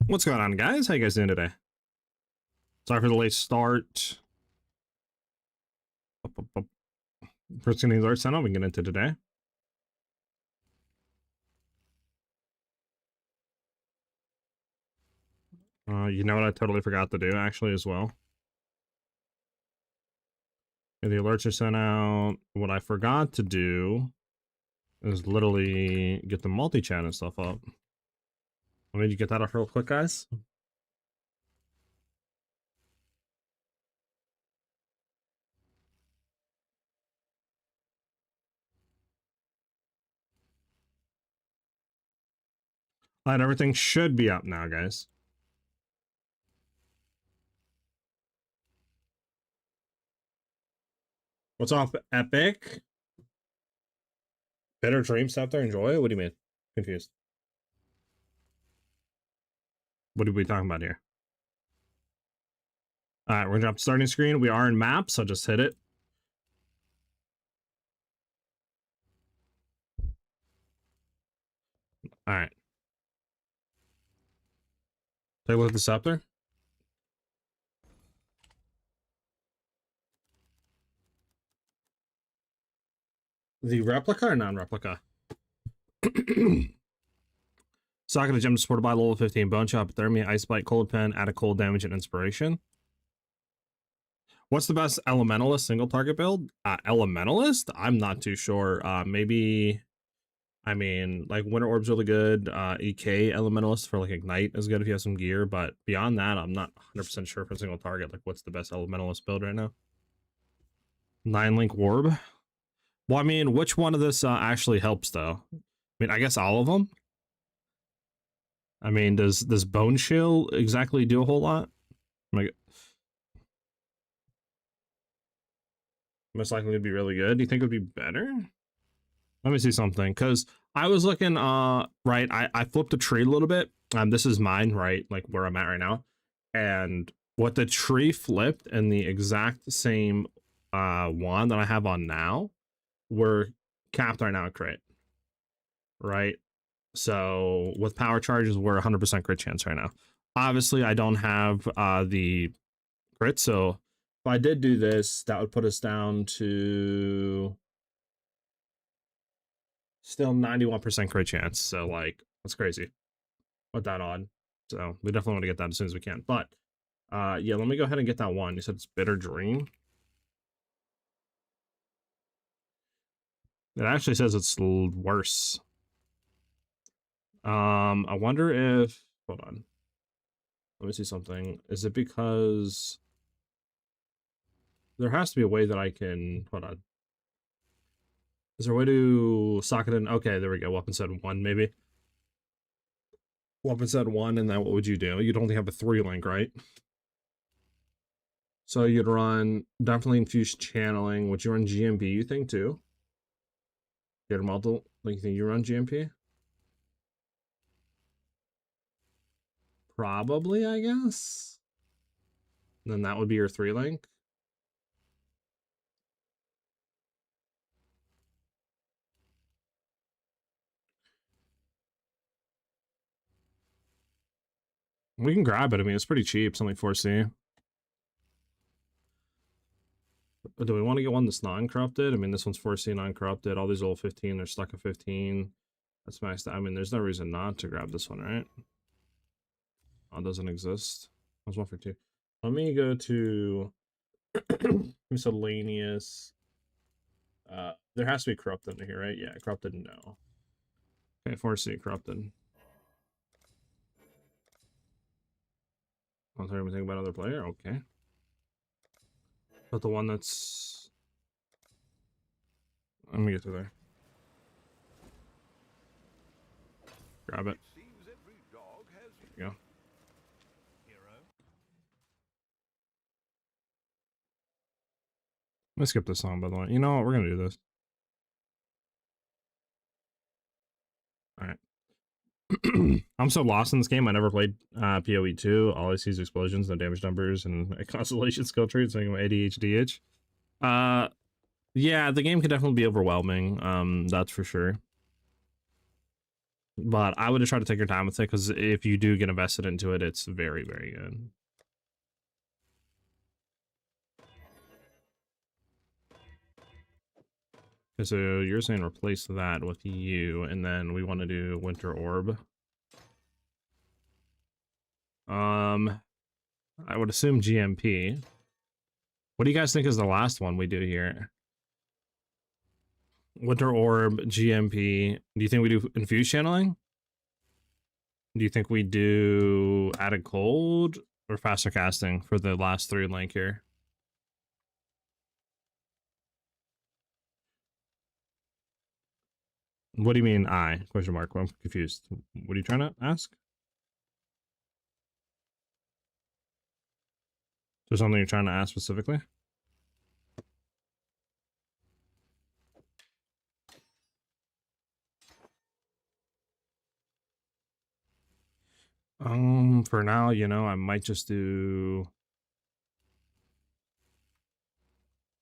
What's going on, guys? How you guys doing today? Sorry for the late start. First thing alert center we can get into today. You know what I totally forgot to do actually as well. The alerts are sent out. What I forgot to do is literally get the multi-chat and stuff up. Let me get that up real quick, guys. All right, everything should be up now, guys. What's off, Epic? Better dreams out there, enjoy? What do you mean? Confused. What are we talking about here? All right, we're gonna jump to starting screen. We are in map, so just hit it. All right. Take a look at the scepter. The replica or non-replica? Socket of gem supported by level 15 bone chop, thermia, ice bite, cold pen, add a cold damage and inspiration. What's the best elementalist single target build? Elementalist? I'm not too sure. Maybe, I mean, like Winter Orb's really good. EK Elementalist for like Ignite is good if you have some gear, but beyond that, I'm not 100% sure for a single target. Like, what's the best Elementalist build right now? 9-link Orb. Well, I mean, which one of this actually helps though? I mean, I guess all of them. I mean, does Bone Chill exactly do a whole lot? Like, most likely to be really good. Do you think it would be better? Let me see something, because I was looking, right, I flipped a tree a little bit. This is mine, right, like where I'm at right now. And what the tree flipped and the exact same wand that I have on now were capped right now at crit, right? So with power charges, we're 100% crit chance right now. Obviously, I don't have the crit, so if I did do this, that would put us down to still 91% crit chance. So like, that's crazy. With that on. So we definitely want to get that as soon as we can. But yeah, let me go ahead and get that one. You said it's Bitter Dream. It actually says it's worse. I wonder if, hold on. Let me see something. Is it because there has to be a way that I can, hold on. Is there a way to socket in? Okay, there we go. Weapon set 1, maybe. Weapon set 1, and then what would you do? You'd only have a 3-link, right? So you'd run definitely infused channeling. Would you run GMP, you think, too? Get a multiple, like, you think you run GMP? Probably, I guess. And then that would be your 3-link. We can grab it. I mean, it's pretty cheap. It's only 4C. Do we want to get one that's non-corrupted? I mean, this one's 4C non-corrupted. All these old 15, they're stuck at 15. That's maxed out. I mean, there's no reason not to grab this one, right? Oh, it doesn't exist. I was 1 for 2. Let me go to miscellaneous. There has to be corrupted in here, right? Yeah, corrupted, no. Okay, 4C corrupted. I'll tell you anything about another player. Okay. But the one that's, let me get to there. Grab it. There you go. Let's skip this song, by the way. You know what? We're gonna do this. All right. I'm so lost in this game. I never played PoE 2. All I see is explosions, no damage numbers, and a constellation skill tree. It's making my ADHD itch. Yeah, the game can definitely be overwhelming. That's for sure. But I would have tried to take your time with it, because if you do get invested into it, it's very, very good. Okay, so you're saying replace that with you, and then we want to do Winter Orb. I would assume GMP. What do you guys think is the last one we do here? Winter Orb, GMP. Do you think we do Infused Channeling? Do you think we do Added Cold or Faster Casting for the last 3 link here? What do you mean I? Question mark. I'm confused. What are you trying to ask? Is there something you're trying to ask specifically? For now, you know, I might just do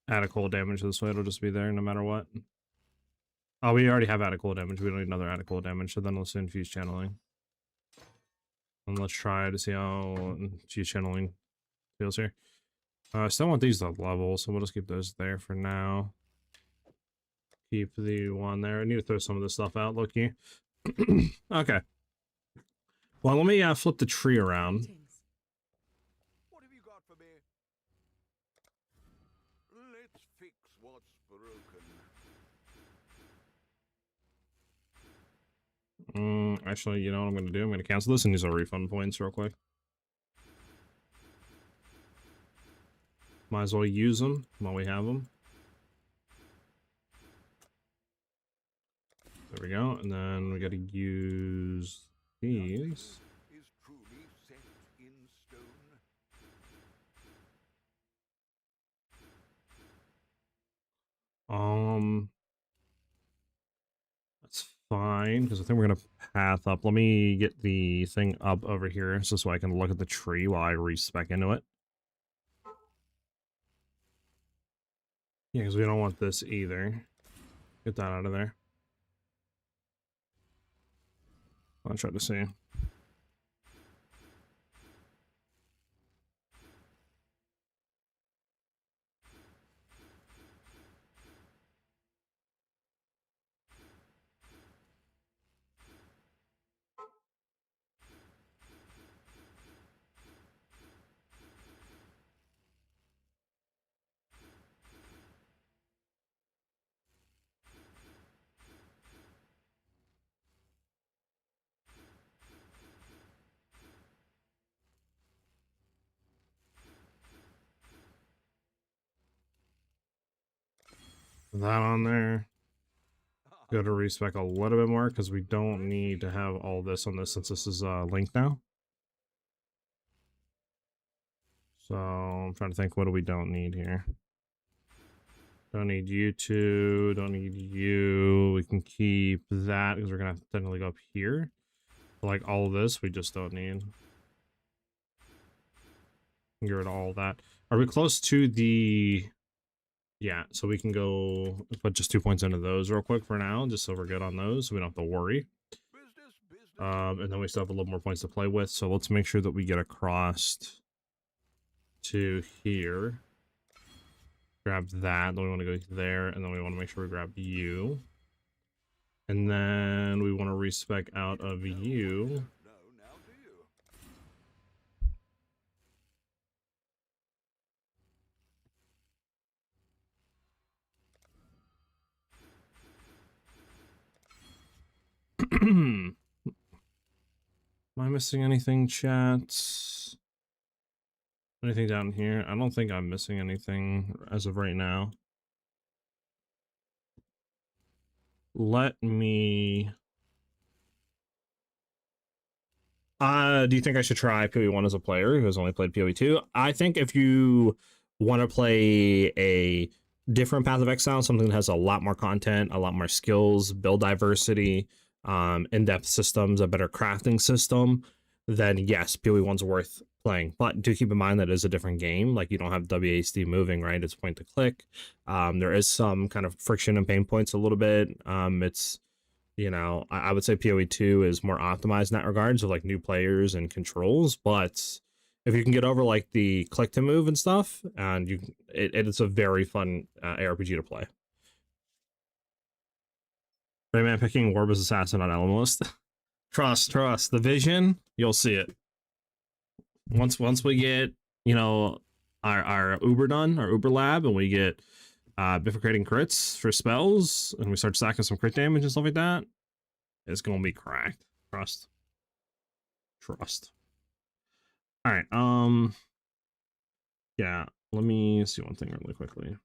add a cold damage this way. It'll just be there no matter what. Oh, we already have add a cold damage. We don't need another add a cold damage. So then let's infuse channeling. And let's try to see how infuse channeling feels here. I still want these to level, so we'll just keep those there for now. Keep the one there. I need to throw some of this stuff out, Loki. Okay. Well, let me flip the tree around. What have you got for me? Let's fix what's broken. Actually, you know what I'm going to do? I'm going to cancel this and use our refund points real quick. Might as well use them while we have them. There we go. And then we got to use these. Is truly set in stone. That's fine, because I think we're gonna path up. Let me get the thing up over here so I can look at the tree while I respec into it. Yeah, because we don't want this either. Get that out of there. I'll try to see. That on there. Go to respec a little bit more because we don't need to have all this on this since this is linked now. So I'm trying to think, what do we don't need here? Don't need you two, don't need you. We can keep that because we're gonna have to technically go up here. Like all of this, we just don't need. Get rid of all that. Are we close to the... Yeah, so we can go put just 2 points into those real quick for now, just so we're good on those, so we don't have to worry. And then we still have a little more points to play with, so let's make sure that we get across to here. Grab that, then we want to go there, and then we want to make sure we grab you. And then we want to respec out of you. Am I missing anything, chat? Anything down here? I don't think I'm missing anything as of right now. Let me... do you think I should try PoE 1 as a player who has only played PoE 2? I think if you want to play a different Path of Exile, something that has a lot more content, a lot more skills, build diversity, in-depth systems, a better crafting system, then yes, PoE 1's worth playing. But do keep in mind that it is a different game. Like, you don't have WASD moving, right? It's point to click. There is some kind of friction and pain points a little bit. It's You know, I would say PoE 2 is more optimized in that regards of like new players and controls, but if you can get over like the click to move and stuff, and it's a very fun ARPG to play. Rayman picking Warb Assassin on Elementalist. Trust. The vision, you'll see it. Once we get, you know, our Uber done, our Uber lab, and we get bifurcating crits for spells, and we start stacking some crit damage and stuff like that, it's gonna be cracked. Trust. All right. Yeah. Let me see one thing really quickly.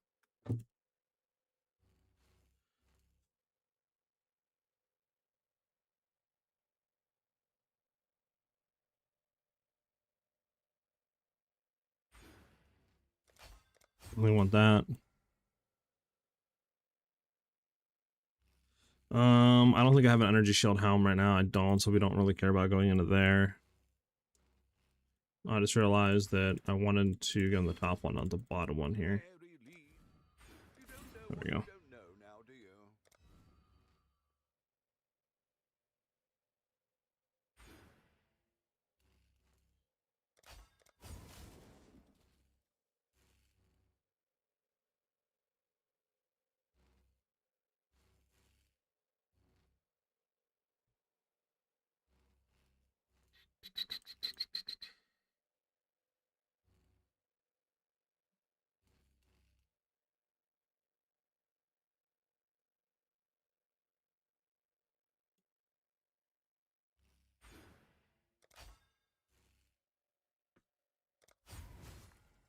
We want that. I don't think I have an energy shield helm right now. I don't, so we don't really care about going into there. I just realized that I wanted to get on the top one, not the bottom one here. There we go.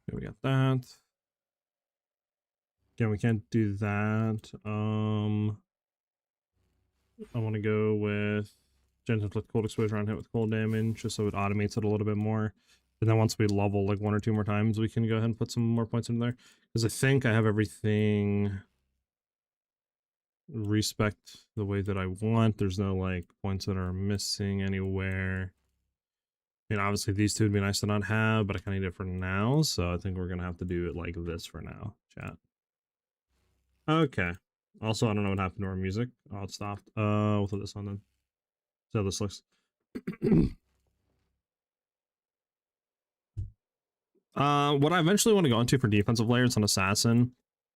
Okay, we got that. Again, we can't do that. I want to go with Gentle Inflict cold exposure on hit with cold damage, just so it automates it a little bit more. And then once we level like 1 or 2 more times, we can go ahead and put some more points in there. Because I think I have everything respect the way that I want. There's no like points that are missing anywhere. I mean, obviously these two would be nice to not have, but I kind of need it for now. So I think we're going to have to do it like this for now, chat. Okay. Also, I don't know what happened to our music. Oh, it stopped. We'll put this on then. See how this looks. What I eventually want to go into for defensive layers on Assassin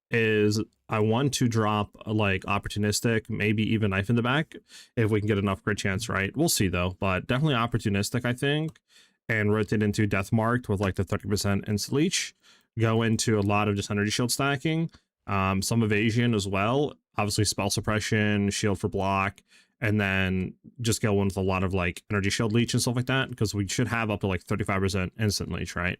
is I want to drop like opportunistic, maybe even knife in the back if we can get enough crit chance, right? We'll see though, but definitely opportunistic, I think, and rotate into death marked with like the 30% instant leech. Go into a lot of just energy shield stacking, some evasion as well, obviously spell suppression, shield for block, and then just go in with a lot of like energy shield leech and stuff like that, because we should have up to like 35% instant leech, right?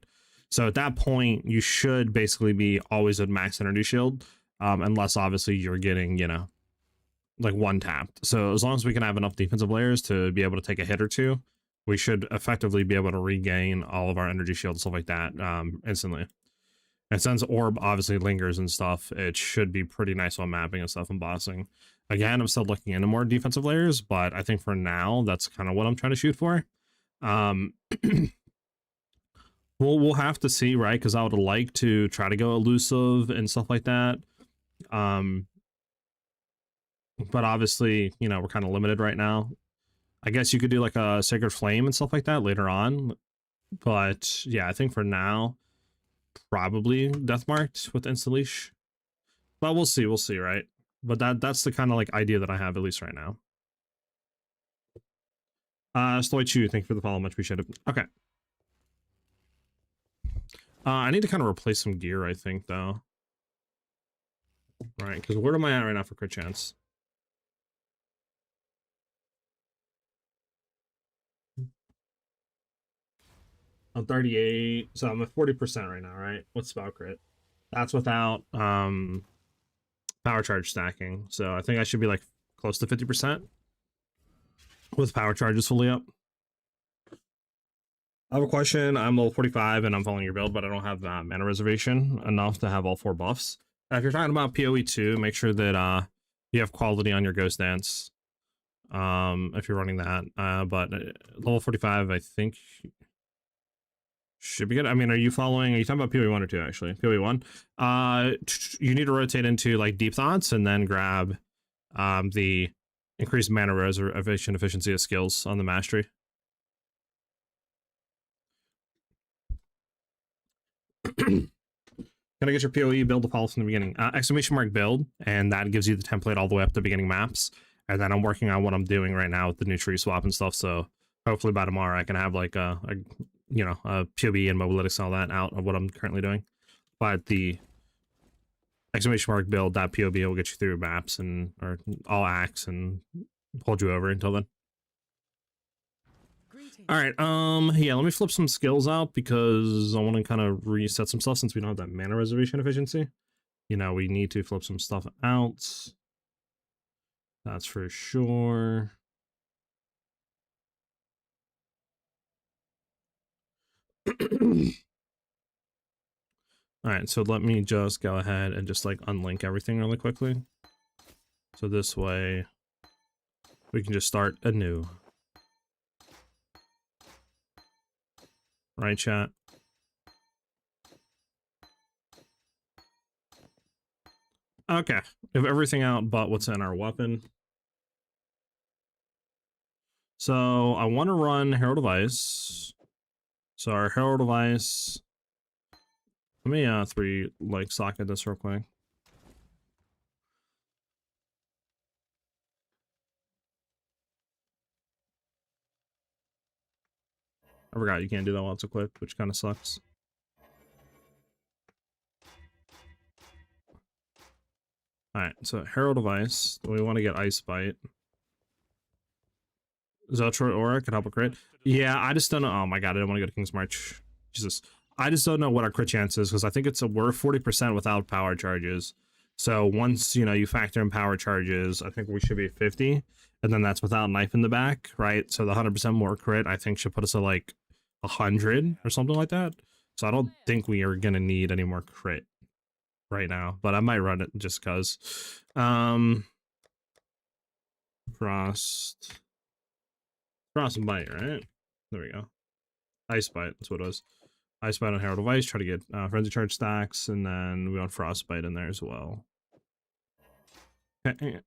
So at that point, you should basically be always at max energy shield, unless obviously you're getting, you know, like one tapped. So as long as we can have enough defensive layers to be able to take a hit or two, we should effectively be able to regain all of our energy shield and stuff like that instantly. And since orb obviously lingers and stuff, it should be pretty nice on mapping and stuff and bossing. Again, I'm still looking into more defensive layers, but I think for now, that's kind of what I'm trying to shoot for. We'll have to see, right? Because I would like to try to go elusive and stuff like that. But obviously, you know, we're kind of limited right now. I guess you could do like a Sacred Flame and stuff like that later on. But yeah, I think for now, probably Death Marked with Instant Leash. But we'll see, right? But that's the kind of like idea that I have, at least right now. Stoy Chu, thank you for the follow, much appreciated. Okay. I need to kind of replace some gear, I think, though. Right, because where am I at right now for crit chance? I'm 38, so I'm at 40% right now, right? What's spell crit? That's without power charge stacking. So I think I should be like close to 50% with power charges fully up. I have a question. I'm level 45 and I'm following your build, but I don't have mana reservation enough to have all 4 buffs. If you're talking about PoE 2, make sure that you have quality on your Ghost Dance. If you're running that. But level 45, I think should be good. I mean, are you talking about PoE 1 or 2 actually? PoE 1. You need to rotate into like Deep Thoughts and then grab the increase mana reservation efficiency of skills on the mastery. Can I get your PoE build to follow from the beginning? Exclamation mark build, and that gives you the template all the way up to beginning maps. And then I'm working on what I'm doing right now with the new tree swap and stuff. So hopefully by tomorrow I can have like a PoE and mobilitics and all that out of what I'm currently doing. But the exclamation mark build .pob will get you through maps and or all acts and hold you over until then. All right, yeah, let me flip some skills out because I want to kind of reset some stuff since we don't have that mana reservation efficiency. You know, we need to flip some stuff out. That's for sure. All right, so let me just go ahead and just like unlink everything really quickly. So this way we can just start anew. Right, chat? Okay, we have everything out but what's in our weapon. So I want to run Herald of Ice. So our Herald of Ice. Let me three like socket this real quick. I forgot you can't do that while it's equipped, which kind of sucks. Alright, so Herald of Ice. We want to get Ice Bite. Zeltroy Aura could help a crit. Yeah, I just don't know. Oh my god, I don't want to go to King's March. Jesus. I just don't know what our crit chance is, because I think we're 40% without power charges. So once, you know, you factor in power charges, I think we should be 50. And then that's without knife in the back, right? So the 100% more crit, I think, should put us at like 100 or something like that. So I don't think we are going to need any more crit right now, but I might run it just because. Frost and Bite, right? There we go. Ice Bite, that's what it was. Ice Bite on Herald of Ice, try to get Frenzy Charge stacks, and then we want Frostbite in there as well. Okay.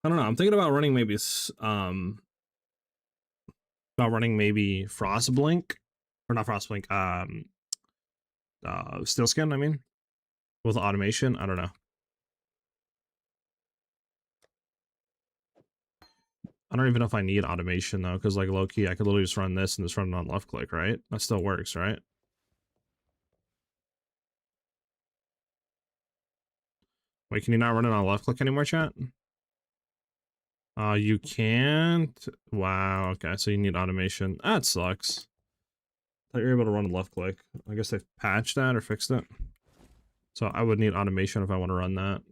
I don't know, I'm thinking about running maybe Frost Blink, or not Frost Blink, Steel Skin, I mean, with automation. I don't know. I don't even know if I need automation though, because like low-key, I could literally just run this and just run it on left click, right? That still works, right? Wait, can you not run it on left click anymore, chat? You can't. Wow, okay, so you need automation. That sucks. I thought you were able to run left click. I guess they've patched that or fixed it. So I would need automation if I want to run that.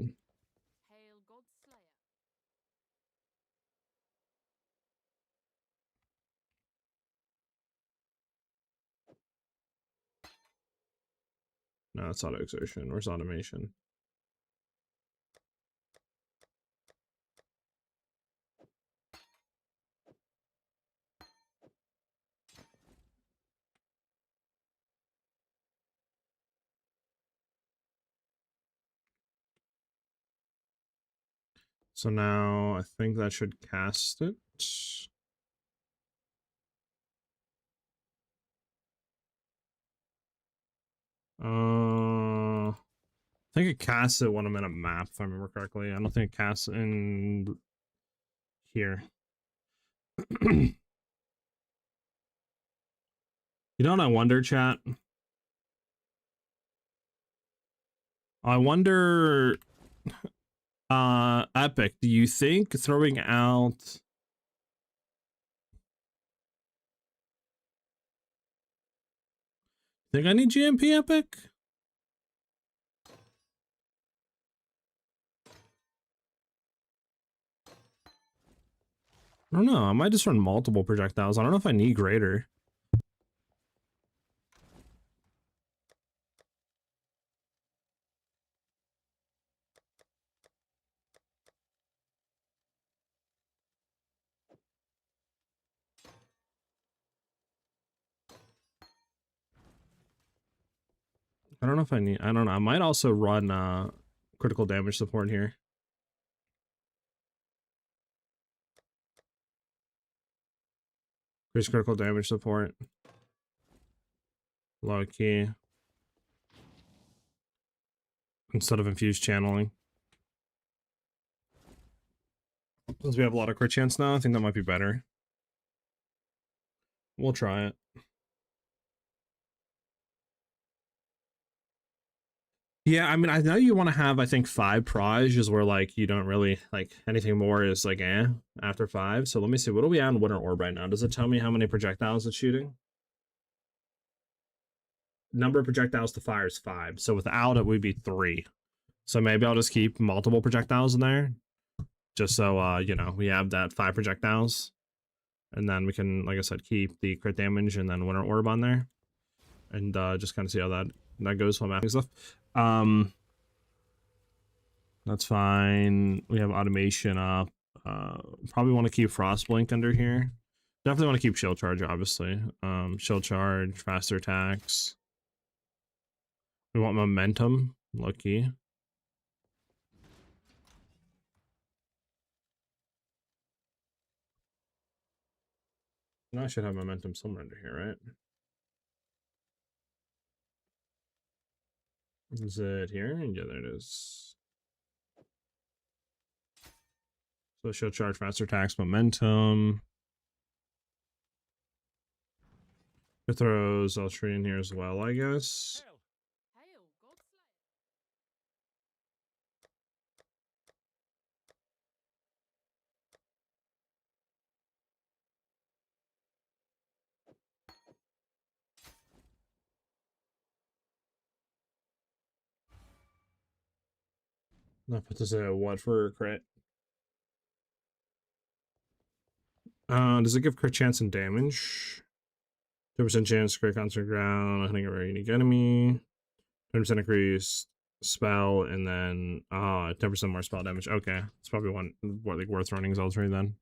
No, it's auto exertion. Where's automation? So now I think that should cast it. I think it casts it when I'm in a map, if I remember correctly. I don't think it casts in here. You know what I wonder, chat? I wonder, Epic, do you think throwing out... Think I need GMP, Epic? I don't know. I might just run multiple projectiles. I don't know if I need greater. I don't know if I need... I don't know. I might also run critical damage support here. Increase critical damage support. Low key. Instead of infused channeling. Since we have a lot of crit chance now, I think that might be better. We'll try it. Yeah, I mean, I know you want to have, I think, 5 proj where, like, you don't really, like, anything more is, like, after 5. So let me see, what are we at in Winter Orb right now? Does it tell me how many projectiles it's shooting? Number of projectiles to fire is 5. So without it, we'd be 3. So maybe I'll just keep multiple projectiles in there. Just so, you know, we have that 5 projectiles. And then we can, like I said, keep the crit damage and then Winter Orb on there. And just kind of see how that goes while mapping stuff. That's fine. We have automation up. Probably want to keep Frostblink under here. Definitely want to keep Shield Charge, obviously. Shield Charge, faster attacks. We want momentum. Lucky. No, I should have momentum somewhere under here, right? Is it here? Yeah, there it is. So Shield Charge, faster attacks, momentum. It throws Elstree in here as well, I guess. That puts us at what for a crit? Does it give crit chance and damage? 2% chance, crit constant ground, hitting a very unique enemy. 10% increase spell, and then 10% more spell damage. Okay, it's probably one like worth running Exile then.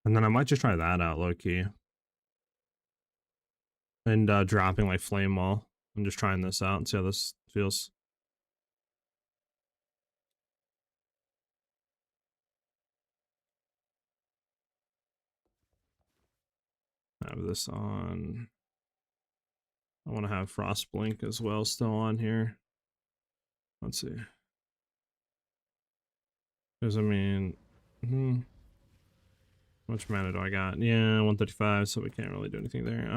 And then I might just try that out, low key. And dropping like Flame Wall. I'm just trying this out and see how this feels. Have this on. I want to have Frost Blink as well still on here. Let's see. Because I mean, how much mana do I got? Yeah, 135, so we can't really do anything there.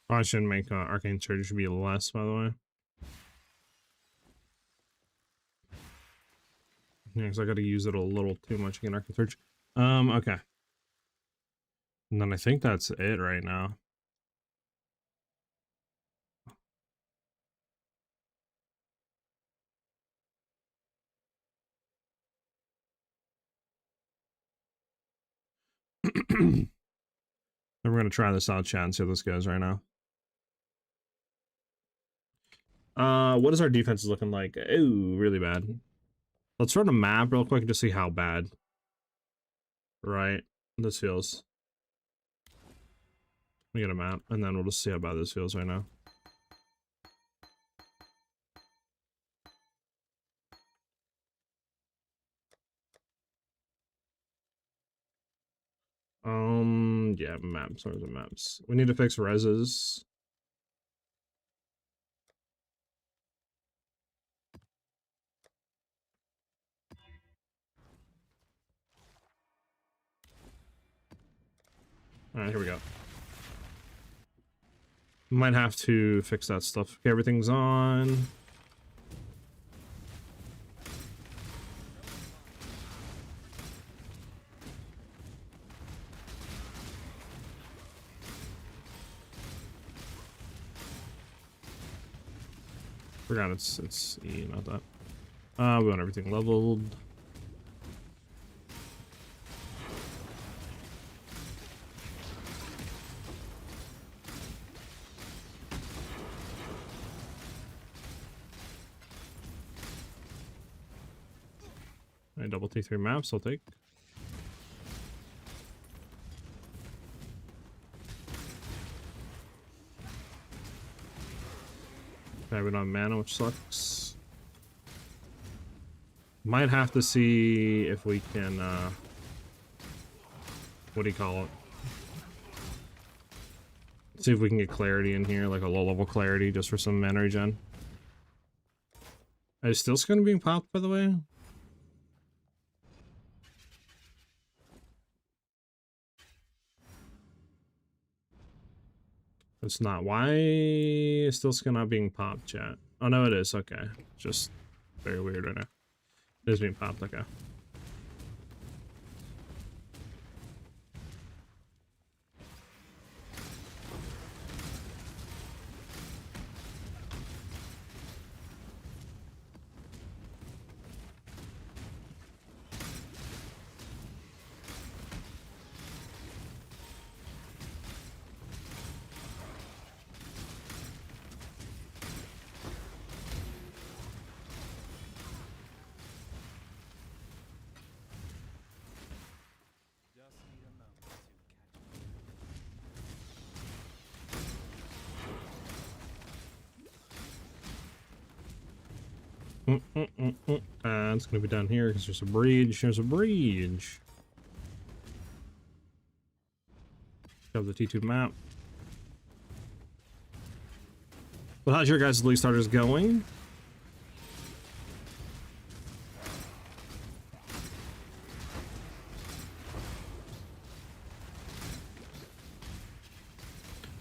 Probably shouldn't make Arcane Surge should be less, by the way. Yeah, because I got to use it a little too much again, Arcane Surge. Okay. And then I think that's it right now. Then we're going to try this out, chat, and see how this goes right now. What is our defense looking like? Ooh, really bad. Let's run a map real quick to see how bad. Right, this feels. We get a map, and then we'll just see how bad this feels right now. Yeah, maps. Where's the maps? We need to fix reses. All right, here we go. Might have to fix that stuff. Okay, everything's on. Forgot it's E, not that. We want everything leveled. I double T3 maps, I'll take. Okay, we don't have mana, which sucks. Might have to see if we can, what do you call it? See if we can get clarity in here, like a low-level clarity, just for some mana regen. Is still gonna being popped, by the way? It's not. Why is still not being popped, chat? Oh no, it is. Okay, just very weird right now. It is being popped. Okay. It's gonna be down here because there's a bridge. There's a bridge. Have the T2 map. Well, how's your guys' league starters going?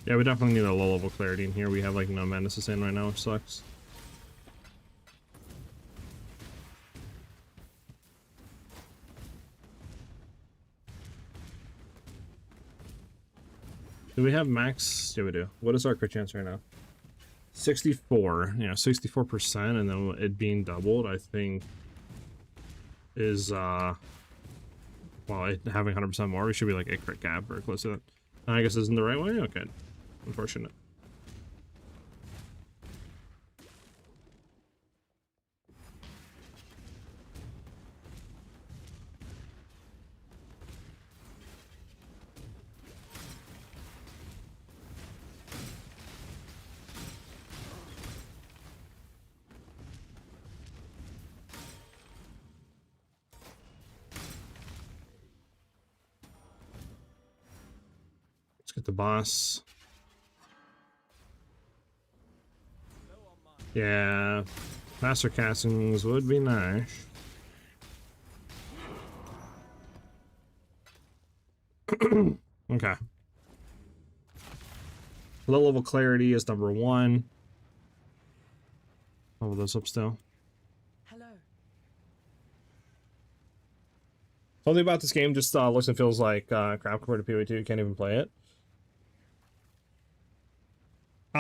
Yeah, we definitely need a low level clarity in here. We have like no mana sustain right now, which sucks. Do we have max? Yeah, we do. What is our crit chance right now? 64. Yeah, 64%, and then it being doubled, I think, is well, having 100% more, we should be like a crit cap or close to that. I guess isn't the right way. Okay, unfortunate. Let's get the boss. Yeah, faster castings would be nice. Okay. Low level clarity is number 1. Level those up still. Hello. Something about this game just looks and feels like crap compared to PoE 2. You can't even play it.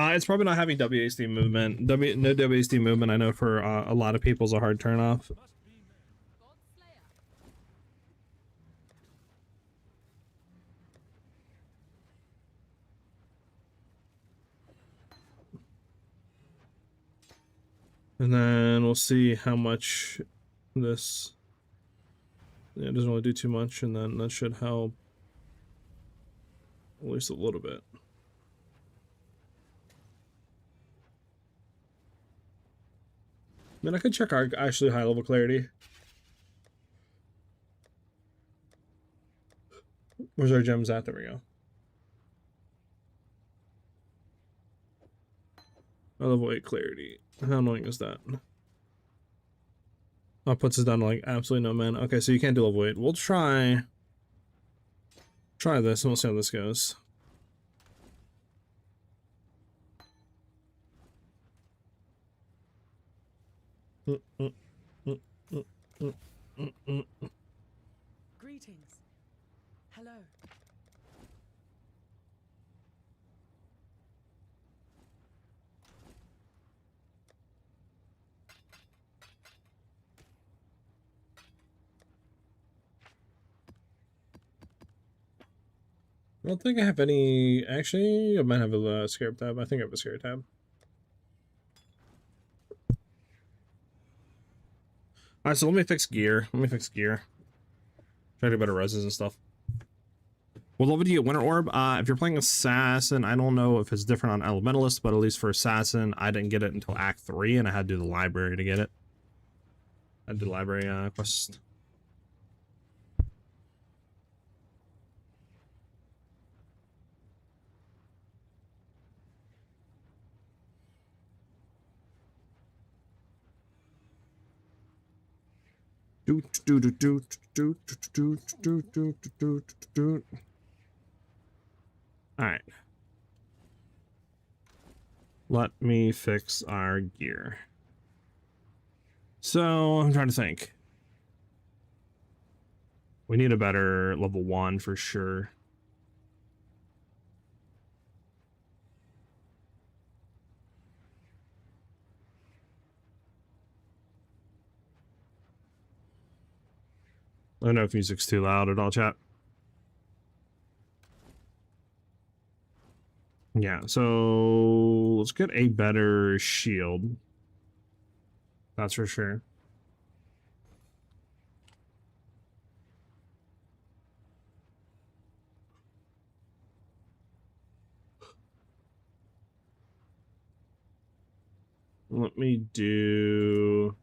It's probably not having WASD movement. No WASD movement, I know for a lot of people is a hard turn off. And then we'll see how much this... Yeah, it doesn't really do too much, and then that should help at least a little bit. I mean, I could check our actually high level clarity. Where's our gems at? There we go. Level 8 clarity. How annoying is that? Oh, it puts us down to like absolutely no mana. Okay, so you can't do level 8. We'll try this and we'll see how this goes. Greetings. Hello. I don't think I have any... Actually, I might have a scarab tab. I think I have a scarab tab. Alright, so let me fix gear. Try to do better reses and stuff. What level do you get Winter Orb? If you're playing Assassin, I don't know if it's different on Elementalist, but at least for Assassin, I didn't get it until Act 3, and I had to do the library to get it. I did the library quest. Alright. Let me fix our gear. So, I'm trying to think. We need a better level 1 for sure. I don't know if music's too loud at all, chat. Yeah, so let's get a better shield. That's for sure. Let me do...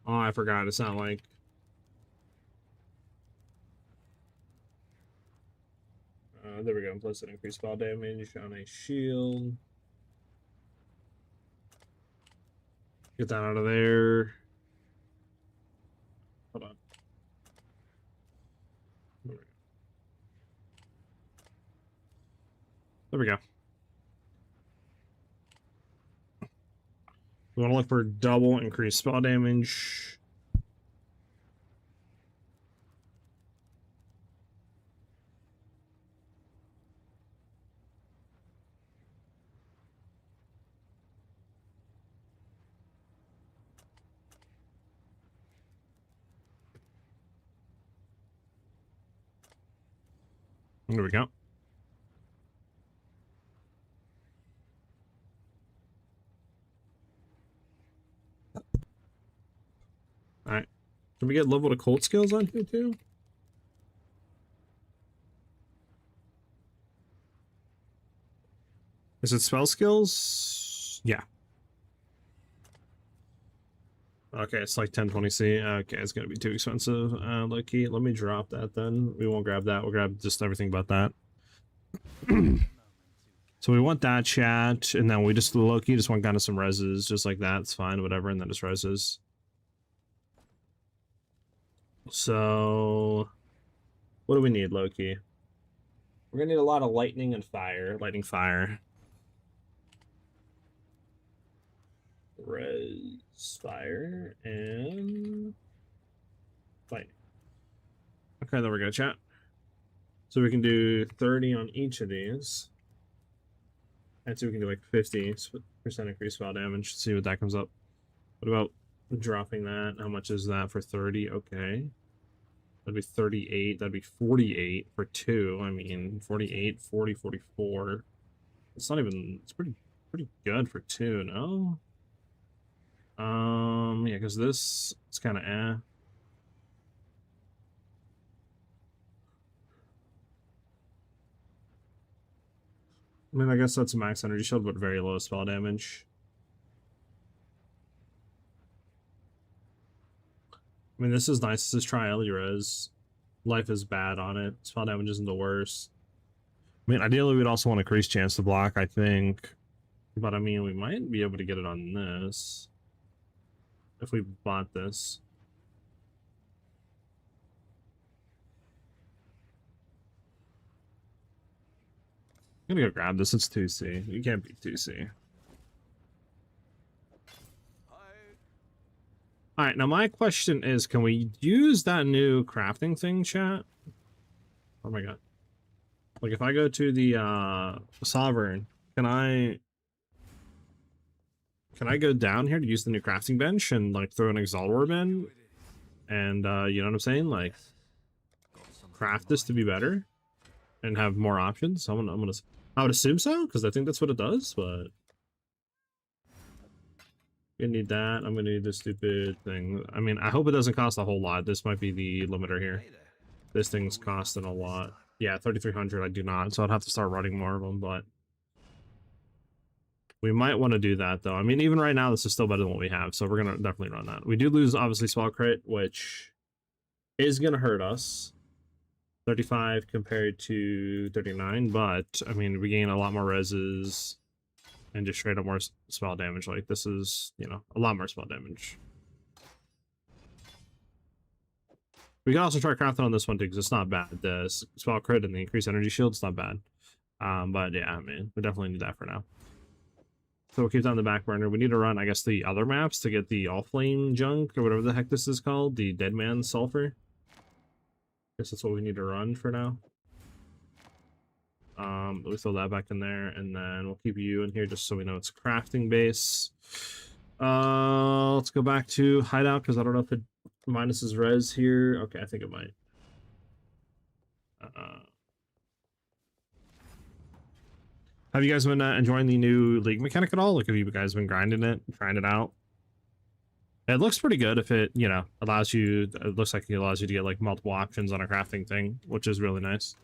Oh, I forgot. It's not like... there we go. Plus it increased spell damage on a shield. Get that out of there. Hold on. There we go. We want to look for double increased spell damage. There we go. Alright. Can we get level to cold skills on here too? Is it spell skills? Yeah. Okay, it's like 1020C. Okay, it's gonna be too expensive. Low-key, let me drop that then. We won't grab that. We'll grab just everything but that. So we want that chat, and then we just low-key just want kind of some reses, just like that. It's fine, whatever, and then just reses. So, what do we need, low-key? We're gonna need a lot of lightning and fire. Lightning, fire. Res, fire, and lightning. Okay, there we go, chat. So we can do 30 on each of these. And so we can do like 50% increased spell damage. See what that comes up. What about dropping that? How much is that for 30? Okay. That'd be 38. That'd be 48 for 2. I mean, 48, 40, 44. It's not even... It's pretty good for 2, no? Yeah, because this... It's kind of eh. I mean, I guess that's a max energy shield, but very low spell damage. I mean, this is nice. This is Tri-Res. Life is bad on it. Spell damage isn't the worst. I mean, ideally, we'd also want a increased chance to block, I think. But, I mean, we might be able to get it on this. If we bought this. I'm gonna go grab this. It's 2C. You can't beat 2C. Alright, now my question is, can we use that new crafting thing, chat? Oh my god. Like, if I go to the, Sovereign, can I go down here to use the new crafting bench and, like, throw an Exile Orb in? And, you know what I'm saying? Like, craft this to be better? and have more options. I would assume so, because I think that's what it does, but gonna need that. I'm gonna need this stupid thing. I mean, I hope it doesn't cost a whole lot. This might be the limiter here. Hey there. This thing's costing a lot. Yeah, 3,300 I do not, so I'd have to start running more of them, but we might want to do that, though. I mean, even right now, this is still better than what we have, so we're gonna definitely run that. We do lose, obviously, spell crit, which is gonna hurt us. 35 compared to 39, but, I mean, we gain a lot more reses and just straight up more spell damage. Like, this is, you know, a lot more spell damage. We can also try crafting on this one too, because it's not bad. The spell crit and the increased energy shield, it's not bad. But yeah, I mean, we definitely need that for now. So we'll keep that on the back burner. We need to run, I guess, the other maps to get the all flame junk, or whatever the heck this is called, the Dead Man Sulfur. Guess that's what we need to run for now. Let me throw that back in there, and then we'll keep you in here just so we know it's crafting base. Let's go back to hideout, because I don't know if it minuses res here. Okay, I think it might. Have you guys been enjoying the new league mechanic at all? Like, have you guys been grinding it, trying it out? It looks pretty good if it, you know, allows you, it looks like it allows you to get like multiple options on a crafting thing, which is really nice.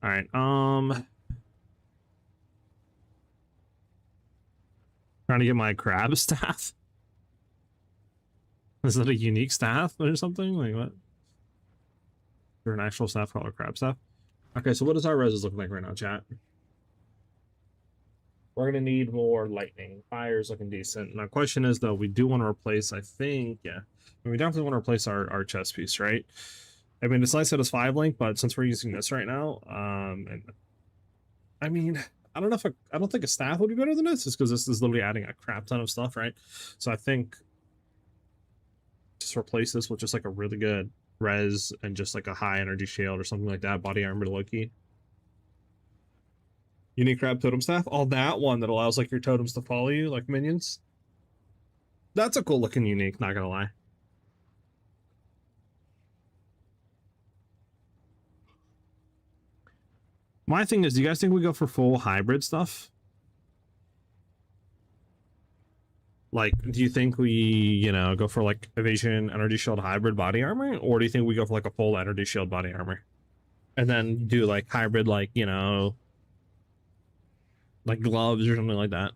All right, trying to get my crab staff. Is that a unique staff or something? Like what? Or an actual staff called a crab staff? Okay, so what does our reses look like right now, chat? We're gonna need more lightning. Fire's looking decent. Now, question is though, we do want to replace, I think, yeah. We definitely want to replace our chest piece, right? I mean, it's nice that it's 5 link, but since we're using this right now, and I mean, I don't know if I don't think a staff would be better than this, just because this is literally adding a crap ton of stuff, right? So I think just replace this with just like a really good res and just like a high energy shield or something like that. Body armor to Loki. Unique crab totem staff. Oh, that one that allows like your totems to follow you like minions. That's a cool looking unique, not gonna lie. My thing is, do you guys think we go for full hybrid stuff? Like, do you think we, you know, go for like evasion, energy shield, hybrid body armor? Or do you think we go for like a full energy shield body armor? And then do like hybrid, like, you know, like gloves or something like that?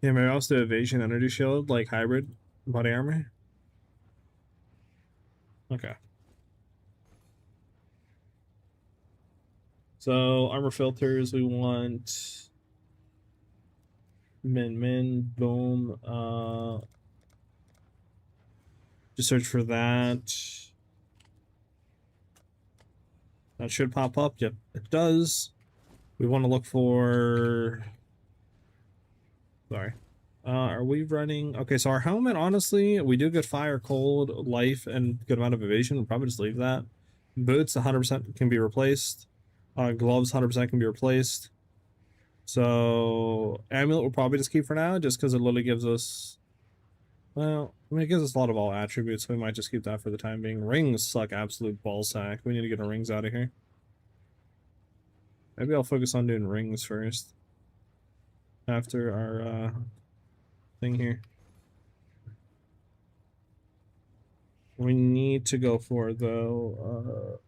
Yeah, maybe also do evasion, energy shield, like hybrid body armor. Okay. So armor filters, we want boom. Just search for that. That should pop up. Yep, it does. We want to look for. Sorry. Are we running? Okay, so our helmet, honestly, we do get fire, cold, life, and good amount of evasion. We'll probably just leave that. Boots, 100% can be replaced. Gloves, 100% can be replaced. So amulet we'll probably just keep for now, just because it literally gives us. Well, I mean, it gives us a lot of all attributes, so we might just keep that for the time being. Rings suck absolute ballsack. We need to get our rings out of here. Maybe I'll focus on doing rings first. After our thing here. We need to go for, though,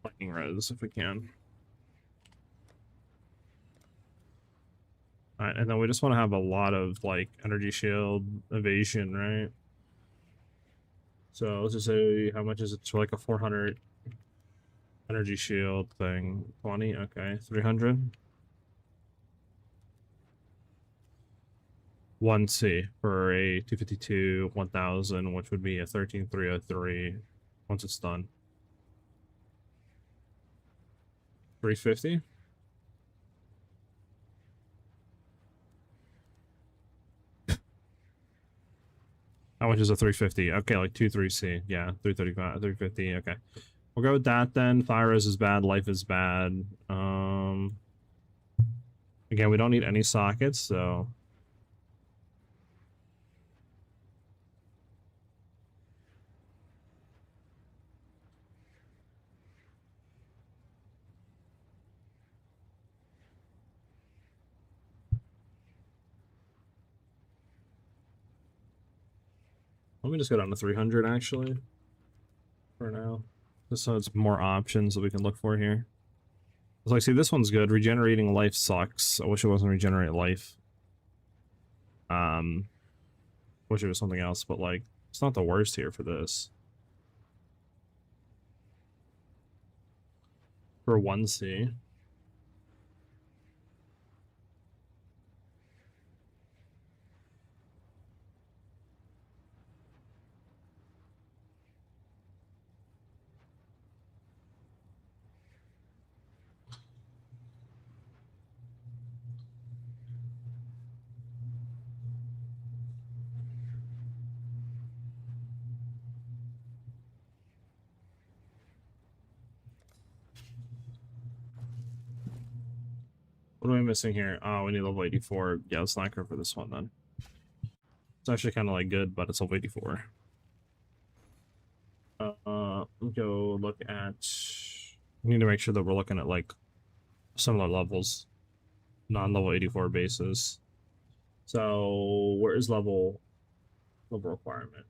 lightning res if we can. Alright, and then we just want to have a lot of, like, energy shield evasion, right? So let's just say, how much is it for, like, a 400 energy shield thing? 20? Okay, 300. 1C for a 252 1000, which would be a 13303 once it's done. 350. How much is a 350? Okay, like 23C. Yeah, 335, 350. Okay, we'll go with that then. Fire res is bad. Life is bad. Again, we don't need any sockets, so let me just go down to 300 actually for now, just so it's more options that we can look for here. So like, see, this one's good. Regenerating life sucks. I wish it wasn't regenerate life. Wish it was something else, but like, it's not the worst here for this. For 1C. What am I missing here? Oh, we need level 84. Yeah, let's not go for this one then. It's actually kind of like good, but it's level 84. Let's go look at. We need to make sure that we're looking at like similar levels, non-level 84 bases. So where is level requirement?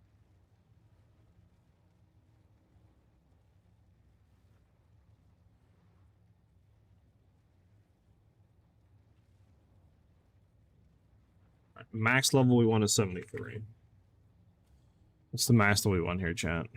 Max level we want is 73. What's the max that we want here, chat?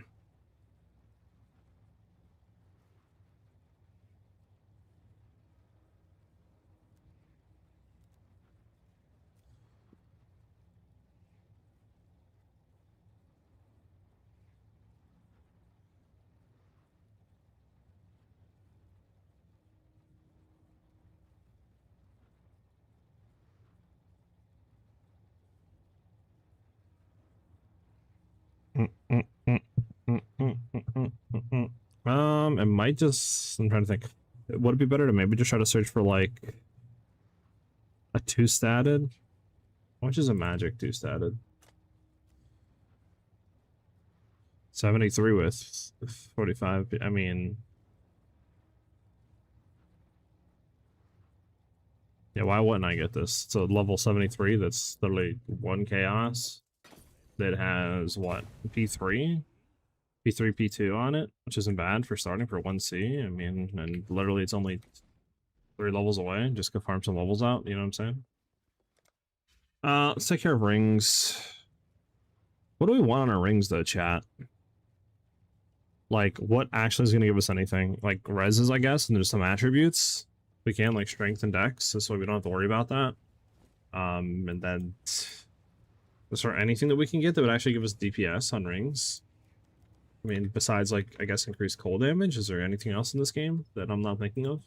It might just. I'm trying to think. Would it be better to maybe just try to search for like a two-statted? How much is a magic two-statted? 73 with 45. I mean, yeah, why wouldn't I get this? It's a level 73 that's literally one chaos that has what? P3? P3, P2 on it, which isn't bad for starting for 1C. I mean, and literally it's only 3 levels away. Just go farm some levels out, you know what I'm saying? Let's take care of rings. What do we want on our rings though, chat? Like, what actually is going to give us anything? Like, reses, I guess, and there's some attributes. We can, like, strength and dex, this way we don't have to worry about that. And then... is there anything that we can get that would actually give us DPS on rings? I mean, besides, like, I guess increased cold damage, is there anything else in this game that I'm not thinking of?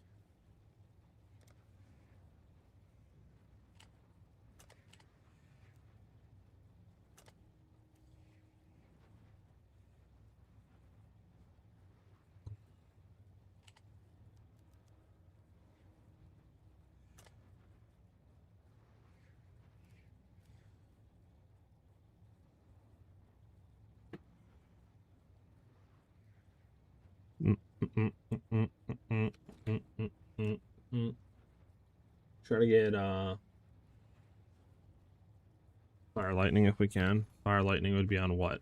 Try to get fire lightning if we can. Fire lightning would be on what?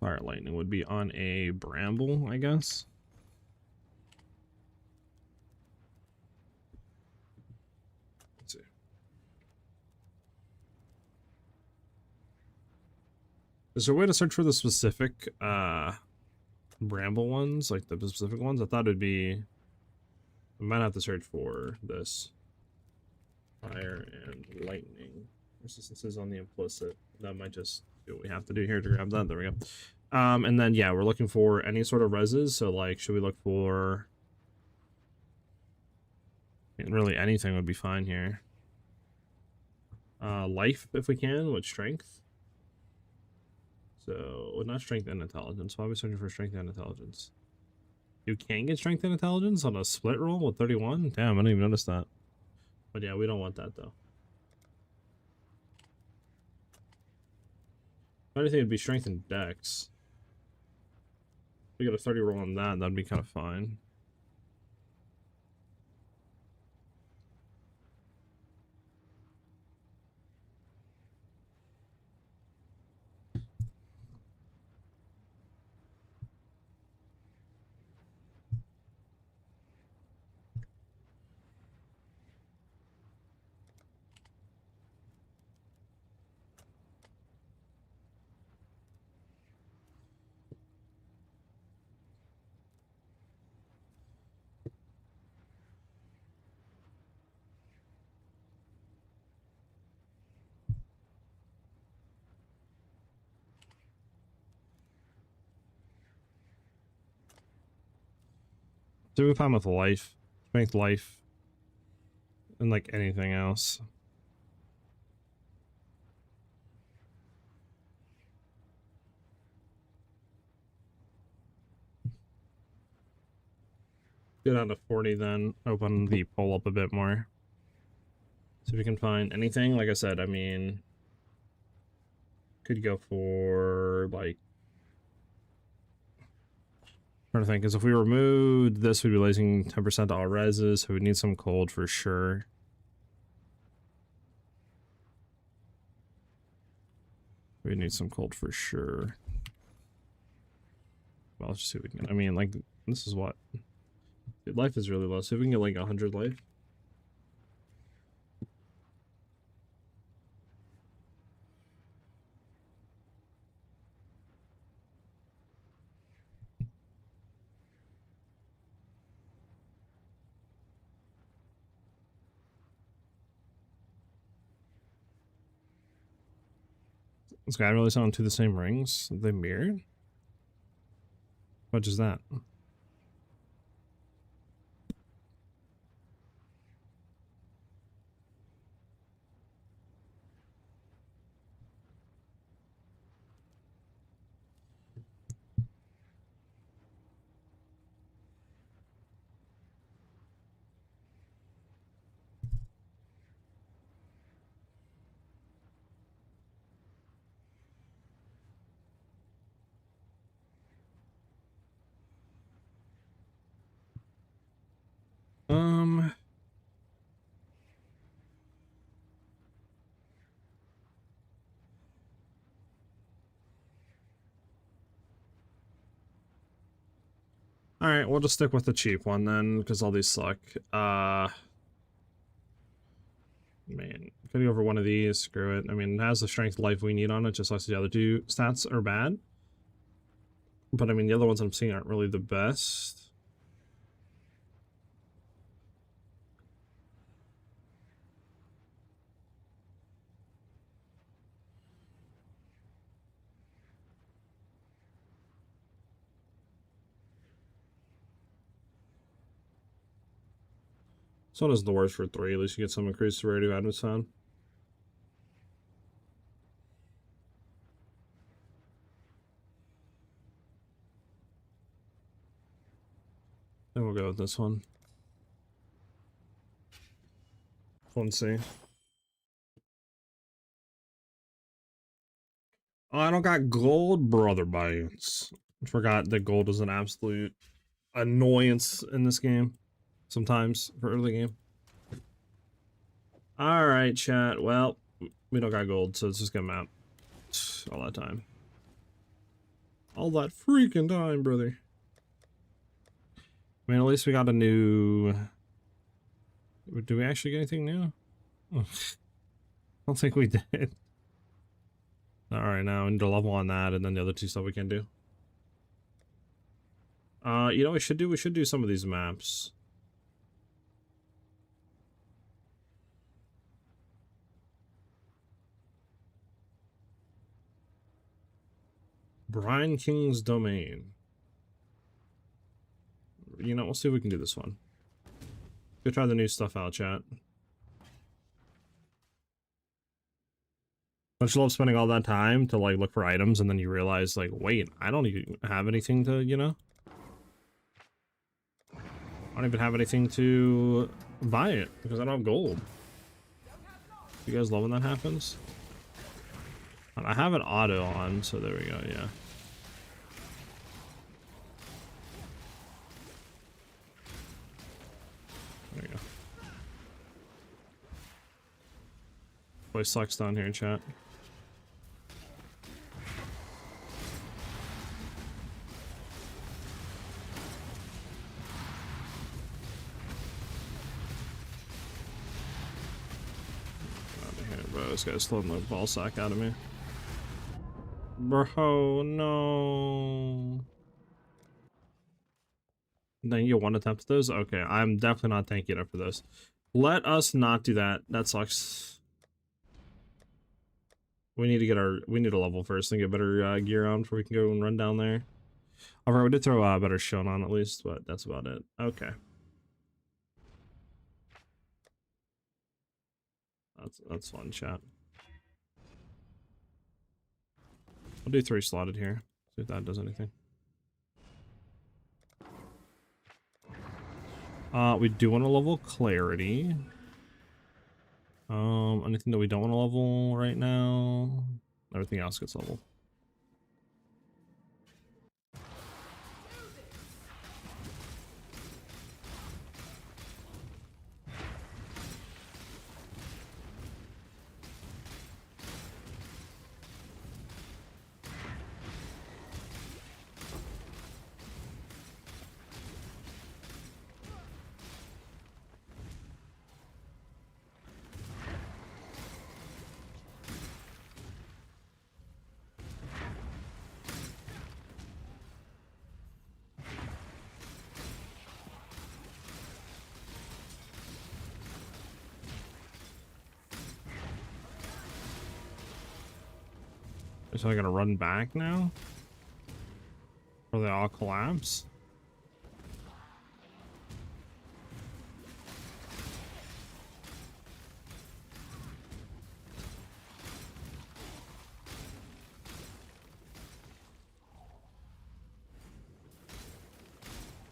Fire lightning would be on a bramble, I guess. Let's see. Is there a way to search for the specific bramble ones, like the specific ones? I thought it'd be. I might have to search for this. Fire and lightning. Resistances on the implicit. That might just do what we have to do here to grab that. There we go. And then yeah, we're looking for any sort of reses. So like, should we look for? And really anything would be fine here. Life if we can with strength. So well, not strength and intelligence. Why are we searching for strength and intelligence? You can get strength and intelligence on a split roll with 31. Damn, I didn't even notice that. But yeah, we don't want that though. I think it'd be strength and dex. If we get a 30 roll on that, that'd be kind of fine. So we find with life, strength, life, and like anything else. Go down to 40 then, open the poll up a bit more. See if we can find anything. Like I said, I mean, could go for like, trying to think, because if we removed this, we'd be losing 10% to all reses, so we need some cold for sure. We need some cold for sure. Well, let's just see if we can. I mean, like, this is what? Dude, life is really low, so if we can get like 100 life. This guy really selling two the same rings? They mirrored? How much is that? Alright, we'll just stick with the cheap one then, because all these suck. Man, could go over one of these, screw it. I mean, it has the strength life we need on it, just like the other two stats are bad. But I mean, the other ones I'm seeing aren't really the best. So does the worst for 3, at least you get some increased severity of Advent Sound. Then we'll go with this one. Let's see. Oh, I don't got gold, brother bites. I forgot that gold is an absolute annoyance in this game. Sometimes for early game. Alright, chat. Well, we don't got gold, so it's just gonna map all that time. All that freaking time, brother. I mean, at least we got a new... Do we actually get anything new? Oh, I don't think we did. Alright, now we need to level on that, and then the other two stuff we can do. You know what we should do? We should do some of these maps. Brian King's Domain. You know, we'll see if we can do this one. Go try the new stuff out, chat. Don't you love spending all that time to, like, look for items, and then you realize, like, wait, I don't even have anything to, you know? I don't even have anything to buy it, because I don't have gold. You guys love when that happens? I have an auto on, so there we go, yeah. There we go. Boy sucks down here in chat. Bro, this guy's slowing the ball sack out of me. Bro, no. Then you one attempt at those? Okay, I'm definitely not tanking up for those. Let us not do that. That sucks. We need to get we need a level first and get better gear on before we can go and run down there. Alright, we did throw a better shown on at least, but that's about it. Okay. That's fun, chat. I'll do 3 slotted here. See if that does anything. We do want to level clarity. Anything that we don't want to level right now, everything else gets leveled. So I gotta run back now? Or they all collapse?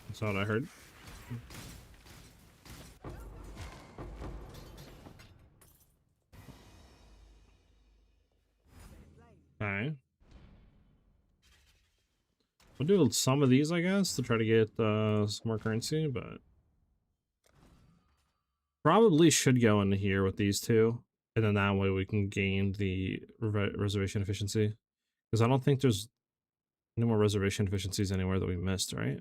That's what I heard. Okay. We'll do some of these, I guess, to try to get some more currency, but probably should go into here with these two, and then that way we can gain the reservation efficiency. Because I don't think there's any more reservation efficiencies anywhere that we missed, right?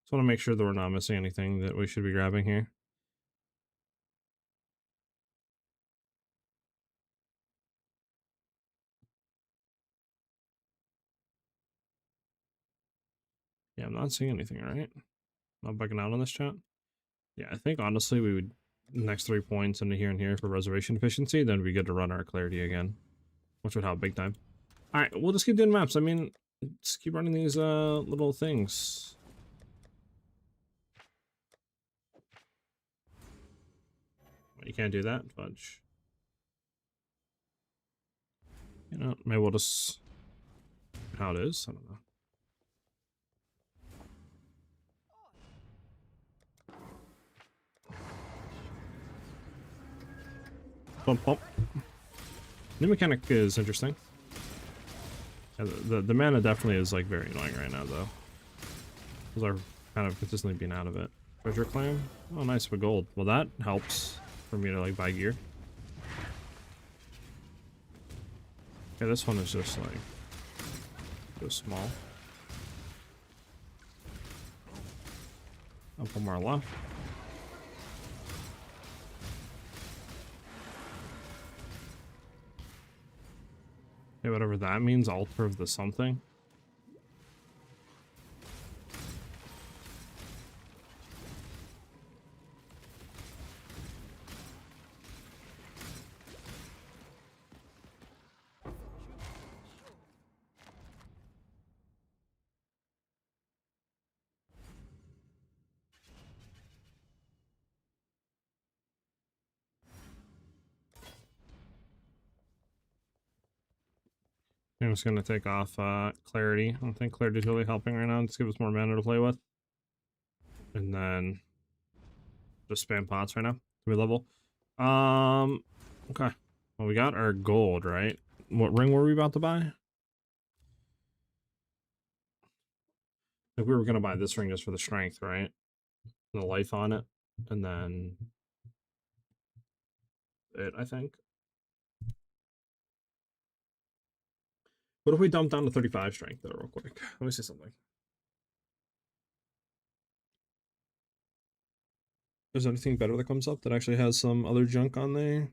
Just want to make sure that we're not missing anything that we should be grabbing here. Yeah, I'm not seeing anything, right? Not bugging out on this chat. Yeah, I think honestly we would next 3 points into here and here for reservation efficiency, then we get to run our clarity again, which would help big time. All right, we'll just keep doing maps. I mean, just keep running these little things. You can't do that, fudge. You know, maybe we'll just how it is. I don't know. Bump, bump. New mechanic is interesting. Yeah, the mana definitely is like very annoying right now, though. Because are kind of consistently being out of it. Treasure claim. Oh, nice for gold. Well, that helps. for me to like buy gear. Yeah, this one is just like so small. Up one more left. Okay, whatever that means, altar of the something. I'm just gonna take off clarity. I don't think clarity's really helping right now. Just give us more mana to play with. And then just spam pots right now. We level. Okay. Well, we got our gold, right? What ring were we about to buy? Like we were gonna buy this ring just for the strength, right? And the life on it. And then it, I think. What if we dump down to 35 strength though, real quick? Let me see something. Is there anything better that comes up that actually has some other junk on there?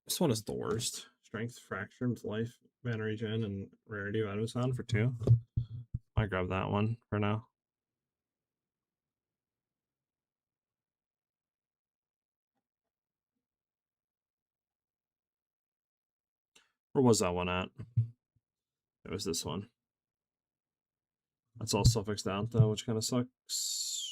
This one is the worst. Strength, fractured, life, mana regen, and rarity of item sound for 2. I grab that one for now. Where was that one at? It was this one. That's all suffixed out though, which kind of sucks.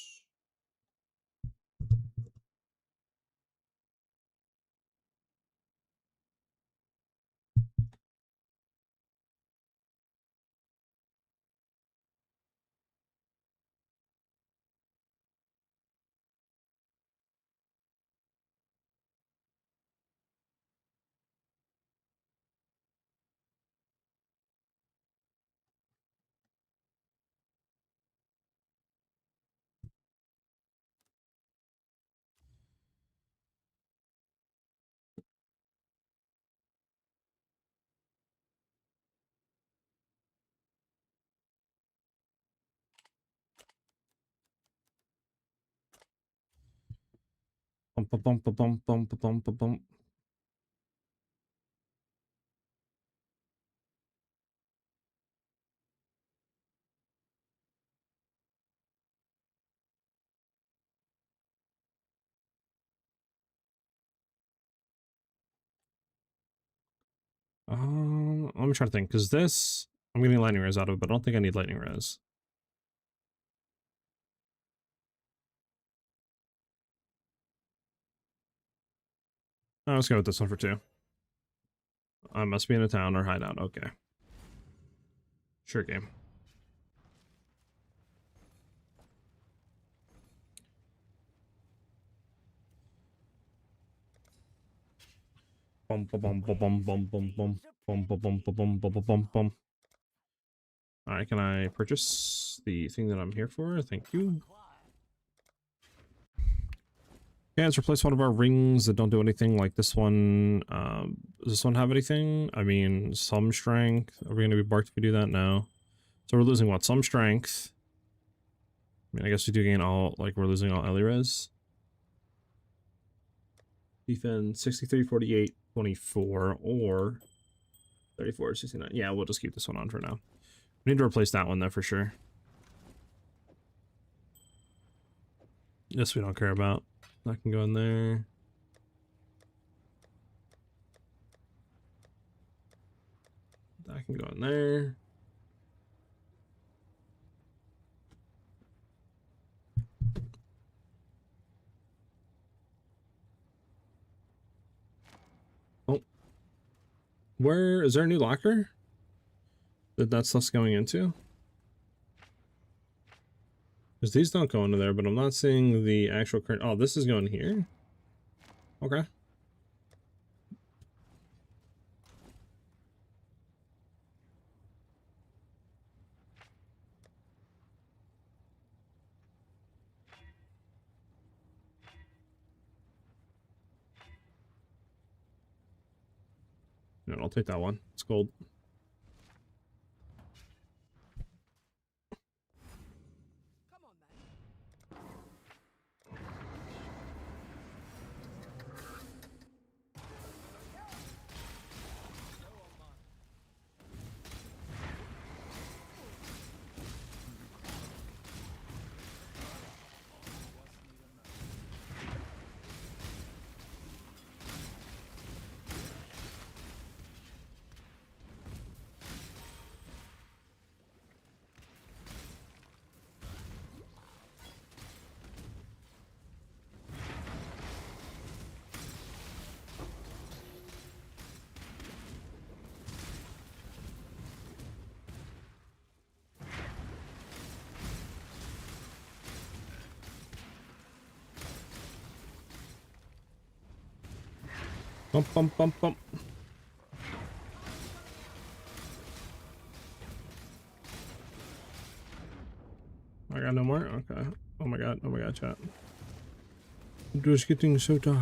Bum, bum, bum, bum, bum, bum, bum, bum. Let me try to think, because this, I'm getting lightning res out of it, but I don't think I need lightning res. Oh, let's go with this one for 2. I must be in a town or hideout. Okay. Sure game. Bum, bum, bum, bum, bum, bum, bum, bum, bum, bum, bum, bum, bum, bum, bum, bum. All right, can I purchase the thing that I'm here for? Thank you. Yeah, let's replace one of our rings that don't do anything like this one. Does this one have anything? I mean, some strength. Are we going to be barked if we do that? No. So we're losing what? Some strength. I mean, I guess we do gain all, like, we're losing all Elirez. Defense 63, 48, 24, or 34, 69. Yeah, we'll just keep this one on for now. We need to replace that one, though, for sure. This we don't care about. That can go in there. That can go in there. Oh. Where is there a new locker that stuff's going into? Because these don't go into there, but I'm not seeing the actual current. Oh, this is going here? Okay. No, I'll take that one. It's gold. Come on then. Bump, bump, bump, bump. I got no more? Okay. Oh my god, chat. It was getting so dark.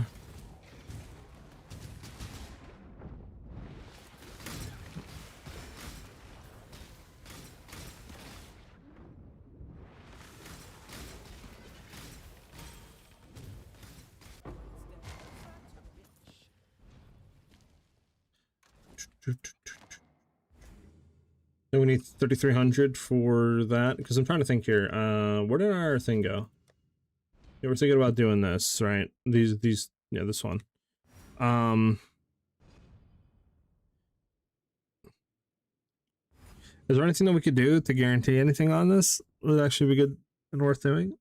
Then we need 3,300 for that. Because I'm trying to think here. Where did our thing go? Yeah, we're thinking about doing this, right? These, yeah, this one. Is there anything that we could do to guarantee anything on this? Would actually be good and worth doing?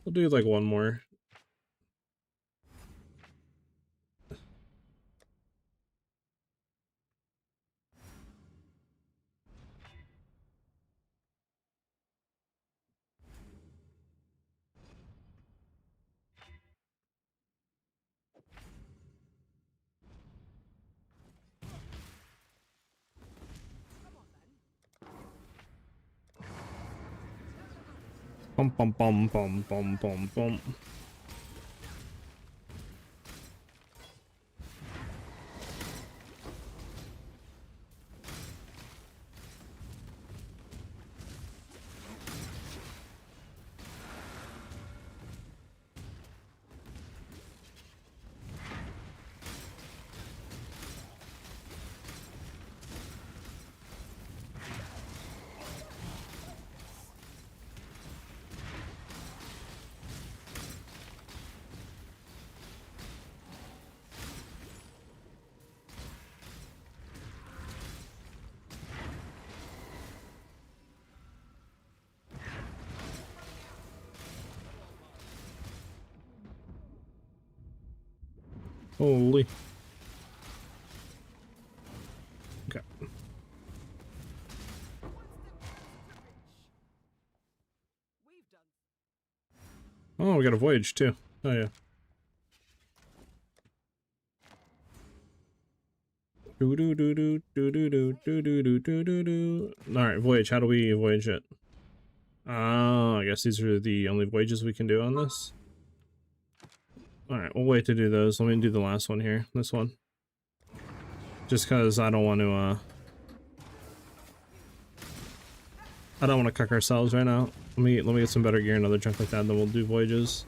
We'll do like one more. Bum bum bum bum bum bum bum. Holy. Okay. Oh, we got a voyage too. Oh yeah. Do do do do do do do do do do do do do. All right, voyage. How do we voyage it? I guess these are the only voyages we can do on this. All right, we'll wait to do those. Let me do the last one here. This one. Just because I don't want to. I don't want to cuck ourselves right now. Let me get some better gear and other junk like that. Then we'll do voyages.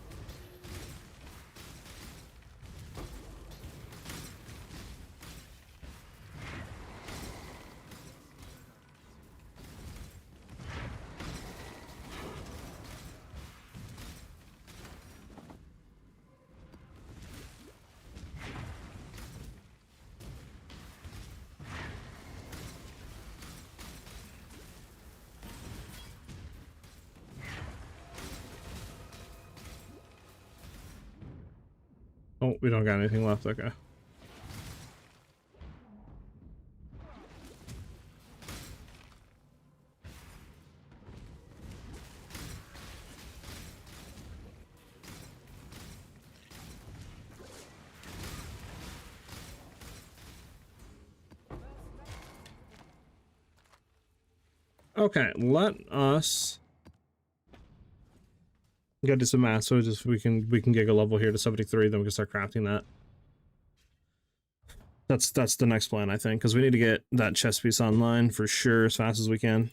Oh, we don't got anything left. Okay. Okay, let us get to some math, so just we can get a level here to 73, then we can start crafting that. That's the next plan, I think, because we need to get that chess piece online for sure as fast as we can.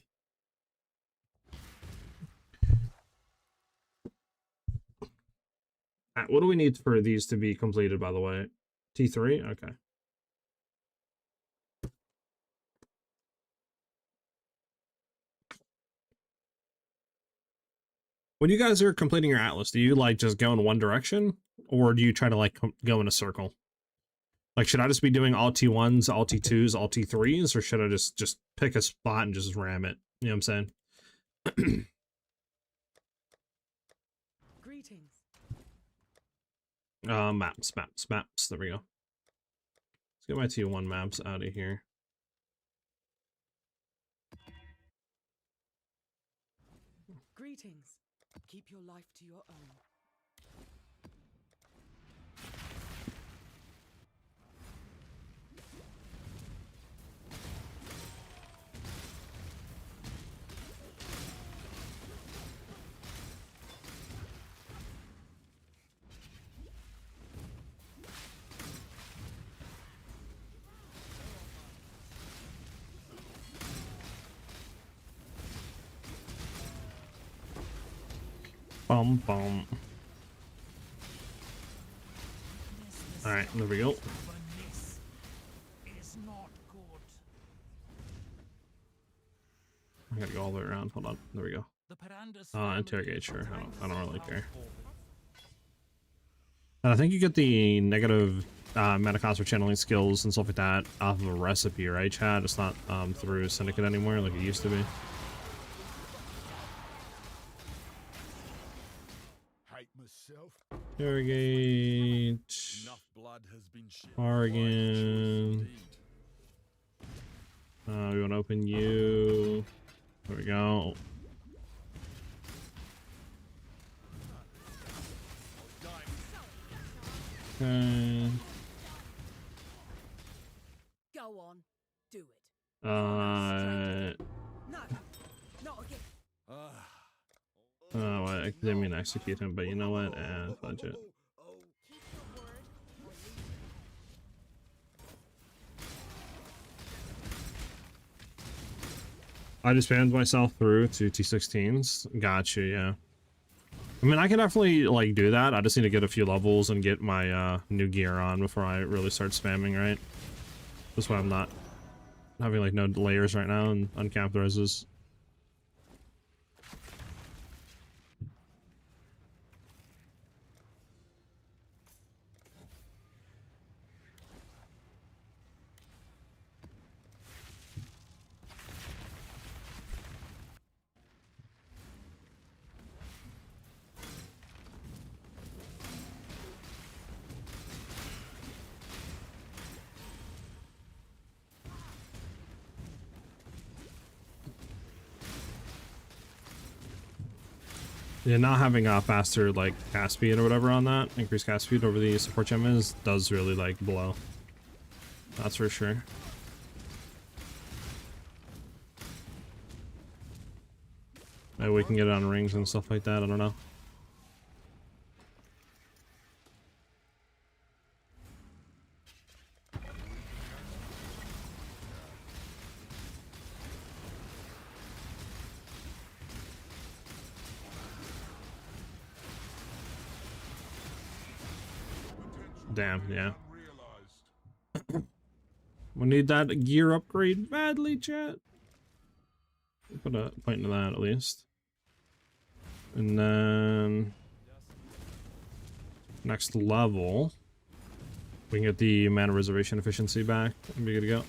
What do we need for these to be completed, by the way? T3? Okay. When you guys are completing your atlas, do you like just go in one direction, or do you try to like go in a circle? Like, should I just be doing all T1s, all T2s, all T3s, or should I just pick a spot and just ram it? You know what I'm saying? Greetings. Maps. There we go. Let's get my T1 maps out of here. Greetings. Keep your life to your own. Bum. All right, there we go. I gotta go all the way around. Hold on. There we go. Interrogate, sure. I don't really care. And I think you get the negative mana cost for channeling skills and stuff like that off of a recipe, right, chat? It's not through Syndicate anymore like it used to be. Interrogate. Bargain. We want to open you. There we go. Okay. Go on. Do it. No, Not again. oh, I didn't mean execute him, but you know what? Fudge it. Keep your word or leave it. I just spammed myself through to T16s. Gotcha, yeah. I mean, I can definitely, like, do that. I just need to get a few levels and get my, new gear on before I really start spamming, right? That's why I'm not having, like, no layers right now and uncapped reses. Yeah, not having a faster, like, cast speed or whatever on that, increased cast speed over the support gem does really, like, blow. That's for sure. Maybe we can get it on rings and stuff like that, I don't know. Damn, yeah. We need that gear upgrade badly, chat. Put a point into that at least. And then next level, we can get the mana reservation efficiency back and be good to go.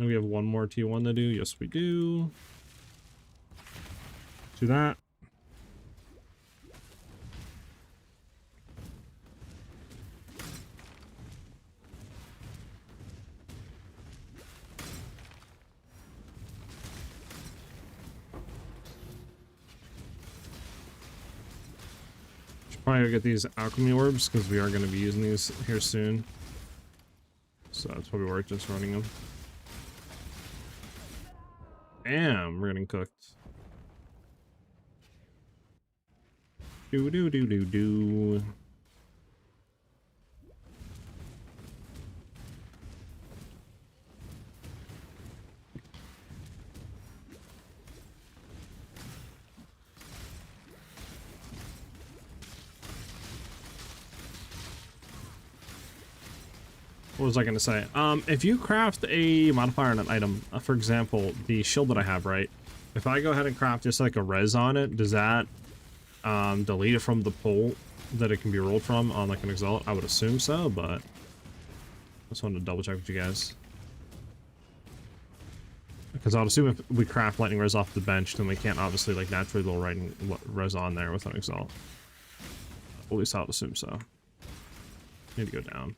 And we have one more T1 to do. Yes, we do. Do that. Should probably go get these alchemy orbs because we are going to be using these here soon. So that's probably worth just running them. Damn, we're getting cooked. Do do do do do. What was I going to say? If you craft a modifier on an item, for example, the shield that I have, right? If I go ahead and craft just like a res on it, does that delete it from the pool that it can be rolled from on like an Exalt? I would assume so, but I just wanted to double check with you guys. Because I would assume if we craft lightning res off the bench, then we can't obviously like naturally roll res on there with an Exalt. At least I would assume so. Need to go down.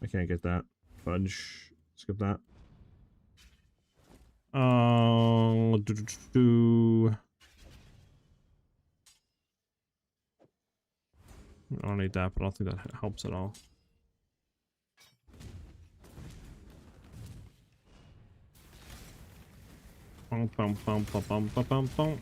I can't get that. Fudge. Skip that. I don't need that, but I don't think that helps at all. Bum, bum, bum, bum, bum, bum, bum, bum.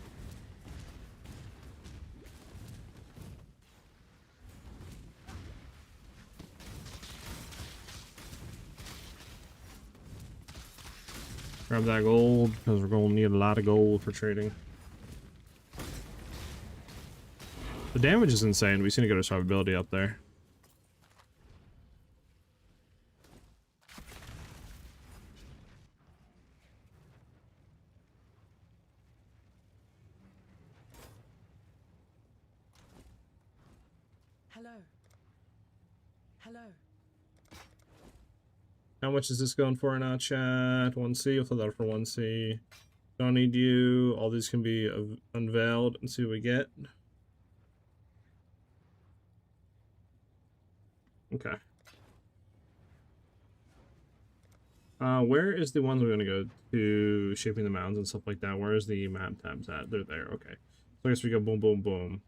Grab that gold, because we're going to need a lot of gold for trading. The damage is insane. We just need to get our survivability up there. Hello. Hello. How much is this going for now, chat? 1C, we'll throw that for 1C. Don't need you. All these can be unveiled and see what we get. Okay. Where is the ones we're gonna go to? Shaping the mountains and stuff like that. Where is the map tabs at? They're there. Okay. So I guess we go boom, boom, boom.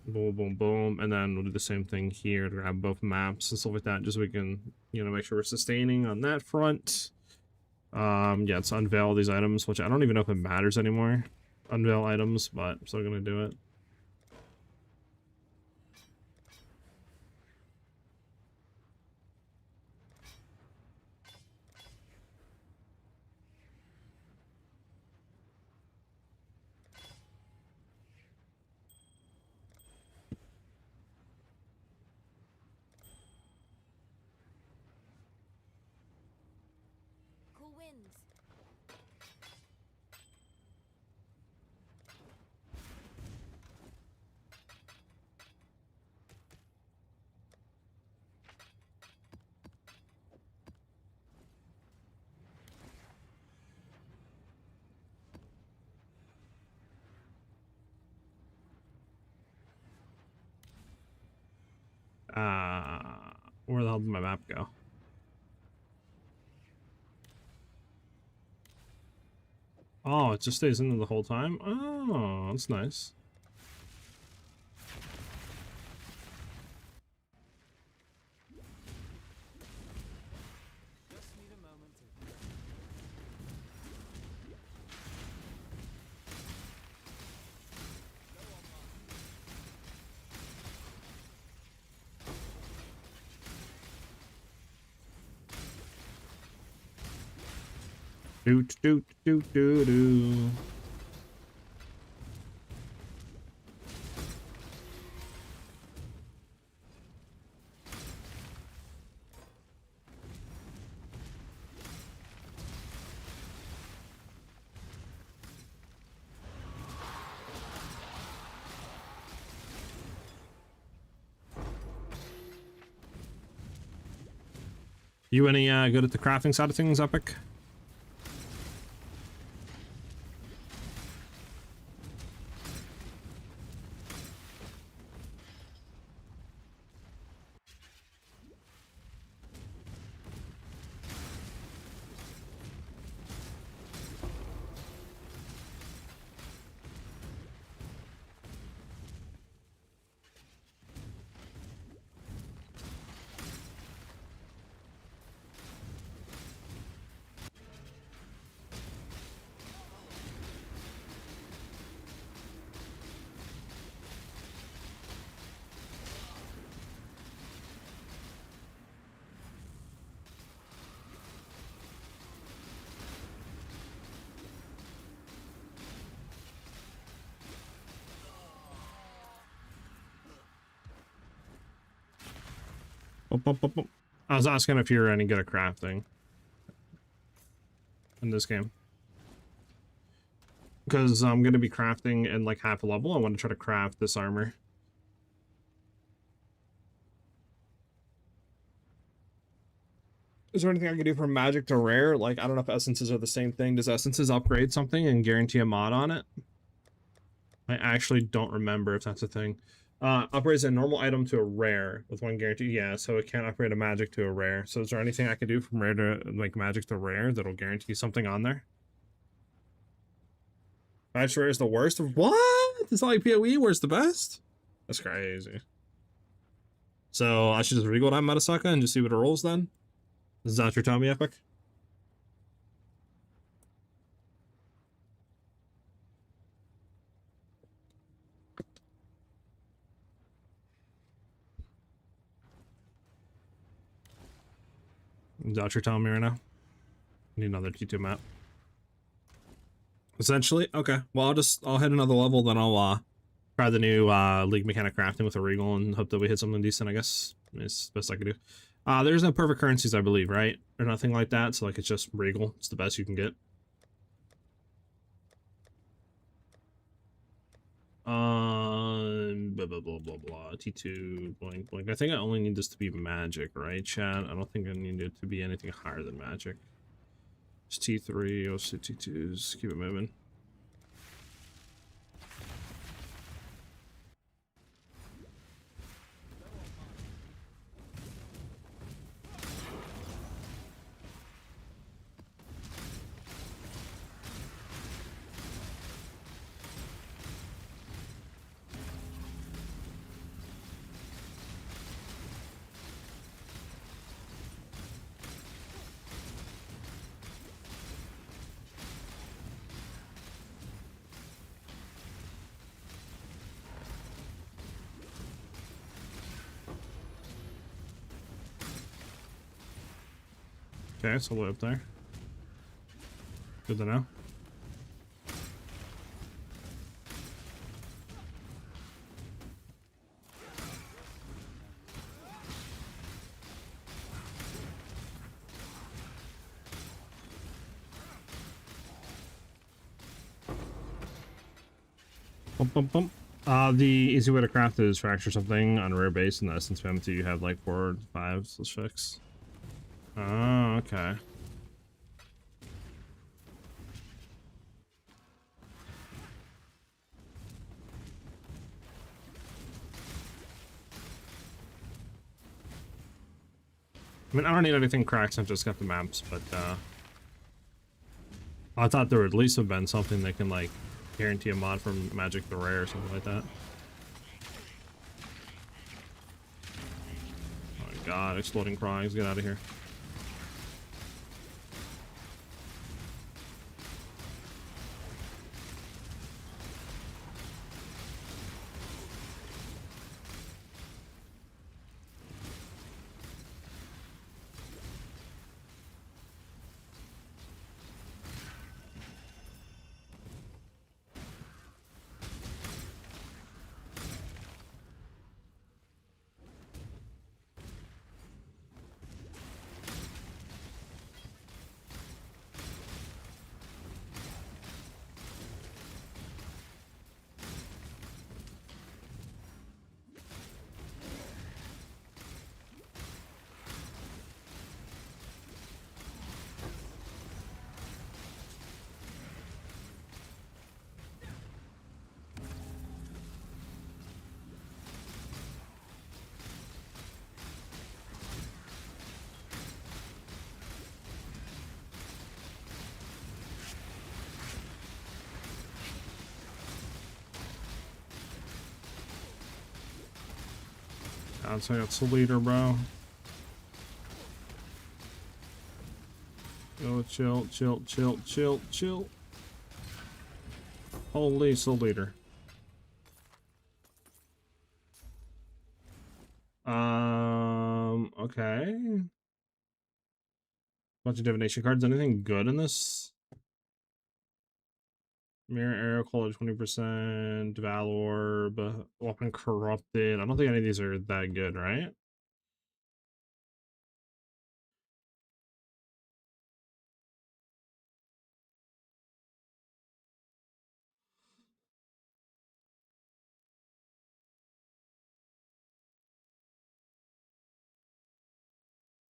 Boom, boom, boom. And then we'll do the same thing here to grab both maps and stuff like that, just so we can, you know, make sure we're sustaining on that front. Yeah, let's unveil these items, which I don't even know if it matters anymore. Unveil items, but I'm still gonna do it. Cool winds. Where the hell did my map go? Oh, it just stays in there the whole time? Oh, that's nice. Just need a moment to Doot, doot, doot, doot, doot. You any good at the crafting side of things, Epic? I was asking if you're any good at crafting in this game. Because I'm going to be crafting in like half a level. I want to try to craft this armor. Is there anything I can do from magic to rare? Like, I don't know if essences are the same thing. Does essences upgrade something and guarantee a mod on it? I actually don't remember if that's a thing. Upgrades a normal item to a rare with one guarantee. Yeah, so it can't upgrade a magic to a rare. So is there anything I can do from rare to like magic to rare that'll guarantee something on there? Magic rare is the worst. What? It's not like PoE where it's the best? That's crazy. So I should just regal that Metasaka and just see what it rolls then? Is that what you're telling me, Epic? Is that what you're telling me right now? Need another T2 map. Essentially, okay. Well, I'll hit another level, then I'll try the new League Mechanic Crafting with a Regal and hope that we hit something decent, I guess. It's the best I can do. There's no perfect currencies, I believe, right? Or nothing like that, so like it's just Regal. It's the best you can get. Blah, blah, blah, blah, blah. T2, blank, blank. I think I only need this to be magic, right, chat? I don't think I need it to be anything higher than magic. It's T3, also T2s. Keep it moving. Okay, it's all the way up there. Good to know. Bump, bump, bump. The easy way to craft is fracture something on a rare base in the essence fam until you have like 4 or 5 slash fix. Oh, okay. I mean, I don't need anything cracked, I've just got the maps, but I thought there would at least have been something that can like guarantee a mod from magic to rare or something like that. Oh my god, exploding prongs, get out of here. God, so I got Soul Eater, bro. Oh, chill, chill, chill, chill, chill. Holy Soul Eater. Okay. Bunch of divination cards. Anything good in this? Mirror Arrow, Color 20%, Valor, Weapon Corrupted. I don't think any of these are that good, right?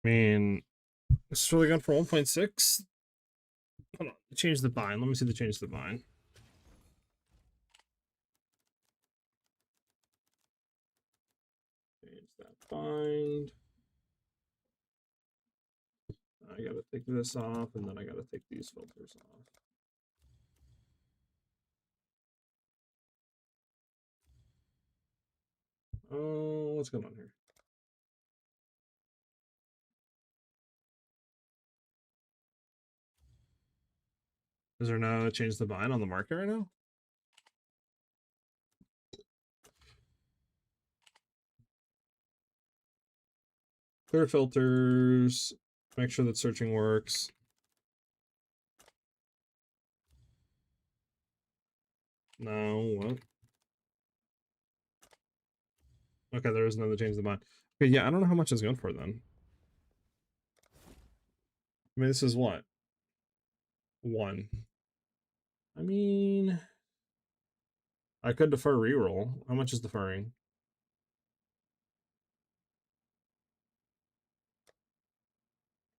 I mean, this is really good for 1.6. Hold on, change the bind. Let me see the change the bind. Change that bind. I gotta take this off, and then I gotta take these filters off. Oh, what's going on here? Is there no change the bind on the market right now? Clear filters. Make sure that searching works. No, what? Okay, there is another change the bind. Okay, yeah, I don't know how much it's going for then. I mean, this is what? 1. I mean, I could defer reroll. How much is deferring?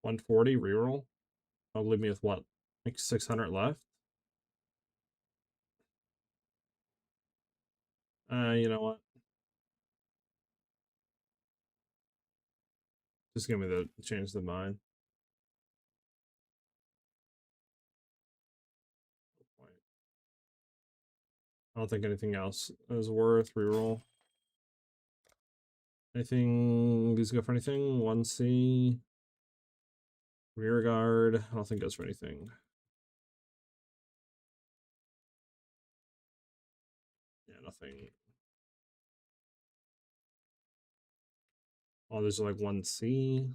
140 reroll? That'll leave me with what? Like 600 left? You know what? Just give me the change the mind. I don't think anything else is worth reroll. Anything? These go for anything? 1C. Rear guard. I don't think goes for anything. Yeah, nothing. Oh, there's like 1C.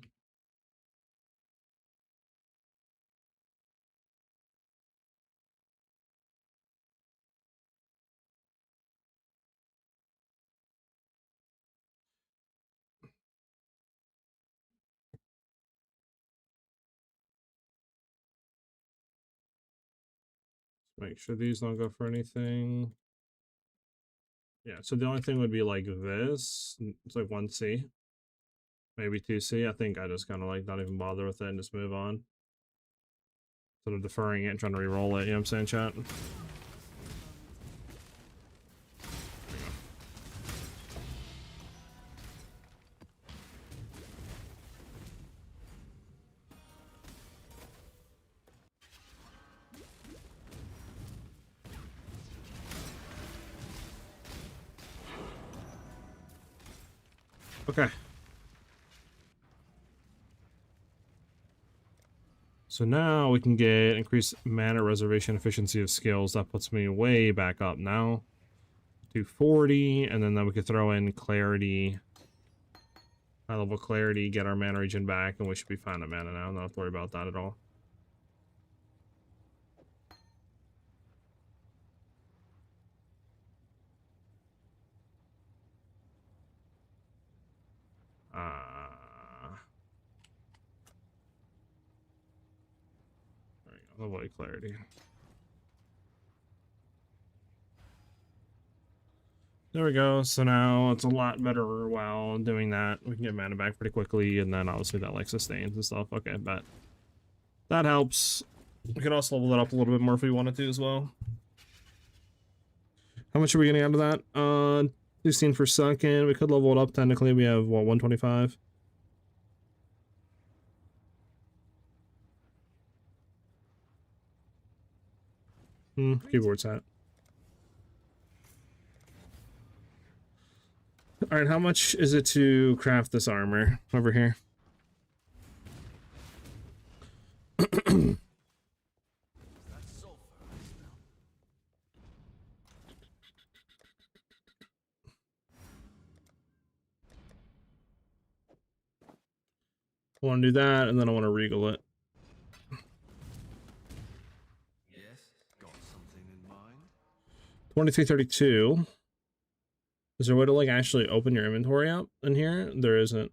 Make sure these don't go for anything. Yeah, so the only thing would be like this. It's like 1C. Maybe 2C. I think I just kind of like not even bother with it and just move on. Instead of deferring it and trying to re-roll it, you know what I'm saying, chat? Okay. So now we can get increased mana reservation efficiency of skills. That puts me way back up now. 240, and then we could throw in clarity. High level clarity, get our mana regen back, and we should be fine at mana now. Not have to worry about that at all. There we go. Level 8 clarity. There we go. So now it's a lot better while doing that. We can get mana back pretty quickly, and then obviously that like sustains and stuff. Okay, but that helps. We could also level that up a little bit more if we wanted to as well. How much are we getting out of that? 16 per second. We could level it up technically. We have what, 125? Keyboard set. All right, how much is it to craft this armor over here? I want to do that, and then I want to regal it. Yes, got something in mind. 2332. Is there a way to like actually open your inventory up in here? There isn't.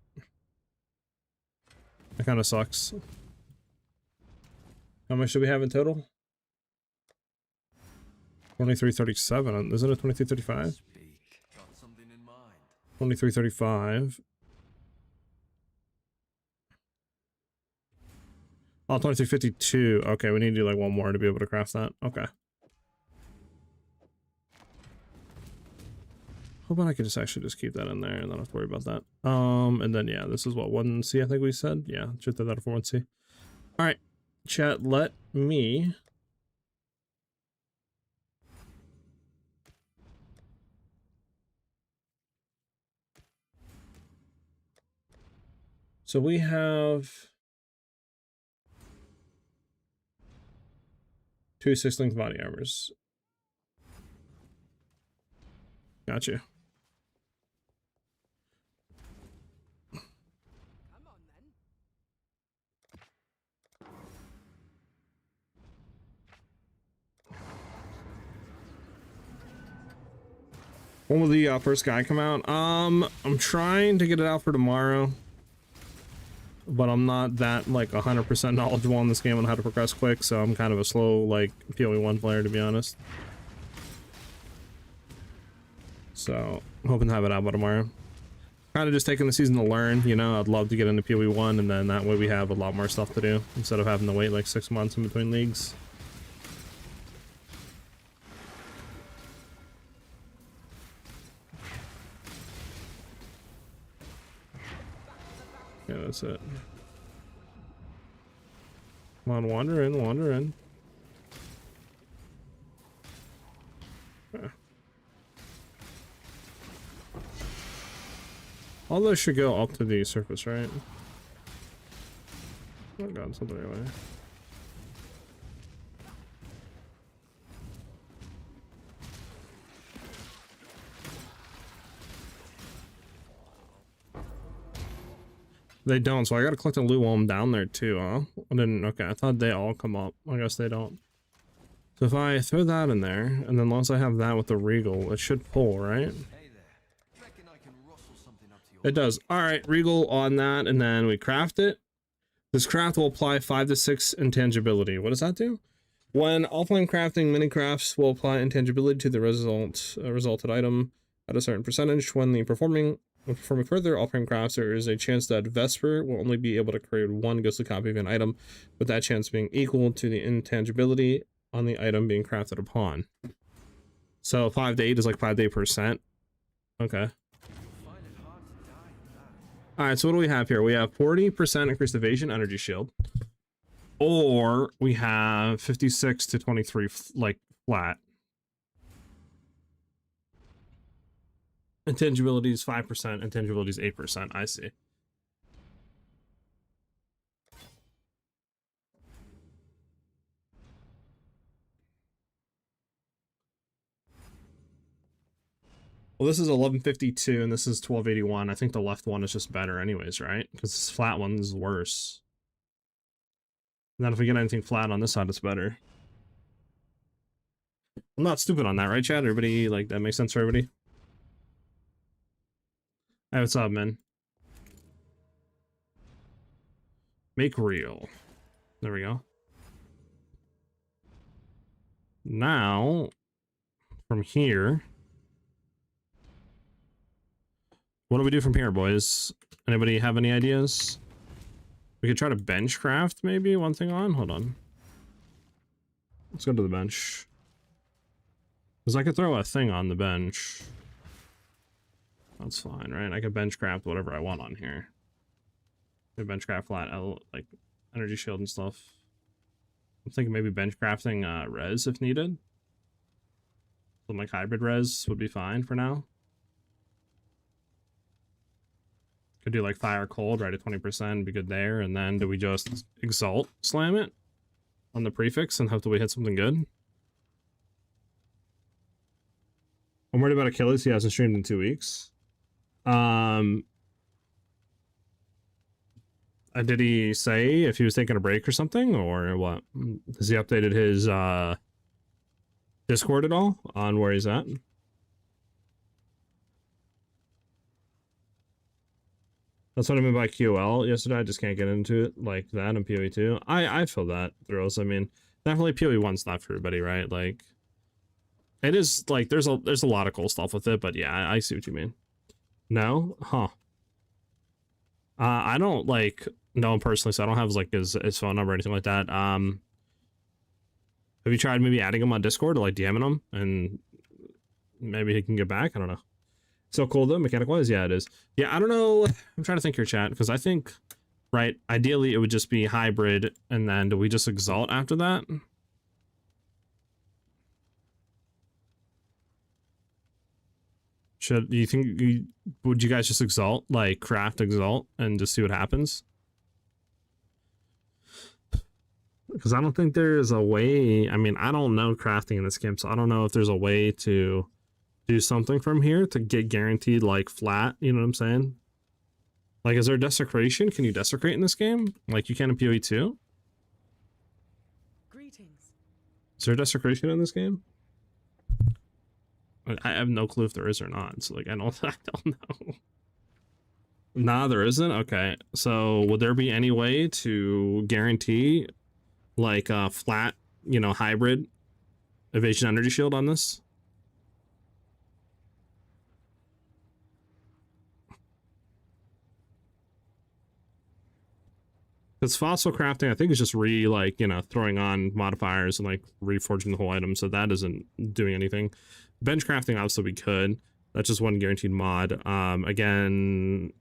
That kind of sucks. How much do we have in total? 2337. Isn't it 2335? Speak. Got something in mind. 2335. Oh, 2352. Okay, we need to do like one more to be able to craft that. Okay. Hoping I could just actually just keep that in there and not have to worry about that. And then yeah, this is what 1C I think we said. Yeah, should throw that for 1C. All right, chat. Let me. So we have 2 6-length body armors. Gotcha. Come on then. When will the first guy come out? I'm trying to get it out for tomorrow, but I'm not that like 100% knowledgeable on this game on how to progress quick, so I'm kind of a slow like PoE 1 player to be honest. So I'm hoping to have it out by tomorrow. Kind of just taking the season to learn, you know. I'd love to get into PoE 1, and then that way we have a lot more stuff to do instead of having to wait like 6 months in between leagues. Yeah, that's it. Come on, wander in, wander in. All those should go up to the surface, right? Oh god, something anyway. They don't, so I gotta collect a loot while I'm down there too, huh? I didn't, okay, I thought they all come up. I guess they don't. So if I throw that in there, and then once I have that with the Regal, it should pull, right? Hey there. Reckon I can rustle something up to your It does. Alright, Regal on that, and then we craft it. This craft will apply 5 to 6 intangibility. What does that do? When offline crafting, mini crafts will apply intangibility to the resulted item at a certain percentage. When performing further offline crafts, there is a chance that Vesper will only be able to create one ghostly copy of an item, with that chance being equal to the intangibility on the item being crafted upon. So 5 to 8 is like 5 to 8%. Okay. Alright, so what do we have here? We have 40% increased evasion energy shield. Or we have 56 to 23 like flat. Intangibility is 5%, intangibility is 8%. I see. Well, this is 1152 and this is 1281. I think the left one is just better anyways, right? Because this flat one is worse. And then if we get anything flat on this side, it's better. I'm not stupid on that, right, Chad? Everybody, like, that makes sense for everybody? Hey, what's up, man? Make real. There we go. Now, from here, what do we do from here, boys? Anybody have any ideas? We could try to bench craft, maybe, one thing on? Hold on. Let's go to the bench. Because I could throw a thing on the bench. That's fine, right? I could bench craft whatever I want on here. I could bench craft flat, like, energy shield and stuff. I'm thinking maybe bench crafting res if needed. Something like hybrid res would be fine for now. Could do like fire cold, right at 20%, be good there. And then do we just exalt slam it on the prefix and hope that we hit something good? I'm worried about Achilles. He hasn't streamed in 2 weeks. Did he say if he was taking a break or something, or what? Has he updated his Discord at all on where he's at? That's what I mean by QL yesterday. I just can't get into it like that in PoE 2. I feel that, Thrills. I mean, definitely PoE 1's not for everybody, right? Like, it is, like, there's a lot of cool stuff with it, but yeah, I see what you mean. No? Huh. I don't, like, know him personally, so I don't have, like, his phone number or anything like that. Have you tried maybe adding him on Discord or, like, DMing him? And maybe he can get back? I don't know. So cool though, mechanic wise, yeah, it is. Yeah, I don't know. I'm trying to think here, chat, because I think, right, ideally it would just be hybrid, and then do we just exalt after that? Do you think would you guys just exalt, like craft exalt, and just see what happens? Because I don't think there's a way. I mean, I don't know crafting in this game, so I don't know if there's a way to do something from here to get guaranteed like flat, you know what I'm saying? Like, is there desecration? Can you desecrate in this game like you can in PoE 2? Greetings. Is there desecration in this game? I have no clue if there is or not, so like I don't know. Nah, there isn't. Okay, so would there be any way to guarantee like a flat, you know, hybrid evasion energy shield on this? Because fossil crafting, I think, is just like, you know, throwing on modifiers and like reforging the whole item, so that isn't doing anything. Bench crafting, obviously, we could. That's just one guaranteed mod. Again,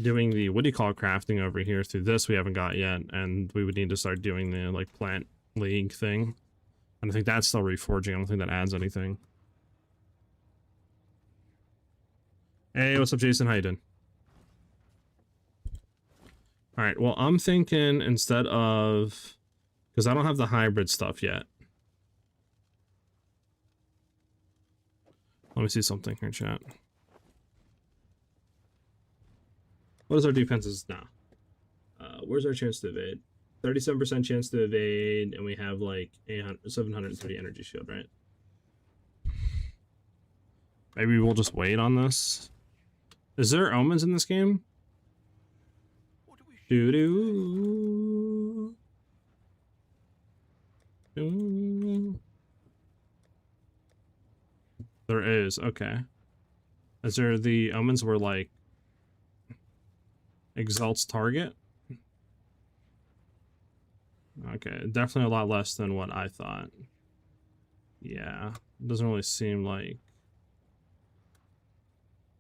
doing the, what do you call it, crafting over here through this we haven't got yet, and we would need to start doing the like plant league thing. And I think that's still reforging. I don't think that adds anything. Hey, what's up, Jason? How you doing? All right, well, I'm thinking instead of, because I don't have the hybrid stuff yet. Let me see something here, chat. What is our defenses now? Where's our chance to evade? 37% chance to evade, and we have like 730 energy shield, right? Maybe we'll just wait on this. Is there omens in this game? Doo-doo. There is, okay. Is there the omens where like exalts target? Okay, definitely a lot less than what I thought. Yeah, it doesn't really seem like.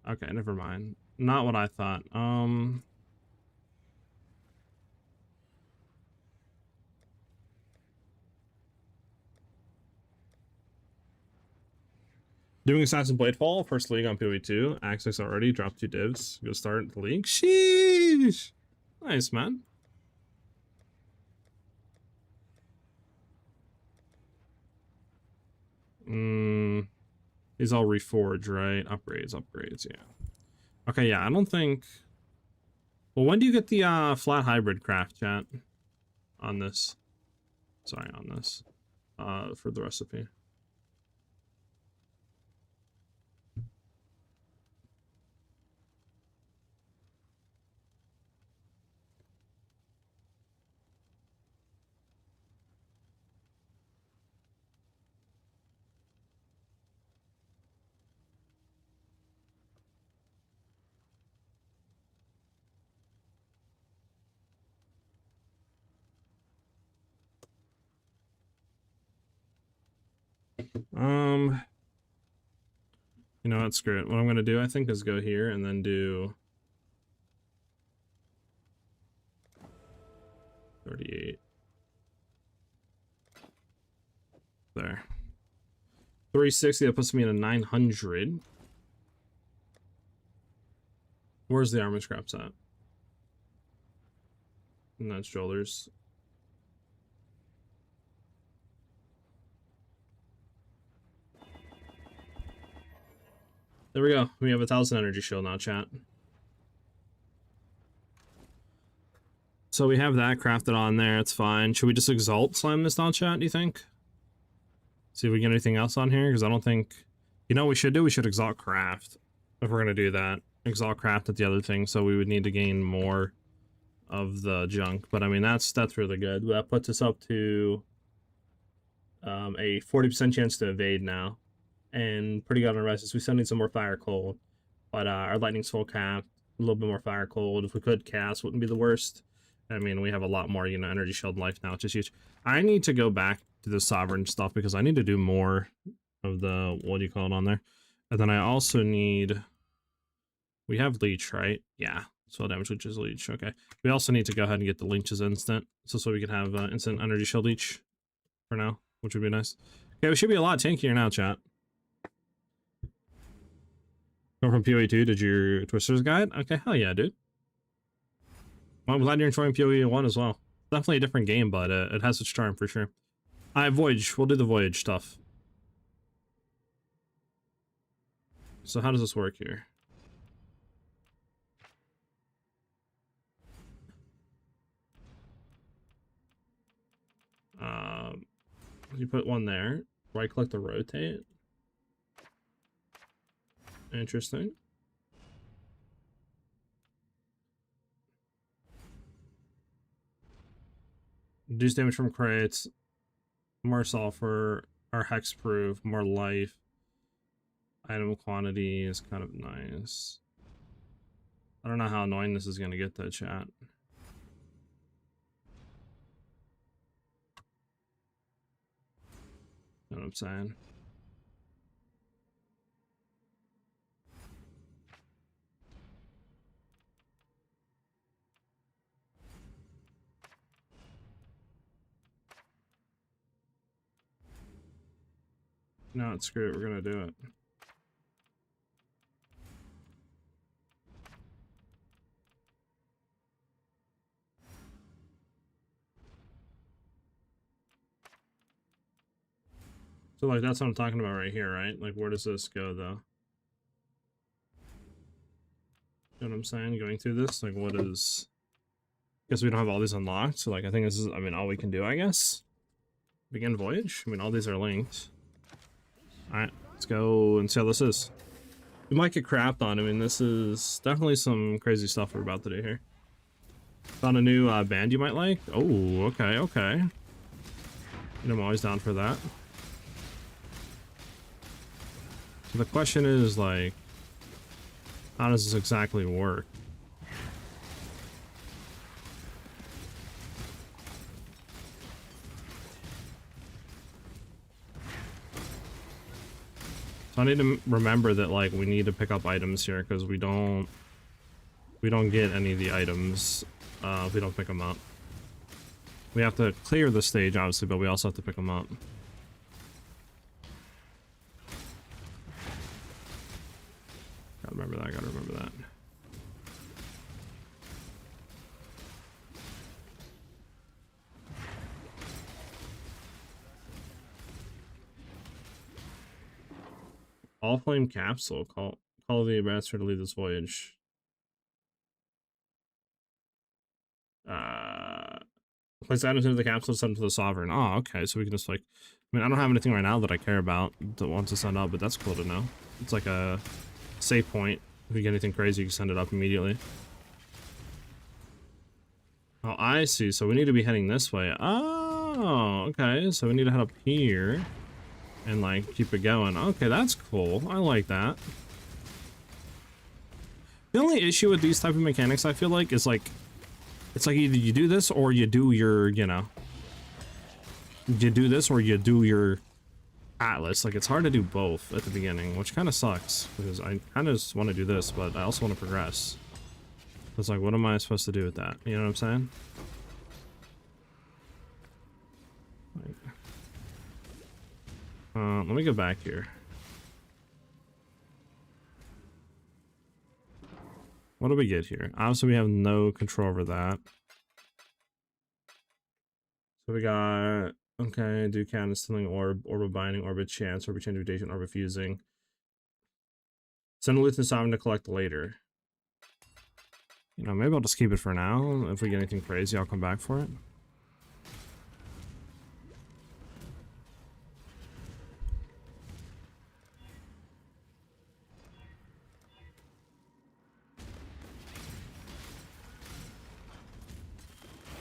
Okay, never mind. Not what I thought. Doing Assassin Bladefall, first league on PoE 2. Access already, dropped 2 divs. Go start the league. Sheesh! Nice, man. These all reforge, right? Upgrades, yeah. Okay, yeah, I don't think... Well, when do you get the flat hybrid craft, chat? On this. Sorry, on this. For the recipe. You know what, screw it. What I'm gonna do, I think, is go here and then do 38. There. 360, that puts me in a 900. Where's the armor scraps at? And that's shoulders. There we go. We have 1,000 energy shield now, chat. So we have that crafted on there. It's fine. Should we just exalt slime this now, chat, do you think? See if we get anything else on here, because I don't think... You know what we should do? We should exalt craft. If we're going to do that. Exalt craft at the other thing, so we would need to gain more of the junk. But I mean, that's really good. That puts us up to a 40% chance to evade now. And pretty good on resist. We still need some more fire cold. But our lightning's full cap. A little bit more fire cold. If we could cast, wouldn't be the worst. I mean, we have a lot more, you know, energy shield life now, which is huge. I need to go back to the sovereign stuff because I need to do more of the, what do you call it on there? And then I also need, we have leech, right? Yeah, swell damage, which is leech. Okay. We also need to go ahead and get the leeches instant, so we can have instant energy shield leech for now, which would be nice. Okay, we should be a lot tankier now, chat. Going from PoE 2, did your Twister's Guide? Okay, hell yeah, dude. Well, I'm glad you're enjoying PoE 1 as well. Definitely a different game, but it has its charm for sure. Alright, Voyage. We'll do the Voyage stuff. So how does this work here? You put one there. Right click to rotate. Interesting. Reduce damage from crates. More sulfur. Our hexproof. More life. Item quantity is kind of nice. I don't know how annoying this is going to get though, chat. You know what I'm saying? No, it's screw it. We're going to do it. So, like, that's what I'm talking about right here, right? Like, where does this go, though? You know what I'm saying? Going through this? Like, what is... Guess we don't have all these unlocked, so, like, I think this is, I mean, all we can do, I guess. Begin voyage? I mean, all these are linked. Alright, let's go and see how this is. We might get crapped on. I mean, this is definitely some crazy stuff we're about to do here. Found a new band you might like? Oh, okay, okay. And I'm always down for that. So the question is, like, how does this exactly work? So I need to remember that, like, we need to pick up items here because we don't get any of the items if we don't pick them up. We have to clear the stage, obviously, but we also have to pick them up. Gotta remember that, gotta remember that. All flame capsule. Call the ambassador to lead this voyage. Place items into the capsule, send them to the sovereign. Oh, okay. So we can just, like, I mean, I don't have anything right now that I care about that wants to send up, but that's cool to know. It's like a save point. If you get anything crazy, you can send it up immediately. Oh, I see. So we need to be heading this way. Oh, okay. So we need to head up here and, like, keep it going. Okay, that's cool. I like that. The only issue with these type of mechanics, I feel like, is, like, it's like either you do this or you do your, you know, you do this or you do your Atlas. Like, it's hard to do both at the beginning, which kind of sucks because I kind of just want to do this, but I also want to progress. It's like, what am I supposed to do with that? You know what I'm saying? Like, let me go back here. What do we get here? Obviously, we have no control over that. So we got, okay, do count instilling orb, orb binding, orbit chance, orbit change mutation, orbit fusing. Send a loot to sovereign to collect later. You know, maybe I'll just keep it for now. If we get anything crazy, I'll come back for it.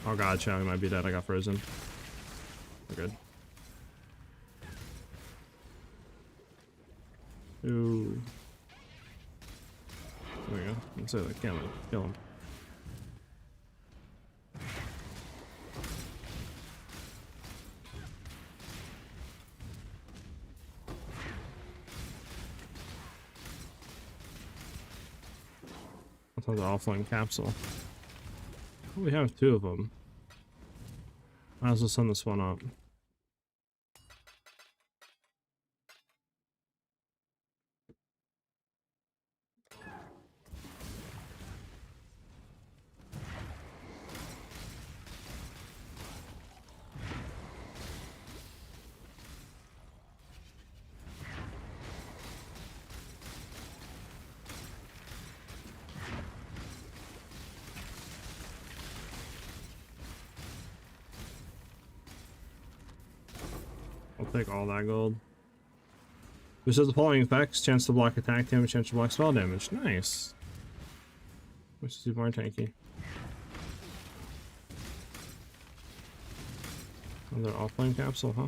Oh god, chat, we might be dead. I got frozen. We're good. Ooh. There we go. Let's say that. Kill him. Kill him. That's the offline capsule. Oh, we have two of them. Might as well send this one up. I'll take all that gold. Who says the following effects? Chance to block attack damage, chance to block spell damage. Nice. Which is more tanky. Another offline capsule, huh?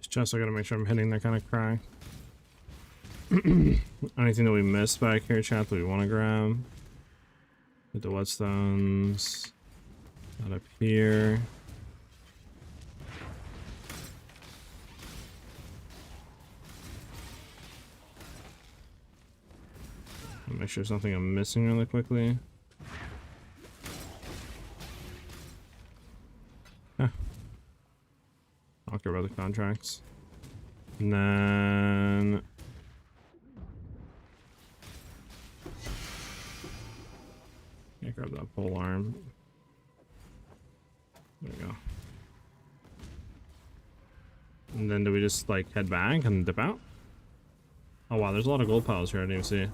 Just I gotta make sure I'm hitting that kind of cry. Anything that we missed back here, chat, that we want to grab? Hit the whetstones. Not up here. Make sure there's nothing I'm missing really quickly. I'll care about the contracts. And then yeah, grab that pole arm. There we go. And then do we just like head back and dip out? Oh wow, there's a lot of gold piles here I didn't even see.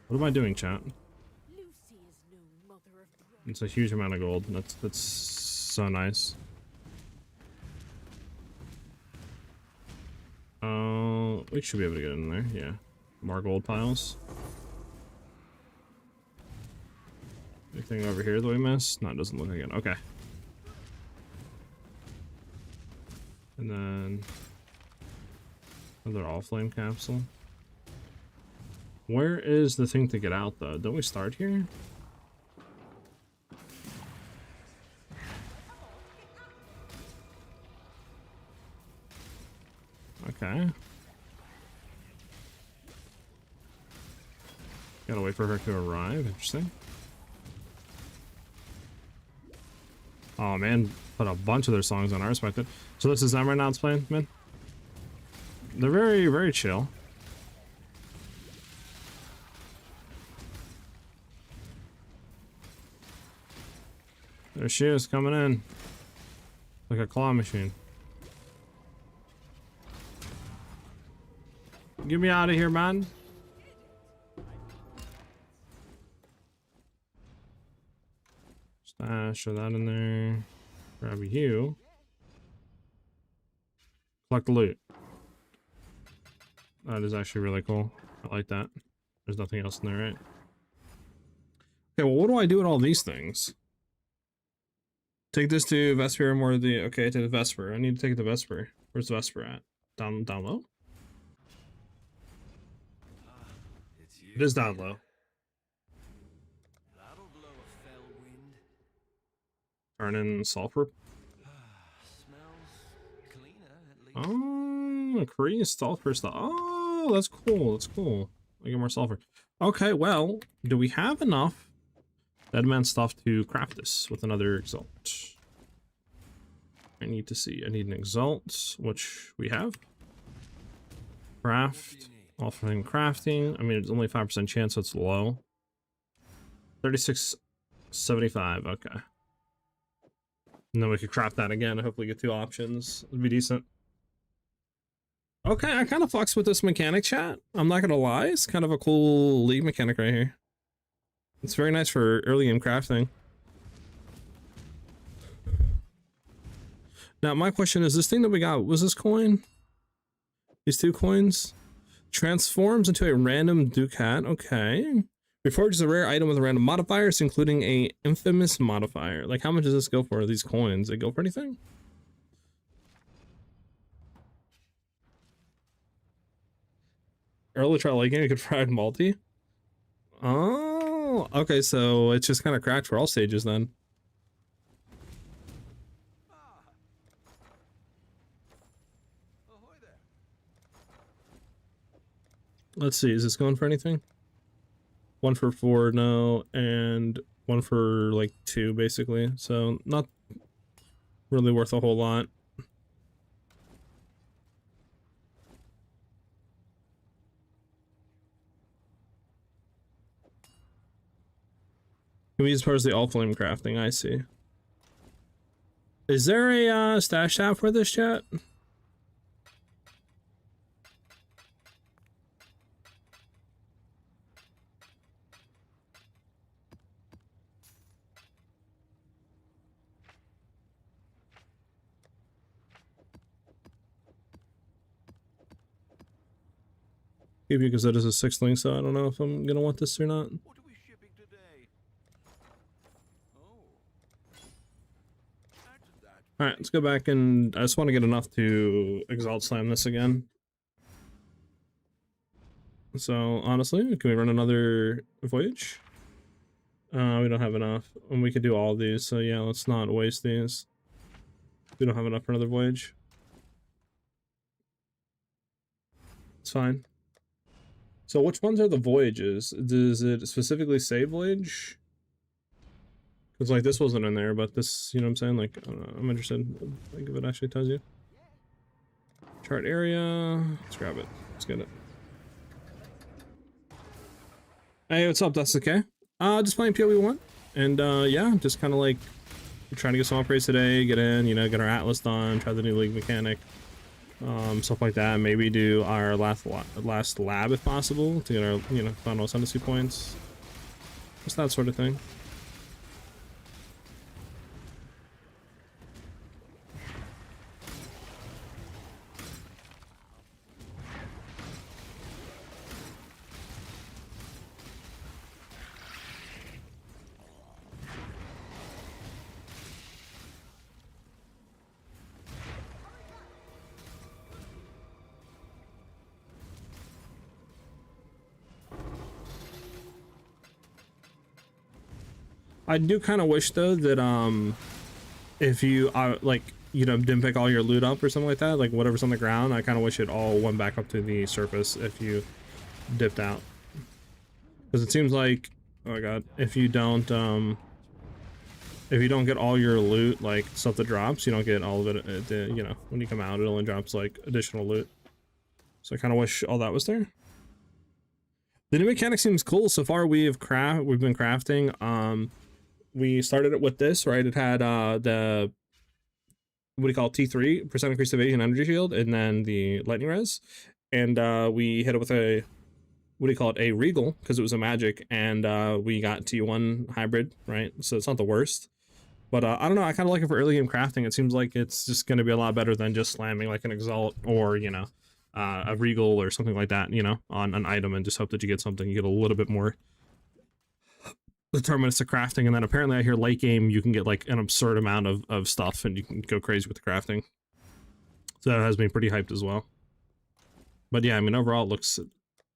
What am I doing, chat? Lucy is no mother of It's a huge amount of gold. That's so nice. We should be able to get in there, yeah. More gold piles. Anything over here that we missed? No, it doesn't look like it. Okay. And then another all flame capsule. Where is the thing to get out though? Don't we start here? Okay. Gotta wait for her to arrive. Interesting. Oh man, put a bunch of their songs on. I respect it. So this is them right now. It's playing, man. They're very, very chill. There she is coming in, like a claw machine. Get me out of here, man. Stash, show that in there. Grab you. Collect the loot. That is actually really cool. I like that. There's nothing else in there, right? Okay, well, what do I do with all these things? Take this to Vesper or the... Okay, to the Vesper. I need to take it to Vesper. Where's the Vesper at? Down low? It's you. It is down low. That'll blow a fell wind. Turn in sulfur. Smells cleaner, at least. Oh, increased sulfur stuff. Oh, that's cool. That's cool. I get more sulfur. Okay, well, do we have enough Deadman stuff to craft this with another Exalt? I need to see. I need an Exalt, which we have. Craft. Offering crafting. I mean, it's only 5% chance, so it's low. 36.75. Okay. And then we could craft that again and hopefully get 2 options. It'd be decent. Okay, I kind of fucks with this mechanic, chat. I'm not gonna lie. It's kind of a cool league mechanic right here. It's very nice for early game crafting. Now, my question is, this thing that we got, was this coin? These 2 coins? Transforms into a random ducat. Okay. Reforges a rare item with a random modifiers, including a infamous modifier. Like, how much does this go for, these coins? They go for anything? Early trial late game, you could provide multi. Oh, okay, so it's just kind of cracked for all stages then. Ahoy there. Let's see, is this going for anything? 1 for 4, no, and 1 for like 2 basically, so not really worth a whole lot. Can we use part of the all flame crafting? I see. Is there a stash tab for this, chat? Maybe because that is a 6 link, so I don't know if I'm gonna want this or not. What are we shipping today? Oh. Add to that. Alright, let's go back and I just want to get enough to Exalt Slam this again. So, honestly, can we run another voyage? We don't have enough. And we could do all these, so yeah, let's not waste these. We don't have enough for another voyage. It's fine. So which ones are the voyages? Does it specifically say voyage? Because like this wasn't in there, but this, you know what I'm saying? Like, I don't know, I'm interested. Like if it actually tells you. Chart area. Let's grab it. Let's get it. Hey, what's up? That's okay. Just playing PoE 1. And yeah, just kind of like trying to get some upgrades today, get in, you know, get our Atlas done, try the new league mechanic. Stuff like that. Maybe do our last lab if possible to get our, you know, final ascendancy points. Just that sort of thing. I do kind of wish though that if you like, you know, didn't pick all your loot up or something like that, like whatever's on the ground, I kind of wish it all went back up to the surface if you dipped out, because it seems like, oh my god, if you don't get all your loot, like stuff that drops, you don't get all of it at the, you know, when you come out, it only drops like additional loot. So I kind of wish all that was there. The new mechanic seems cool so far. We've been crafting. We started it with this, right? It had the, what do you call it, T3 % increased evasion energy shield, and then the lightning res, and we hit it with a, what do you call it, a regal, because it was a magic, and we got T1 hybrid, right? So it's not the worst, but I don't know, I kind of like it for early game crafting. It seems like it's just going to be a lot better than just slamming like an Exalt or, you know, a regal or something like that, you know, on an item, and just hope that you get something. You get a little bit more deterministic crafting, and then apparently I hear late game you can get like an absurd amount of stuff, and you can go crazy with the crafting. So that has me pretty hyped as well. But yeah, I mean, overall it looks,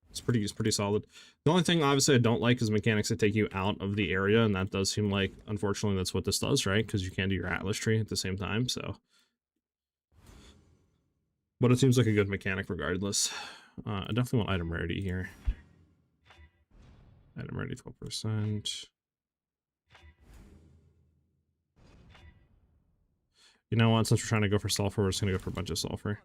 it's pretty solid. The only thing obviously I don't like is mechanics that take you out of the area, and that does seem like, unfortunately, that's what this does, right? Because you can't do your Atlas tree at the same time, so. But it seems like a good mechanic regardless. I definitely want item rarity here. Item rarity 12%. You know what, since we're trying to go for sulfur, we're just gonna go for a bunch of sulfur.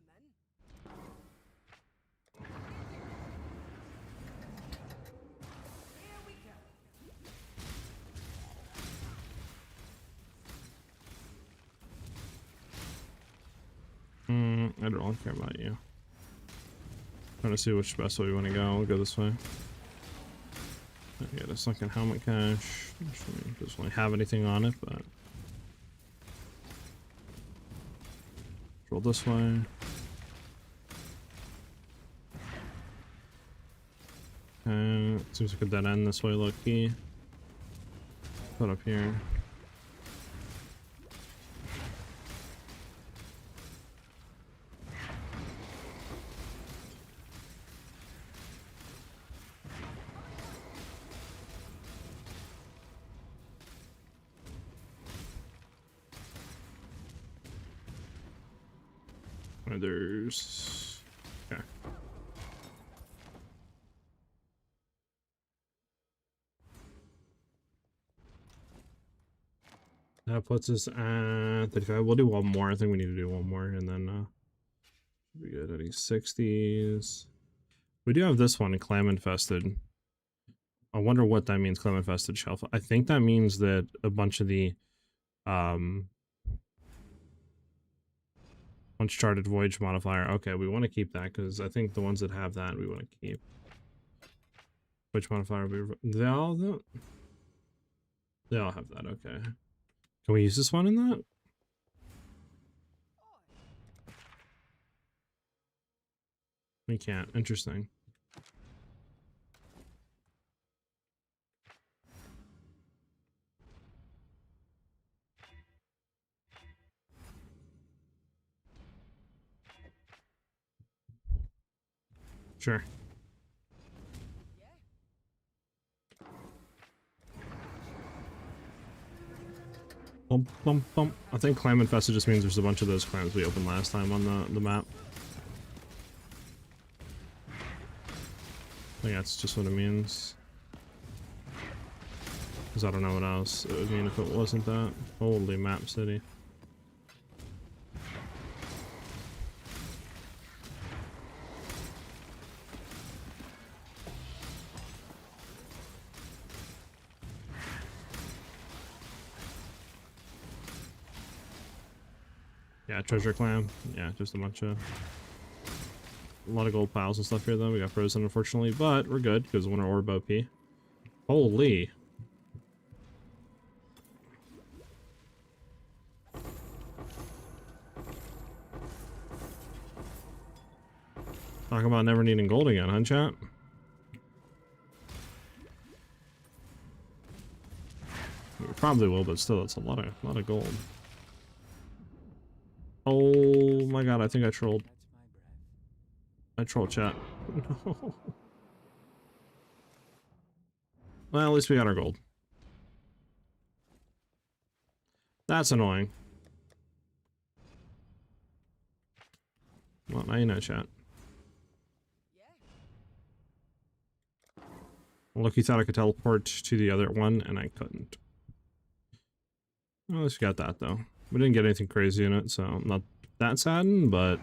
I don't really care about you. Trying to see which best way we want to go. We'll go this way. Get a sunken helmet cache. Doesn't really have anything on it, but roll this way. Seems like a dead end this way, low key. Put up here. There's okay. That puts us at 35. We'll do one more. I think we need to do one more, and then we get any 60s. We do have this one, clam infested. I wonder what that means, clam infested shelf. I think that means that a bunch of the Uncharted Voyage modifier. Okay, we want to keep that because I think the ones that have that we want to keep. Which modifier? They all have that. Okay. Can we use this one in that? We can't. Interesting. Sure. Bump, bump, bump. I think clam infested just means there's a bunch of those clams we opened last time on the map. I think that's just what it means. Because I don't know what else it would mean if it wasn't that. Holy map city. Yeah, treasure clam. Yeah, just a lot of gold piles and stuff here though. We got frozen unfortunately, but we're good because winter orb OP. Holy. Talk about never needing gold again, huh, chat? We probably will, but still, it's a lot of gold. Oh my god, I think I trolled. I trolled chat. No. Well, at least we got our gold. That's annoying. Well, now you know, chat. Look, you thought I could teleport to the other one, and I couldn't. Well, at least we got that, though. We didn't get anything crazy in it, so I'm not that saddened, but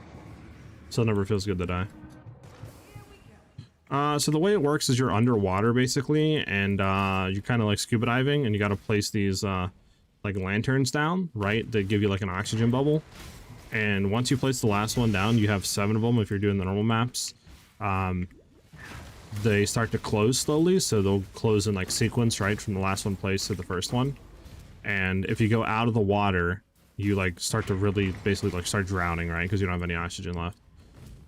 still never feels good to die. So the way it works is you're underwater, basically, and you're kind of like scuba diving, and you got to place these like lanterns down, right, that give you like an oxygen bubble. And once you place the last one down, you have 7 of them if you're doing the normal maps. They start to close slowly, so they'll close in like sequence, right, from the last one placed to the first one. And if you go out of the water, you like start to really basically like start drowning, right, because you don't have any oxygen left.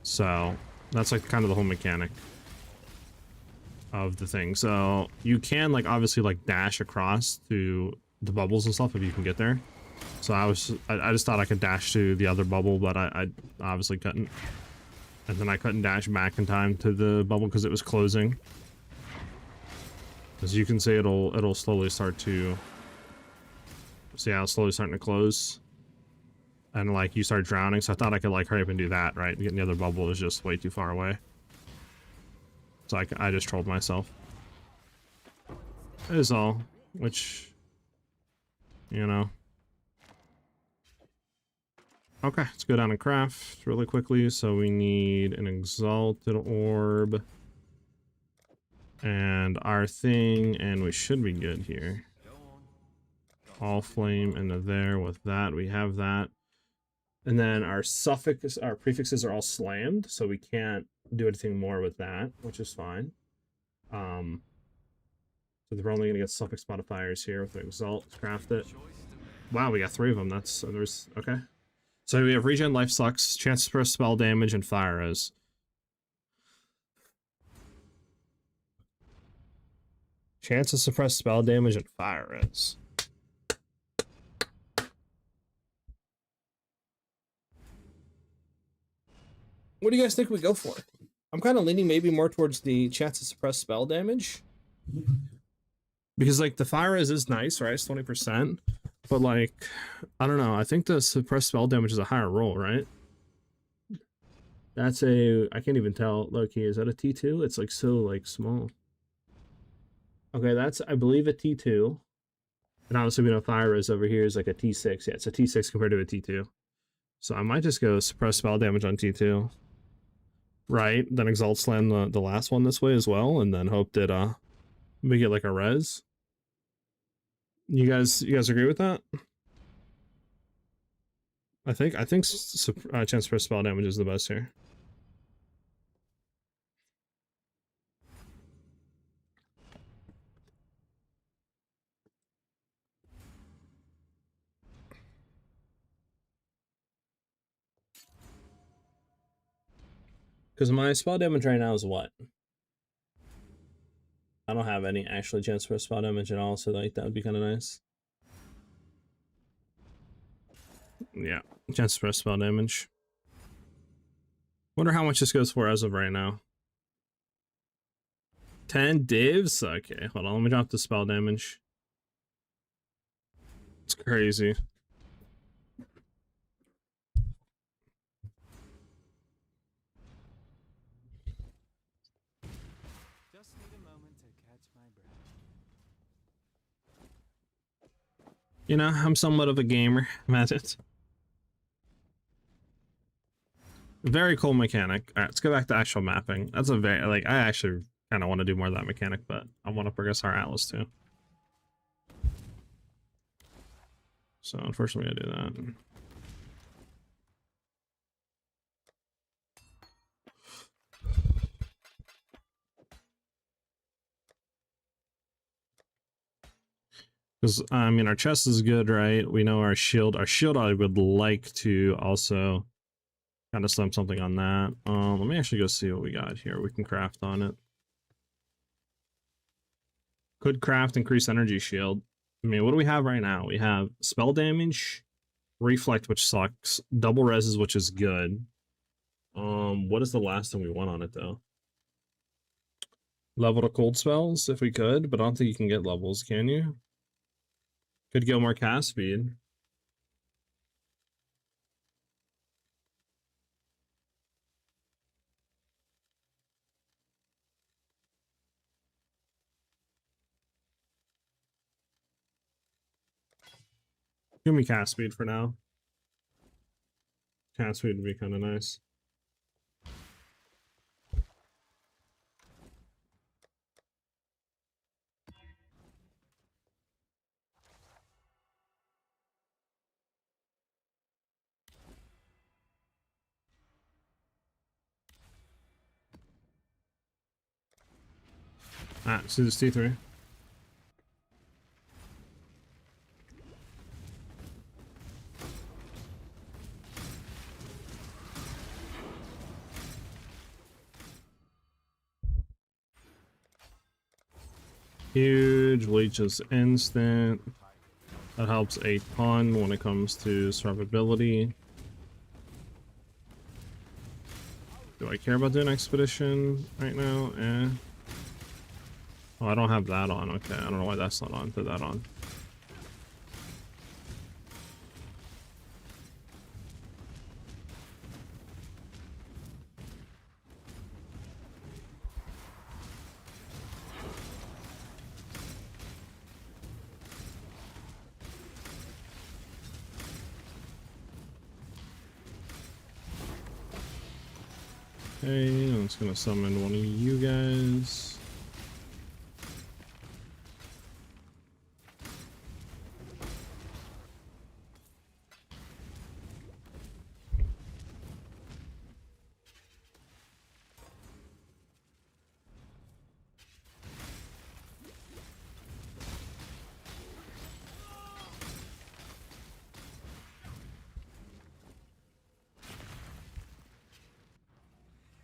So That's like kind of the whole mechanic of the thing. So you can like obviously like dash across to the bubbles and stuff if you can get there. So I just thought I could dash to the other bubble, but I obviously couldn't. And then I couldn't dash back in time to the bubble because it was closing. As you can see, it'll slowly start to see how it's slowly starting to close. And like you start drowning, so I thought I could like hurry up and do that, right? Getting the other bubble is just way too far away. So I just trolled myself. Is all, which, you know. Okay, let's go down and craft really quickly. So we need an exalted orb. And our thing, and we should be good here. All flame into there with that. We have that. And then our suffix, our prefixes are all slammed, so we can't do anything more with that, which is fine. So we're only gonna get suffix modifiers here with an exalt. Let's craft it. Wow, we got 3 of them. That's there's okay. So we have regen, life sucks, chance to press spell damage, and fire res. Chance to suppress spell damage and fire res. What do you guys think we go for? I'm kind of leaning maybe more towards the chance to suppress spell damage. Because, like, the fire is nice, right? It's 20%. But, like, I don't know. I think the suppress spell damage is a higher roll, right? That's a... I can't even tell. Look, is that a T2? It's, like, so, like, small. Okay, that's, I believe, a T2. And obviously, we know fire is over here is, like, a T6. Yeah, it's a T6 compared to a T2. So I might just go suppress spell damage on T2. Right, then exalt slam the last one this way as well, and then hope that we get like a res. You guys agree with that? I think chance for spell damage is the best here. Because my spell damage right now is what? I don't have any actually chance for spell damage at all, so like that would be kind of nice. Yeah, chance for spell damage. Wonder how much this goes for as of right now. 10 divs? Okay, hold on, let me drop the spell damage. It's crazy. You know, I'm somewhat of a gamer. I'm at it. Very cool mechanic. All right, let's go back to actual mapping. That's a very, like, I actually kind of want to do more of that mechanic, but I want to progress our Atlas too. So unfortunately I do that. Because, I mean, our chest is good, right? We know our shield. Our shield, I would like to also kind of slam something on that. Let me actually go see what we got here. We can craft on it. Could craft increase energy shield. I mean, what do we have right now? We have spell damage, reflect, which sucks, double reses, which is good. What is the last thing we want on it, though? Level to cold spells, if we could, but I don't think you can get levels, can you? Could go more cast speed. Give me cast speed for now. Cast speed would be kind of nice. Ah, see this T3. Huge. Leech is instant. That helps a ton when it comes to survivability. Do I care about doing expedition right now? Eh. Oh, I don't have that on. Okay, I don't know why that's not on. Put that on. Okay, I'm just gonna summon one of you guys.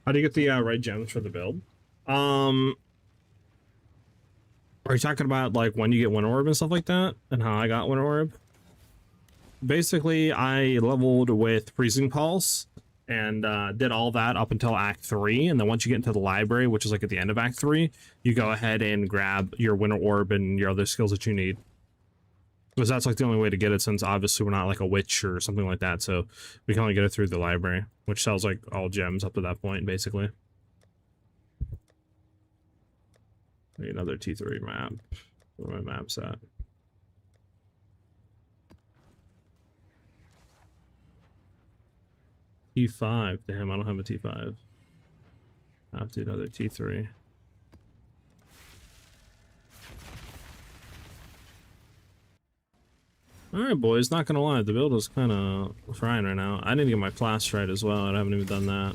How do you get the right gems for the build? Are you talking about like when you get Winter Orb and stuff like that, and how I got Winter Orb? Basically, I leveled with Freezing Pulse and did all that up until Act 3, and then once you get into the library, which is like at the end of Act 3, you go ahead and grab your Winter Orb and your other skills that you need. Because that's like the only way to get it, since obviously we're not like a witch or something like that, so we can only get it through the library, which sells like all gems up to that point, basically. Another T3 map. Where are my maps at? T5. Damn, I don't have a T5. I have to do another T3. Alright, boys, not gonna lie, the build is kind of frying right now. I need to get my blast right as well, I haven't even done that.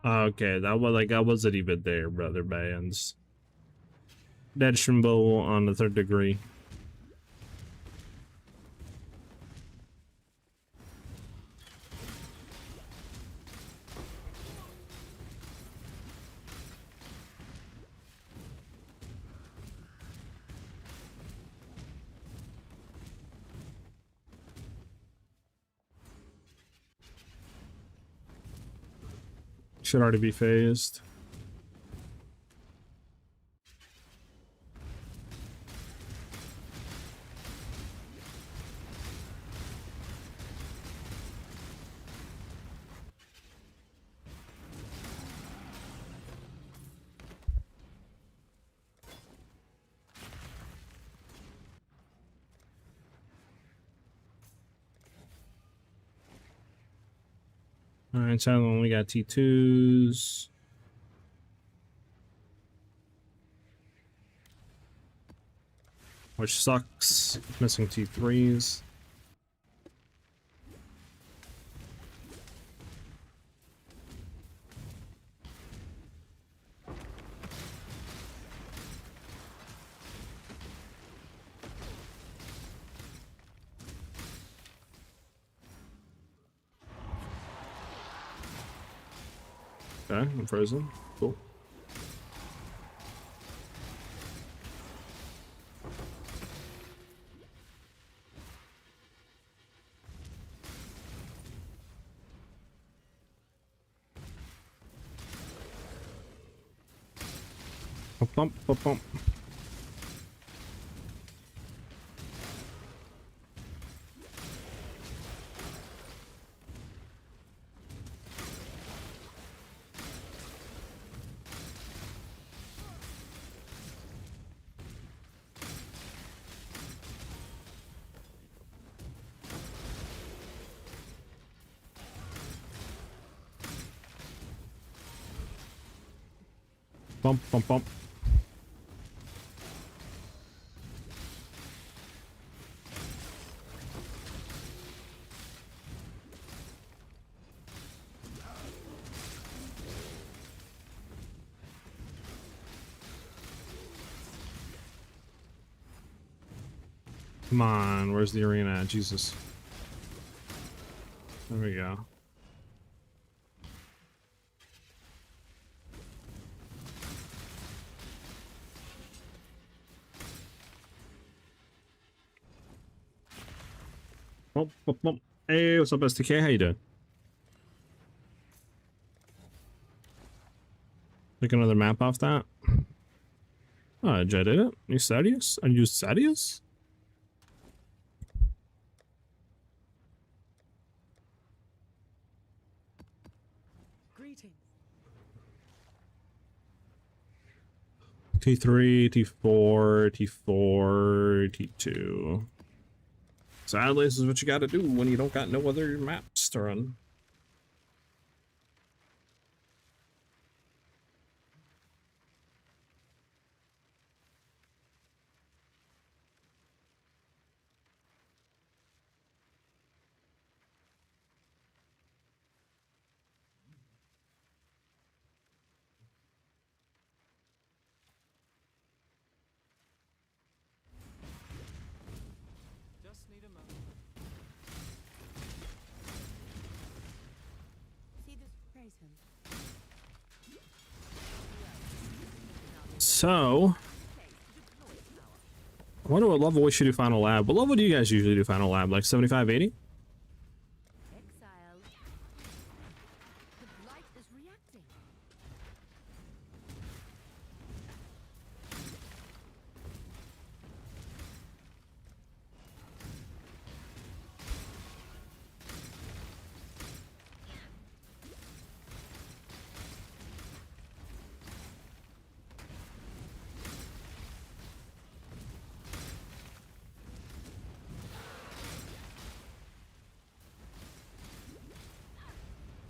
Okay, that was like I wasn't even there, brother bands. Dead Shrimbo on the 3rd degree. Should already be phased. Alright, so only got T2s. Which sucks. Missing T3s. Okay, I'm frozen. Cool. Bump, bump, bump, bump. Bump, bump, bump. Come on, where's the arena at? Jesus. There we go. Bump, bump, bump. Hey, what's up, STK? How you doing? Take another map off that. Oh, Jay did it. You serious? Are you serious? Greetings. T3, T4, T4, T2. Sadly, this is what you gotta do when you don't got no other maps to run. Just need a moment. See this? Praise him. So, I wonder what level we should do final lab. What level do you guys usually do final lab? Like 75, 80? Exile. The blight is reacting.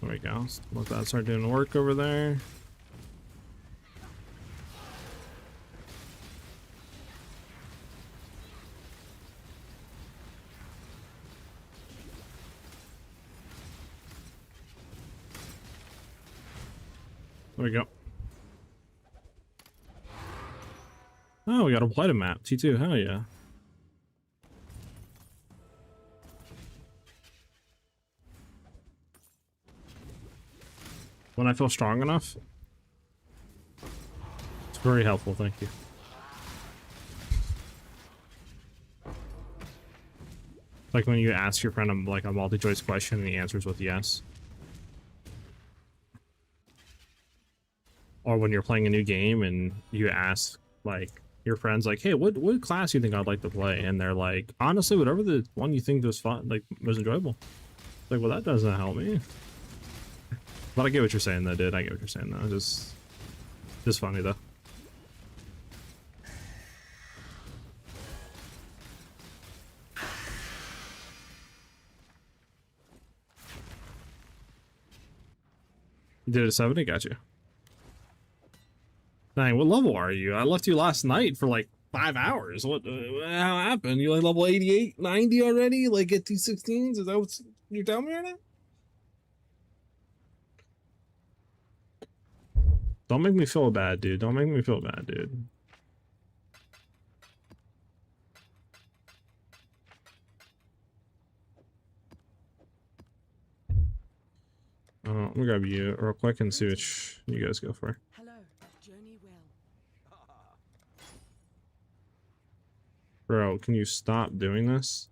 There we go. Let that start doing work over there. There we go. Oh, we got a blighted map. T2, hell yeah. When I feel strong enough. It's very helpful, thank you. Like when you ask your friend like a multi-choice question and he answers with yes. Or when you're playing a new game and you ask like your friends like, hey, what class do you think I'd like to play? And they're like, honestly, whatever the one you think was fun, like was enjoyable. Like, well, that doesn't help me. But I get what you're saying though, dude. I get what you're saying though. Just funny though. You did it at 70? Got you. Dang, what level are you? I left you last night for like 5 hours. What how happened? You like level 88, 90 already? Like at T16s? Is that what you're telling me right now? Don't make me feel bad, dude. Don't make me feel bad, dude. Let me grab you real quick and see which you guys go for. Hello. Journey well. Bro, can you stop doing this?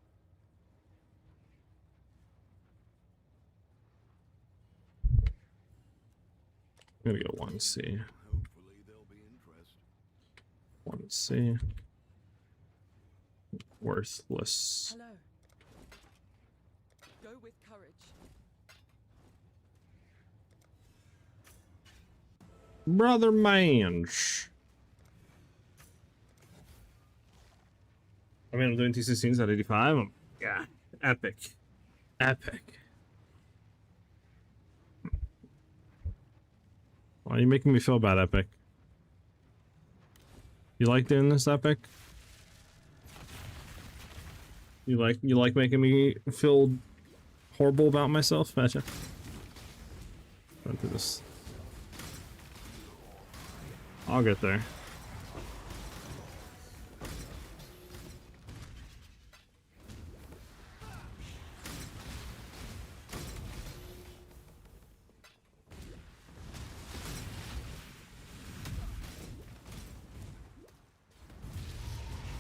I'm gonna go 1C. Hopefully there'll be interest. 1C. Worthless. Hello. Go with courage. Brother Mange. I mean, I'm doing T16s at 85. Yeah, epic. Epic. Why are you making me feel bad, Epic? You like doing this, Epic? You like making me feel horrible about myself? Gotcha. Run through this. I'll get there.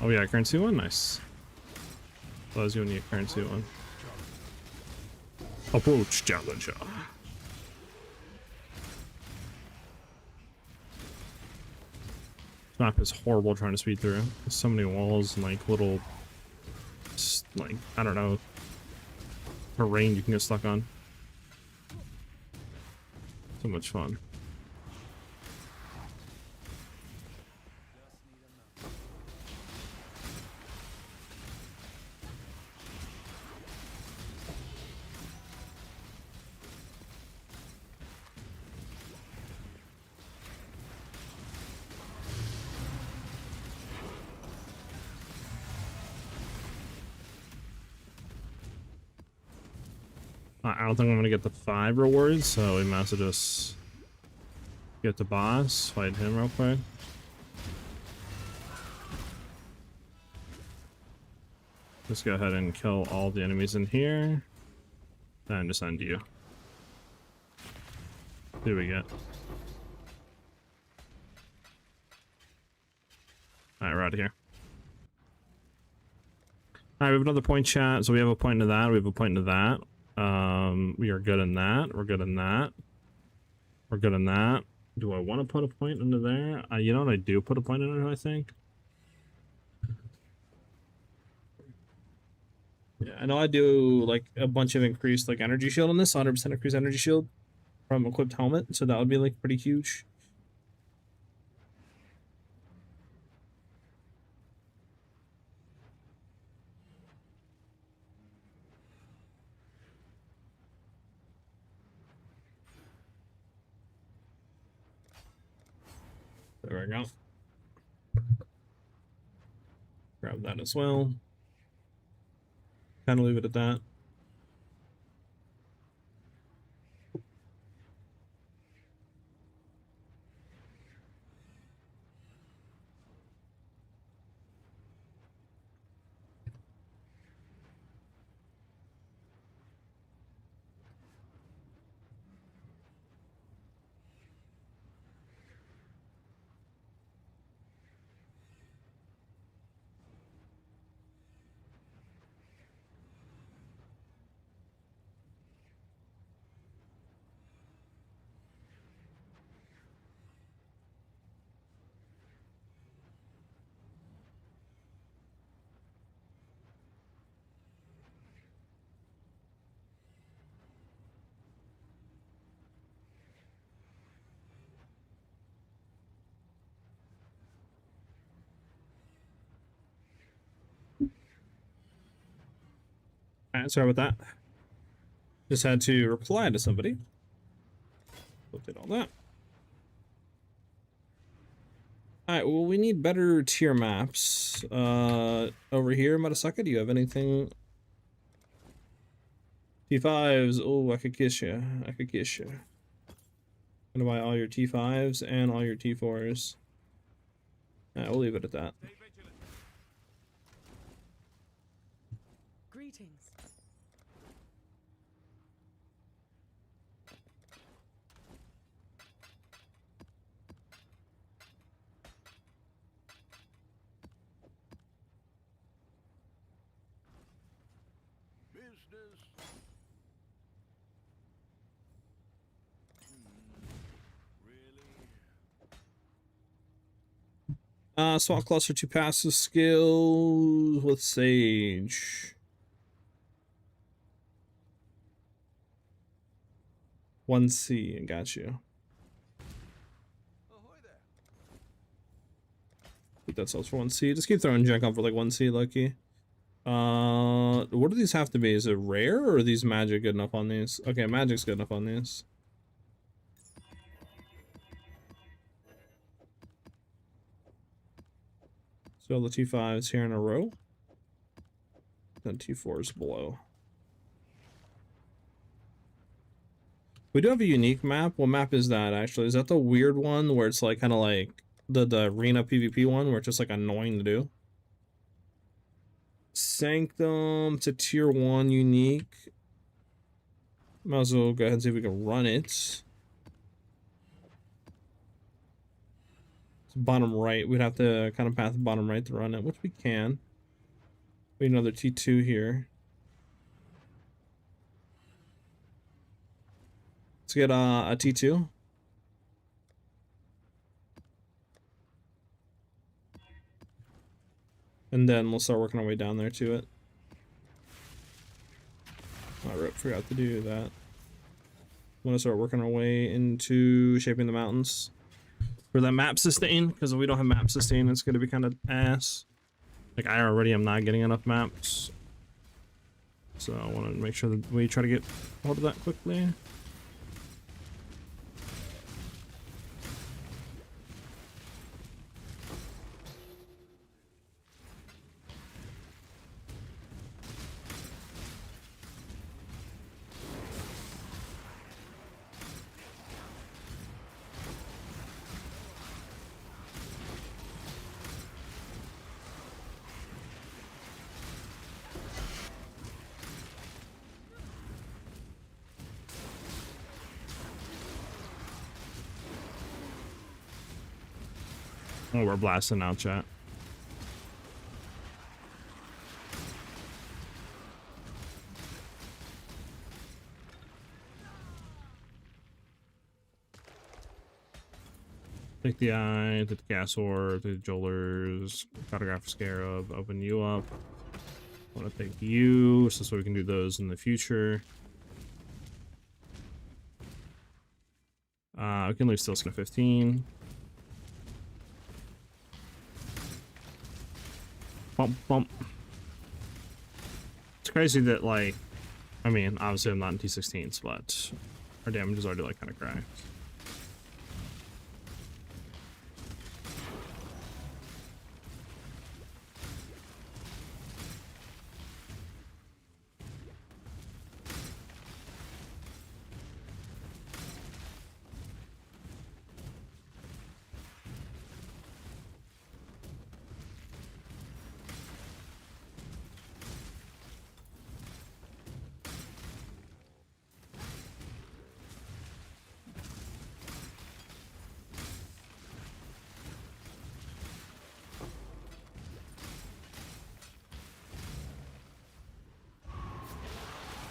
Oh yeah, currency one, nice. So I was doing the currency one. Approach challenger. This map is horrible trying to speed through. There's so many walls and like little, like, I don't know, terrain you can get stuck on. So much fun. I don't think I'm gonna get the 5 rewards, so we might as well just get the boss, fight him real quick. Just go ahead and kill all the enemies in here, and just end you. See what we get. Alright, we're out of here. Alright, we have another point, chat. So we have a point into that, we have a point into that. We are good in that. We're good in that. We're good in that. Do I want to put a point into there? You know what? I do put a point in it, I think. Yeah, I know I do like a bunch of increased like energy shield on this, 100% increased energy shield from equipped helmet, so that would be like pretty huge. There we go. Grab that as well. Kind of leave it at that. Alright, sorry about that. Just had to reply to somebody. Looked at all that. Alright, well, we need better tier maps. Over here, Matasaka, do you have anything? T5s. Oh, I could kiss you. I could kiss you. I'm gonna buy all your T5s and all your T4s. Alright, we'll leave it at that. Greetings. Business. Really? SWAT cluster 2 passive skills with Sage. 1C, I got you. Ahoy there. I think that sells for 1C. Just keep throwing junk on for like 1C, lucky. What do these have to be? Is it rare or are these magic good enough on these? Okay, magic's good enough on these. So the T5s here in a row. Then T4s below. We do have a unique map. What map is that actually? Is that the weird one where it's like kind of like the arena PvP one where it's just like annoying to do? Sanctum to tier 1 unique. Might as well go ahead and see if we can run it. It's bottom right. We'd have to kind of path bottom right to run it, which we can. We need another T2 here. Let's get a T2. And then we'll start working our way down there to it. I forgot to do that. I'm gonna start working our way into shaping the mountains. For that map sustain, because if we don't have map sustain, it's gonna be kind of ass. Like I already am not getting enough maps. So I want to make sure that we try to get hold of that quickly. Oh, we're blasting out, chat. Take the eye, take the gas orb, take the jolers, cartograph scarab, open you up. I want to take you, so we can do those in the future. We can leave still skin 15. Bump, bump. It's crazy that, like, I mean, obviously I'm not in T16s, but our damage is already, like, kind of cracked.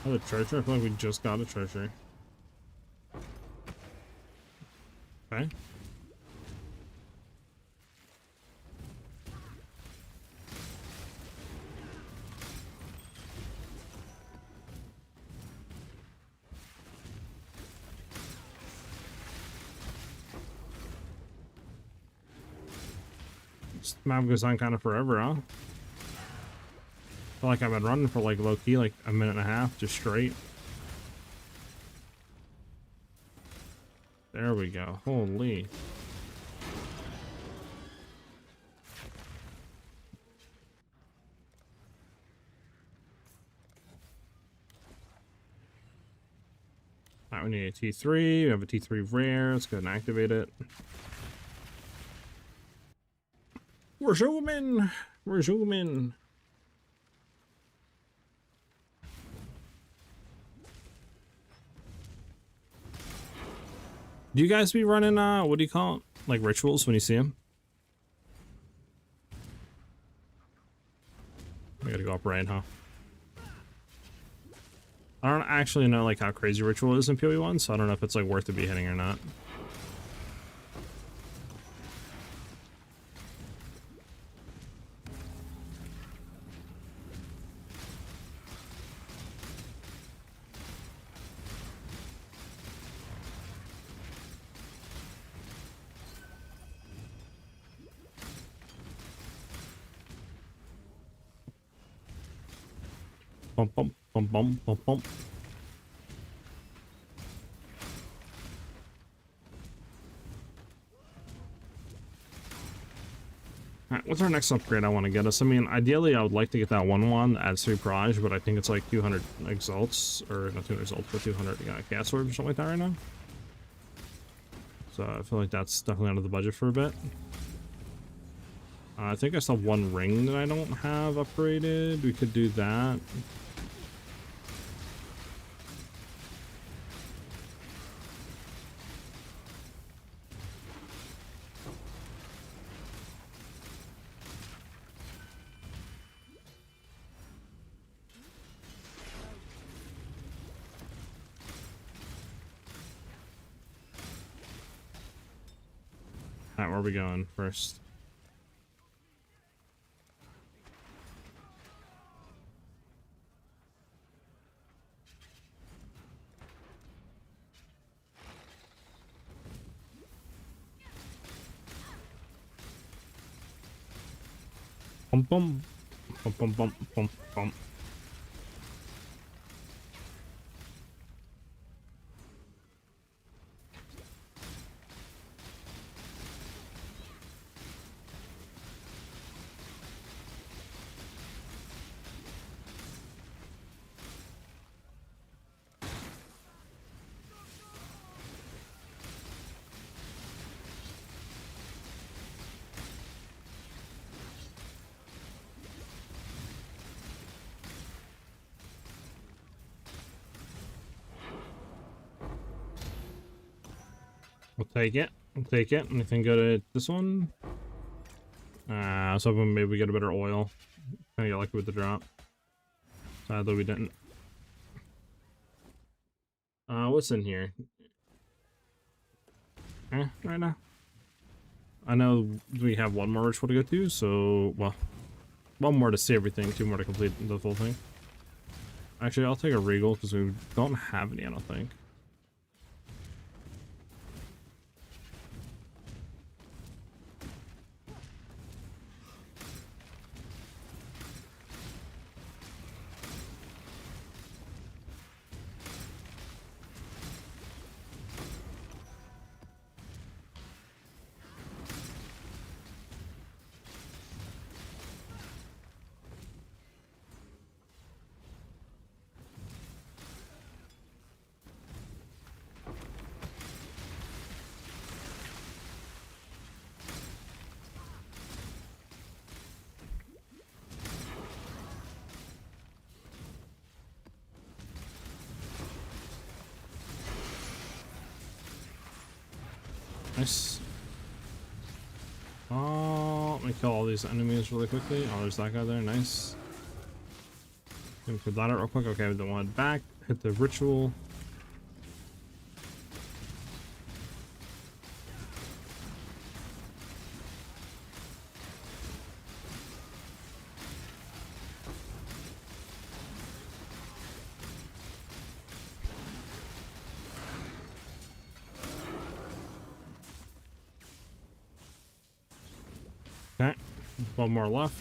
Oh, the treasure? I feel like we just got a treasure. Okay. This map goes on kind of forever, huh? I feel like I've been running for like low-key like a minute and a half, just straight. There we go. Holy. Alright, we need a T3. We have a T3 rare. Let's go and activate it. We're zooming. We're zooming. Do you guys be running, what do you call it? Like rituals when you see them? I gotta go up right, huh? I don't actually know like how crazy ritual is in PoE 1, so I don't know if it's like worth to be hitting or not. Bump, bump, bump, bump, bump, bump. Alright, what's our next upgrade I want to get us? I mean, ideally I would like to get that 1/1 that adds 3 Barrage, but I think it's like 200 exalts, or not 200 exalts, but 200 Chaos Orbs or something like that right now. So I feel like that's definitely under the budget for a bit. I think I still have 1 ring that I don't have upgraded. We could do that. Alright, where are we going first? Bum bum bum bum bum bum bum. We'll take it. We'll take it. Anything good at this one? I was hoping maybe we get a better oil. Kinda get lucky with the drop. Sadly we didn't. What's in here? Right now. I know we have 1 more ritual to go to, so, well, 1 more to see everything, 2 more to complete the full thing. Actually, I'll take a Regal, because we don't have any, I don't think. Nice. Oh, let me kill all these enemies really quickly. Oh, there's that guy there. Nice. Let me put that out real quick. Okay, the one back. Hit the ritual. Okay, 1 more left.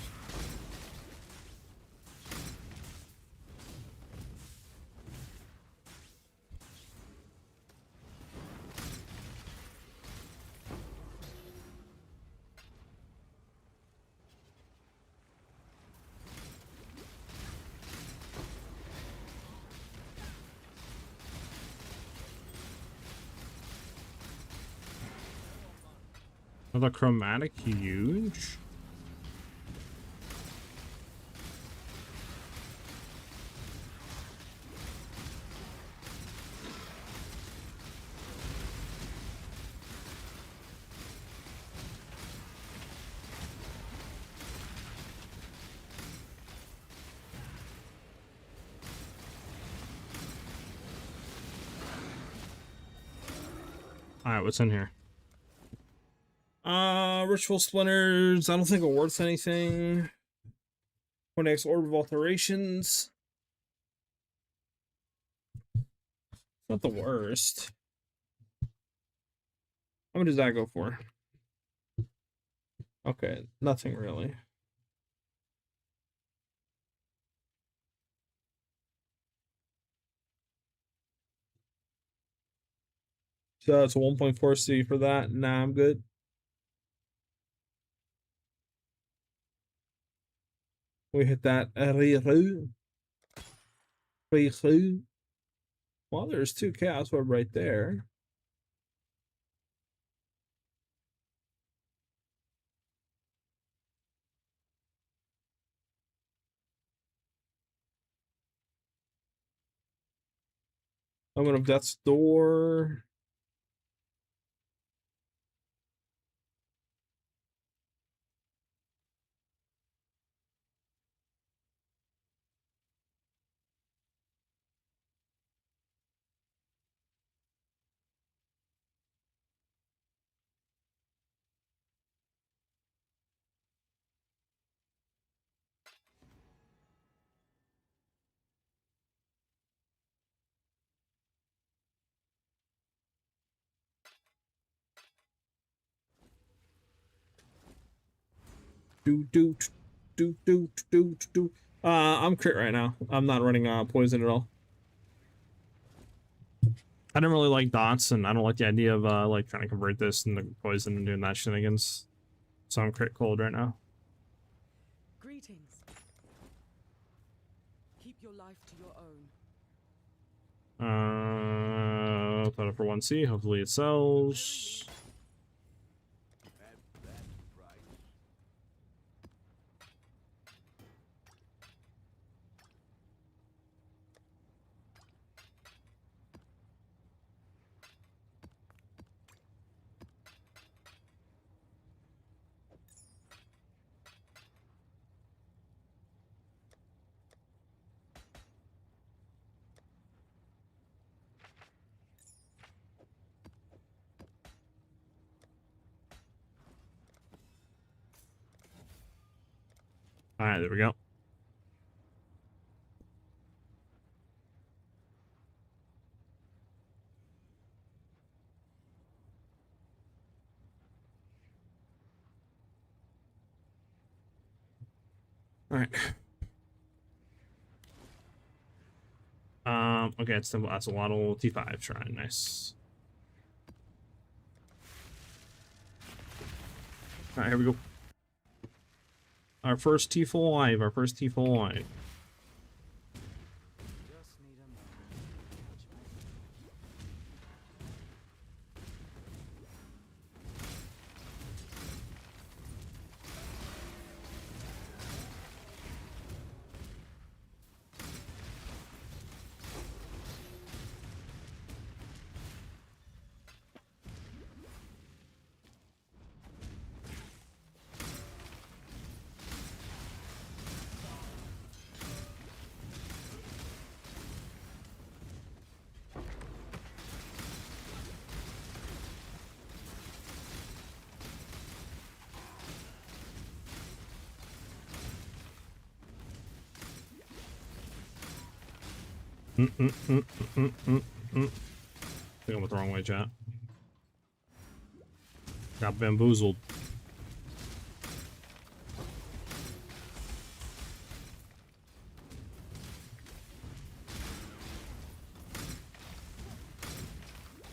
Another chromatic, huge. Alright, what's in here? Ritual Splinters. I don't think it worth anything. 20x Orb of Alterations. Not the worst. How much does that go for? Okay, nothing really. So it's a 1.4 C for that. Nah, I'm good. We hit that re-root. Well, there's 2 Chaos Orb right there. Element of Death's Door. Do. I'm crit right now. I'm not running poison at all. I don't really like dots, and I don't like the idea of like trying to convert this into poison and doing that shenanigans. So I'm crit cold right now. Greetings. Keep your life to your own. Put it for 1C. Hopefully it sells. That's the price. All right, there we go. All right. Okay, it's simple. That's a Waddle T5 shrine. Nice. All right, here we go. Our first T-full live. Our first T-full live. Just need a moment. I think I went the wrong way, chat. Got bamboozled.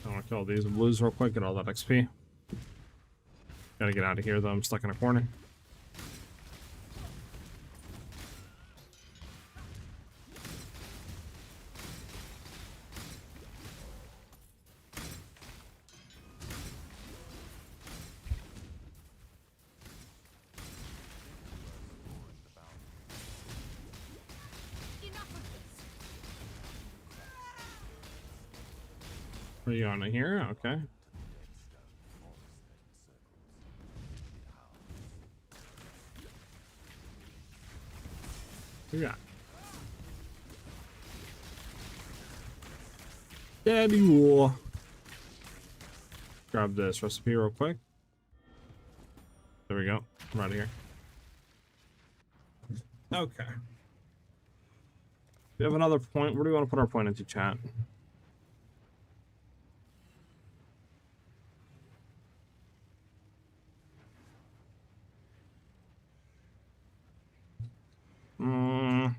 I want to kill these blues real quick, get all that XP. Gotta get out of here though, I'm stuck in a corner. Enough of this. What are you on here? Okay. What you got? Daddy war. Grab this recipe real quick. There we go. I'm out of here. Okay. We have another point. Where do we want to put our point into, chat? Mm.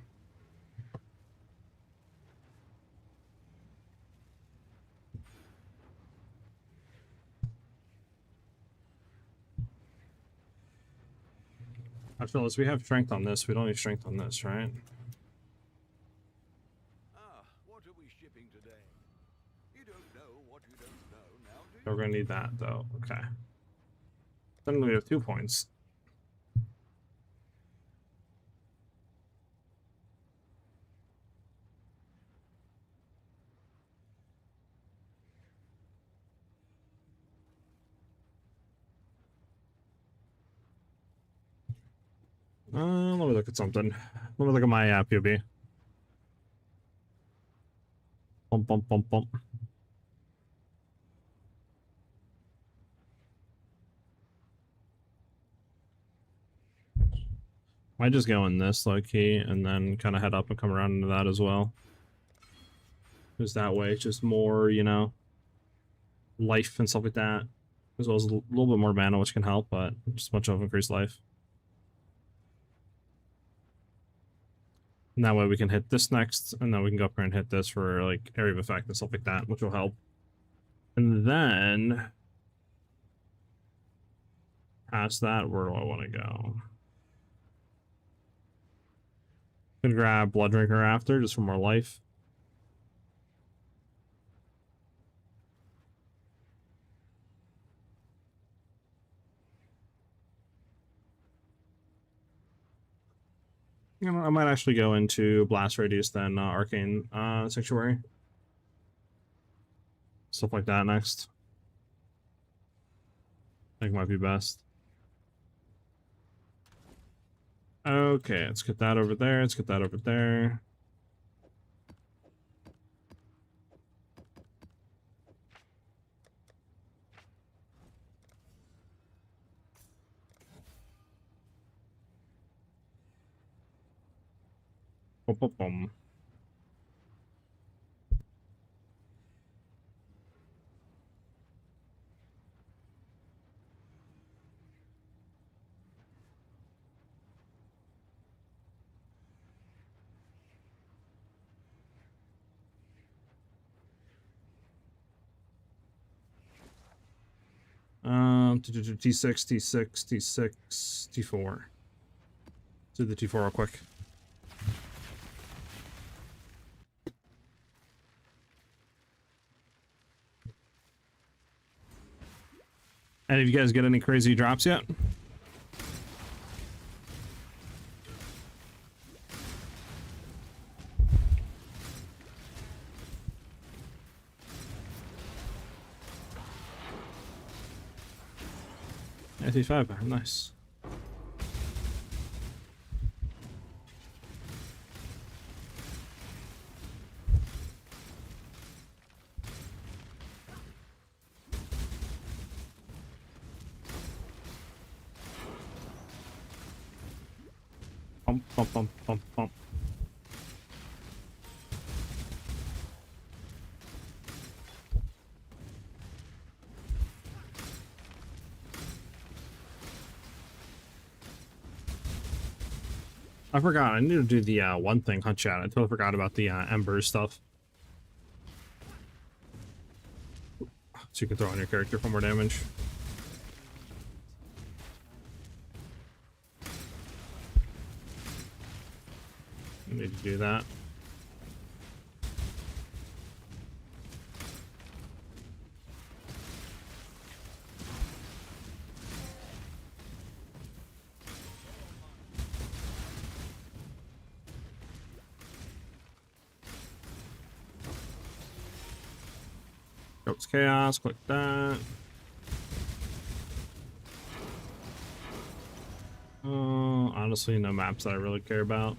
I feel as we have strength on this, we don't need strength on this, right? Ah, what are we shipping today? You don't know what you don't know now, do you? We're gonna need that though. Okay. Then we have 2 points. Let me look at something. Let me look at my POB. Bump, bump, bump, bump. Might just go in this low key and then kind of head up and come around into that as well. Because that way it's just more, you know, life and stuff like that. As well as a little bit more mana, which can help, but just much of increased life. And that way we can hit this next, and then we can go up here and hit this for like area of effect and stuff like that, which will help. And then past that, where do I want to go? Gonna grab Blood Drinker after, just for more life. You know, I might actually go into Blast Radius then Arcane Sanctuary. Stuff like that next. I think might be best. Okay, let's get that over there. Let's get that over there. Boom, boom, boom. T6, T6, T6, T4. Do the T4 real quick. And have you guys get any crazy drops yet? T5, nice. Pump, pump, pump, pump, pump. I forgot. I need to do the one thing, hunt chat. I totally forgot about the Ember stuff. So you can throw on your character for more damage. I need to do that. Goat's Chaos, click that. Honestly, no maps that I really care about.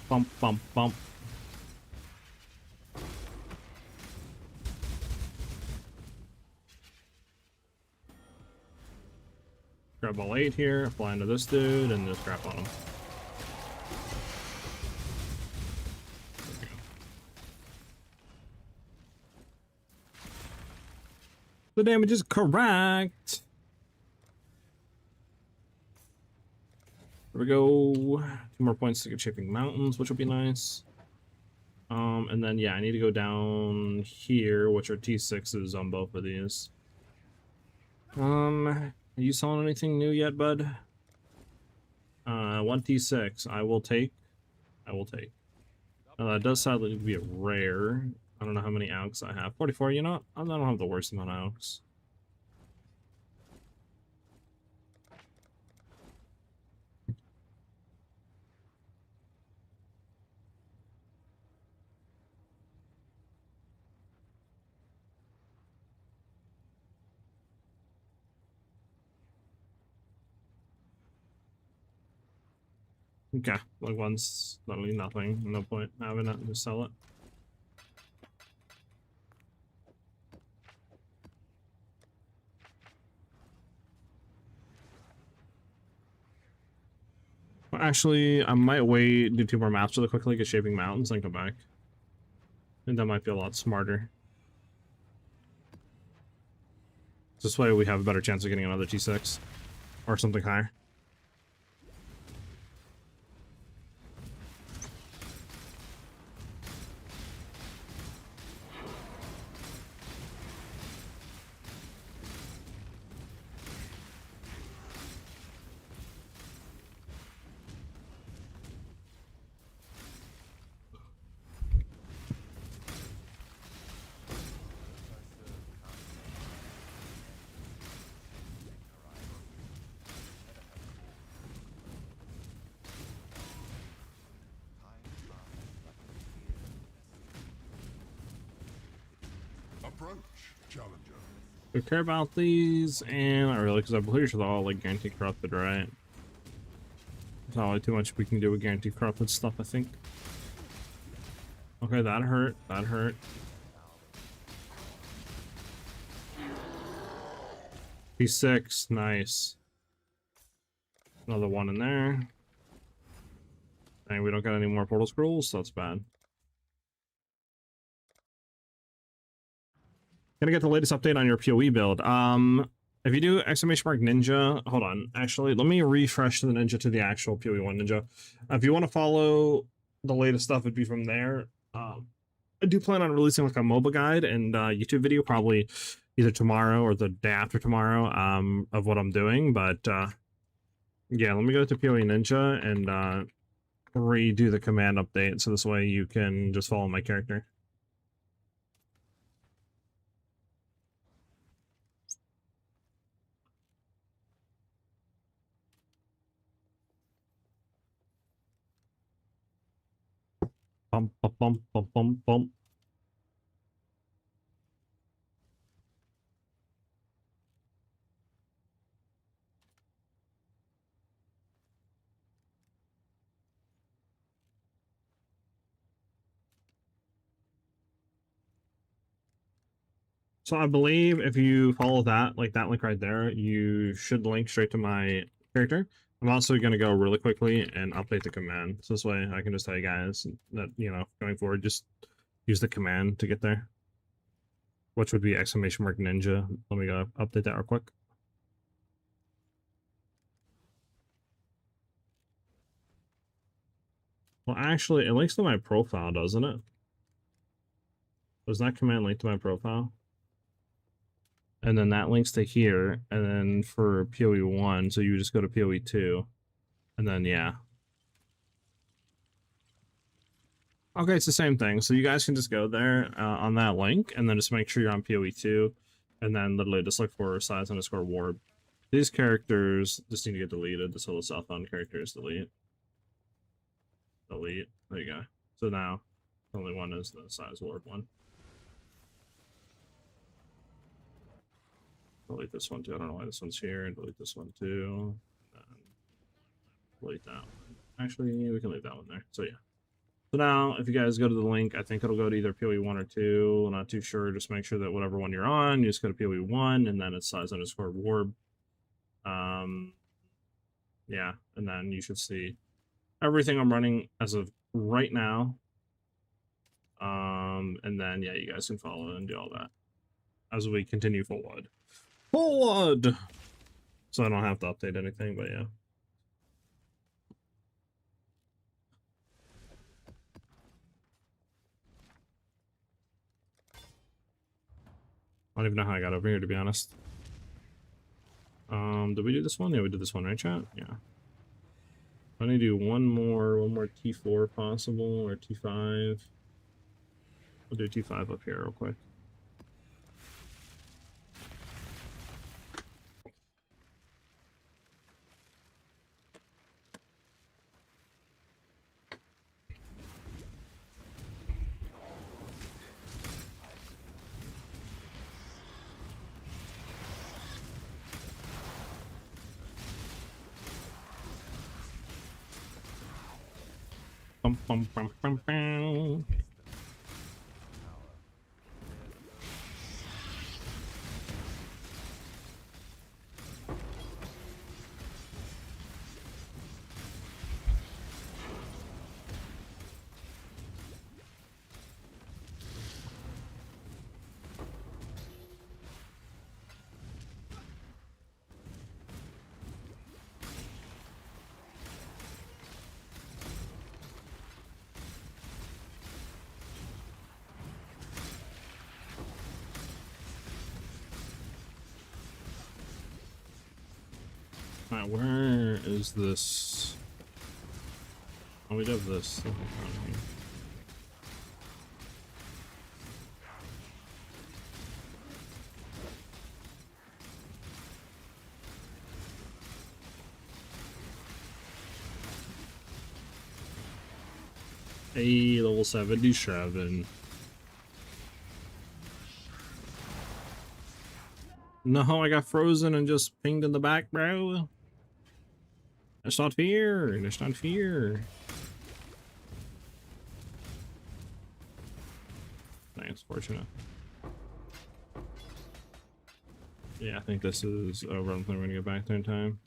Bump, bump, bump. Grab all 8 here, fly into this dude, and just grab on him. The damage is correct. There we go. 2 more points to get Shaping Mountains, which will be nice. And then yeah, I need to go down here, which are T6s on both of these. Are you selling anything new yet, bud? 1 T6. I will take. I will take. That does sadly be a rare. I don't know how many AUX I have. 44, you know, I don't have the worst amount of AUX. Okay, like one's literally nothing. No point having it, just sell it. Well, actually, I might wait, do 2 more maps really quickly, get Shaping Mountains, then come back. I think that might be a lot smarter. This way we have a better chance of getting another T6 or something higher. Approach, challenger. Do I care about these? And not really, because I'm pretty sure they're all like guaranteed corrupted, right? There's not really too much we can do with guaranteed corrupted stuff, I think. Okay, that hurt. That hurt. P6, nice. Another one in there. And we don't got any more portal scrolls, so that's bad. Gonna get the latest update on your PoE build. If you do !ninja, hold on. Actually, let me refresh the ninja to the actual PoE 1 ninja. If you want to follow the latest stuff, it'd be from there. I do plan on releasing like a MOBA guide and YouTube video probably either tomorrow or the day after tomorrow of what I'm doing. But yeah, let me go to PoE Ninja and redo the command update so this way you can just follow my character. Bum, bum, bum, bum, bum, bum. So I believe if you follow that, like that link right there, you should link straight to my character. I'm also going to go really quickly and update the command. So this way I can just tell you guys that, you know, going forward, just use the command to get there. Which would be !ninja. Let me go update that real quick. Well, actually, it links to my profile, doesn't it? Does that command link to my profile? And then that links to here, and then for PoE 1, so you just go to PoE 2, and then yeah. Okay, it's the same thing. So you guys can just go there on that link, and then just make sure you're on PoE 2, and then literally just look for size_warp. These characters just need to get deleted. This whole southbound characters delete. Delete. There you go. So now, the only one is the size warp one. Delete this one too. I don't know why this one's here. Delete this one too. Delete that one. Actually, we can leave that one there. So yeah. So now, if you guys go to the link, I think it'll go to either PoE 1 or 2. I'm not too sure. Just make sure that whatever one you're on, you just go to PoE 1, and then it's size_warp. Yeah, and then you should see everything I'm running as of right now. And then yeah, you guys can follow and do all that as we continue forward. Forward! So I don't have to update anything, but yeah. I don't even know how I got over here, to be honest. Did we do this one? Yeah, we did this one, right, chat? Yeah. I need to do one more T4 possible, or T5. We'll do T5 up here real quick. Bum, bum, bum, bum, bum. Alright, where is this? Oh, we have this. Hey, level 77. No, I got frozen and just pinged in the back, bro. That's not fair. That's not fair. That's fortunate. Yeah, I think this is over. I don't think we're gonna get back there in time.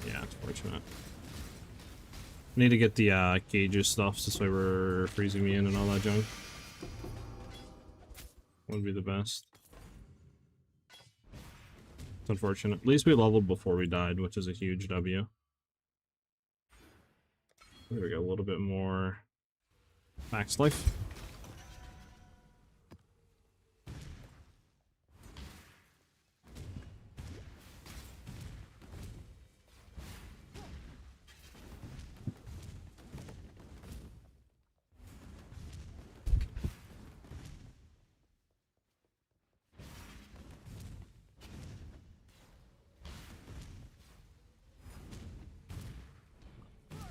Yeah, it's fortunate. Need to get the gauges stuff, so this way we're freezing me in and all that junk. Would be the best. It's unfortunate. At least we leveled before we died, which is a huge W. There we go, a little bit more max life.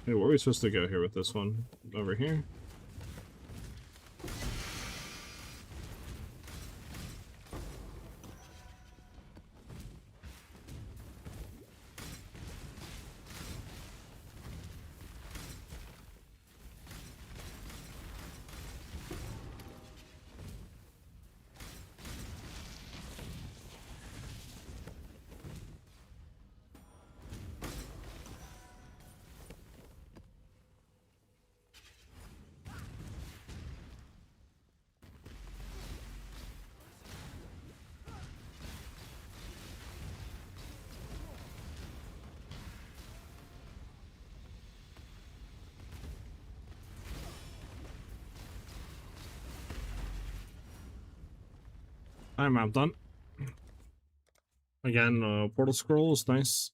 Hey, where are we supposed to go here with this one? Over here? I'm done. Again, portal scrolls, nice.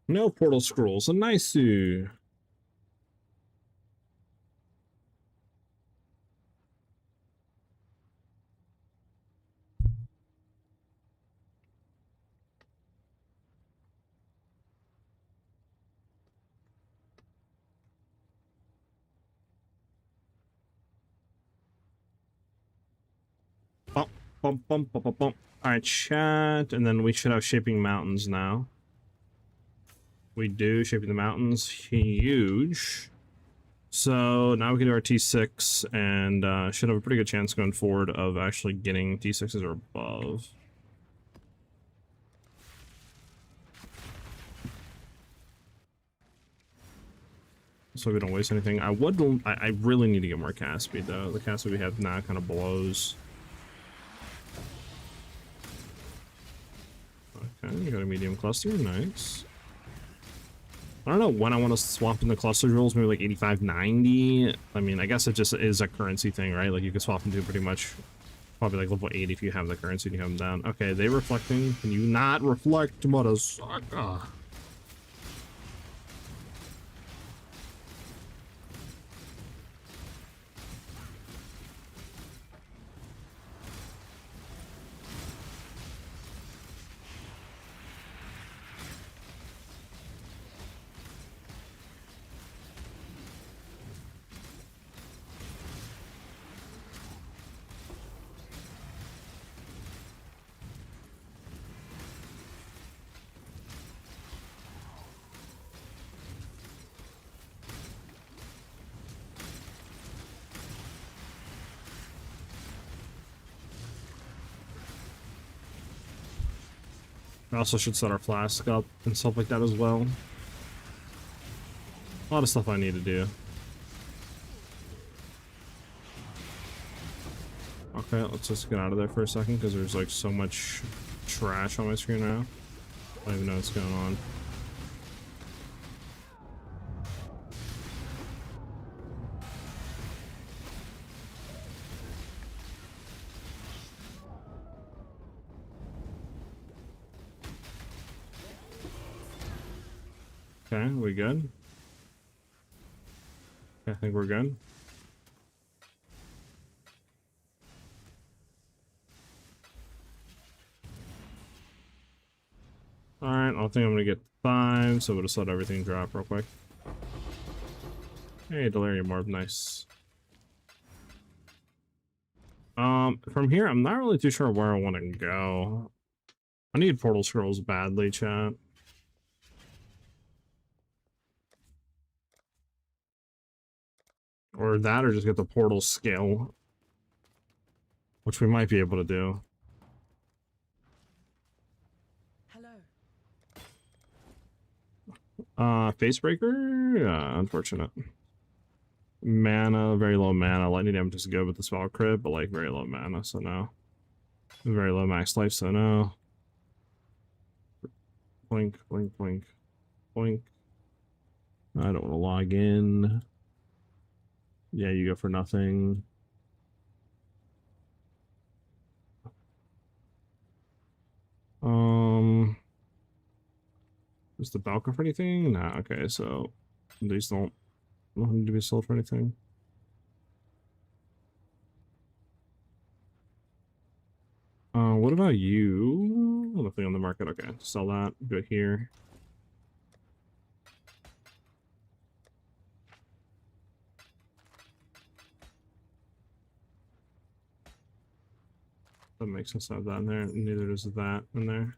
No portal scrolls, a nice. Bump, bump, bump, bump, bump, bump. Alright, chat, and then we should have Shaping Mountains now. We do, Shaping the Mountains, huge. So now we can do our T6, and should have a pretty good chance going forward of actually getting T6s or above. So we don't waste anything. I really need to get more cast speed though. The cast speed we have now kind of blows. Okay, we got a medium cluster, nice. I don't know when I want to swap in the cluster rules, maybe like 85, 90. I mean, I guess it just is a currency thing, right? Like you can swap into pretty much probably like level 8 if you have the currency and you have them down. Okay, they reflecting. Can you not reflect, motherfucker? I also should set our flask up and stuff like that as well. A lot of stuff I need to do. Okay, let's just get out of there for a second because there's like so much trash on my screen now. I don't even know what's going on. Okay, we good? I think we're good. Alright, I don't think I'm gonna get 5, so we'll just let everything drop real quick. Hey, Delirium Orb, nice. From here, I'm not really too sure where I want to go. I need portal scrolls badly, chat. Or that, or just get the portal skill. Which we might be able to do. Hello. Facebreaker? Yeah, unfortunate. Mana, very low mana. Lightning damage is good with the spell crit, but like very low mana, so no. Very low max life, so no. Blink, blink, blink, blink. I don't want to log in. Yeah, you go for nothing. Is the Balcony for anything? Nah, okay, so these don't need to be sold for anything. What about you? Nothing on the market. Okay, sell that. Go here. That makes sense to have that in there. Neither does that in there.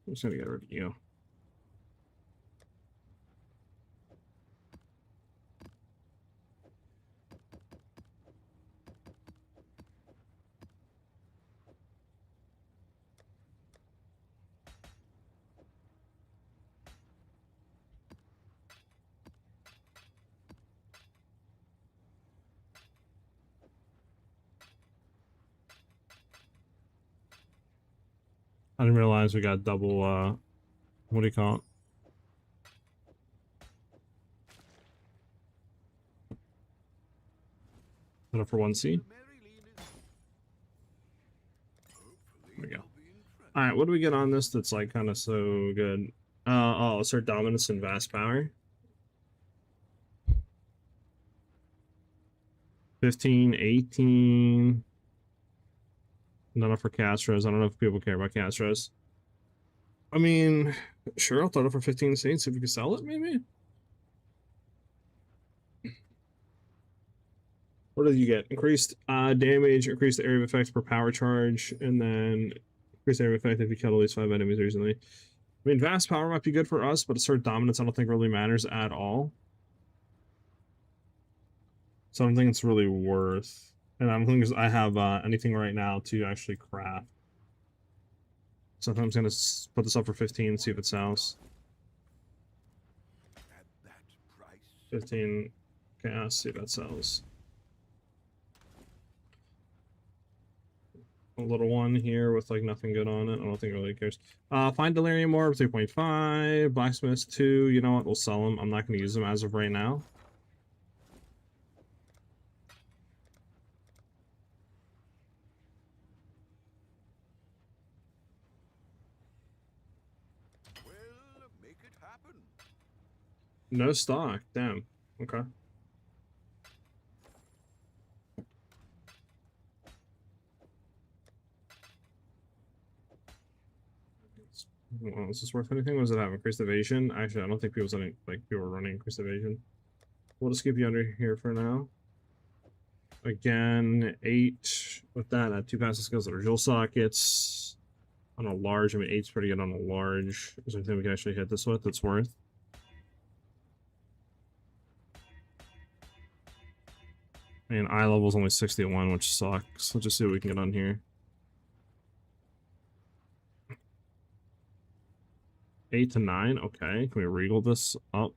I'm just gonna get rid of you. I didn't realize we got double, what do you call it? Put up for 1C. There we go. Alright, what do we get on this that's like kind of so good? Oh, assert dominance and vast power. 15, 18. Not enough for Castros. I don't know if people care about Castros. I mean, sure, I'll throw it for 15 seats if we can sell it, maybe? What did you get? Increased damage, increased area of effect per power charge, and then increased area of effect if you killed at least 5 enemies recently. I mean, vast power might be good for us, but assert dominance I don't think really matters at all. So I don't think it's really worth. And I don't think I have anything right now to actually craft. So I'm just gonna put this up for 15 and see if it sells. At that price. 15. Okay, let's see if that sells. a little one here with like nothing good on it. I don't think it really cares. Find Delirium Orb 3.5, Blacksmiths 2. You know what? We'll sell them. I'm not going to use them as of right now. Well, make it happen. No stock. Damn. Okay. Well, is this worth anything? Was it have increased evasion? Actually, I don't think people were running increased evasion. We'll just keep you under here for now. Again, 8 with that at 2 passive skills that are dual sockets. On a large, I mean 8's pretty good on a large. Is there anything we can actually hit this with that's worth? I mean, eye level's only 61, which sucks. Let's just see what we can get on here. 8 to 9, okay. Can we regal this up?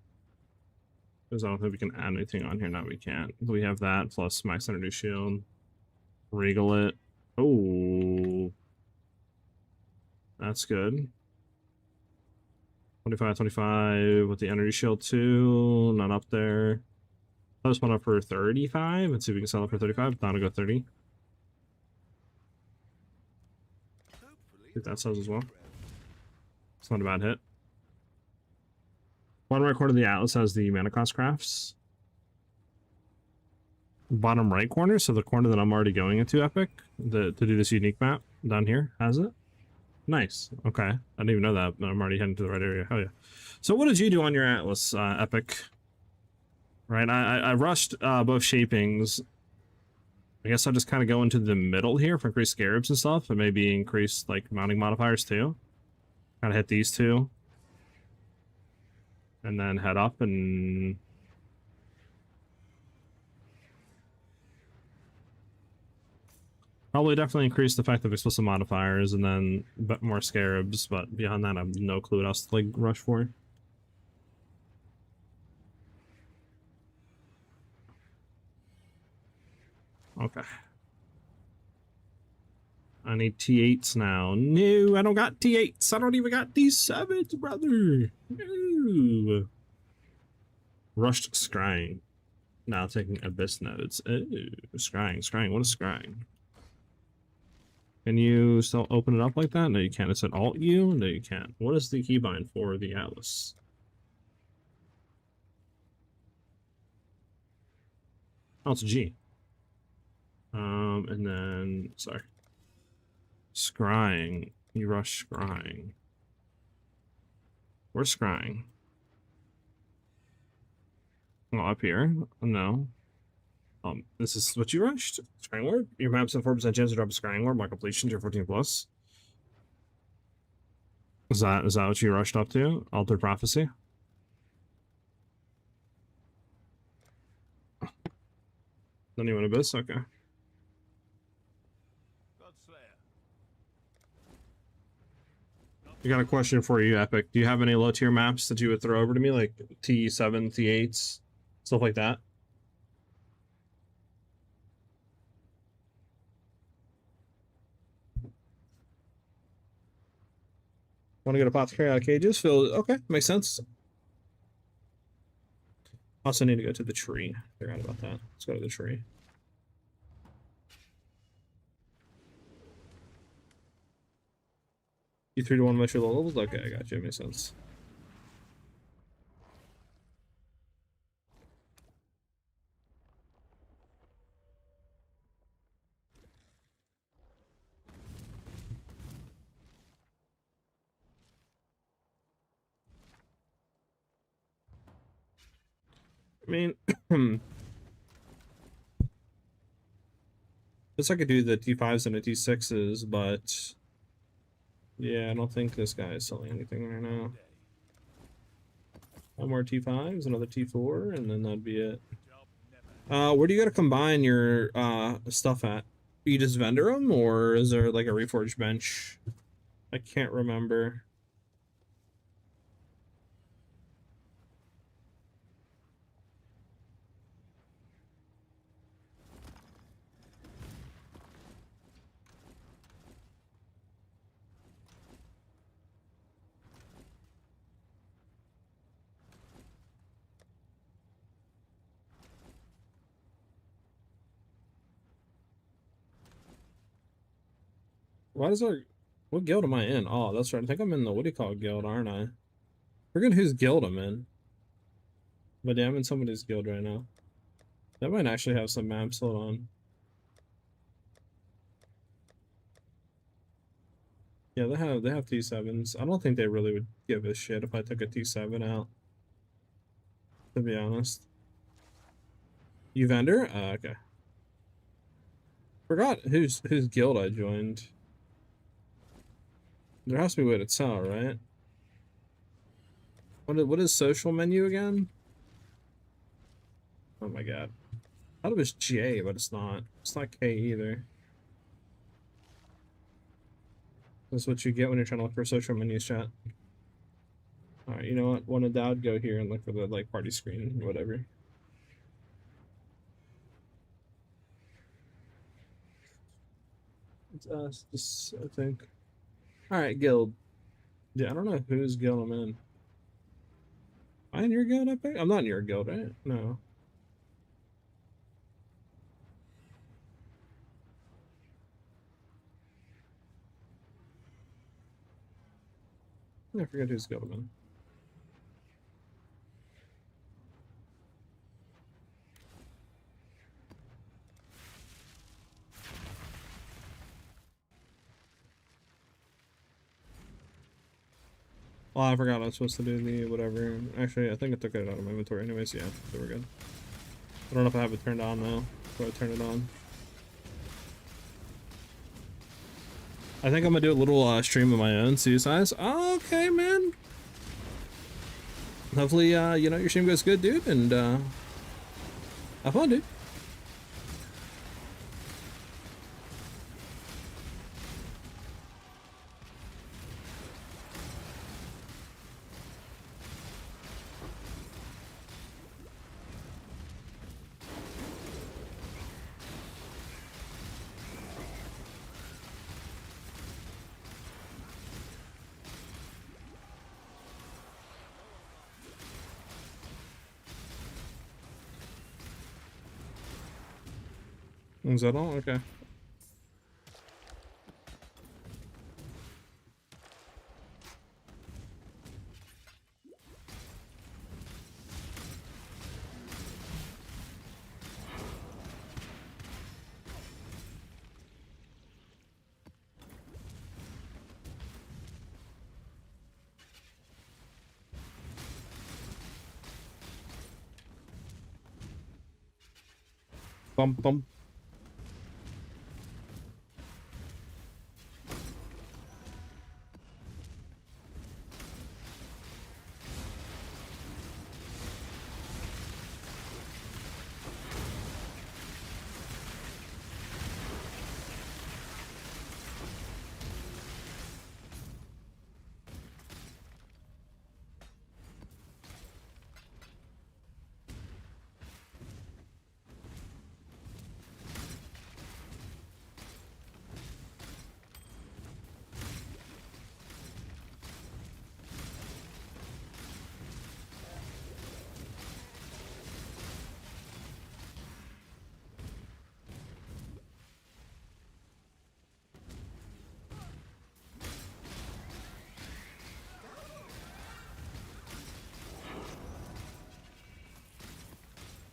Because I don't think we can add anything on here. No, we can't. We have that plus max energy shield. Regal it. Oh, that's good. 25, 25 with the energy shield too. Not up there. Post one up for 35. Let's see if we can sell it for 35. Down to go 30. Hopefully Get that they'll sells as well. be around. It's not a bad hit. Bottom right corner of the Atlas has the mana cost crafts. Bottom right corner, so the corner that I'm already going into Epic, to do this unique map down here, has it. Nice. Okay. I didn't even know that, but I'm already heading to the right area. Hell yeah. So what did you do on your Atlas, Epic? Right, I rushed both shapings. I guess I'll just kind of go into the middle here for increased scarabs and stuff, and maybe increase like mounting modifiers too. Kind of hit these two. And then head up and... Probably definitely increase the effective explicit modifiers and then more scarabs, but beyond that I have no clue what else to like rush for. Okay. I need T8s now. No, I don't got T8s. I don't even got D7s, brother. No. Rushed scrying. Now taking abyss nodes. Oh, scrying. What is scrying? Can you still open it up like that? No, you can't. Is it Alt U? No, you can't. What is the keybind for the Atlas? Oh, it's G. And then, sorry. Scrying. You rush scrying. Where's scrying? Oh, up here? No. This is what you rushed? Scrying Orb? Your maps have 4% chance to drop a Scrying Orb by completion to 14 plus. Is that what you rushed up to? Altered Prophecy? Then you want Abyss? Okay. Godslayer. I got a question for you, Epic. Do you have any low tier maps that you would throw over to me, like T7, T8s, stuff like that? Want to get Apothecary out of cages? Phil, okay, makes sense. Also need to go to the tree. Forgot about that. Let's go to the tree. You 3 to 1 measure low levels? Okay, I got you. Makes sense. I mean, guess I could do the T5s and the T6s, but yeah, I don't think this guy is selling anything right now. One more T5s, another T4, and then that'd be it. Where do you gotta combine your stuff at? You just vendor them, or is there like a reforged bench? I can't remember. Why does our... What guild am I in? Oh, that's right. I think I'm in the, what do you call it, guild, aren't I? Forget whose guild I'm in. But yeah, I'm in somebody's guild right now. That might actually have some maps. Hold on. Yeah, they have T7s. I don't think they really would give a shit if I took a T7 out, to be honest. You vendor? Okay. Forgot whose guild I joined. There has to be a way to tell, right? What is social menu again? Oh my god. I thought it was J, but it's not. It's not K either. That's what you get when you're trying to look for social menus, chat. Alright, you know what? When in doubt, go here and look for the like party screen, whatever. It's us, just I think. Alright, guild. Yeah, I don't know whose guild I'm in. Am I in your guild, I think? I'm not in your guild, right? No. I forget whose guild I'm in. Oh, I forgot I was supposed to do the whatever. Actually, I think I took it out of my inventory anyways. Yeah, so we're good. I don't know if I have it turned on though. So I turn it on. I think I'm gonna do a little stream of my own, Suicides. Oh, okay, man. Hopefully, you know, your stream goes good, dude, and have fun, dude. Is that all? Okay. Bum bum.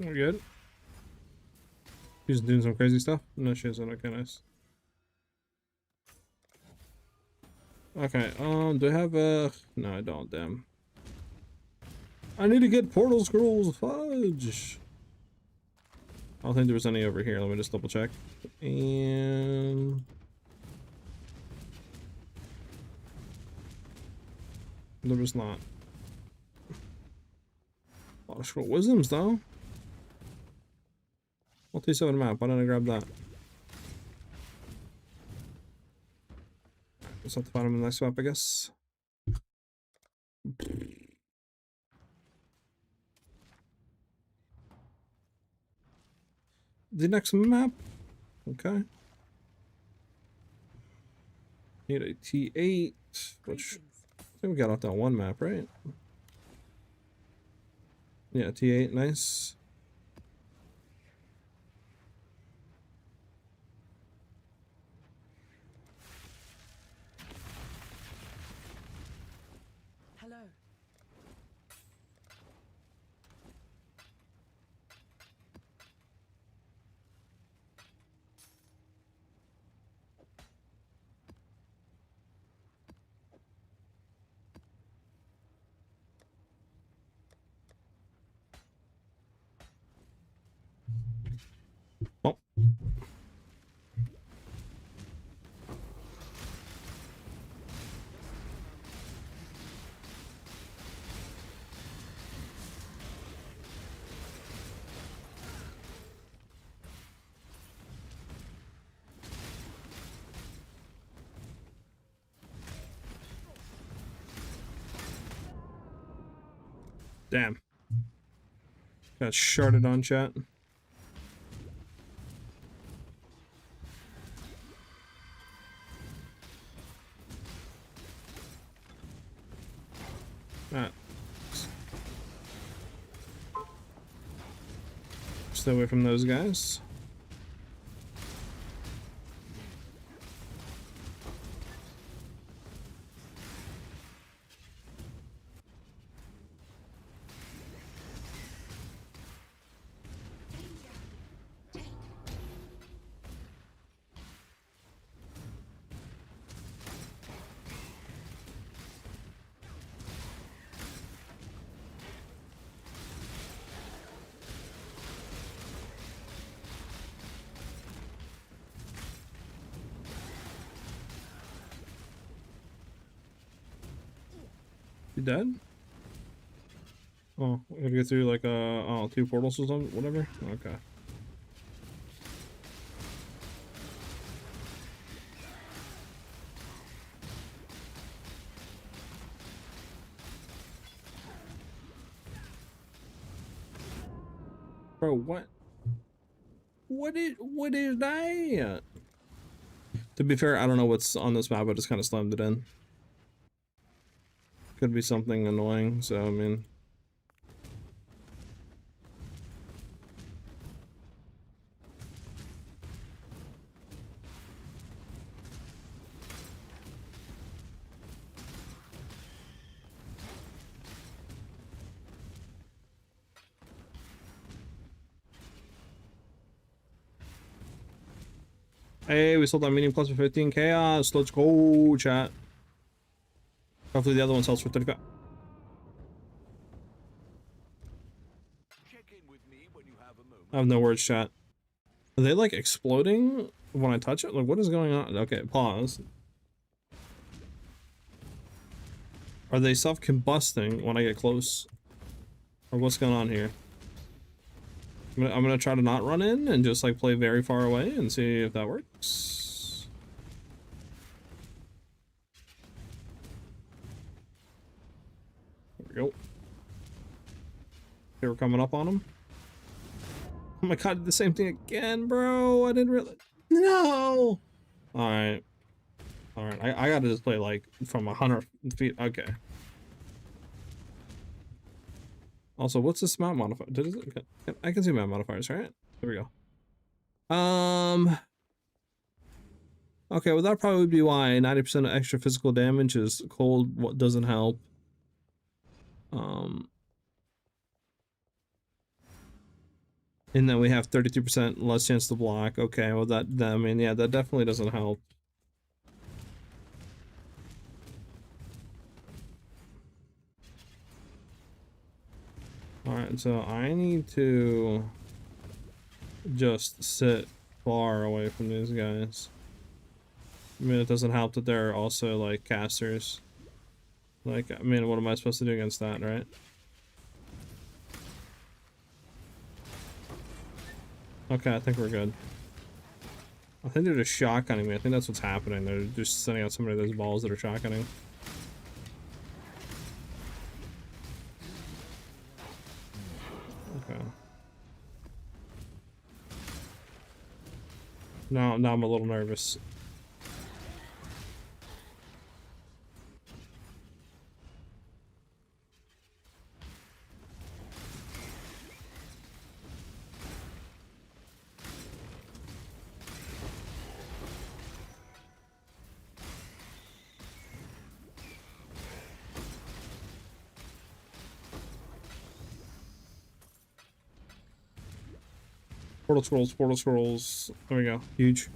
We're good. She's doing some crazy stuff. No, she isn't. Okay, nice. Okay, do I have a... No, I don't, damn. I need to get portal scrolls, fudge! I don't think there was any over here, let me just double check. And... there was not. A lot of scroll wisdoms, though. Multi-7 map, why didn't I grab that? Let's have to find him in the next map, I guess. The next map? Okay. Need a T8, which I think we got off that one map, right? Yeah, T8, nice. Damn. Got sharded on chat. Alright. Stay away from those guys. You dead? Oh, we gotta go through like two portals or something, whatever. Okay. Bro, what? What is that? To be fair, I don't know what's on this map, I just kind of slammed it in. Could be something annoying, so I mean. Hey, we sold that medium plus for 15 chaos. Let's go, chat. Hopefully the other one sells for 35. Check in with me when you have a moment. I have no words, chat. Are they like exploding when I touch it? Like, what is going on? Okay, pause. Are they self-combusting when I get close? Or what's going on here? I'm gonna try to not run in and just like play very far away and see if that works. There we go. They were coming up on him. Oh my god, did the same thing again, bro. I didn't really. No. Alright. Alright, I gotta just play like from 100 feet. Okay. Also, what's this mount modifier? I can see mount modifiers, right? There we go. Okay, well that probably would be why 90% of extra physical damage is cold. What doesn't help? And then we have 32% less chance to block. Okay, well that I mean, yeah, that definitely doesn't help. Alright, so I need to just sit far away from these guys. I mean, it doesn't help that they're also like casters. Like, I mean, what am I supposed to do against that, right? Okay, I think we're good. I think they're just shotgunning me. I think that's what's happening. They're just sending out so many of those balls that are shotgunning. Okay. Now I'm a little nervous. Portal scrolls, portal scrolls. There we go. Huge.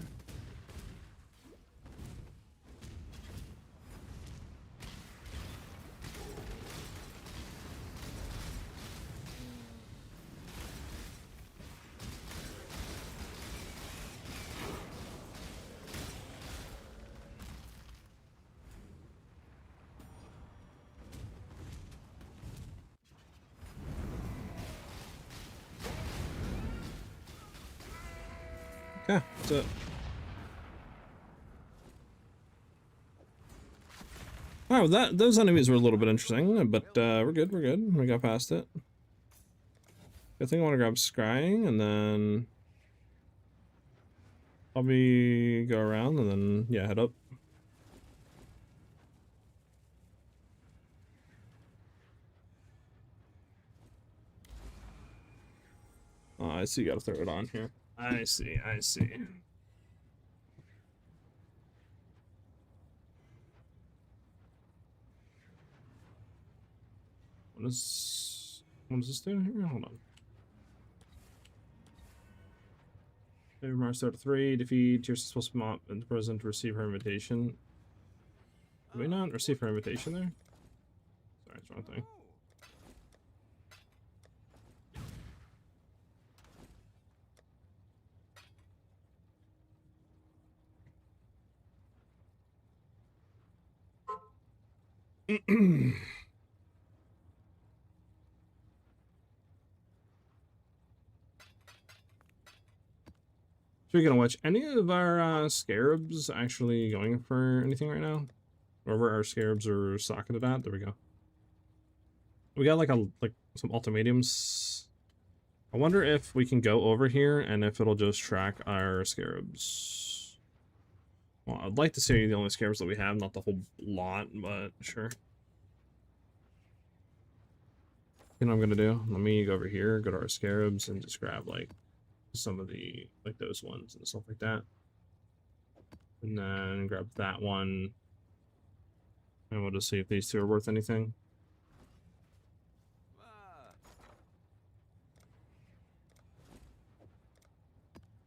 Okay, that's it. All right, well those enemies were a little bit interesting, but we're good. We're good. We got past it. I think I want to grab scrying and then probably go around and then yeah, head up. Oh, I see. You gotta throw it on here. I see. I see. What does this do here? Hold on. Maybe Mars start 3, defeat your supposed to mop and the president to receive her invitation. Did we not receive her invitation there? Sorry, it's the wrong thing. Speaking of which, any of our scarabs actually going for anything right now? Wherever our scarabs are socketed at, there we go. We got like some ultimatums. I wonder if we can go over here and if it'll just track our scarabs. Well, I'd like to see the only scarabs that we have, not the whole lot, but sure. You know what I'm gonna do? Let me go over here, go to our scarabs, and just grab like some of the like those ones and stuff like that. And then grab that one. And we'll just see if these two are worth anything.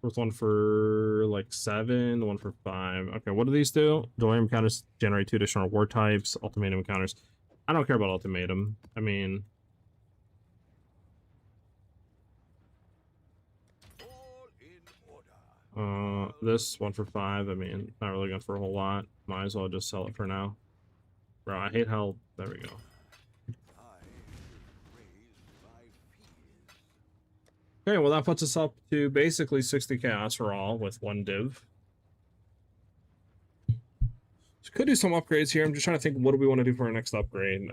Worth one for like 7, one for 5. Okay, what do these do? Delirium encounters generate 2 additional war types. Ultimatum encounters. I don't care about ultimatum. I mean, this one for 5. I mean, not really good for a whole lot. Might as well just sell it for now. Bro, I hate how. There we go. Okay, well that puts us up to basically 60 chaos for all with 1 div. So could do some upgrades here. I'm just trying to think, what do we want to do for our next upgrade?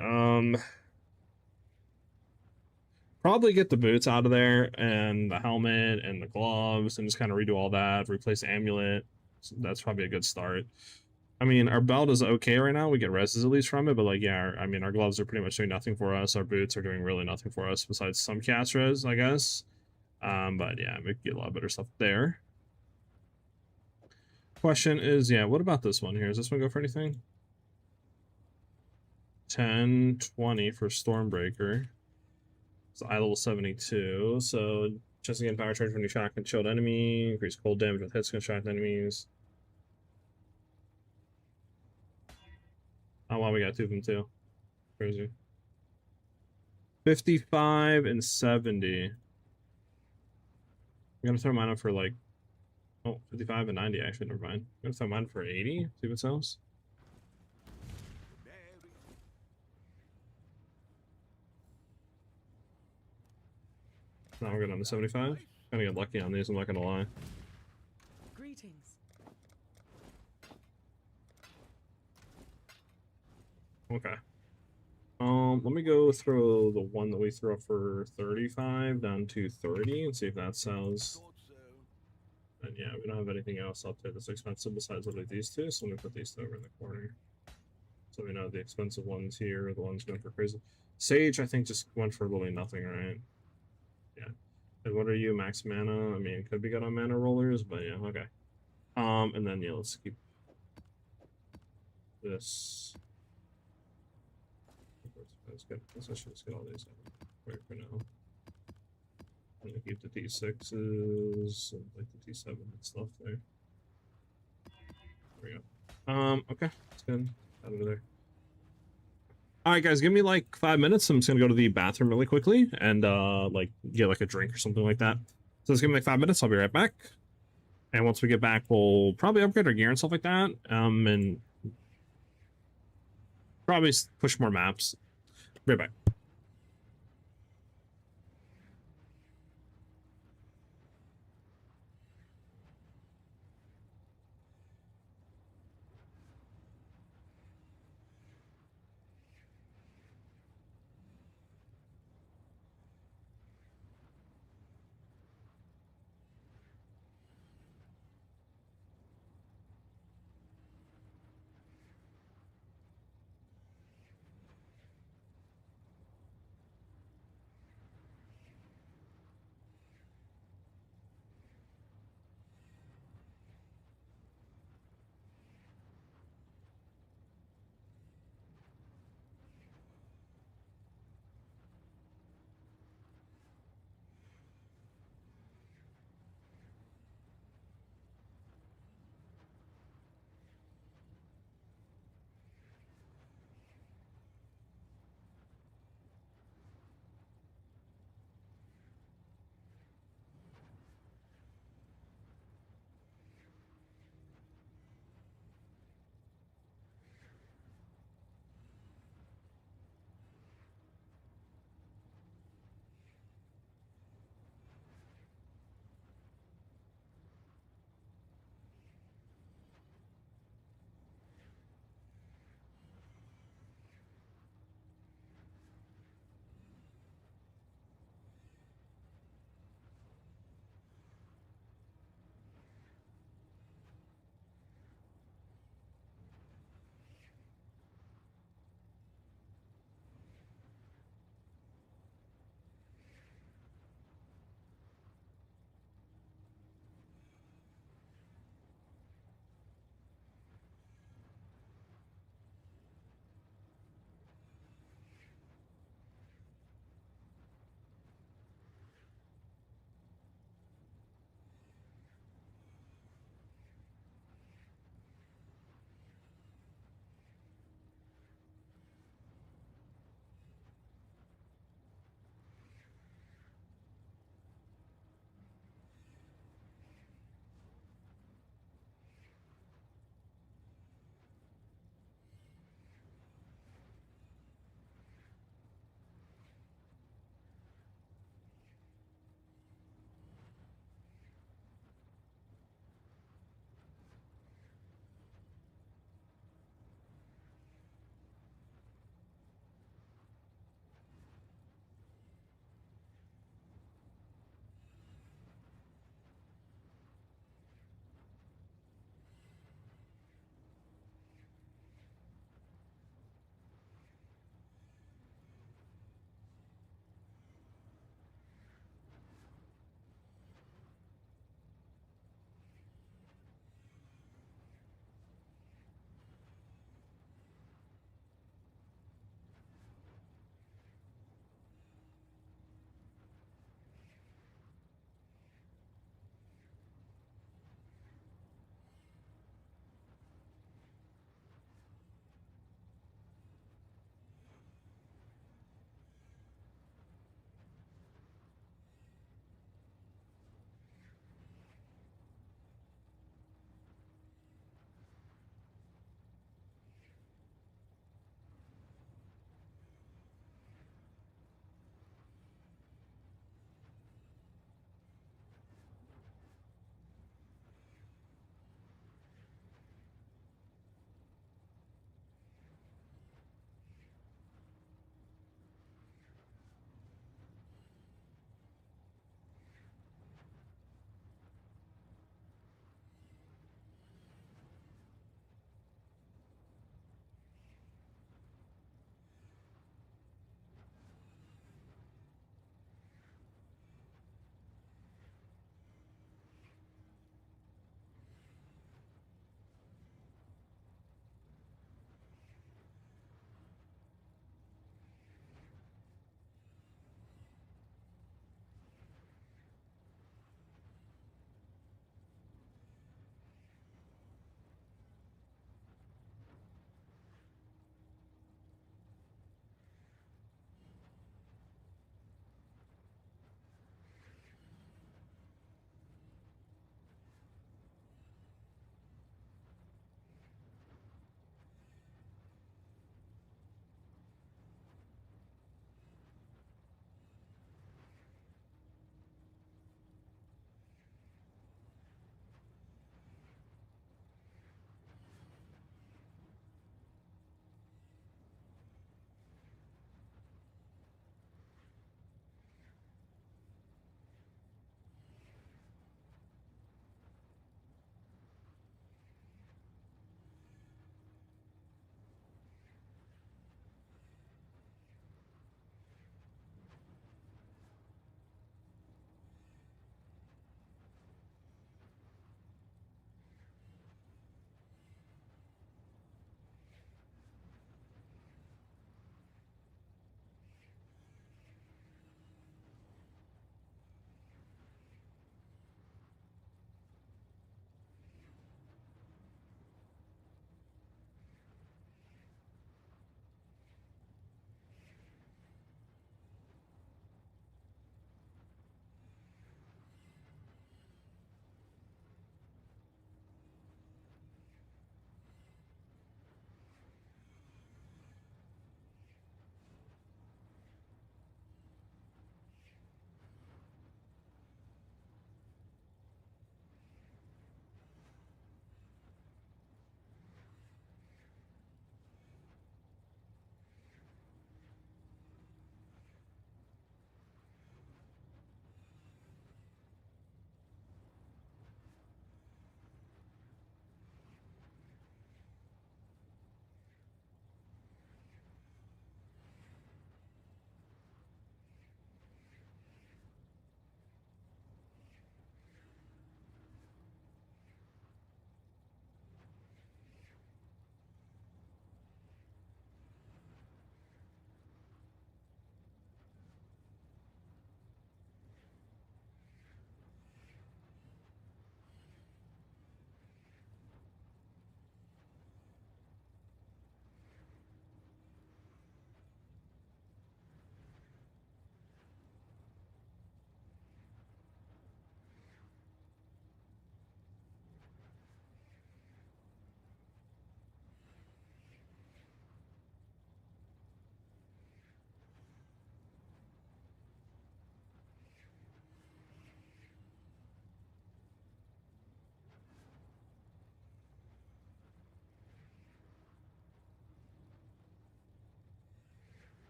Probably get the boots out of there and the helmet and the gloves and just kind of redo all that. Replace the amulet. So that's probably a good start. I mean, our belt is okay right now. We get reses at least from it, but like, yeah, I mean, our gloves are pretty much doing nothing for us. Our boots are doing really nothing for us besides some cast res, I guess. But yeah, we get a lot better stuff there. Question is, yeah, what about this one here? Does this one go for anything? 10, 20 for Stormbreaker. It's eye level 72, so just again power charge when you shock and shield enemy, increase cold damage with hits against shocked enemies. Oh wow, we got 2 of them too. Crazy. 55 and 70. I'm gonna throw mine up for like, oh, 55 and 90 actually, never mind. I'm gonna throw mine for 80, see if it sells. Now we're good on the 75. Gonna get lucky on these, I'm not gonna lie. Greetings. Okay. Let me go throw the one that we threw up for 35 down to 30 and see if that sells. And yeah, we don't have anything else up there that's expensive besides literally these two, so let me put these two over in the corner. So we know the expensive ones here are the ones going for crazy. Sage, I think, just went for literally nothing, right? Yeah. And what are you, max mana? I mean, could be good on mana rollers, but yeah, okay. And then yeah, let's keep this. That's good. Let's actually just get all these right for now. I'm gonna keep the D6s and like the D7 and stuff there. There we go. Okay, that's good. Out of there. Alright guys, give me like 5 minutes. I'm just gonna go to the bathroom really quickly and like get like a drink or something like that. So just give me like 5 minutes, I'll be right back. And once we get back, we'll probably upgrade our gear and stuff like that. And probably push more maps. Right back.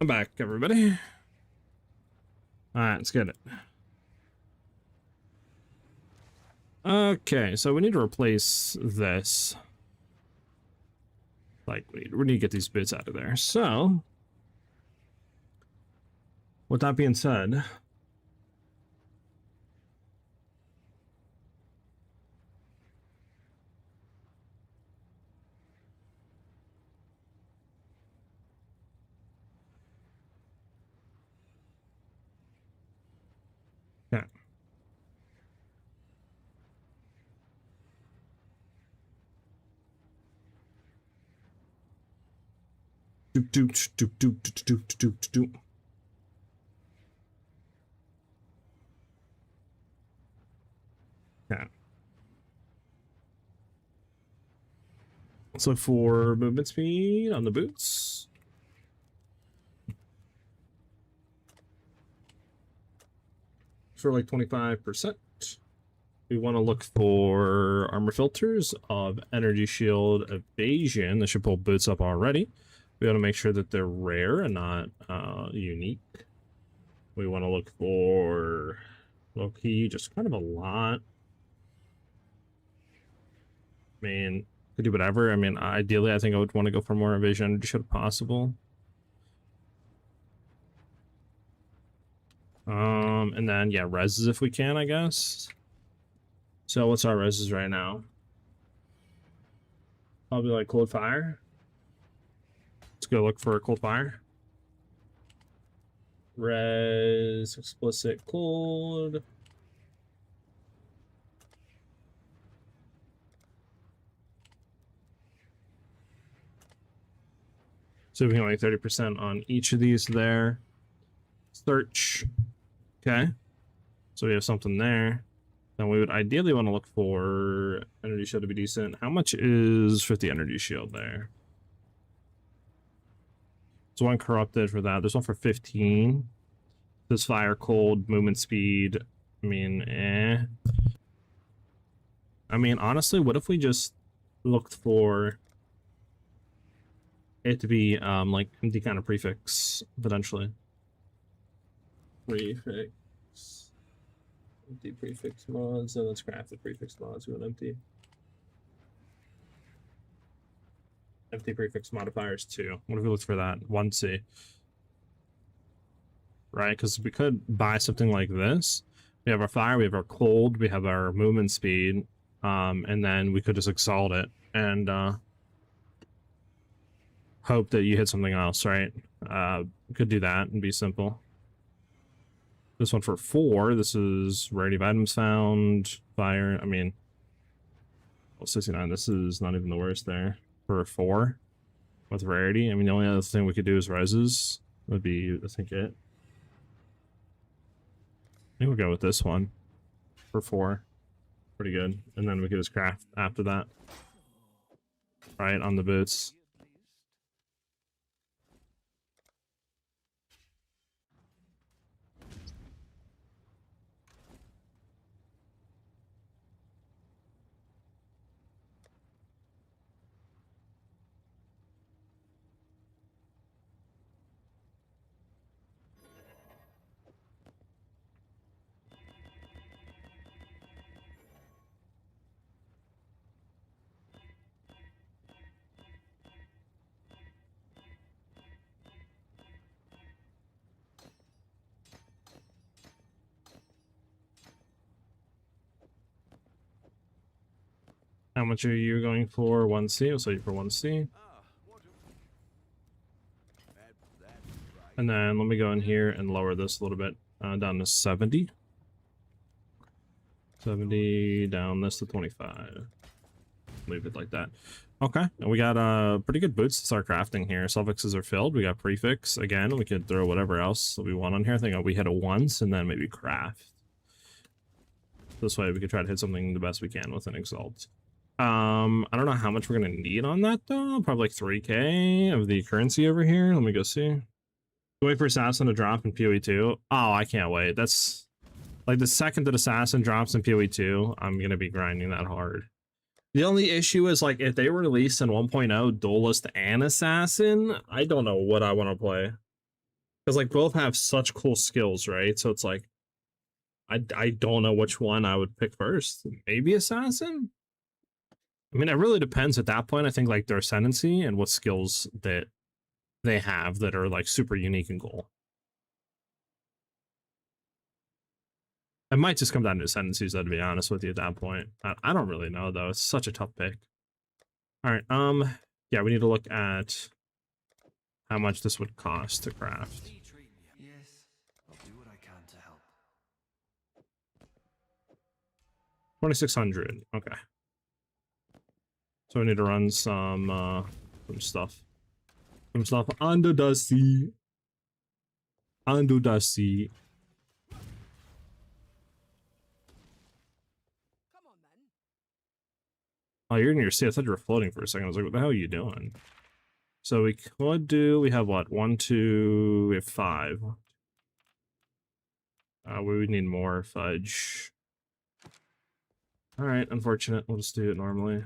I'm back, everybody. Alright, let's get it. Okay, so we need to replace this. Like, we need to get these bits out of there. So, with that being said, yeah. Doop, doop, doop, doop, doop, doop, doop, doop. Yeah. Let's look for movement speed on the boots. For like 25%. We want to look for armor filters of energy shield evasion. This should pull boots up already. We want to make sure that they're rare and not unique. We want to look for low key, just kind of a lot. I mean, could do whatever. I mean, ideally, I think I would want to go for more evasion energy shield if possible. And then yeah, reses if we can, I guess. So what's our reses right now? Probably like cold fire. Let's go look for a cold fire. Res explicit cold. So we can like 30% on each of these there. Search. Okay. So we have something there. Then we would ideally want to look for energy shield to be decent. How much is 50 energy shield there? There's one corrupted for that. There's one for 15. This fire, cold, movement speed. I mean, I mean, honestly, what if we just looked for it to be like empty kind of prefix potentially? Prefix. Empty prefix mods, and let's craft the prefix mods. We want empty. Empty prefix modifiers too. What if we look for that? 1C. Right? Because we could buy something like this. We have our fire, we have our cold, we have our movement speed, and then we could just exalt it and hope that you hit something else, right? Could do that and be simple. This one for 4. This is rarity of items found. Fire. I mean, well, 69. This is not even the worst there for 4 with rarity. I mean, the only other thing we could do is reses. Would be, I think, it. I think we'll go with this one for 4. Pretty good. And then we could just craft after that. Right on the boots. How much are you going for? 1C? I'll sell you for 1C. And then let me go in here and lower this a little bit down to 70. 70, down this to 25. Leave it like that. Okay, and we got pretty good boots to start crafting here. Suffixes are filled. We got prefix again. We could throw whatever else that we want on here. I think we hit it once and then maybe craft. This way we could try to hit something the best we can with an exalt. I don't know how much we're gonna need on that though. Probably like 3k of the currency over here. Let me go see. Wait for assassin to drop in PoE 2. Oh, I can't wait. That's like the second that assassin drops in PoE 2, I'm gonna be grinding that hard. The only issue is like if they release in 1.0 duelist and assassin, I don't know what I want to play. Because like both have such cool skills, right? So it's like I don't know which one I would pick first. Maybe assassin. I mean, it really depends at that point. I think like their ascendancy and what skills that they have that are like super unique and cool. It might just come down to ascendancies, though, to be honest with you at that point. I don't really know though. It's such a tough pick. All right, yeah, we need to look at how much this would cost to craft. Yes, I'll do what I can to help. 2,600. Okay. So we need to run some stuff. Some stuff under the sea. Under the sea. Come on, then. Oh, you're in your sea. I thought you were floating for a second. I was like, what the hell are you doing? So we could do, we have what? 1, 2, we have 5. We would need more fudge. All right, unfortunate. We'll just do it normally.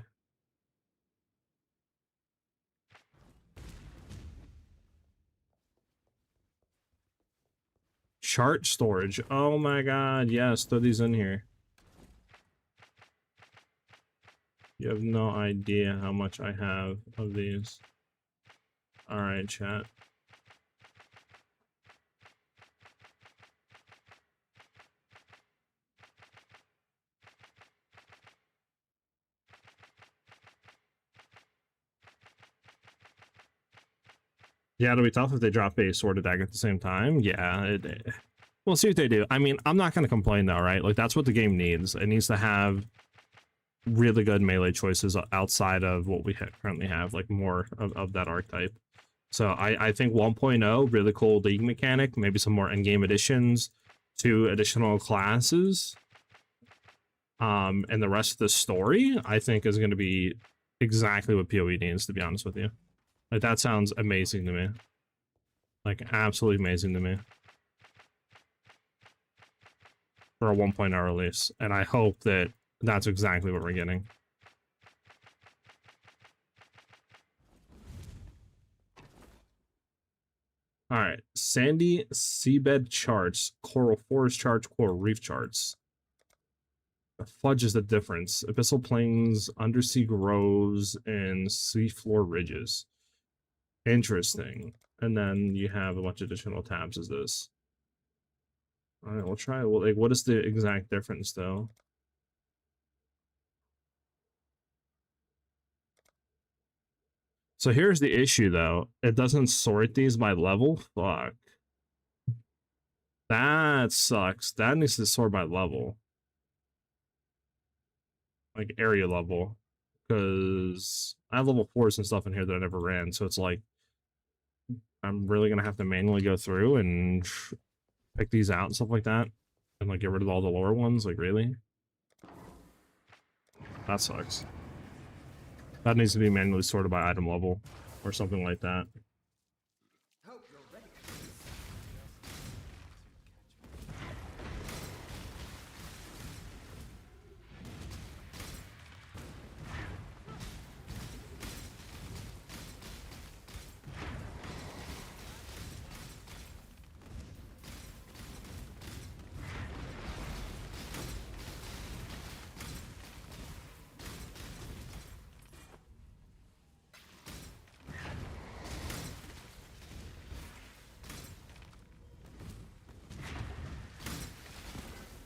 Chart storage. Oh my god, yes, throw these in here. You have no idea how much I have of these. All right, chat. Yeah, it'll be tough if they drop a sword attack at the same time. Yeah, we'll see what they do. I mean, I'm not going to complain though, right? Like, that's what the game needs. It needs to have really good melee choices outside of what we currently have, like more of that archetype. So I think 1.0, really cool league mechanic, maybe some more in-game additions, 2 additional classes. And the rest of the story, I think, is going to be exactly what PoE needs, to be honest with you. Like, that sounds amazing to me. Like, absolutely amazing to me. For a 1.0 release. And I hope that that's exactly what we're getting. Alright. Sandy seabed charts, coral forest charts, coral reef charts. The fudge is the difference. Abyssal plains, undersea groves, and seafloor ridges. Interesting. And then you have a bunch of additional tabs as this. All right, we'll try. Well, like, what is the exact difference, though? So here's the issue, though. It doesn't sort these by level. Fuck. That sucks. That needs to sort by level. Like, area level. Because I have level 4s and stuff in here that I never ran, so it's like I'm really gonna have to manually go through and pick these out and stuff like that, and like get rid of all the lower ones. Like, really? That sucks. That needs to be manually sorted by item level or something like that. Hope you're ready.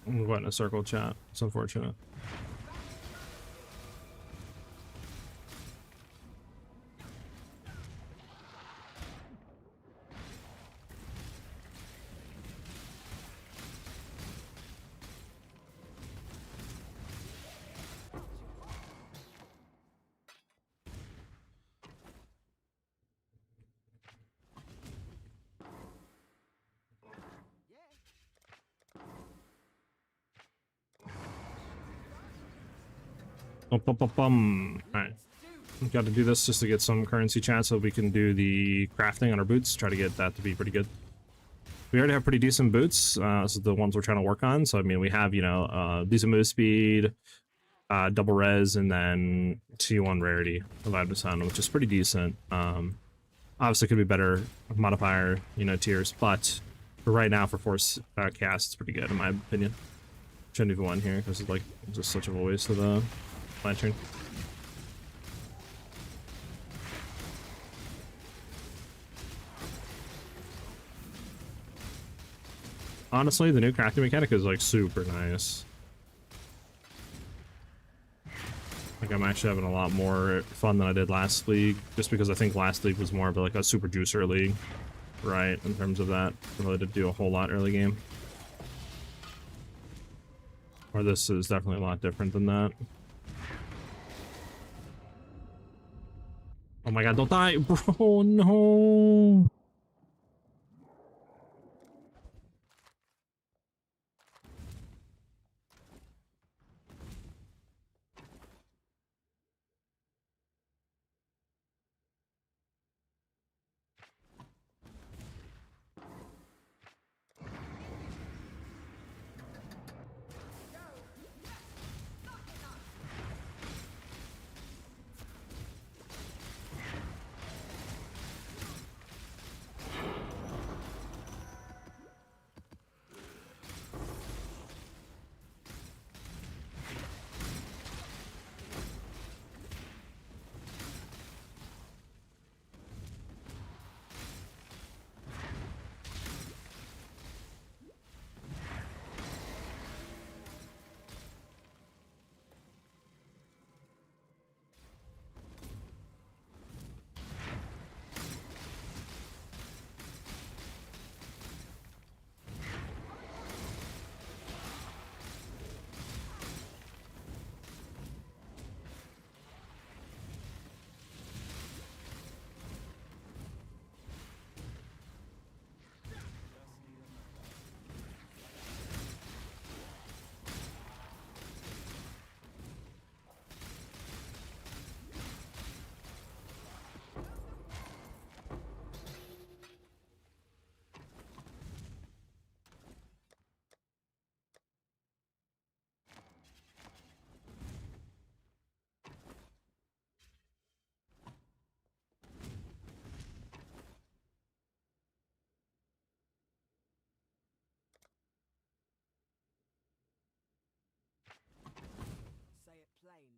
I'm going in a circle chat. It's unfortunate. Alright. We've got to do this just to get some currency chat so we can do the crafting on our boots. Try to get that to be pretty good. We already have pretty decent boots. This is the ones we're trying to work on. So, I mean, we have, you know, decent move speed, double res, and then T1 rarity of Ibis, which is pretty decent. Obviously, could be better modifier, you know, tiers, but for right now, for force cast, it's pretty good in my opinion. Shouldn't even win here because it's like just such a waste of the lantern. Honestly, the new crafting mechanic is like super nice. Like I'm actually having a lot more fun than I did last league, just because I think last league was more of like a super juicer league, right? In terms of that, really did do a whole lot early game. Or this is definitely a lot different than that. Oh my god, don't die, bro! No. Say it plain.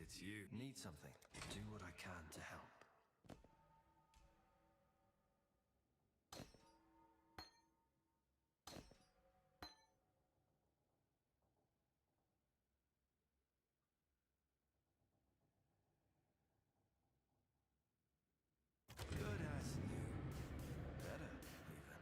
It's you. Need something. Do what I can to help. Good as new. Better, even.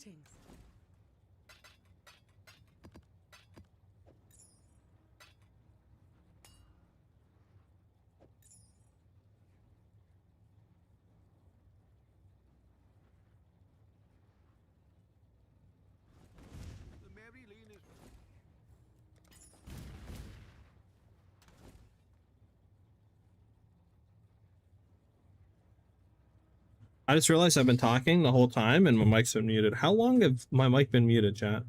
Greetings. The Mary Lean is. I just realized I've been talking the whole time and my mic's been muted. How long have my mic been muted, chat?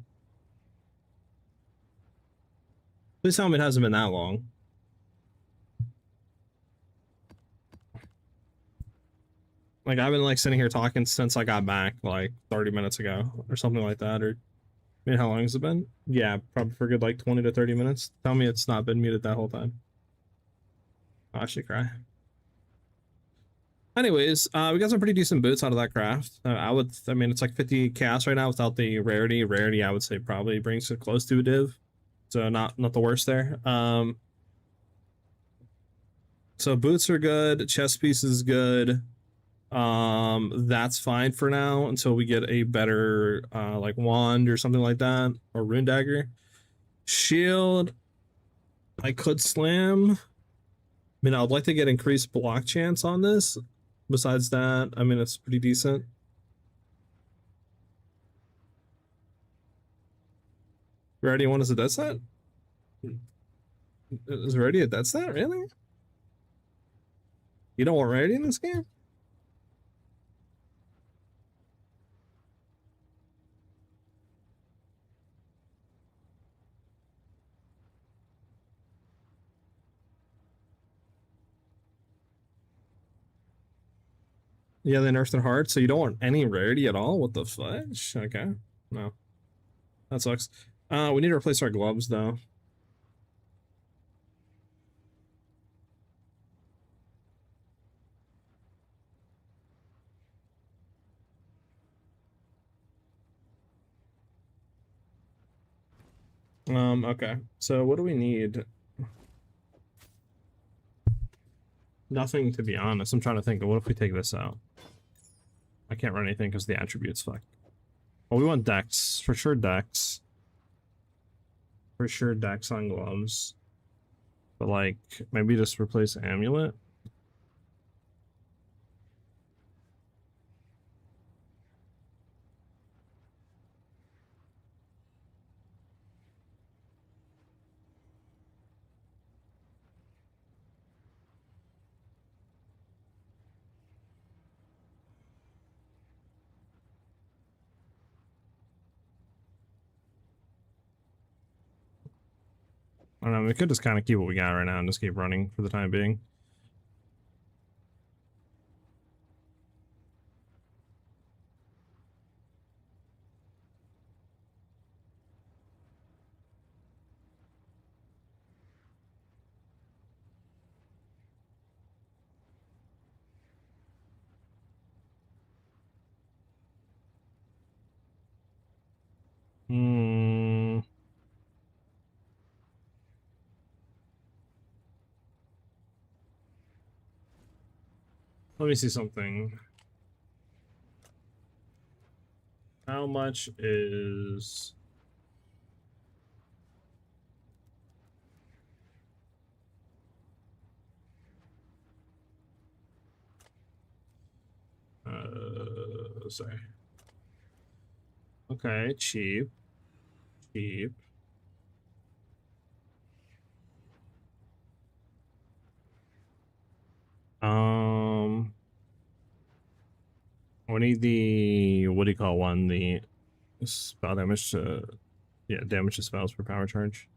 Please tell me it hasn't been that long. Like, I've been like sitting here talking since I got back like 30 minutes ago or something like that. Or I mean, how long has it been? Yeah, probably for a good like 20 to 30 minutes. Tell me it's not been muted that whole time. I should cry. Anyways, we got some pretty decent boots out of that craft. I mean, it's like 50 chaos right now without the rarity. Rarity, I would say, probably brings it close to a div. So not the worst there. So boots are good. Chest piece is good. That's fine for now until we get a better like wand or something like that, or rune dagger. Shield, I could slam. I mean, I'd like to get increased block chance on this. Besides that, I mean, it's pretty decent. Rarity 1 is a death set? Is Rarity a death set? Really? You don't want Rarity in this game? Yeah, they nerfed it hard, so you don't want any rarity at all? What the fudge? Okay. No. That sucks. We need to replace our gloves, though. Okay. So what do we need? Nothing, to be honest. I'm trying to think of what if we take this out? I can't run anything because the attributes fuck. Well, we want Dex. For sure Dex. For sure Dex on gloves. But like, maybe just replace Amulet. I don't know, we could just kind of keep what we got right now and just keep running for the time being. Hmm. Let me see something. How much is... sorry. Okay, cheap. Cheap. We need the, what do you call one? The spell damage to, yeah, damage to spells per power charge.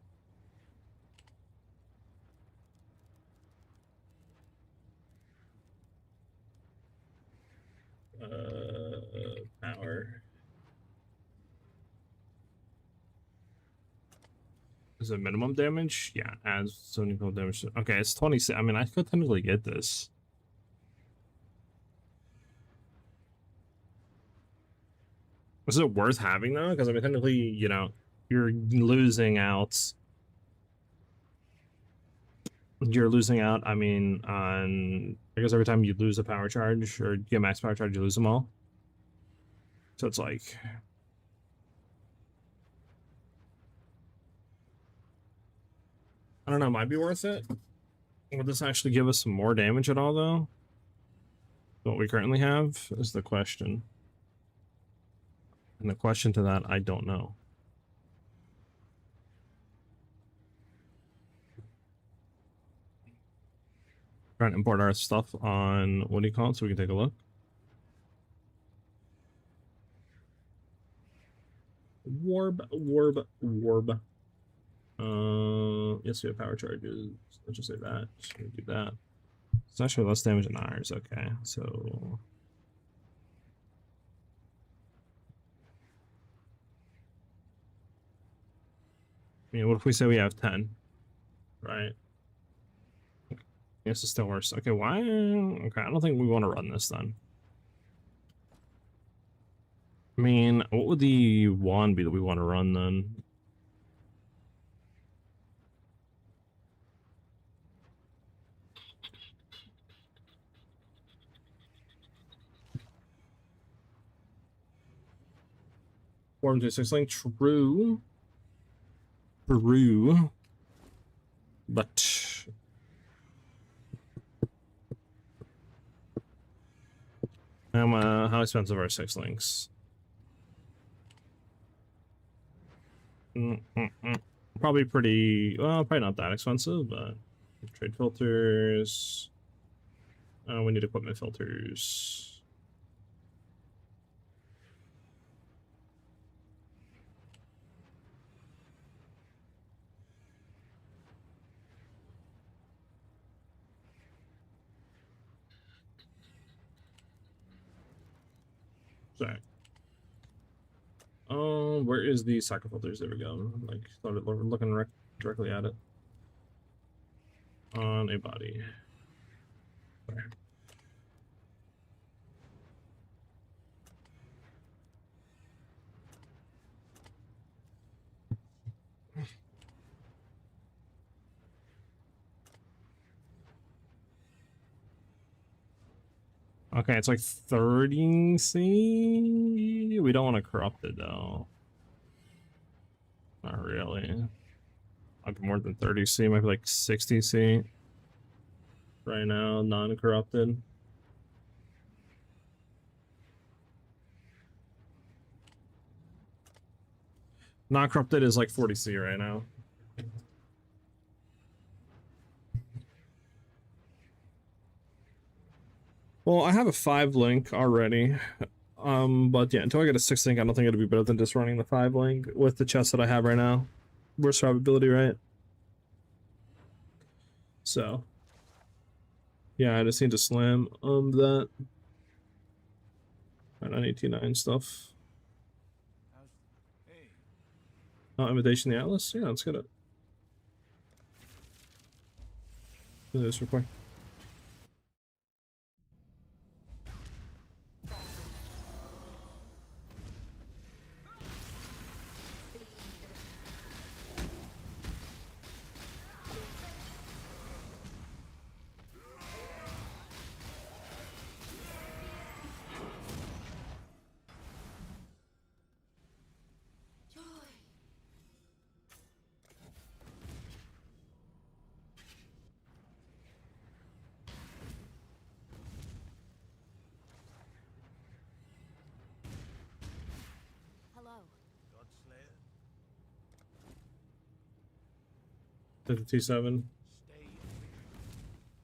Power. Is it minimum damage? Yeah, adds 74 damage. Okay, it's 26. I mean, I could technically get this. Is it worth having though? Because I mean, technically, you know, you're losing out. You're losing out. I mean, on I guess every time you lose a power charge or get max power charge, you lose them all. So it's like I don't know, might be worth it. Will this actually give us some more damage at all, though? What we currently have is the question. And the question to that, I don't know. Trying to import our stuff on, what do you call it, so we can take a look. Warb. Yes, we have power charges. Let's just say that. Just gonna do that. It's actually less damage than ours. Okay, so I mean, what if we say we have 10? Right? Yes, it's still worse. Okay, why? Okay, I don't think we want to run this then. I mean, what would the wand be that we want to run then? Form to 6 link, true. True. But how expensive are 6 links? Probably pretty, well, probably not that expensive, but trade filters. We need equipment filters. Sorry. Where is the cycle filters? There we go. Like, started looking directly at it on a body. Sorry. Okay, it's like 30 C. We don't want to corrupt it though. Not really. Might be more than 30 C. Might be like 60 C. Right now, non-corrupted. Non-corrupted is like 40 C right now. Well, I have a 5 link already. But yeah, until I get a 6 link, I don't think it'll be better than just running the 5 link with the chest that I have right now. Worst probability, right? So yeah, I just need to slam that. And I need T9 stuff. Hey, Oh, Invitation the Atlas? Yeah, let's get it. Do this real quick. Hello. Godslayer, Did the T7. stay.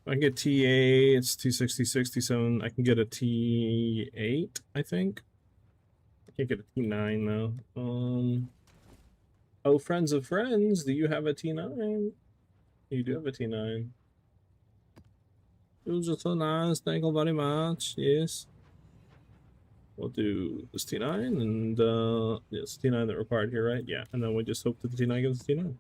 I can get T8, it's T66, T7. I can get a T8, I think. I can't get a T9 though. Oh, friends of friends, do you have a T9? You do have a T9. It was just so nice, thank you very much. Yes. We'll do this T9 and yes, T9 that required here, right? Yeah, and then we just hope that the T9 gives us T9.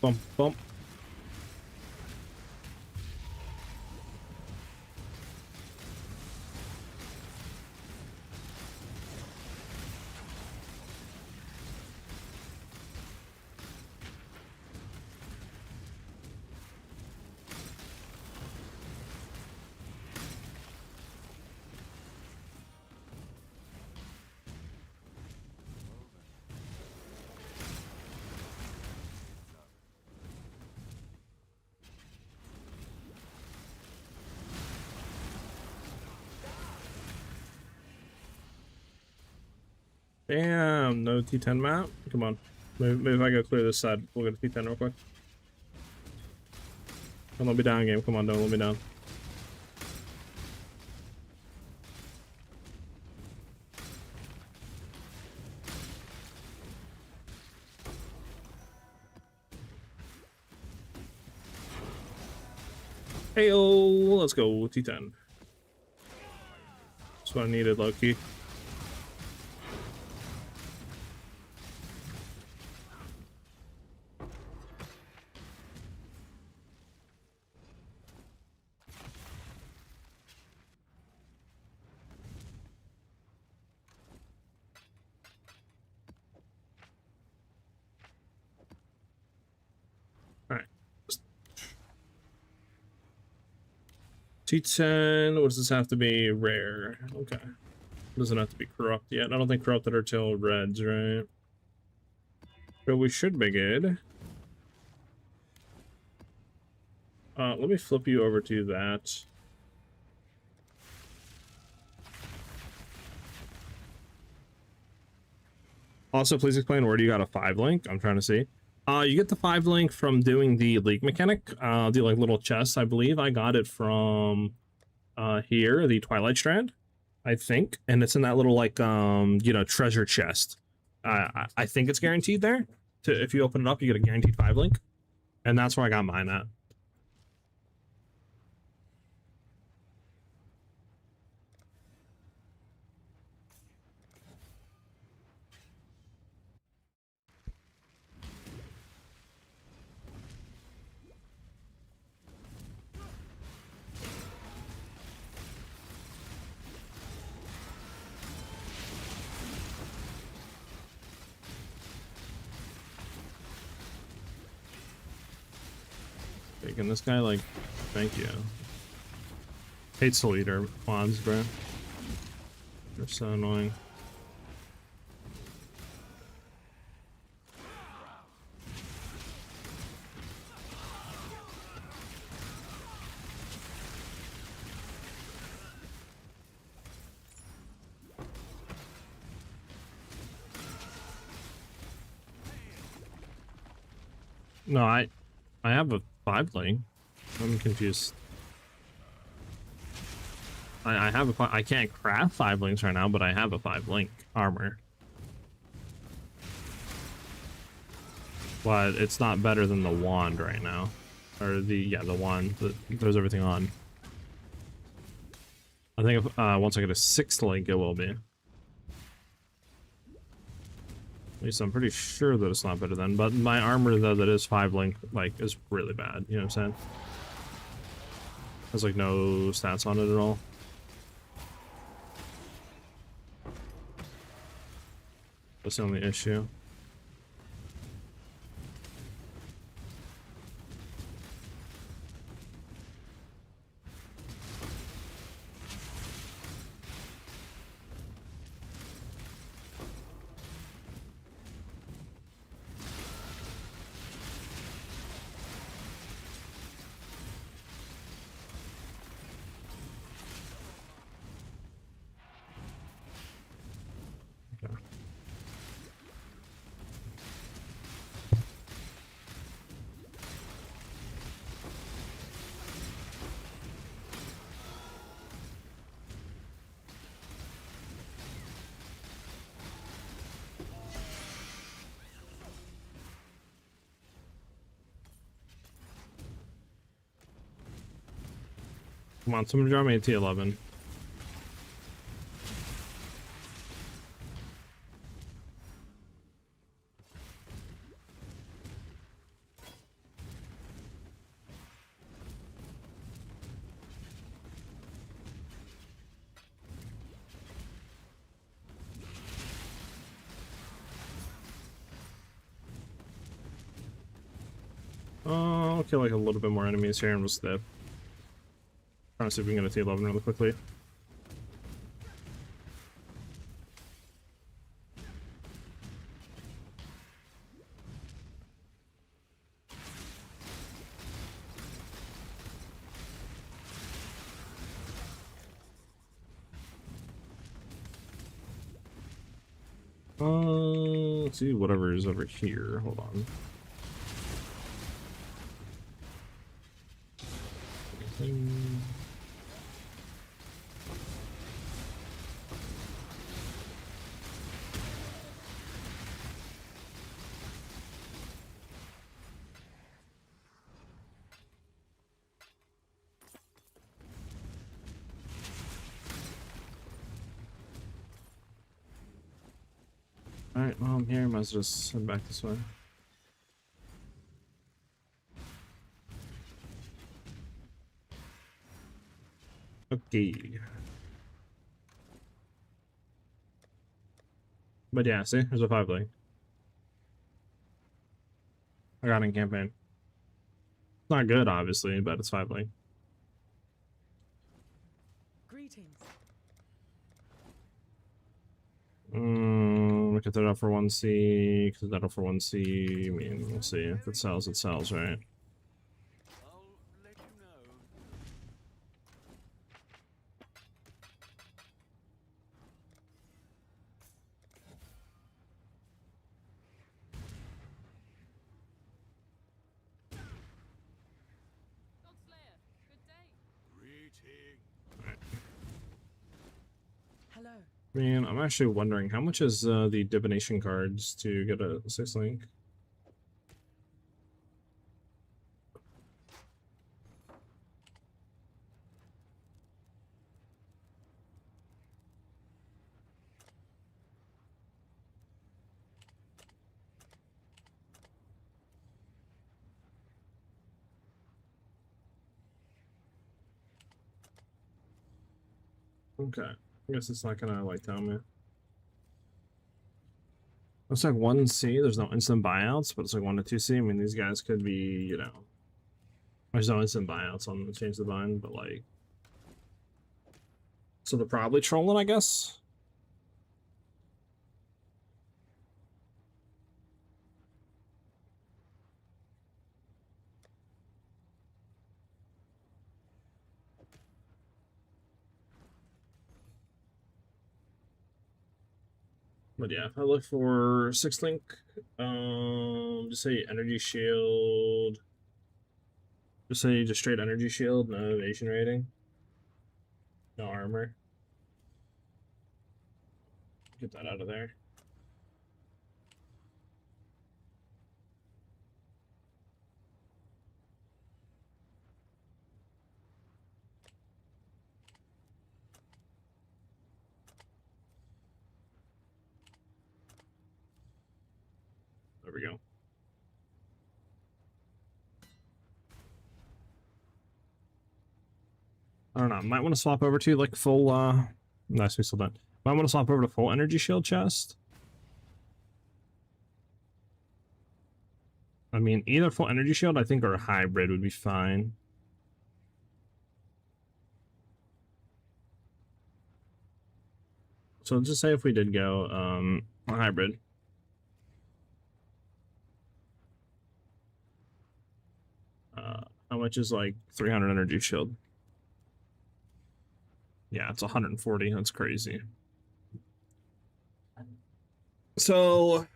bump, bump. Damn, no T10 map. Come on. Maybe if I go clear this side, we'll get a T10 real quick. Don't let me down, game. Come on, don't let me down. Heyo, let's go, T10. That's what I needed, low-key. T10, what does this have to be? Rare. Okay. Doesn't have to be corrupt yet. I don't think corrupted are till reds, right? But we should be good. Let me flip you over to that. Also, please explain, where do you got a 5 link? I'm trying to see. You get the 5 link from doing the league mechanic. Do like little chests, I believe. I got it from here, the Twilight Strand, I think, and it's in that little like you know, treasure chest. I think it's guaranteed there. If you open it up, you get a guaranteed 5 link, and that's where I got mine at. Can this guy, like, thank you. Hate Soul Eater mods, bro. They're so annoying. No, I have a 5 link. I'm confused. I have I can't craft 5 links right now, but I have a 5 link armor. But it's not better than the wand right now. Or the wand that throws everything on. I think if, once I get a 6th link, it will be. At least I'm pretty sure that it's not better than. But my armor, though, that is 5 link, like, is really bad. You know what I'm saying? Has, like, no stats on it at all. That's the only issue. Come on, someone draw me a T11. I'll kill like a little bit more enemies here and we'll step. Trying to see if we can get a T11 really quickly. Let's see whatever is over here. Hold on. Alright, well, I'm here. Might as well just head back this way. Okay. But yeah, see, there's a 5 link. I got in campaign. It's not good, obviously, but it's 5 link. Greetings. We could throw it up for 1C, could that up for 1C. I mean, we'll see. If it sells, right? I'll let you know. Godslayer, good day. Greeting. Hello. Man, I'm actually wondering how much is the divination cards to get a 6 link? Okay, I guess it's not gonna like tell me. Looks like 1C, there's no instant buyouts, but it's like 1 to 2C. I mean, these guys could be, you know, there's no instant buyouts on the Change the Bind, but like, so they're probably trolling, I guess. But yeah, if I look for 6 link, just say energy shield. Just say just straight energy shield, no evasion rating, no armor. Get that out of there. There we go. I don't know. Might want to swap over to like full. Nice, we still done. Might want to swap over to full energy shield chest. I mean, either full energy shield, I think, or a hybrid would be fine. So just say if we did go a hybrid. How much is like 300 energy shield? Yeah, it's 140. That's crazy. So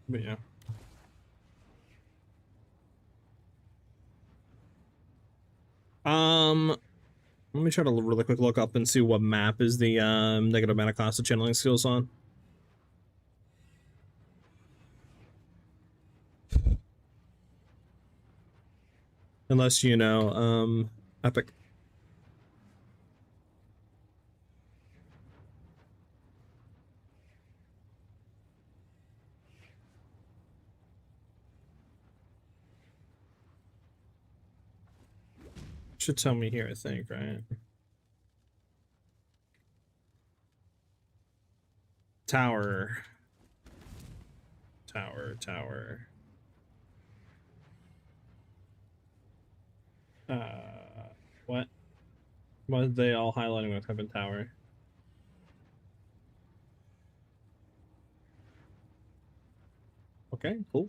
but yeah. Let me try to really quick look up and see what map is the negative mana cost of channeling skills on. Unless you know, Epic. Should tell me here, I think, right? Tower. Tower. What? Why are they all highlighting what type of tower? Okay, cool.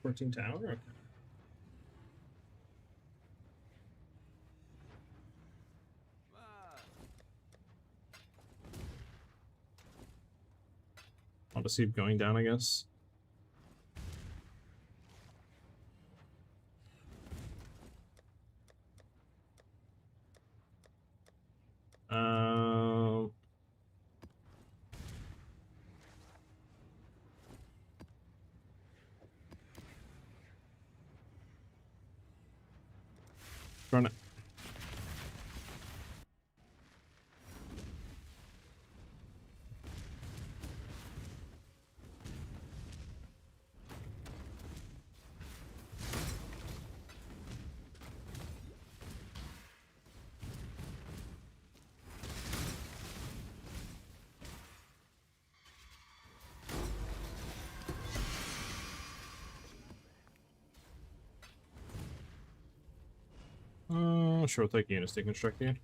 14 tower? Okay. Ah, I'll just keep going down, I guess. Um, Run it. Sure, we'll take units to construct you.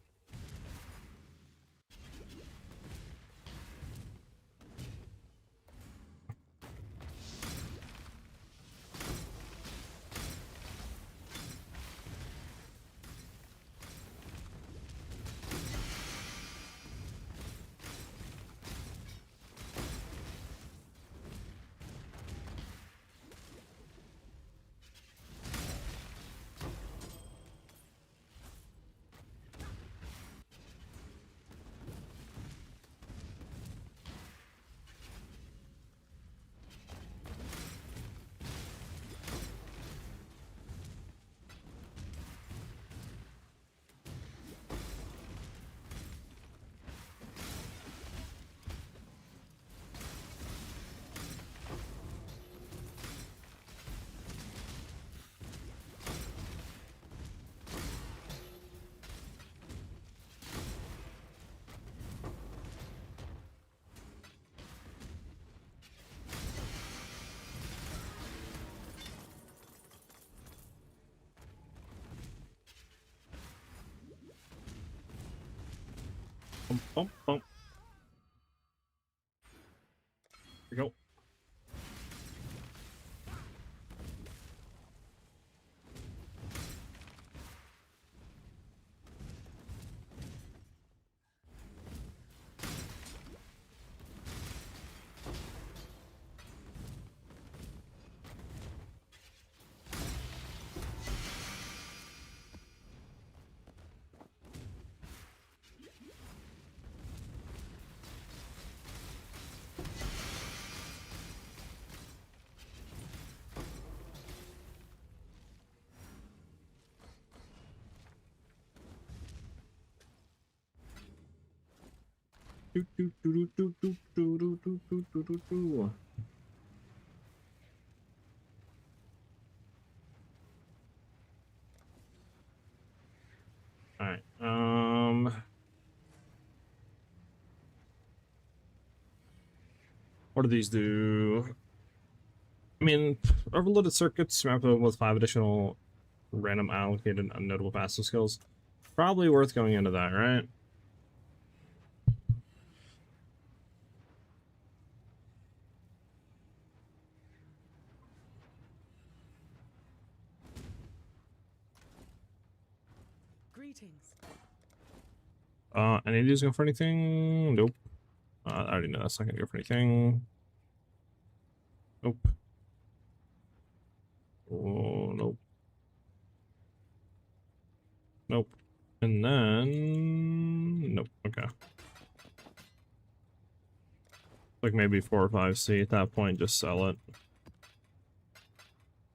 Bump. Here we go. All right. What do these do? I mean, overloaded circuits mapped with 5 additional random allocated unnotable passive skills. Probably worth going into that, right? Greetings. Any of these go for anything? Nope. I already know that's not gonna go for anything. Nope. Oh, nope. Nope. And then... Nope. Okay. Like maybe 4 or 5C at that point, just sell it.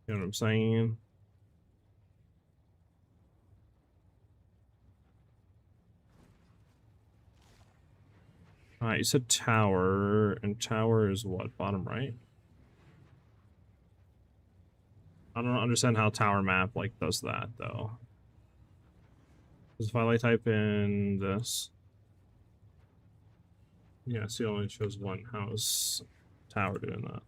You know what I'm saying? Alright, you said tower, and tower is what? Bottom right? I don't understand how tower map like does that though. Because if I like type in this, yeah, see, it only shows one house tower doing that.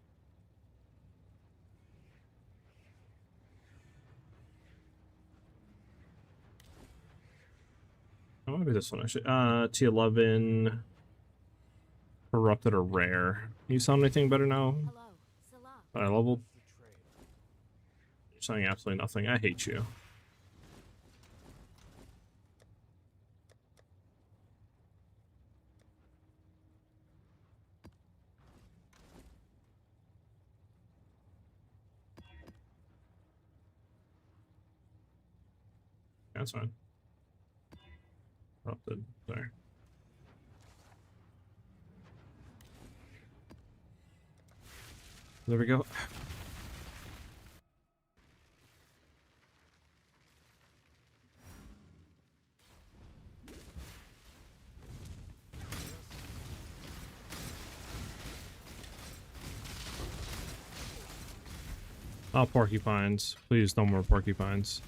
Oh, maybe this one actually. T11 corrupted or rare. You sound anything better now? Hello, Salah. I leveled. You're saying absolutely nothing. I hate you. That's fine. Corrupted. There. There we go. Oh, porcupines. Please, no more porcupines.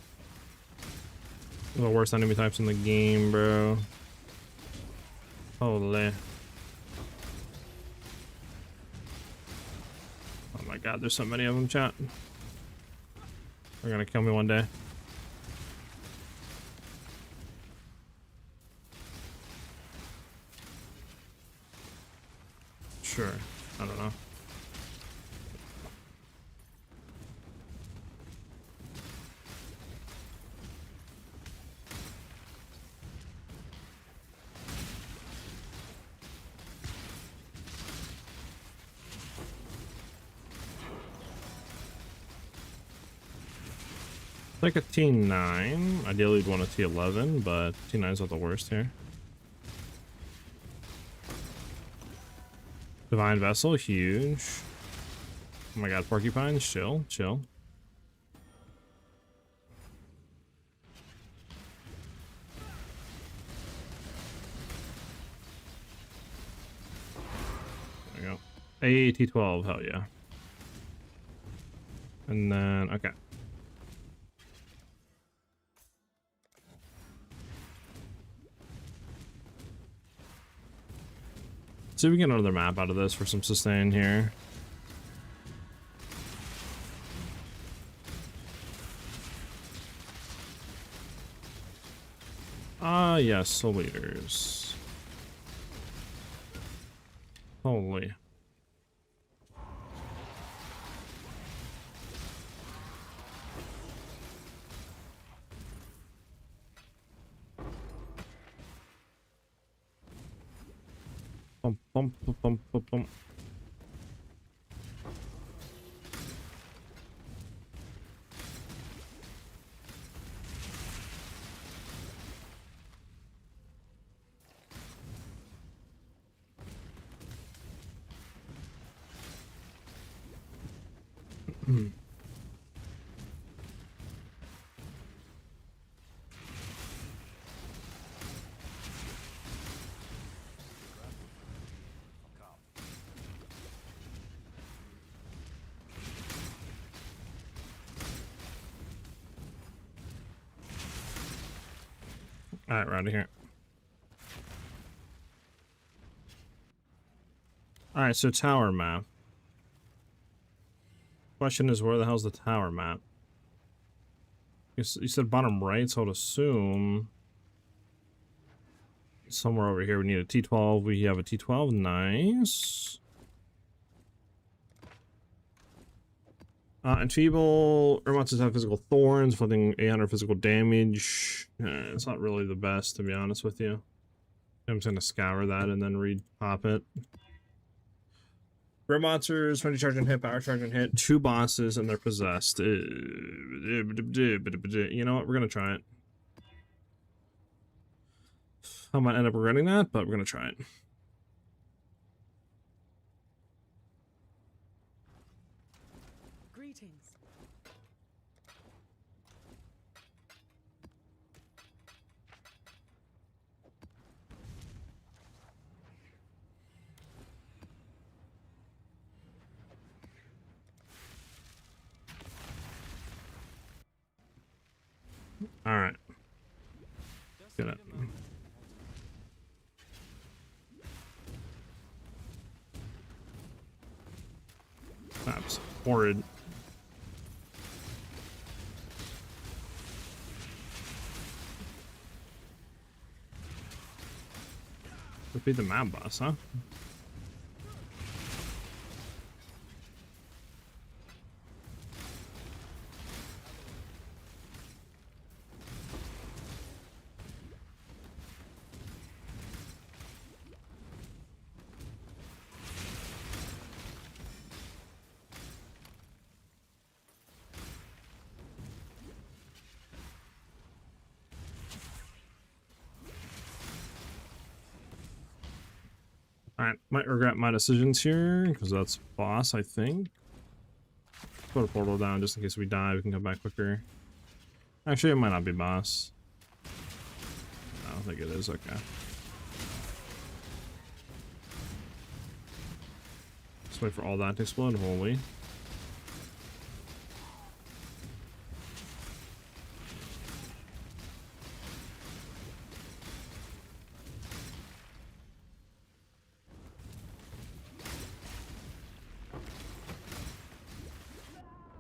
The worst enemy types in the game, bro. Holy. Oh my god, there's so many of them, chat. They're gonna kill me one day. Sure. I don't know. Like a T9. Ideally, you'd want a T11, but T9 is not the worst here. Divine Vessel, huge. Oh my god, porcupines, chill, chill. There we go. AT12, hell yeah. And then, okay. See if we can get another map out of this for some sustain here. Ah, yes, soul leaders. Holy. Bum, bum, bum, bum, bum, bum. Alright, we're out of here. Alright, so tower map. Question is, where the hell's the tower map? You said bottom right, so I'd assume somewhere over here we need a T12. We have a T12, nice. Enfeeble, Urmonts have physical thorns, inflicting 800 physical damage. It's not really the best, to be honest with you. I'm just gonna scour that and then repop it. Rare monsters, 20 charge and hit, power charge and hit, 2 bosses, and they're possessed. You know what? We're gonna try it. I might end up regretting that, but we're gonna try it. Greetings. All right. Get it. That's horrid. Defeat the map boss, huh? Alright, might regret my decisions here, because that's boss, I think. Put a portal down just in case we die, we can come back quicker. Actually, it might not be boss. I don't think it is, okay. Let's wait for all that to explode, holy.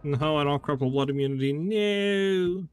No, I don't cripple blood immunity, no!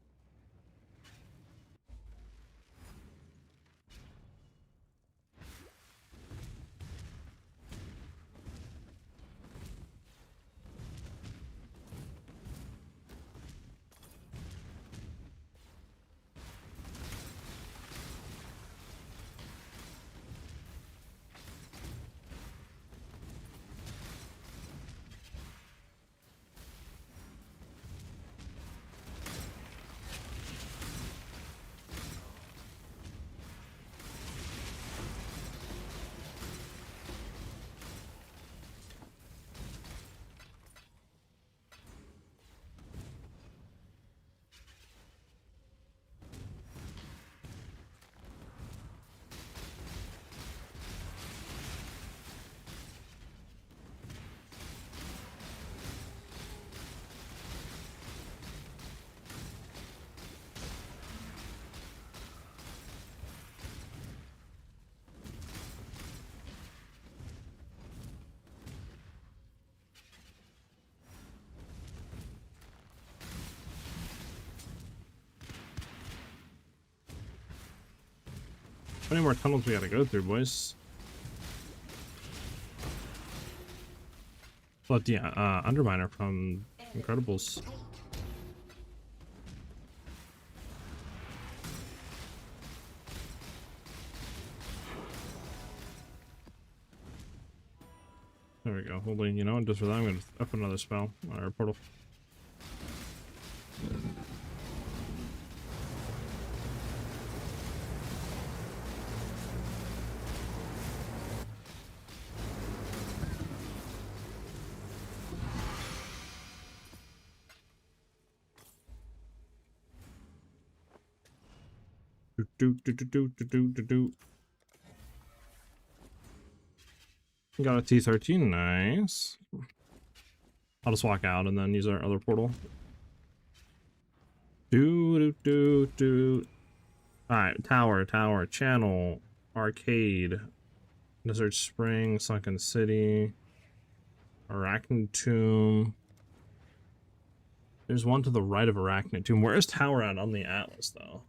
How many more tunnels we gotta go through, boys? But yeah, Underminer from Incredibles. There we go. Holy, you know, just for that, I'm gonna up another spell or portal. Got a T13, nice. I'll just walk out and then use our other portal. Alright, tower, channel, arcade, desert spring, sunken city, arachnid tomb. There's one to the right of arachnid tomb. Where's tower at on the atlas though?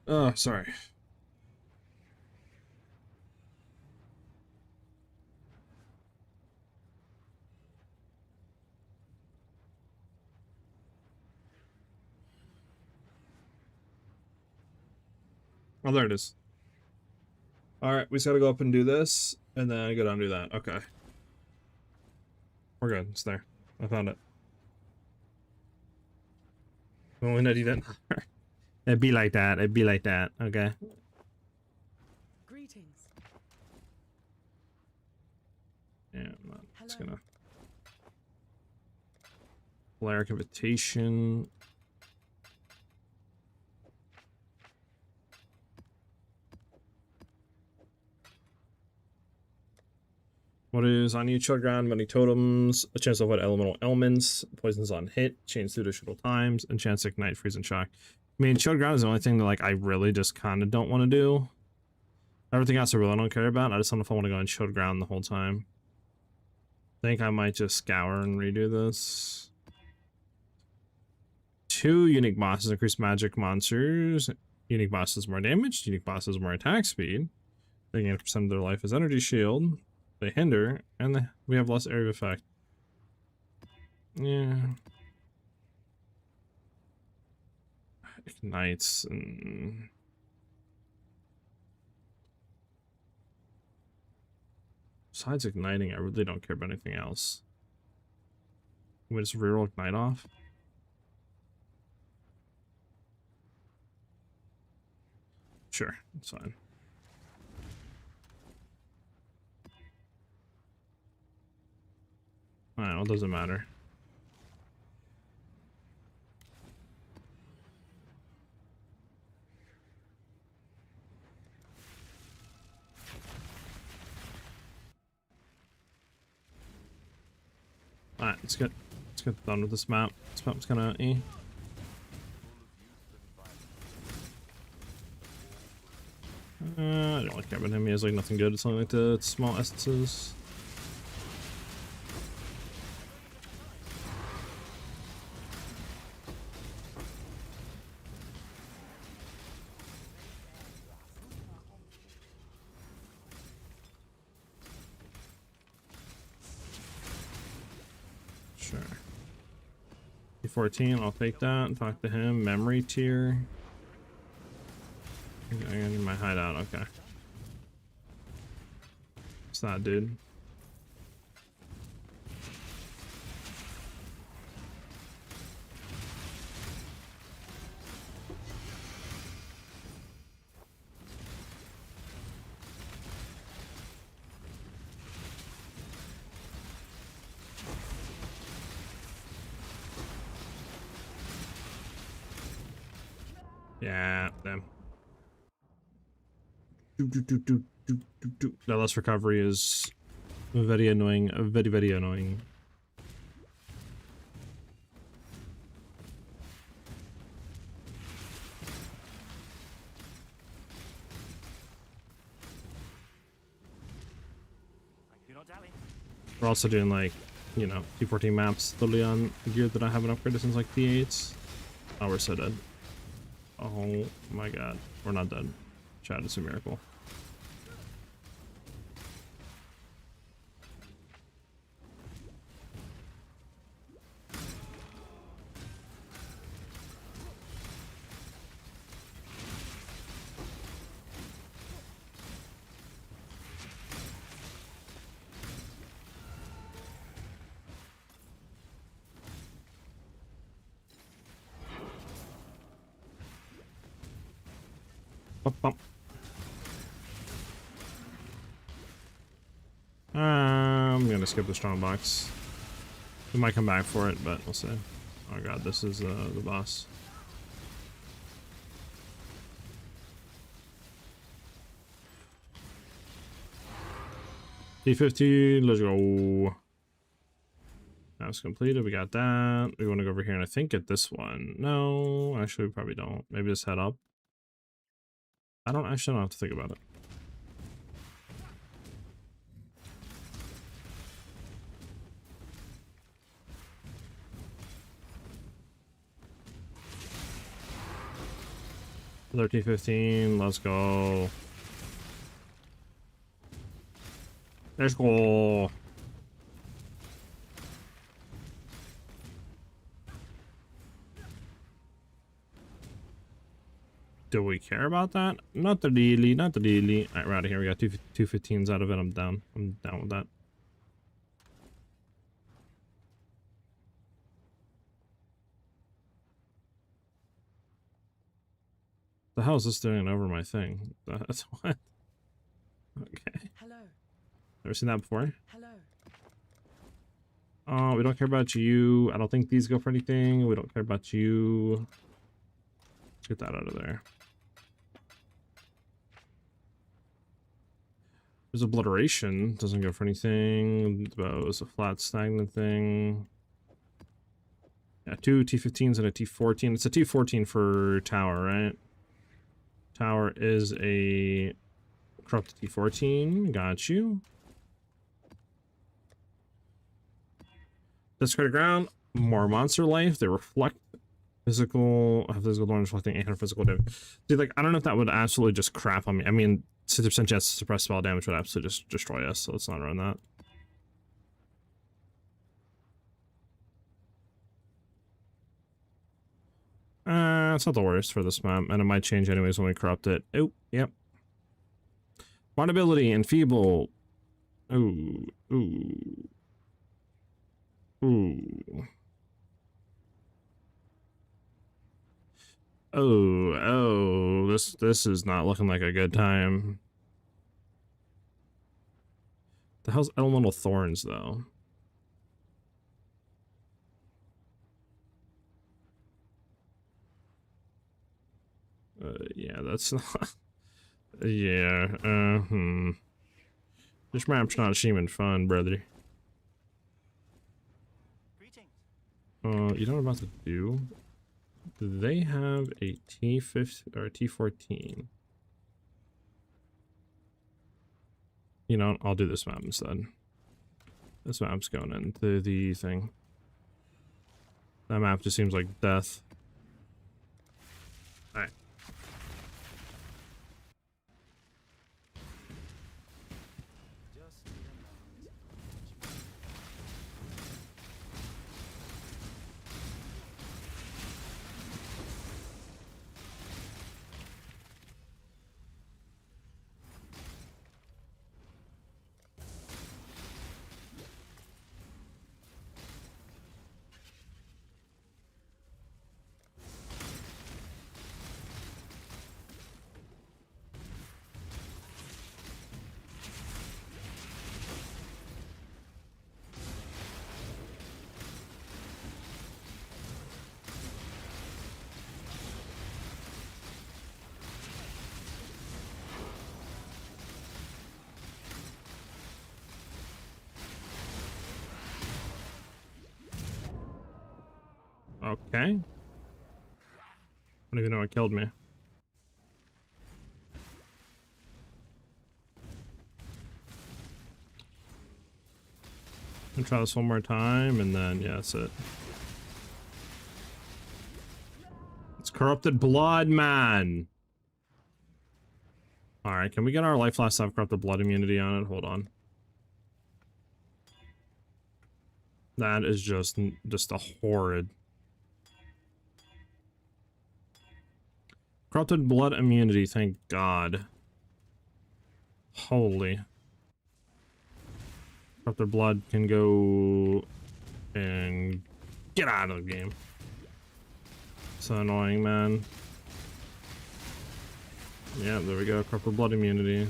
Oh, sorry. Oh, there it is. All right, we just gotta go up and do this, and then go down and do that. Okay. We're good. It's there. I found it. Well, we not even. It'd be like that. It'd be like that. Okay. Greetings. Yeah, I'm just Hello. gonna. Cleric invitation. What is on you? Chill ground, many totems, a chance to avoid elemental elements, poisons on hit, change 2 additional times, and chance to ignite, freeze, and shock. I mean, chill ground is the only thing that like I really just kind of don't want to do. Everything else I really don't care about. I just don't know if I want to go in chill ground the whole time. I think I might just scour and redo this. 2 unique bosses increase magic monsters. Unique bosses more damage. Unique bosses more attack speed. Taking 80% of their life as energy shield. They hinder, and we have less area of effect. Yeah. Ignites and... Besides igniting, I really don't care about anything else. Can we just reroll ignite off? Sure, that's fine. Alright, well, it doesn't matter. Alright, let's get done with this map. This map's kinda I don't really care about him. He has like nothing good. It's only like the small essences. Sure. P14, I'll take that. Talk to him. Memory tier. I need my hideout. Okay. What's that, dude? Yeah, them. That less recovery is very annoying. Very, very annoying. We're also doing like, you know, P14 maps literally on gear that I haven't upgraded since like P8s. Oh, we're so dead. Oh my god. We're not dead. Chat, it's a miracle. Bump, bump. I'm gonna skip the strong box. We might come back for it, but we'll see. Oh god, this is the boss. P15, let's go. That's completed. We got that. We want to go over here and I think get this one. No, actually, we probably don't. Maybe just head up. I don't actually don't have to think about it. T15, let's go. Let's go. Do we care about that? Not really, not really. Alright, we're out of here. We got two 15s out of it. I'm down. I'm down with that. The hell is this doing over my thing? That's what? Okay. Hello. Never seen that before. Hello. Oh, we don't care about you. I don't think these go for anything. We don't care about you. Let's get that out of there. There's obliteration. Doesn't go for anything. But it's a flat stagnant thing. Yeah, two T15s and a T14. It's a T14 for tower, right? Tower is a corrupt T14. Got you. Discard ground. More monster life. They reflect physical. Physical damage reflecting 800 physical damage. See, like, I don't know if that would absolutely just crap on me. I mean, 60% chance to suppress spell damage would absolutely just destroy us, so let's not run that. It's not the worst for this map, and it might change anyways when we corrupt it. Oh, yep. Vulnerability, enfeeble. Ooh, ooh. Ooh. Oh, this is not looking like a good time. The hell's elemental thorns though? Yeah, that's not. Yeah, This map's not seeming fun, brother. You know what I'm about to do? They have a T15 or a T14. You know, I'll do this map instead. This map's going into the thing. That map just seems like death. Alright. Okay. I don't even know what killed me. I'll try this one more time, and then, yeah, that's it. It's corrupted blood, man! Alright, can we get our life last have corrupted blood immunity on it? Hold on. That is just a horrid. Corrupted blood immunity, thank God. Holy. Corrupted blood can go and get out of the game. So annoying, man. Yeah, there we go. Corrupted blood immunity.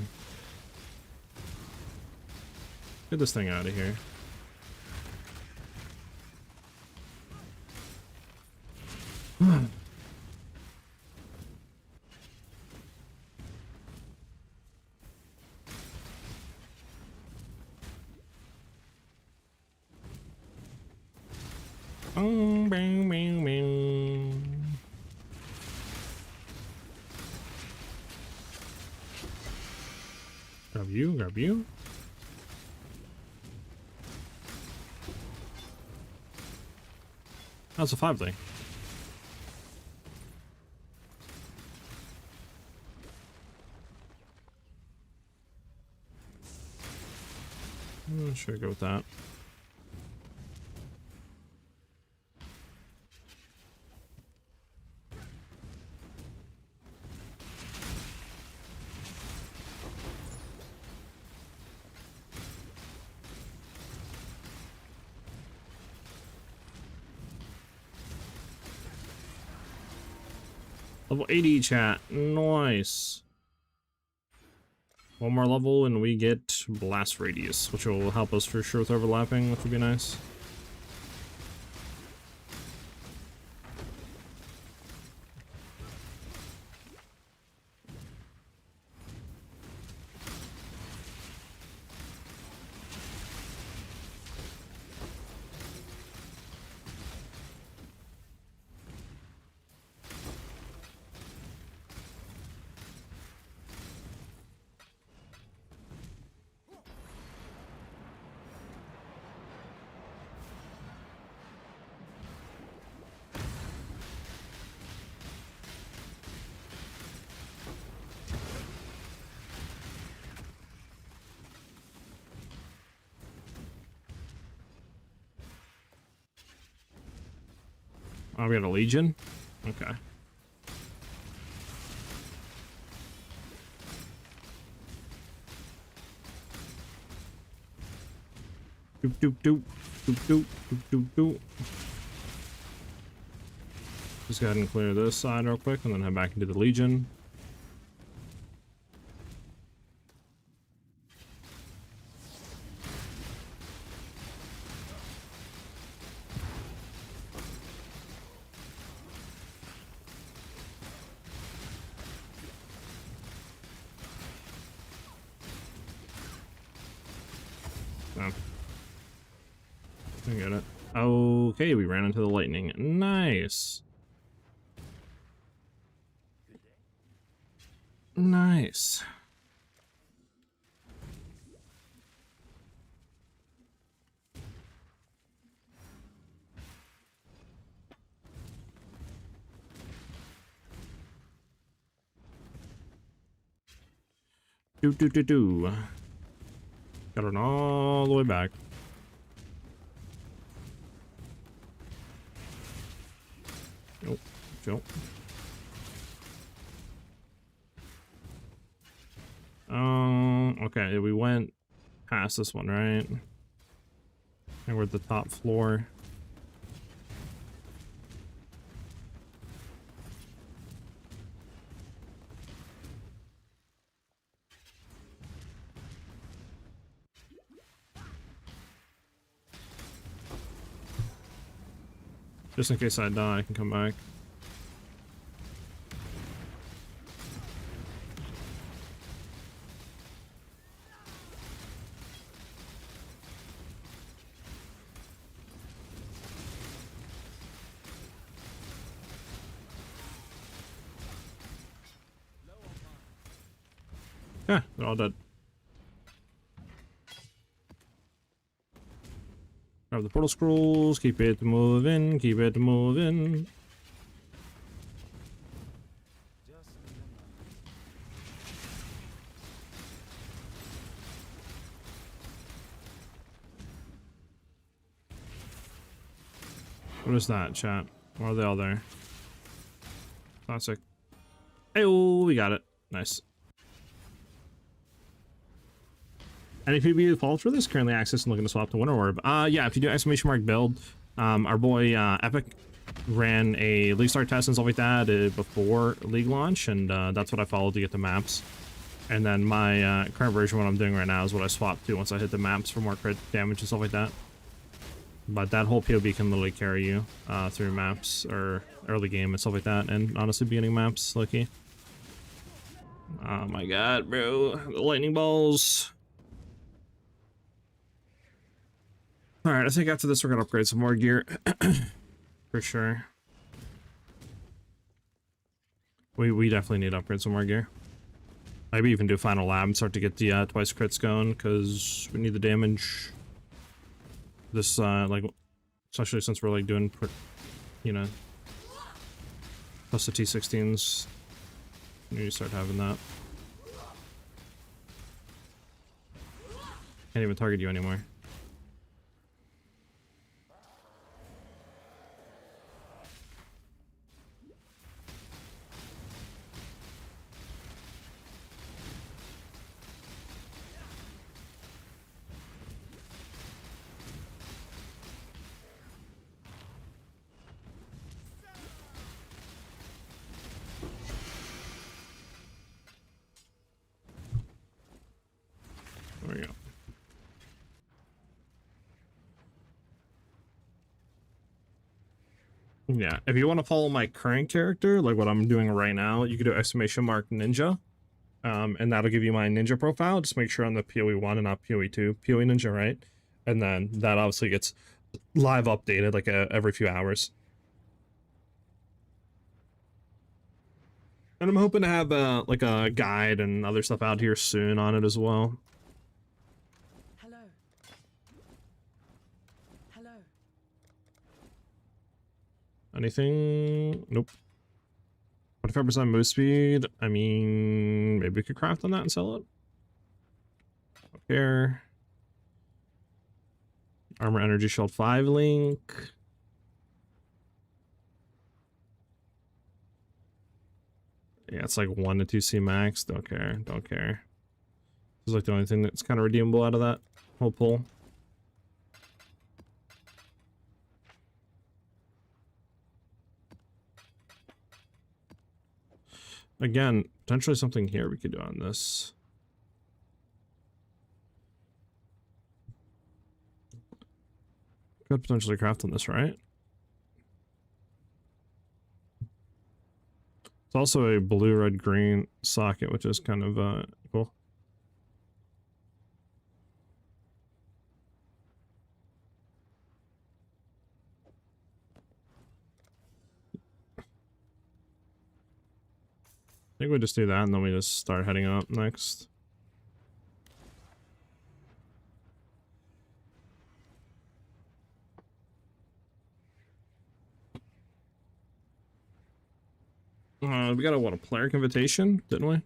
Get this thing out of here. Bang, bang, bang. Grab you, grab you. That's a 5 thing. Should I go with that? Level 80, chat. Nice. One more level and we get Blast Radius, which will help us for sure with overlapping, which would be nice. Oh, we got a Legion? Okay. Doop doop doop. Doop doop doop doop doop. Just go ahead and clear this side real quick and then head back into the Legion. Oh. I get it. Okay, we ran into the lightning. Nice. Nice. Do do do do. Got it all the way back. Nope. Nope. Okay, we went past this one, right? And we're at the top floor. Just in case I die, I can come back. Yeah, they're all dead. Grab the portal scrolls, keep it moving, keep it moving. What is that, chat? Why are they all there? Classic. Hey, we got it. Nice. Any PB falls for this? Currently accessing, looking to swap to Winter Orb. Yeah, if you do exclamation mark build, our boy Epic ran a League Start test and stuff like that before League launch, and that's what I followed to get the maps. And then my current version, what I'm doing right now, is what I swapped to once I hit the maps for more crit damage and stuff like that. But that whole POB can literally carry you through maps or early game and stuff like that, and honestly beginning maps, lucky. Oh my god, bro. The lightning balls. Alright, I think after this we're gonna upgrade some more gear. For sure. We definitely need to upgrade some more gear. Maybe even do final lab and start to get the twice crits going, because we need the damage. This, like, especially since we're, like, doing, you know, plus the T16s. We need to start having that. Can't even target you anymore. Yeah, if you want to follow my current character, like what I'm doing right now, you could do exclamation mark ninja. And that'll give you my ninja profile. Just make sure on the PoE 1 and not PoE 2. PoE ninja, right? And then that obviously gets live updated like every few hours. And I'm hoping to have like a guide and other stuff out here soon on it as well. Hello. Hello. Anything? Nope. 25% move speed. I mean, maybe we could craft on that and sell it. Don't care. Armor energy shield 5 link. Yeah, it's like 1 to 2 C max. Don't care. Don't care. This is like the only thing that's kind of redeemable out of that whole pull. Again, potentially something here we could do on this. Could potentially craft on this, right? It's also a blue, red, green socket, which is kind of cool. I think we just do that and then we just start heading up next. We got a player invitation, didn't we?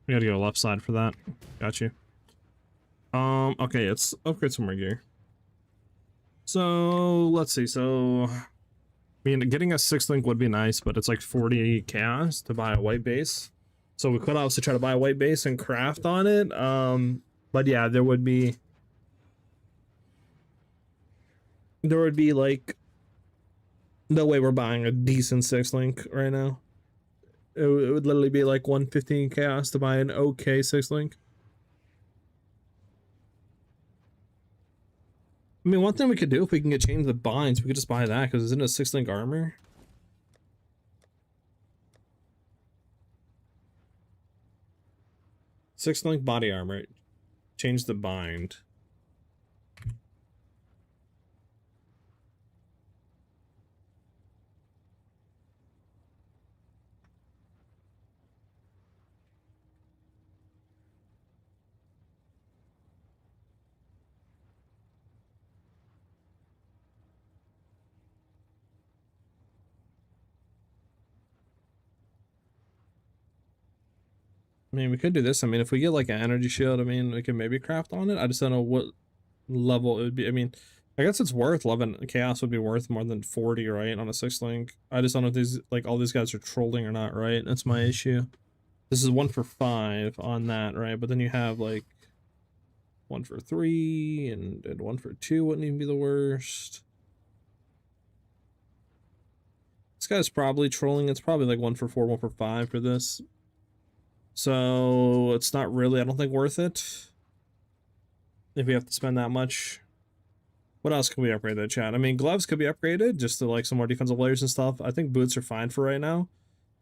We gotta go left side for that. Got you. Okay, let's upgrade some more gear. So let's see. So I mean, getting a 6 link would be nice, but it's like 40 chaos to buy a white base. So we could also try to buy a white base and craft on it. But yeah, there would be like no way we're buying a decent 6 link right now. It would literally be like 115 chaos to buy an okay 6 link. I mean, one thing we could do if we can get chains that binds, we could just buy that because isn't it a 6 link armor? Six link body armor. Change the bind. I mean, we could do this. I mean, if we get like an energy shield, I mean, we can maybe craft on it. I just don't know what level it would be. I mean, I guess it's worth 11. Chaos would be worth more than 40, right? On a 6 link. I just don't know if these, like, all these guys are trolling or not, right? That's my issue. This is 1 for 5 on that, right? But then you have like 1 for 3 and 1 for 2 wouldn't even be the worst. This guy's probably trolling. It's probably like 1 for 4, 1 for 5 for this. So it's not really, I don't think, worth it if we have to spend that much. What else can we upgrade that, chat? I mean, gloves could be upgraded just to like some more defensive layers and stuff. I think boots are fine for right now.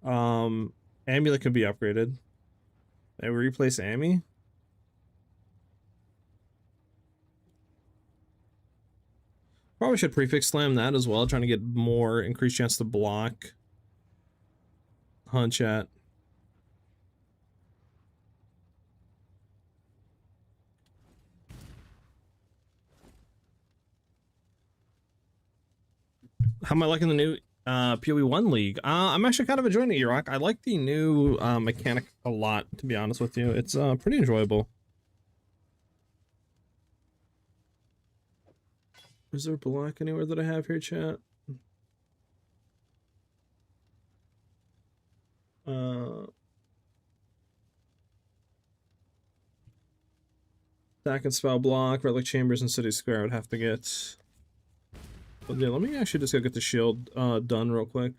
Amulet could be upgraded. Maybe replace Ami. Probably should prefix slam that as well, trying to get more increased chance to block. Hunt, chat. How am I liking the new PoE 1 League? I'm actually kind of enjoying it, Rock. I like the new mechanic a lot, to be honest with you. It's pretty enjoyable. Is there block anywhere that I have here, chat? Attack and spell block, relic chambers, and city square I would have to get. But yeah, let me actually just go get the shield done real quick.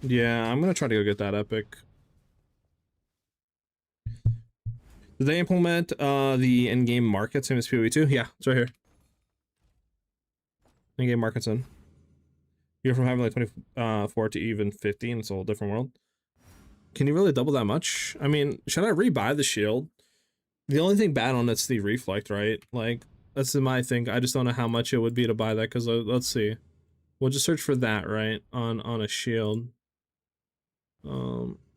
Yeah, I'm gonna try to go get that epic. Did they implement the in-game market same as PoE 2? Yeah, it's right here. In-game market's in. You're from having like 24 to even 15. It's a whole different world. Can you really double that much? I mean, should I rebuy the shield? The only thing bad on it's the reflect, right? Like, that's my thing. I just don't know how much it would be to buy that, because let's see. We'll just search for that, right? On a shield.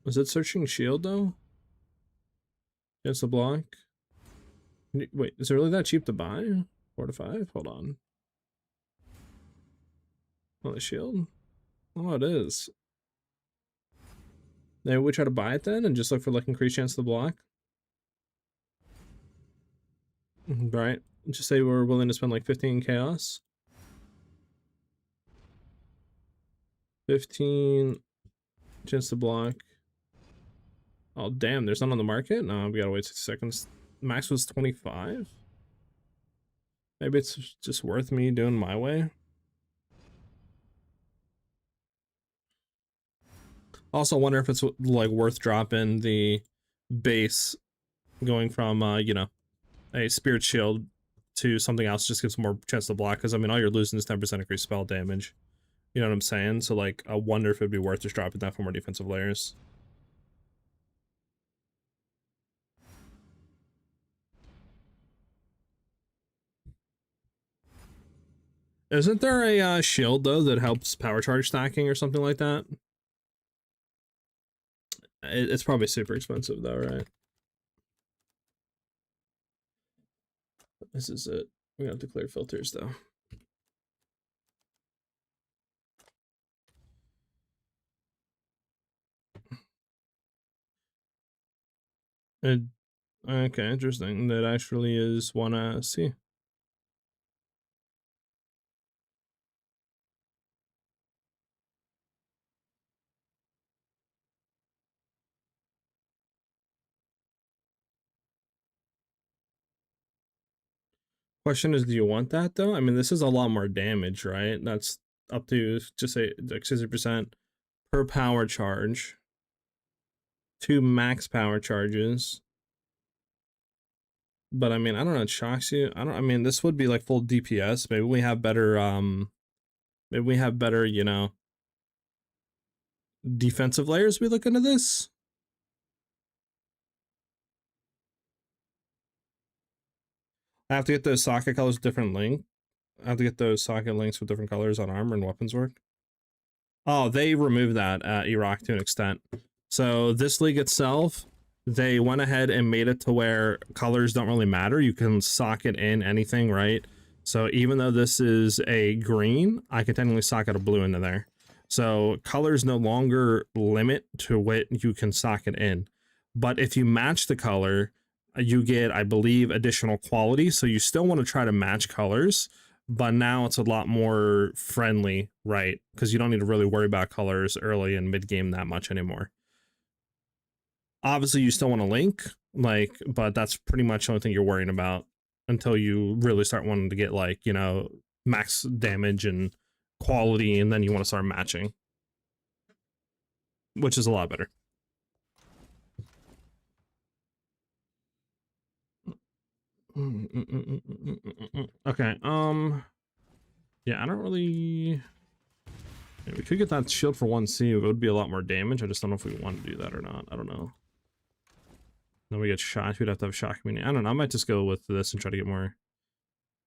Is it searching shield though? Against the block? Wait, is it really that cheap to buy? 4 to 5? Hold on. On the shield? Oh, it is. Maybe we try to buy it then and just look for like increased chance to block. Right. Just say we're willing to spend like 15 chaos. 15 chance to block. Oh damn, there's none on the market? No, we gotta wait 6 seconds. Max was 25. Maybe it's just worth me doing my way. Also wonder if it's like worth dropping the base, going from you know, a spirit shield to something else, just gives more chance to block, because I mean all you're losing is 10% increased spell damage. You know what I'm saying? So like I wonder if it'd be worth just dropping that for more defensive layers. Isn't there a shield though that helps power charge stacking or something like that? It's probably super expensive though, right? This is it. We have to clear filters though. Okay, interesting. That actually is one I see. Question is, do you want that though? I mean, this is a lot more damage, right? That's up to just say like 60% per power charge. 2 max power charges. But I mean, I don't know, it shocks you. I mean, this would be like full DPS. Maybe we have better you know, defensive layers we look into this. I have to get those socket colors with different link. I have to get those socket links with different colors on armor and weapons work. Oh, they removed that at Iraq to an extent. So this league itself, they went ahead and made it to where colors don't really matter. You can socket in anything, right? So even though this is a green, I can technically socket a blue into there. So colors no longer limit to what you can socket in. But if you match the color, you get, I believe, additional quality. So you still want to try to match colors, but now it's a lot more friendly, right? Because you don't need to really worry about colors early and mid game that much anymore. Obviously, you still want to link, like, but that's pretty much the only thing you're worrying about until you really start wanting to get, like, you know, max damage and quality, and then you want to start matching, which is a lot better. Okay, yeah, I don't really... Yeah, we could get that shield for 1C, it would be a lot more damage. I just don't know if we want to do that or not. I don't know. Then we get shot, we'd have to have shock community. I don't know, I might just go with this and try to get more...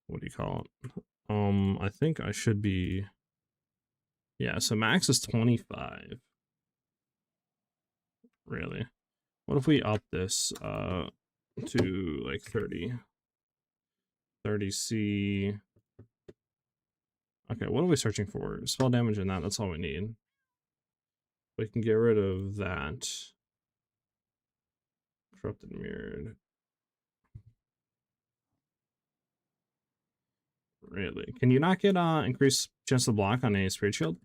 What do you call it? I think I should be... Yeah, so max is 25. Really? What if we up this, to, like, 30? 30C... Okay, what are we searching for? Spell damage and that's all we need. We can get rid of that. Corrupted mirrored. Really? Can you not get increased chance to block on a spirit shield?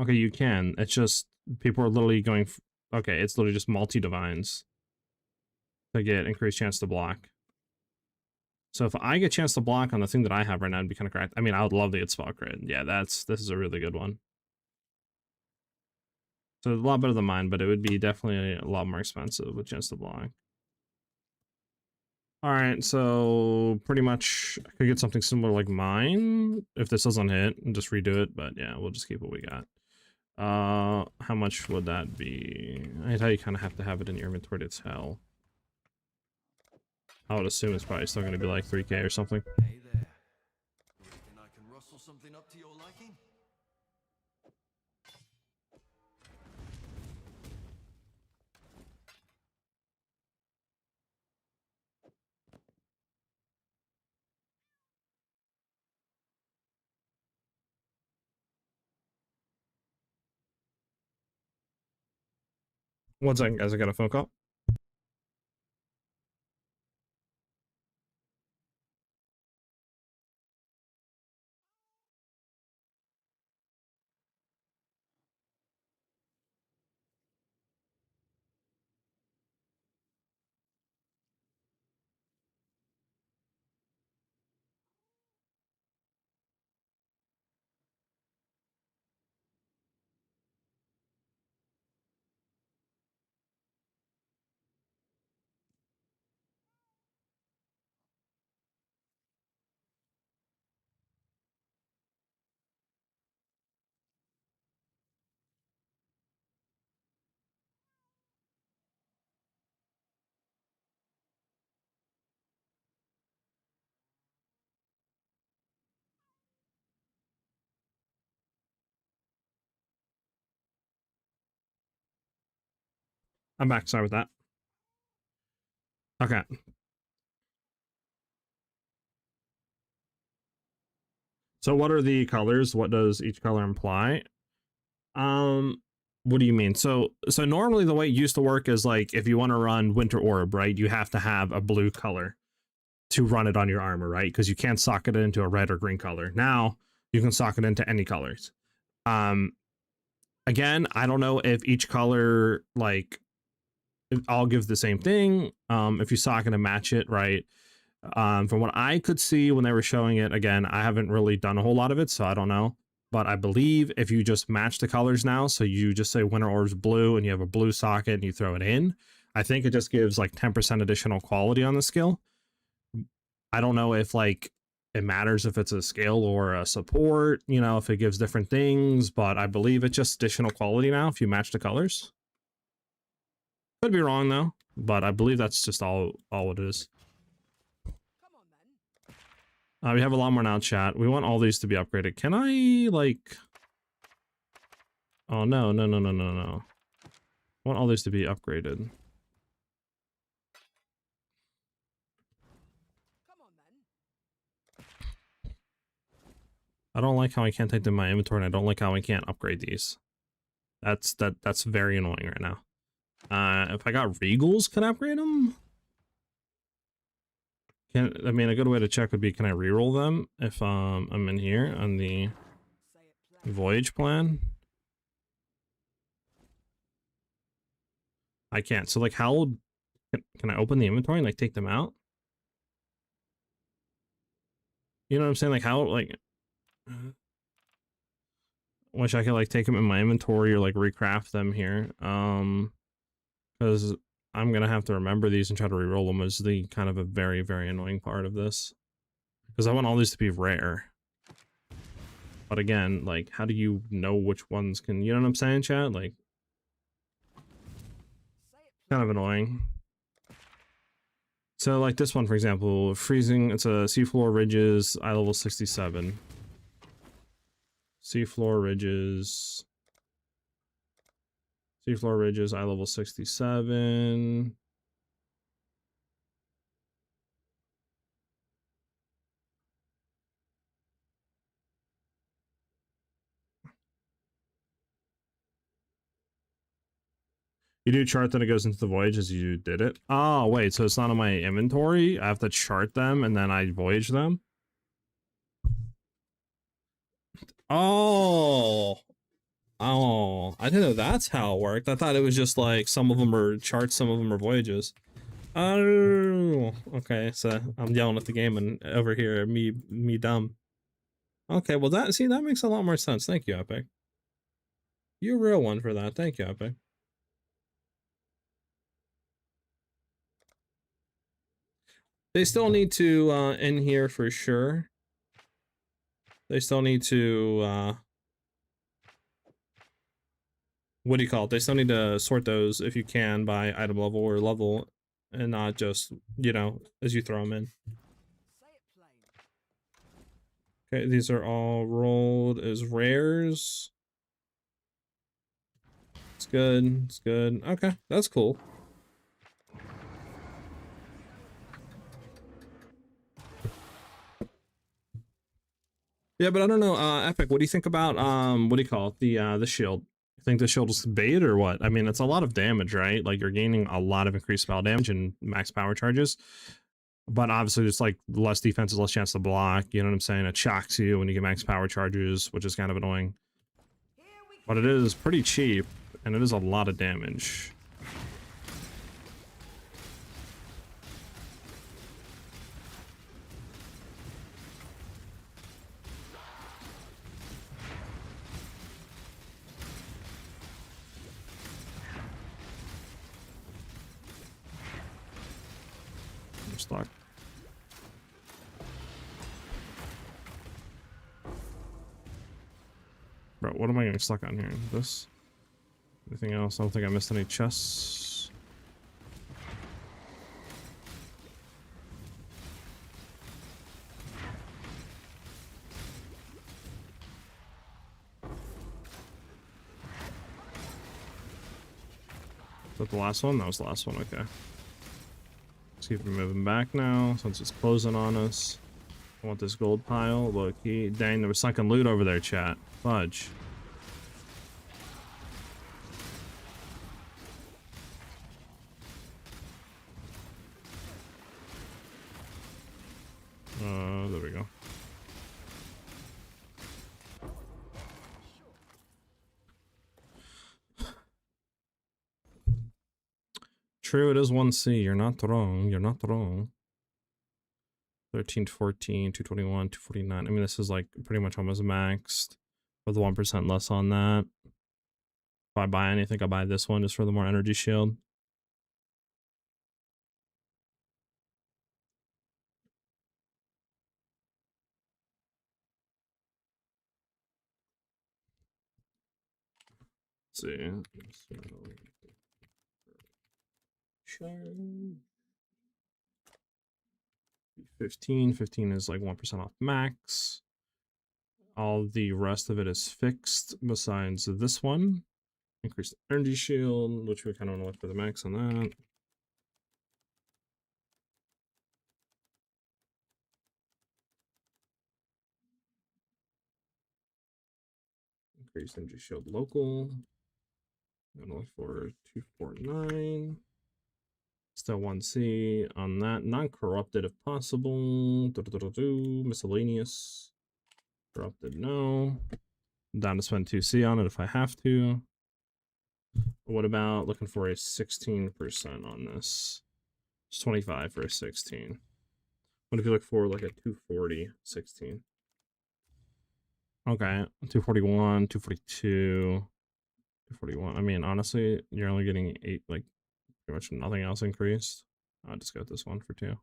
Okay, you can. It's just people are literally going. Okay, it's literally just multi divines to get increased chance to block. So if I get a chance to block on the thing that I have right now, it'd be kind of cracked. I mean, I would love to get spot crit. Yeah, this is a really good one. So a lot better than mine, but it would be definitely a lot more expensive with chance to block. All right, so pretty much I could get something similar like mine if this doesn't hit and just redo it. But yeah, we'll just keep what we got. How much would that be? I tell you kind of have to have it in your inventory to tell. I would assume it's probably still going to be like 3K or something. Hey there. Reckon I can rustle something up to your liking? One second, guys. I got a phone call. I'm back. Sorry with that. Okay. So what are the colors? What does each color imply? What do you mean? So normally the way it used to work is like if you want to run Winter Orb, right? You have to have a blue color to run it on your armor, right? Because you can't socket it into a red or green color. Now you can socket it into any colors. Again, I don't know if each color like all gives the same thing. If you socket and match it, right? From what I could see when they were showing it, again, I haven't really done a whole lot of it, so I don't know. But I believe if you just match the colors now, so you just say Winter Orb's blue and you have a blue socket and you throw it in, I think it just gives like 10% additional quality on the skill. I don't know if like it matters if it's a skill or a support, you know, if it gives different things, but I believe it's just additional quality now if you match the colors. Could be wrong though, but I believe that's just all it is. We have a lot more now, chat. We want all these to be upgraded. Can I, like... Oh, no. I want all these to be upgraded. I don't like how I can't take them in my inventory, and I don't like how I can't upgrade these. That's very annoying right now. If I got Regals, can I upgrade them? I mean, a good way to check would be, can I reroll them if I'm in here on the Voyage plan? I can't. So, like, how can I open the inventory and, like, take them out? You know what I'm saying? Like, how, like... Wish I could, like, take them in my inventory or, like, recraft them here. Because I'm gonna have to remember these and try to reroll them is the kind of a very, very annoying part of this. Because I want all these to be rare. But again, like, how do you know which ones can... You know what I'm saying, chat? Like... Kind of annoying. So, like, this one, for example, freezing... It's a Seafloor Ridges, eye level 67. Seafloor Ridges... Seafloor Ridges, eye level 67. You do chart that it goes into the voyage as you did it. Oh, wait, so it's not on my inventory? I have to chart them and then I voyage them? Oh. Oh, I didn't know that's how it worked. I thought it was just like some of them are charts, some of them are voyages. Oh, okay. So I'm yelling at the game and over here, me dumb. Okay, well that makes a lot more sense. Thank you, Epic. You're a real one for that. Thank you, Epic. They still need to in here for sure. They still need to what do you call it? They still need to sort those if you can by item level or level and not just, you know, as you throw them in. Say it plain. Okay, these are all rolled as rares. It's good. It's good. Okay, that's cool. Yeah, but I don't know, Epic, what do you think about what do you call it? The shield. You think the shield is bait or what? I mean, it's a lot of damage, right? Like you're gaining a lot of increased spell damage and max power charges. But obviously there's like less defense, less chance to block, you know what I'm saying? It shocks you when you get max power charges, which is kind of annoying. But it is pretty cheap and it is a lot of damage. I'm stuck. Bro, what am I getting stuck on here? This? Anything else? I don't think I missed any chests. Is that the last one? That was the last one, okay. Let's keep moving back now, since it's closing on us. I want this gold pile, low key. Dang, there was sunken loot over there, chat. Fudge. There we go. True, it is 1C. You're not wrong. You're not wrong. 13 to 14, 221, 249. I mean, this is like pretty much almost maxed with 1% less on that. If I buy anything, I'll buy this one just for the more energy shield. Let's see. 15 is like 1% off max. All the rest of it is fixed besides this one. Increase the energy shield, which we kind of want to look for the max on that. Increase energy shield local. I'm gonna look for 249. Still 1C on that. Non-corrupted if possible. Miscellaneous. Corrupted, no. I'm down to spend 2C on it if I have to. What about looking for a 16% on this? It's 25 for a 16. What if you look for like a 240, 16? Okay, 241, 242, 241. I mean, honestly, you're only getting 8, like, pretty much nothing else increased. I'll just go with this one for 2.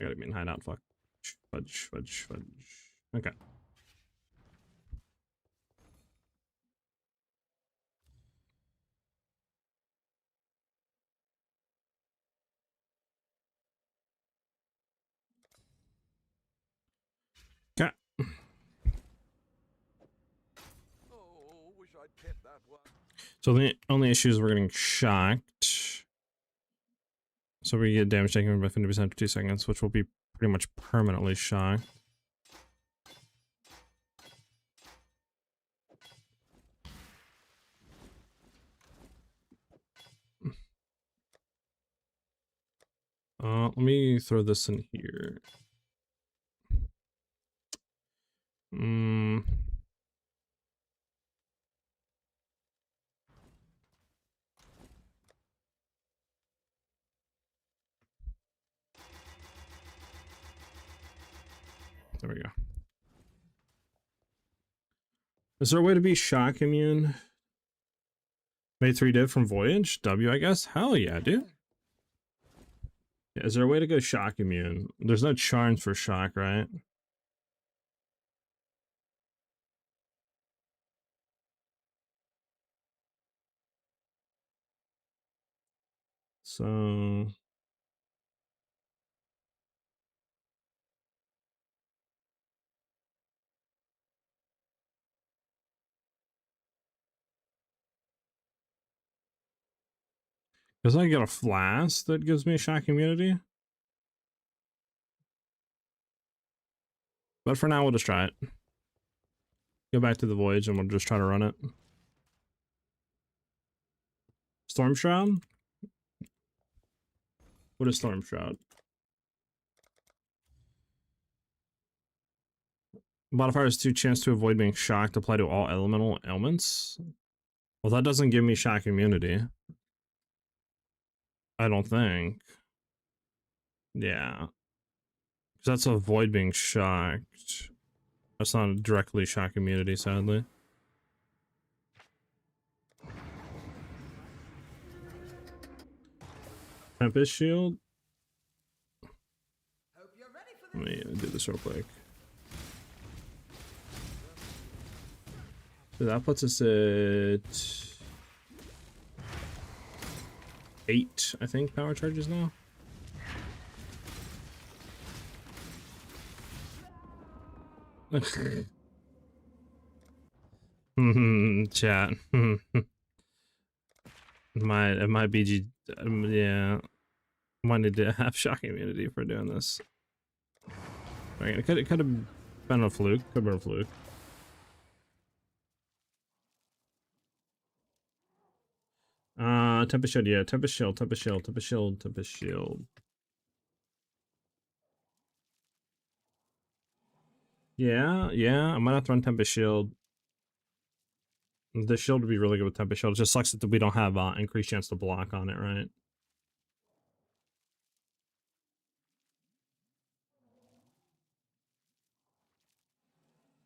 I gotta be in hideout. Fuck. Fudge, fudge, fudge. Okay. Okay. Oh, wish I'd kept that one. So the only issue is we're getting shocked. So we get damage taken by 50% for 2 seconds, which will be pretty much permanently shocked. Let me throw this in here. There we go. Is there a way to be shock immune? Made 3 div from Voyage? W, I guess? Hell yeah, dude. Yeah, is there a way to go shock immune? There's no charms for shock, right? So... Does I get a flask that gives me a shock immunity? But for now, we'll just try it. Go back to the Voyage and we'll just try to run it. Storm Shroud? What is Storm Shroud? Modifiers 2 chance to avoid being shocked apply to all elemental ailments. Well, that doesn't give me shock immunity. I don't think. Yeah. Because that's avoid being shocked. That's not directly shock immunity, sadly. Tempest Shield? Hope you're ready for this. Let me do this real quick. So that puts us at 8, I think, power charges now. Chat. my BG, yeah. Might need to have shock immunity for doing this. Right, it could have been a fluke. Could have been a fluke. Tempest Shield, yeah, Tempest Shield, Tempest Shield, Tempest Shield, Tempest Shield. Yeah, I might have to run Tempest Shield. The shield would be really good with Tempest Shield. It just sucks that we don't have increased chance to block on it, right?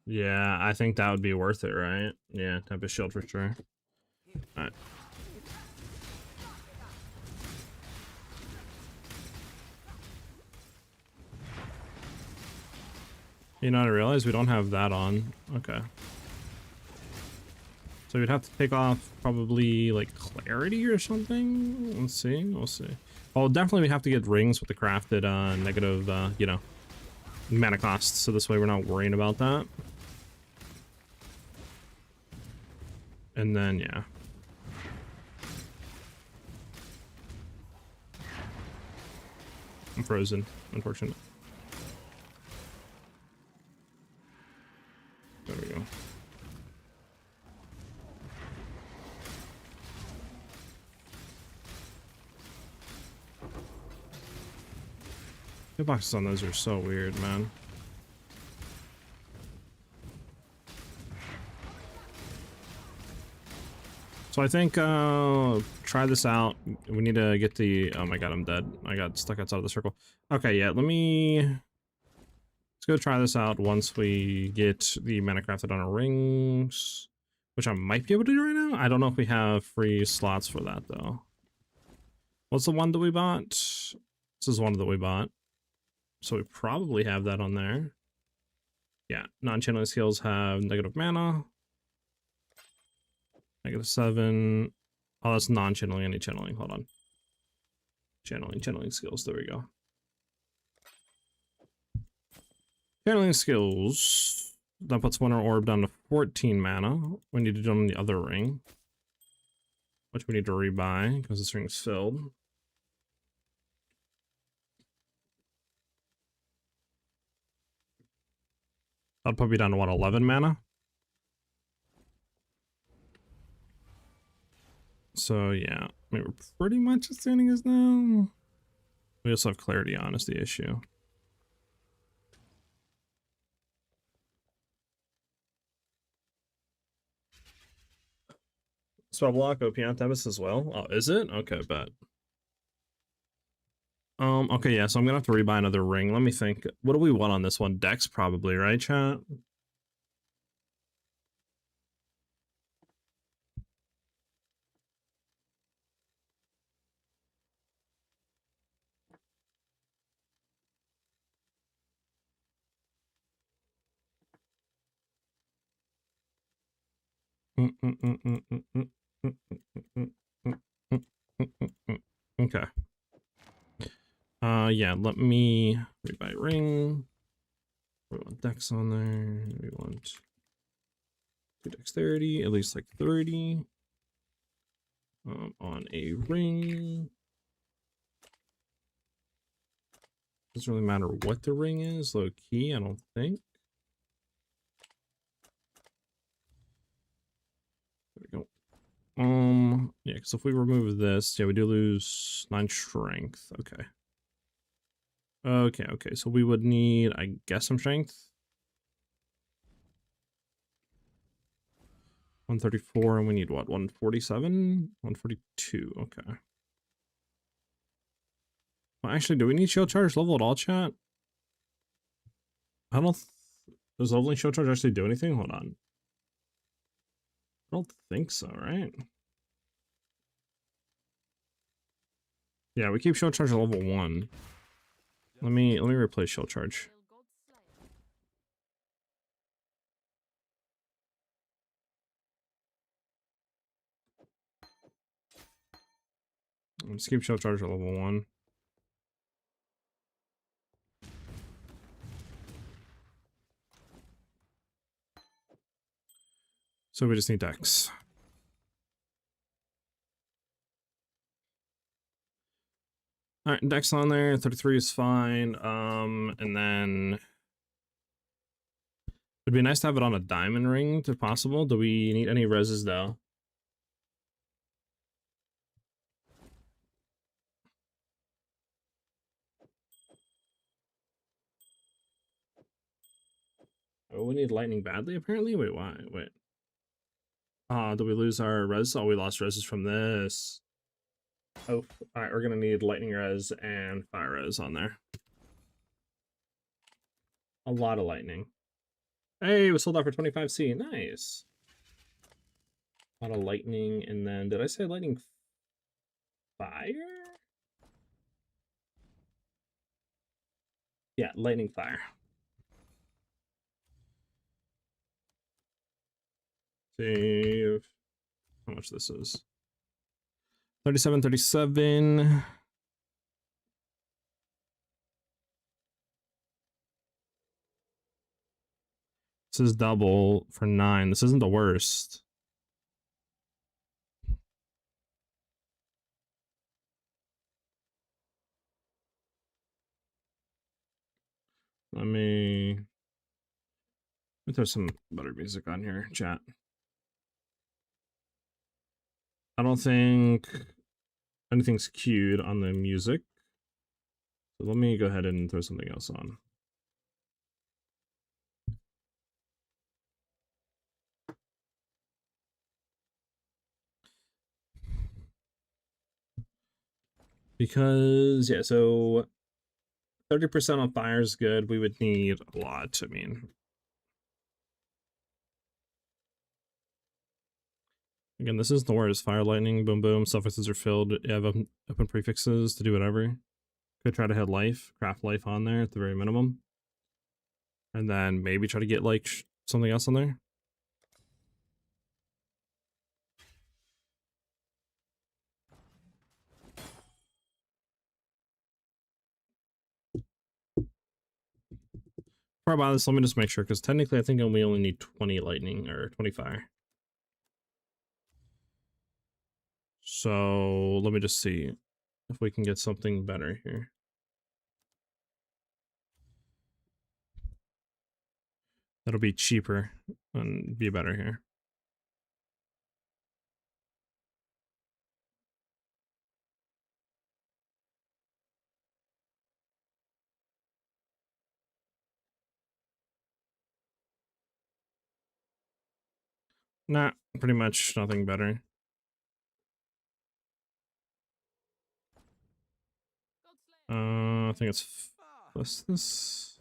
Yeah, I think that would be worth it, right? Yeah, Tempest Shield for sure. Alright. You know, I realize we don't have that on. Okay. So we'd have to take off probably like Clarity or something. Let's see. We'll see. Well, definitely we have to get rings with the crafted negative, you know, mana cost. So this way we're not worrying about that. And then, yeah. I'm frozen, unfortunately. There we go. Hitboxes on those are so weird, man. So I think, try this out. We need to get the, oh my god, I'm dead. I got stuck outside of the circle. Okay, yeah, let's go try this out once we get the mana crafted on our rings, which I might be able to do right now. I don't know if we have free slots for that, though. What's the one that we bought? This is one that we bought. So we probably have that on there. Yeah, non-channeling skills have negative mana. -7. Oh, that's non-channeling, any channeling. Hold on. Channeling skills. There we go. Channeling skills. That puts one orb down to 14 mana. We need to do it on the other ring, which we need to rebuy because this ring's filled. That'll put me down to what, 11 mana? So yeah, I mean, we're pretty much as standing as now. We also have clarity on is the issue. Spell block, OP on Tempest as well. Oh, is it? Okay, bet. Okay, yeah, so I'm gonna have to rebuy another ring. Let me think. What do we want on this one? Dex probably, right, chat? Okay. Yeah, let me rebuy ring. We want Dex on there. We want 2 dexterity, at least like 30. On a ring. Doesn't really matter what the ring is, low key, I don't think. There we go. Yeah, because if we remove this, yeah, we do lose 9 strength. Okay. Okay, so we would need, I guess, some strength. 134, and we need what? 147? 142, okay. Well, actually, do we need shield charge level at all, chat? I don't... Does leveling shield charge actually do anything? Hold on. I don't think so, right? Yeah, we keep shield charge at level 1. Let me replace shield charge. Let's keep shield charge at level 1. So we just need Dex. All right, Dex on there. 33 is fine. And then it'd be nice to have it on a diamond ring if possible. Do we need any reses though? Oh, we need lightning badly apparently. Wait, why? Wait. Do we lose our res? Oh, we lost reses from this. Oh, all right. We're gonna need lightning res and fire res on there. A lot of lightning. Hey, we sold out for 25C. Nice. A lot of lightning, and then did I say lightning fire? Yeah, lightning fire. Save how much this is. 37. This is double for 9. This isn't the worst. Let me throw some better music on here, chat. I don't think anything's queued on the music. So let me go ahead and throw something else on. Because, yeah, so 30% on fire is good. We would need a lot, I mean. Again, this is the worst. Fire, lightning, boom, boom. Suffixes are filled. You have open prefixes to do whatever. Could try to hit life, craft life on there at the very minimum. And then maybe try to get like something else on there. Before I buy this, let me just make sure, because technically I think we only need 20 lightning or 20 fire. So let me just see if we can get something better here. That'll be cheaper and be better here. Nah, pretty much nothing better. I think it's what's this?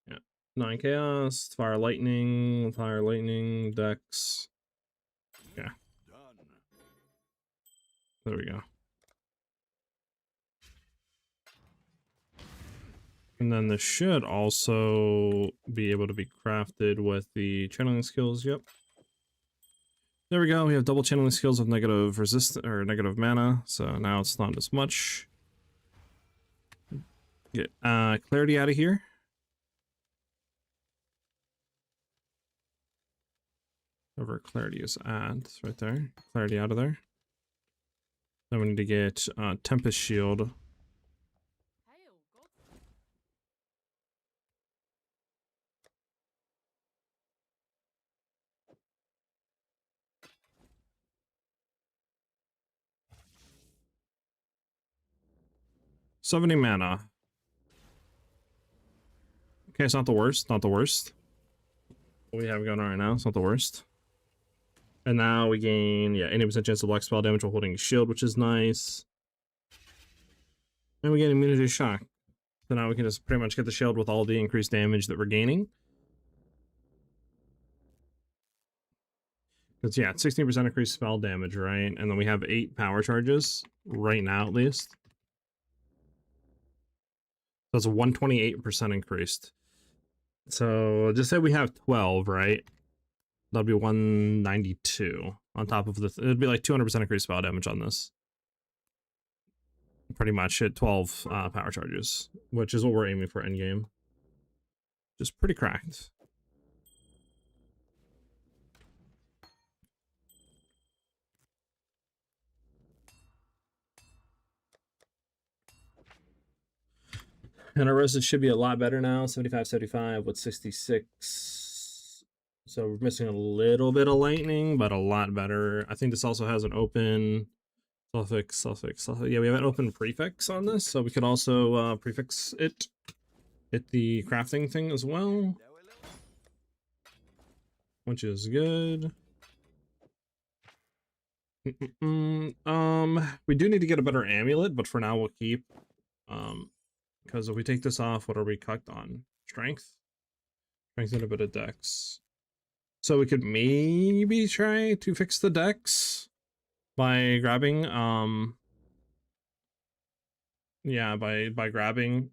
Yeah, 9 chaos, fire lightning, dex. Yeah, Done. there we go. And then this should also be able to be crafted with the channeling skills. Yep. There we go. We have double channeling skills with negative resist or negative mana, so now it's not as much. Get clarity out of here. Wherever clarity is at, it's right there. Clarity out of there. Then we need to get Tempest Shield. Hail, God. 70 mana. Okay, it's not the worst. Not the worst. What we have going on right now, it's not the worst. And now we gain, yeah, 80% chance of block spell damage while holding a shield, which is nice. And we get immunity to shock. So now we can just pretty much get the shield with all the increased damage that we're gaining. Because, yeah, it's 16% increased spell damage, right? And then we have 8 power charges, right now at least. That's a 128% increased. So just say we have 12, right? That'd be 192 on top of the... It'd be like 200% increased spell damage on this. Pretty much at 12 power charges, which is what we're aiming for endgame. Just pretty cracked. And our resistance should be a lot better now. 75, 75 with 66. So we're missing a little bit of lightning, but a lot better. I think this also has an open suffix. Yeah, we have an open prefix on this, so we could also prefix it at the crafting thing as well, which is good. We do need to get a better amulet, but for now we'll keep because if we take this off, what are we cucked on? Strength and a bit of dex. So we could maybe try to fix the dex by grabbing yeah, by grabbing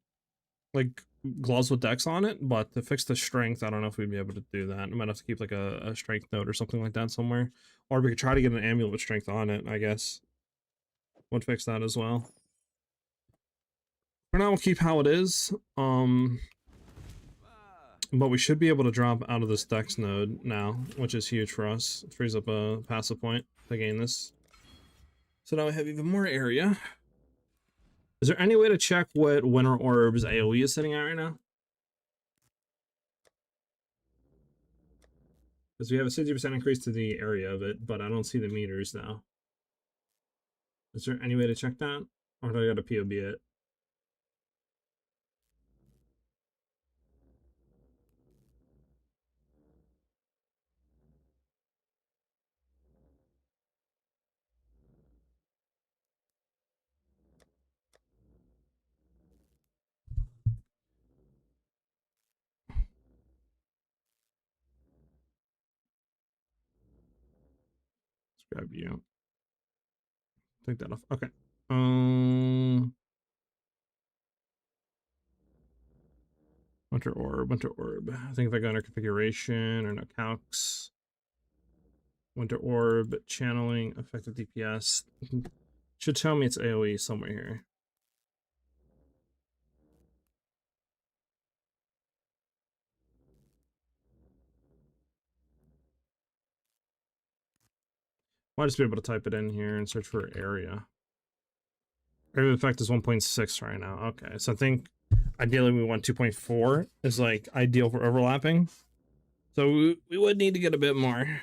like gloves with dex on it, but to fix the strength, I don't know if we'd be able to do that. I might have to keep like a strength note or something like that somewhere. Or we could try to get an amulet with strength on it, I guess. Would fix that as well. For now, we'll keep how it is. But we should be able to drop out of this dex node now, which is huge for us. It frees up a passive point to gain this. So now we have even more area. Is there any way to check what Winter Orb's AoE is sitting at right now? Because we have a 60% increase to the area of it, but I don't see the meters now. Is there any way to check that? Or do I gotta POB it? Grab you. Take that off. Okay. Winter Orb. I think if I go under configuration or no calcs. Winter Orb, channeling, effective DPS. Should tell me it's AoE somewhere here. Might just be able to type it in here and search for area. Area of effect is 1.6 right now. Okay, so I think ideally we want 2.4 is like ideal for overlapping. So we would need to get a bit more.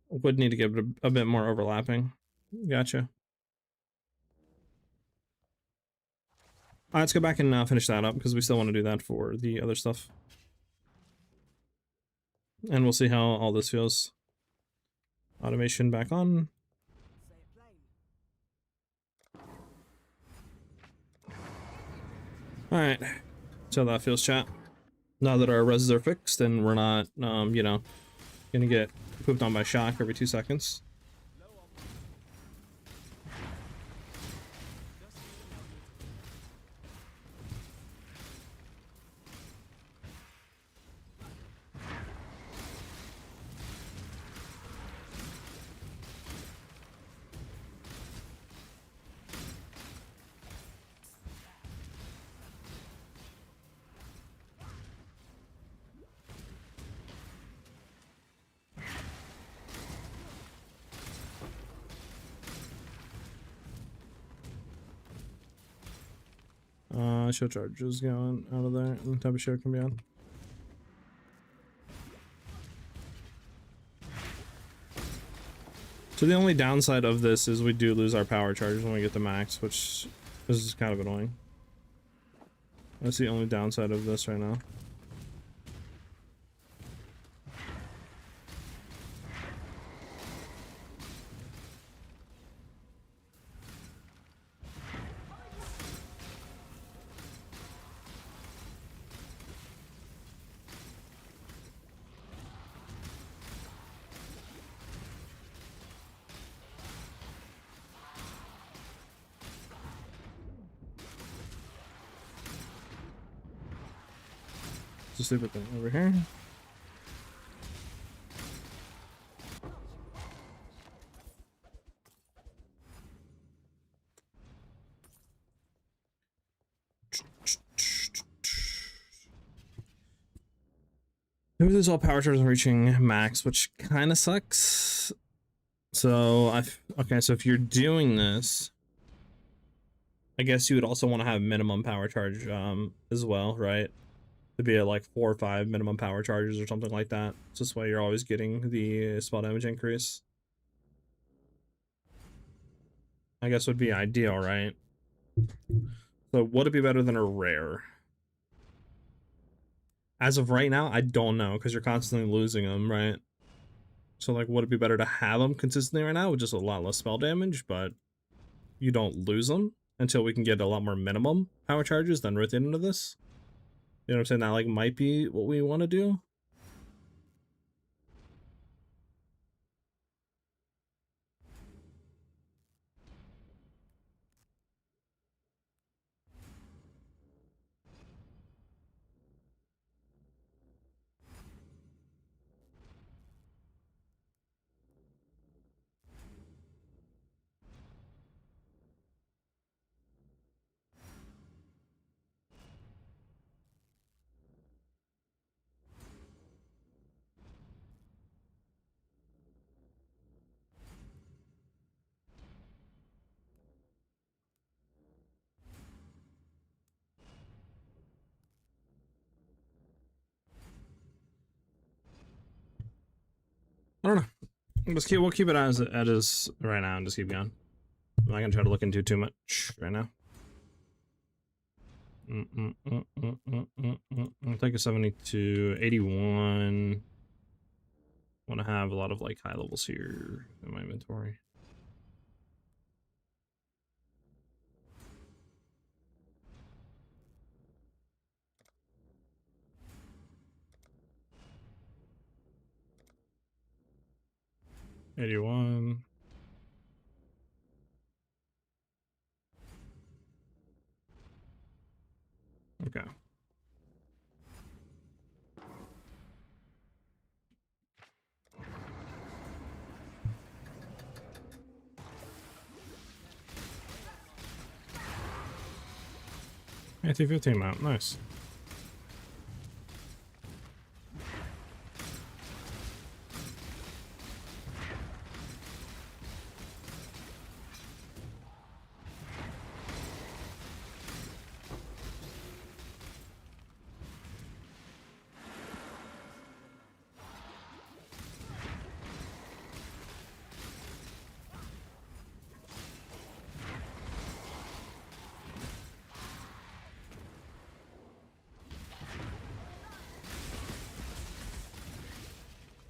Would need to get a bit more overlapping. Gotcha. All right, let's go back and finish that up because we still want to do that for the other stuff. and we'll see how all this feels. Automation back on. Say it plain. All right, so that feels, chat. Now that our reses are fixed and we're not, you know, gonna get pooped on by shock every 2 seconds. Show charges going out of there, and type of show can be on. So the only downside of this is we do lose our power charges when we get to max, which is kind of annoying. That's the only downside of this right now. Just leave it over here. Maybe there's all power charges reaching max, which kind of sucks. So okay, so if you're doing this, I guess you would also want to have minimum power charge as well, right? To be at like 4 or 5 minimum power charges or something like that. So this way you're always getting the spell damage increase. I guess would be ideal, right? So would it be better than a rare? As of right now, I don't know, because you're constantly losing them, right? So like, would it be better to have them consistently right now with just a lot less spell damage, but you don't lose them until we can get a lot more minimum power charges, then rotate into this? You know what I'm saying? That like might be what we want to do. I don't know. We'll keep it as it is right now and just keep going. I'm not gonna try to look into too much right now. I'll take a 72, 81. Want to have a lot of like high levels here in my inventory. $81. Okay. T-15 mount, nice.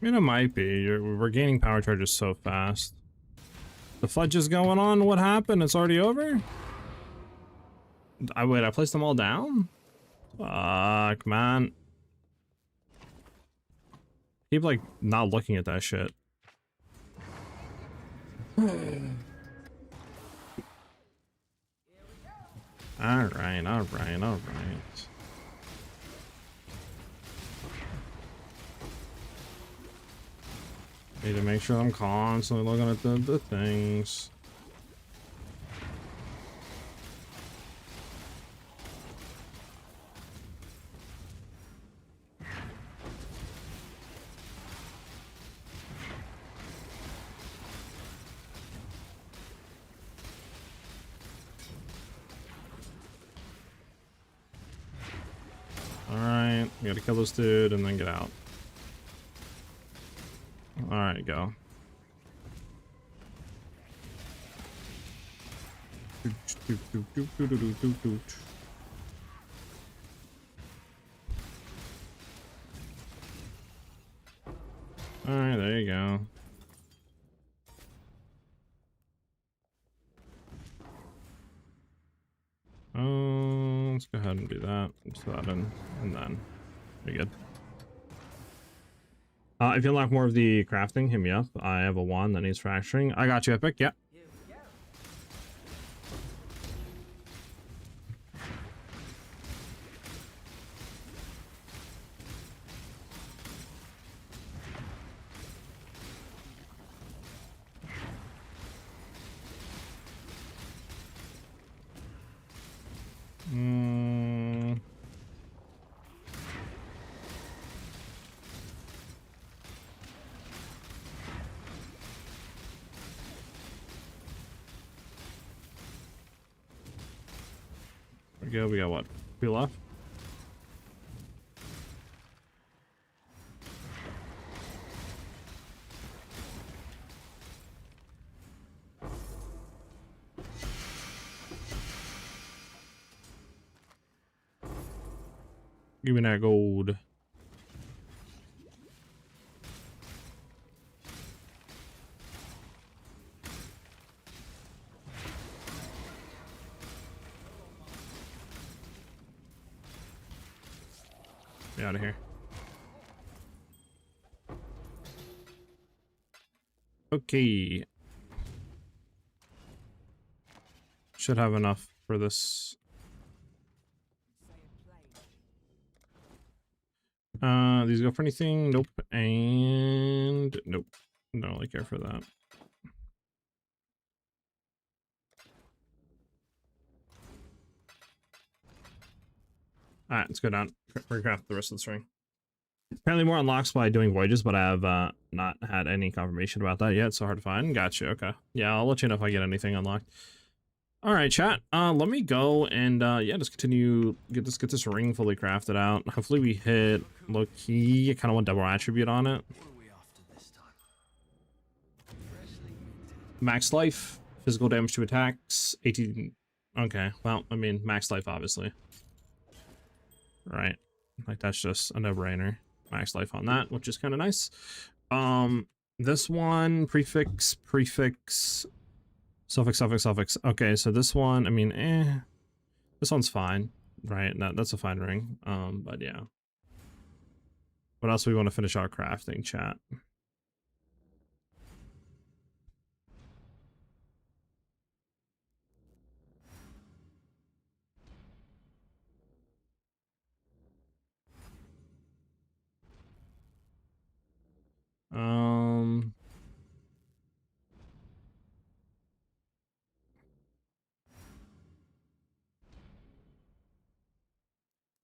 I mean, it might be. We're gaining power charges so fast. The fudge is going on. What happened? It's already over? Wait, I placed them all down? Fuck, man. Keep, like, not looking at that shit. Alright, alright, alright. Need to make sure I'm constantly looking at the things. Alright, we gotta kill this dude and then get out. Alright, go. Alright, there you go. Let's go ahead and do that. Just that in, and then be good. If you unlock more of the crafting, hit me up. I have a wand that needs fracturing. I got you, Epic. Yeah. Here we go. There we go. We got what? 2 left. Give me that gold. Get out of here. Okay. Should have enough for this. Say it plain. These go for anything? Nope. And nope. Don't really care for that. Alright, let's go down. Recraft the rest of the string. Apparently more unlocks by doing voyages, but I have not had any confirmation about that yet, so hard to find. Gotcha, okay. Yeah, I'll let you know if I get anything unlocked. Alright, chat. Let me go and yeah, just continue get this ring fully crafted out. Hopefully we hit low key. I kinda want double attribute on it. What are we after this time? Max life, physical damage to attacks, 18. Okay, well, I mean max life obviously. Right. Like that's just a no-brainer. Max life on that, which is kind of nice. This one, prefix, suffix. Okay, so this one, I mean, this one's fine, right? That's a fine ring. But yeah. What else do we want to finish our crafting, chat?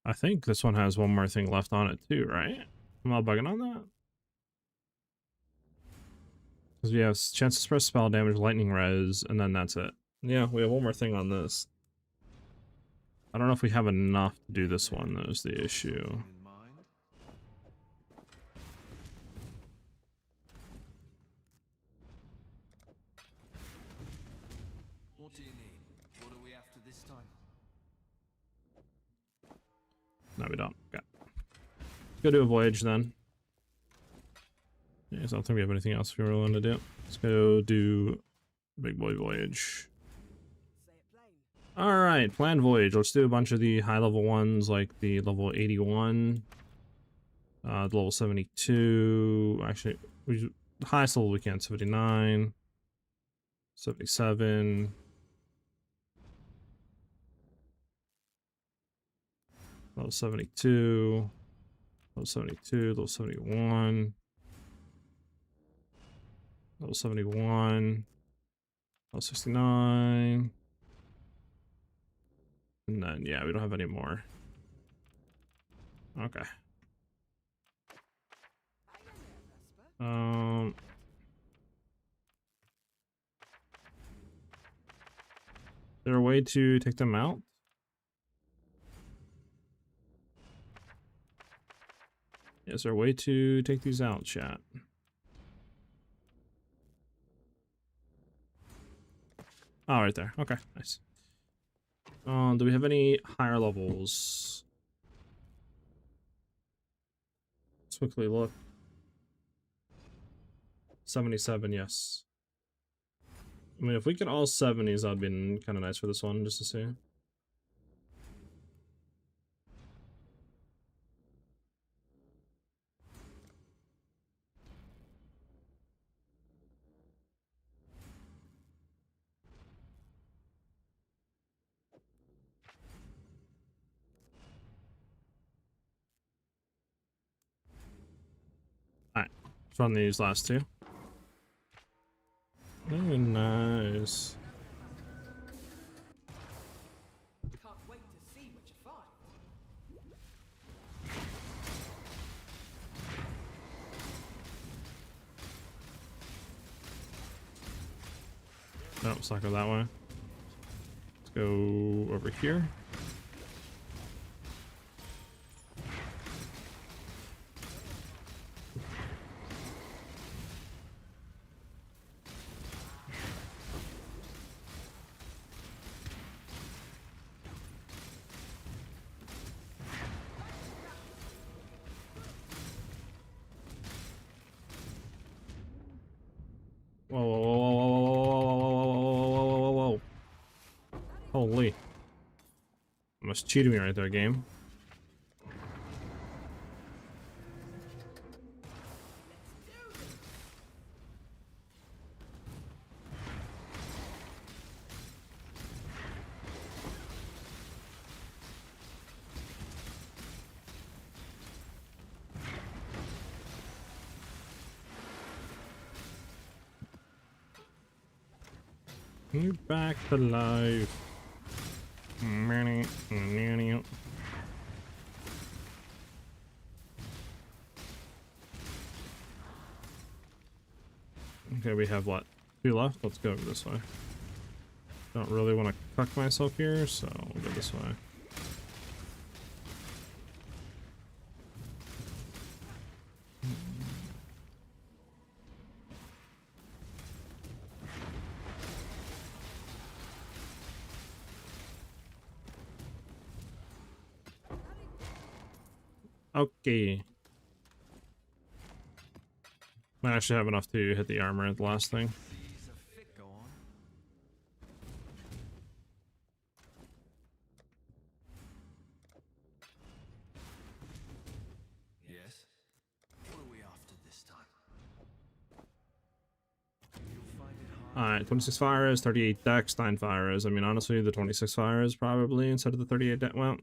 I think this one has one more thing left on it too, right? I'm not bugging on that. Because we have chance to suppress spell damage, lightning res, and then that's it. Yeah, we have one more thing on this. I don't know if we have enough to do this one, though, is the issue. In mind? What do you need? What are we after this time? No, we don't. Okay. Let's go do a voyage then. Yeah, so I don't think we have anything else we were willing to do. Let's go do Big Boy Voyage. Say it plain. Alright, planned voyage. Let's do a bunch of the high level ones like the level 81, the level 72. Actually, the highest level we can, 79, 77. Level 72, level 72, level 71, level 71, level 69. And then, yeah, we don't have any more. Okay. Is there a way to take them out? Is there a way to take these out, chat? Oh, right there. Okay, nice. Do we have any higher levels? Let's quickly look. 77, yes. I mean, if we get all 70s, that'd been kind of nice for this one, just to see. Alright, let's run these last two. Very nice. Can't wait to see what you find. No, let's not go that way. Let's go over here. Whoa, whoa, whoa, whoa, whoa, whoa, whoa, whoa, whoa, whoa, whoa, whoa, whoa. Holy. Almost cheated me right there, game. You're back to life. Okay, we have what? 2 left? Let's go this way. Don't really want to cuck myself here, so we'll go this way. Okay. Might actually have enough to hit the armor at the last thing. These are fit. Go on. Yes. What are we after this time? You'll find it hard. Alright, 26 fire is, 38 dex, 9 fire is. I mean, honestly, the 26 fire is probably instead of the 38 dex. Well,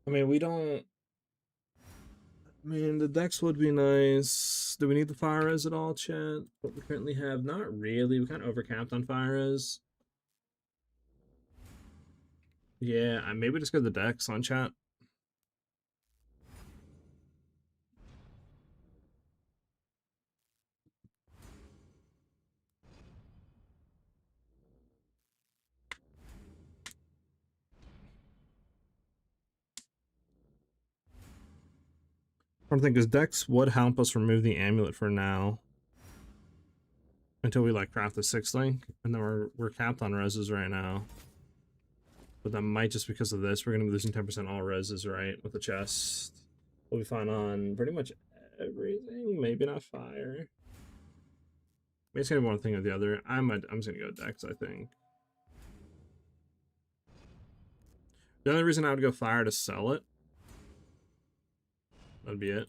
I mean, we don't. I mean, the dex would be nice. Do we need the fire res at all, chat? What we currently have? Not really. We kind of overcapped on fire res. Yeah, maybe just go the dex on chat. I don't think because dex would help us remove the amulet for now. Until we like craft the 6th link. And then we're capped on reses right now. But that might just because of this. We're gonna be losing 10% all reses, right? With the chest. We'll be fine on pretty much everything. Maybe not fire. Maybe it's gonna be one thing or the other. I'm just gonna go Dex, I think. The only reason I would go fire to sell it. That'd be it.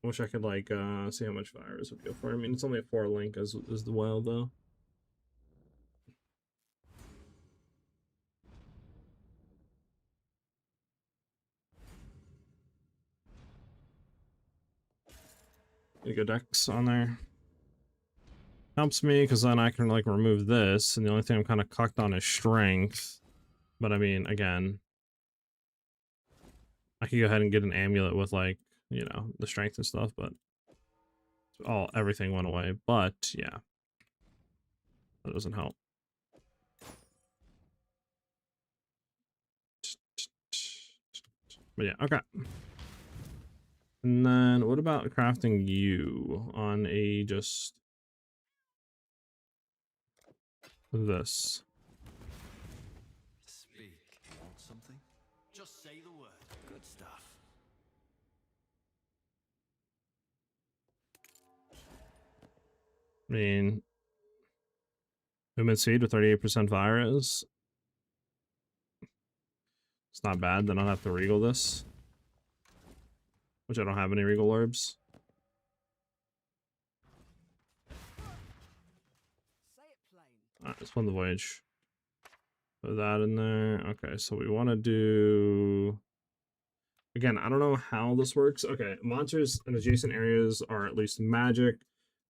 Wish I could like see how much fires would go for. I mean, it's only a 4 link as the wild though. Gonna go Dex on there. Helps me because then I can like remove this, and the only thing I'm kind of cucked on is strength. But I mean, again, I could go ahead and get an amulet with like, you know, the strength and stuff, but everything went away. But yeah, that doesn't help. But yeah, okay. And then what about crafting you on a just this? Speak. Want something? Just say the word. Good stuff. I mean, movement speed with 38% virus. It's not bad. Then I'll have to regal this, which I don't have any regal orbs. Say it plain. Alright, let's fund the voyage. Put that in there. Okay, so we want to do... Again, I don't know how this works. Okay, monsters in adjacent areas are at least magic.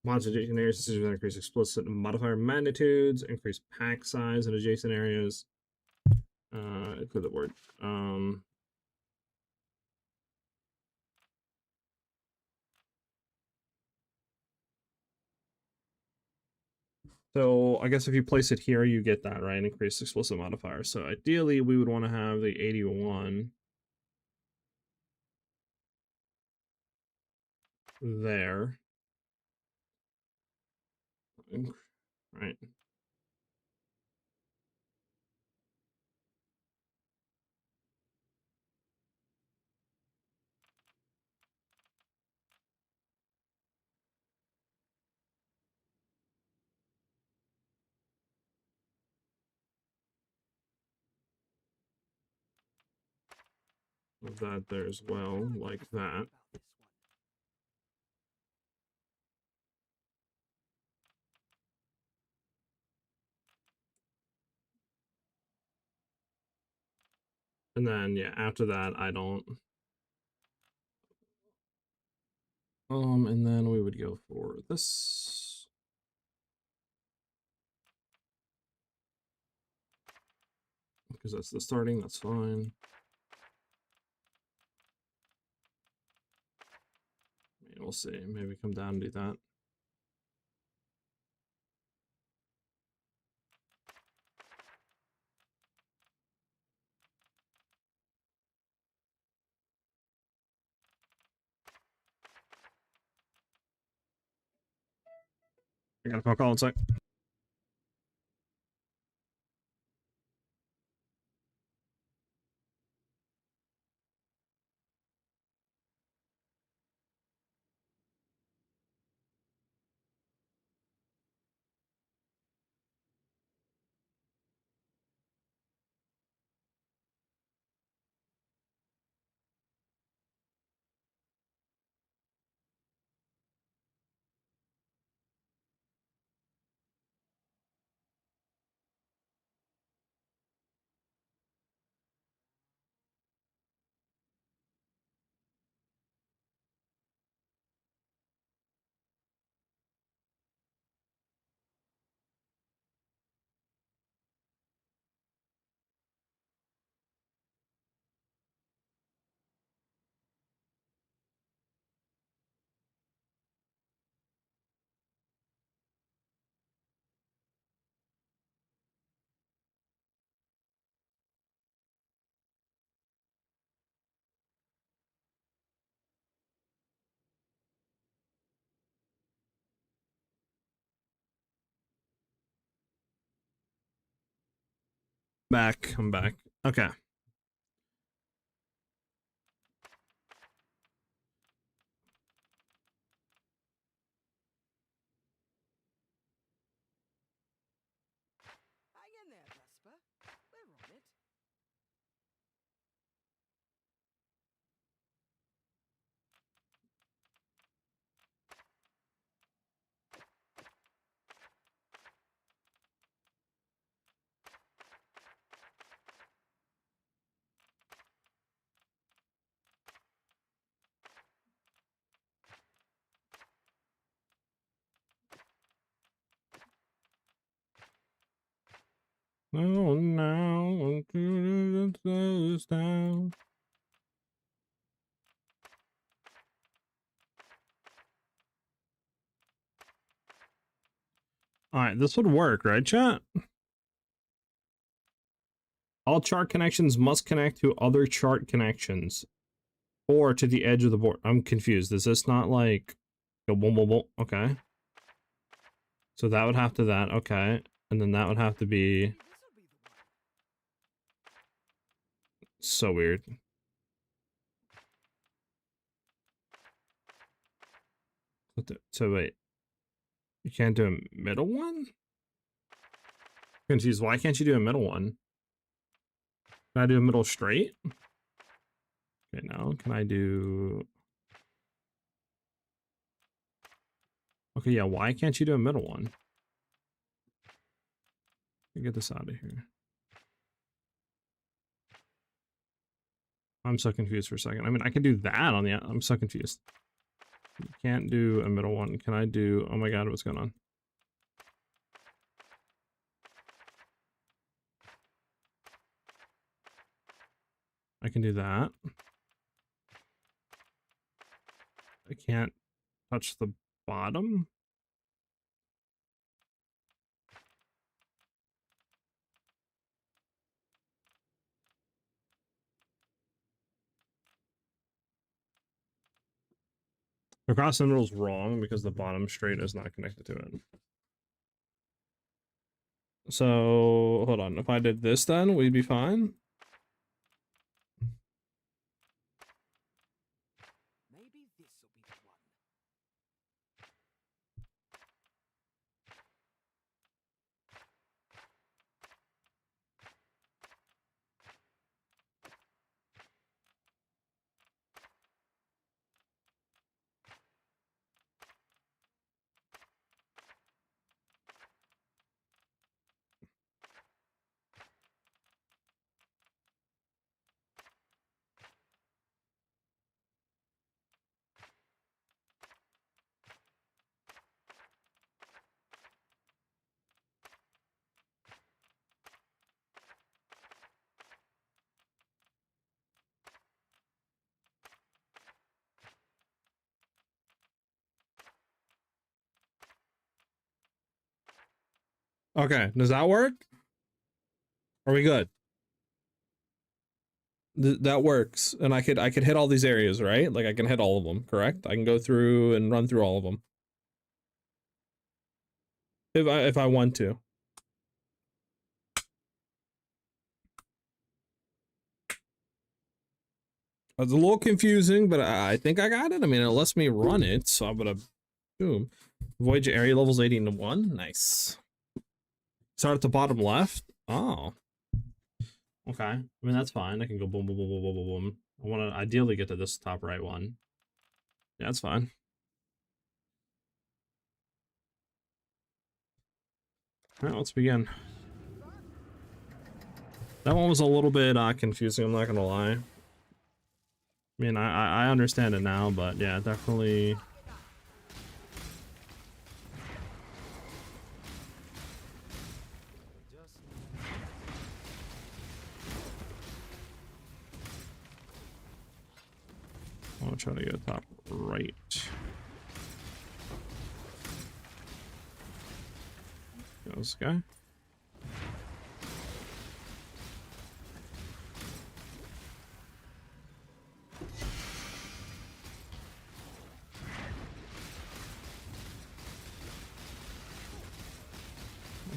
Monster adjacent areas decisions increase explicit modifier magnitudes, increase pack size in adjacent areas. Include the word. So I guess if you place it here, you get that, right? Increased explicit modifier. So ideally, we would want to have the 81 there. Right. Of that there as well, like that. About this one. And then, yeah, after that, I don't... and then we would go for this. Because that's the starting, that's fine. I mean, we'll see. Maybe come down and do that. I got a phone call in a sec. Back. I'm back. Okay. Oh no, slows down. All right, this would work, right, chat? All chart connections must connect to other chart connections or to the edge of the board. I'm confused. Is this not like a boom, boom, boom? Okay. So that would have to that. Okay. And then that would have to be so weird. So wait, you can't do a middle one? Confused. Why can't you do a middle one? Can I do a middle straight? Okay, now can I do... Okay, yeah, why can't you do a middle one? Let me get this out of here. I'm so confused for a second. I mean, I can do that on the... I'm so confused. You can't do a middle one. Can I do... Oh my god, what's going on? I can do that. I can't touch the bottom. Across the middle is wrong because the bottom straight is not connected to it. So, hold on. If I did this then, we'd be fine. Maybe this'll be the one. Okay, does that work? Are we good? That works, and I could hit all these areas, right? Like I can hit all of them, correct? I can go through and run through all of them if I want to. It's a little confusing, but I think I got it. I mean, it lets me run it, so I'm gonna boom. Void your area levels 18 to 1. Nice. Start at the bottom left. Oh. Okay. I mean, that's fine. I can go boom, boom, boom, boom, boom, boom, boom. I want to ideally get to this top right one. Yeah, that's fine. All right, let's begin. That one was a little bit confusing, I'm not gonna lie. I mean, I understand it now, but yeah, definitely. I'll try to go top right. Go this guy.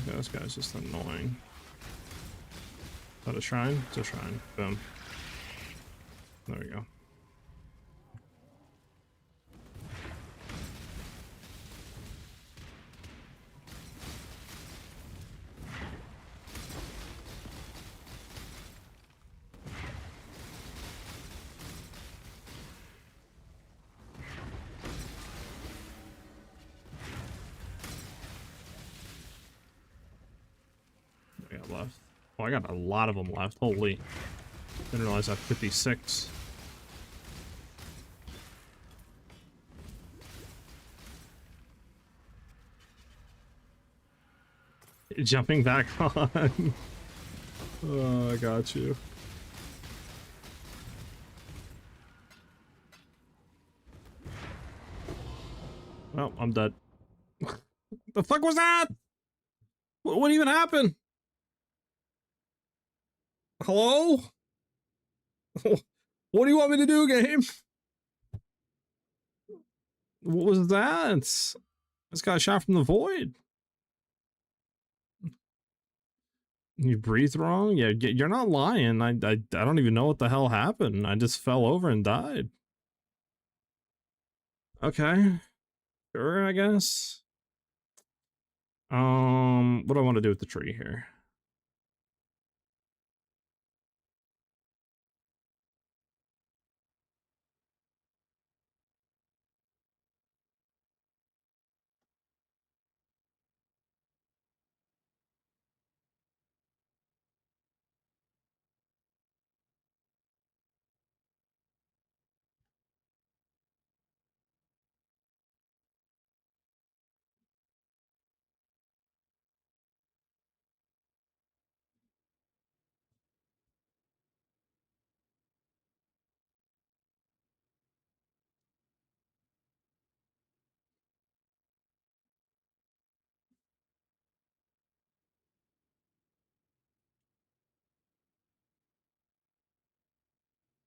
Okay, this guy's just annoying. Is that a shrine? It's a shrine. Boom. There we go. I got left. Oh, I got a lot of them left. Holy. Didn't realize I have 56. Jumping back on. Oh, I got you. Well, I'm dead. The fuck was that? What even happened? Hello? What do you want me to do, game? What was that? This got shot from the void. You breathed wrong? Yeah, you're not lying. I don't even know what the hell happened. I just fell over and died. Okay. Sure, I guess. What do I want to do with the tree here?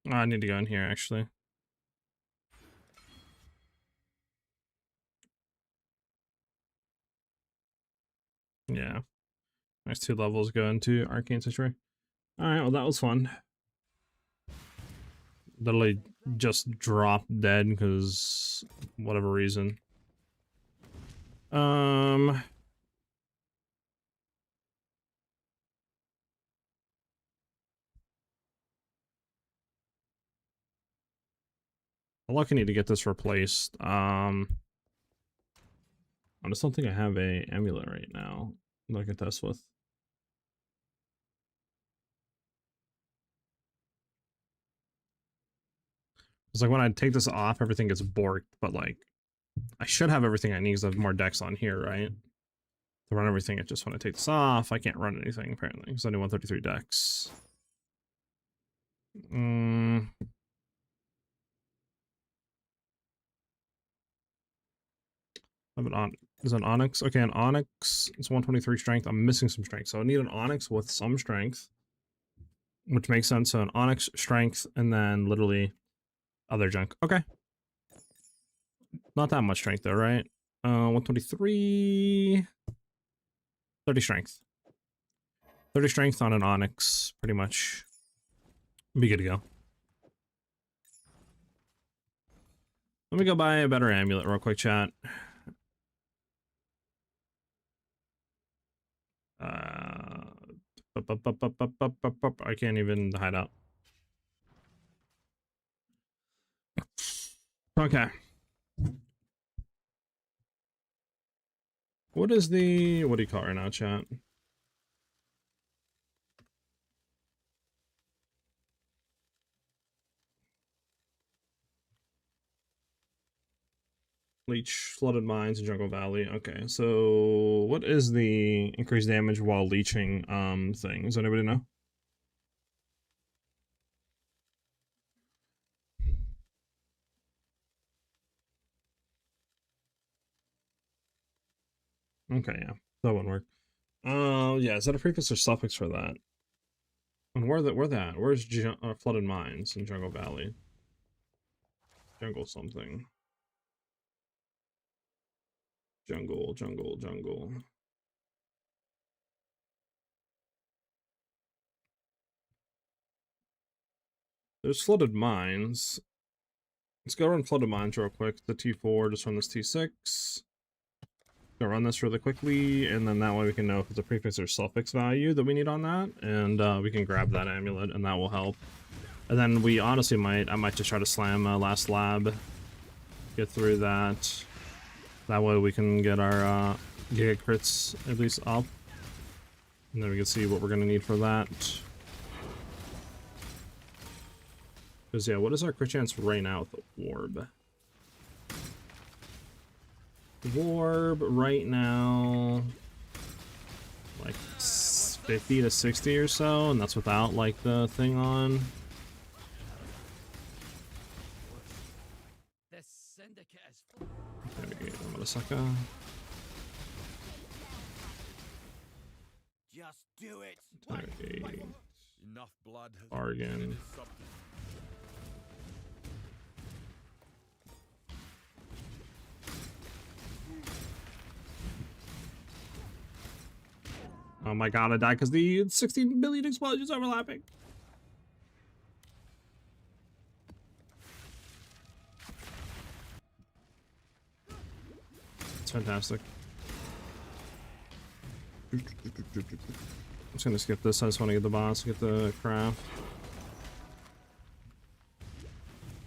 Oh, I need to go in here, actually. Yeah. Next 2 levels go into Arcane Sanctuary. Alright, well that was fun. Literally just dropped dead because whatever reason. I lucky need to get this replaced. I just don't think I have a amulet right now that I can test with. It's like when I take this off, everything gets borked, but like I should have everything I need because I have more decks on here, right? To run everything, it just when I take this off, I can't run anything apparently because I only 133 decks. I have an on. Is an Onyx? Okay, an Onyx. It's 123 strength. I'm missing some strength, so I need an Onyx with some strength, which makes sense. So an Onyx, strength, and then literally other junk. Okay, not that much strength though, right? 123, 30 strength. 30 strength on an Onyx, pretty much. Be good to go. Let me go buy a better amulet real quick, chat. I can't even hide out. Okay. What is the, what do you call it right now, chat? Leech, flooded mines, and jungle valley. Okay, so what is the increased damage while leeching thing? Does anybody know? Okay, yeah, that wouldn't work. Yeah, is that a prefix or suffix for that? And where that? Where's flooded mines in jungle valley? Jungle something. Jungle. There's flooded mines. Let's go run flooded mines real quick. The T4, just run this T6. Go run this really quickly, and then that way we can know if it's a prefix or suffix value that we need on that, and we can grab that amulet, and that will help. And then we honestly I might just try to slam last lab, get through that. That way we can get our giga crits at least up, and then we can see what we're gonna need for that. Because yeah, what is our crit chance right now with the Warb? Warb right now, like 50 to 60 or so, and that's without like the thing on. The syndicate is full. Motherfucker. Just do it. Enough blood has Bargain. been shed is something. Oh my god, I died because the 16 billion explosions overlapping. It's fantastic. I'm just gonna skip this. I just want to get the boss, get the craft.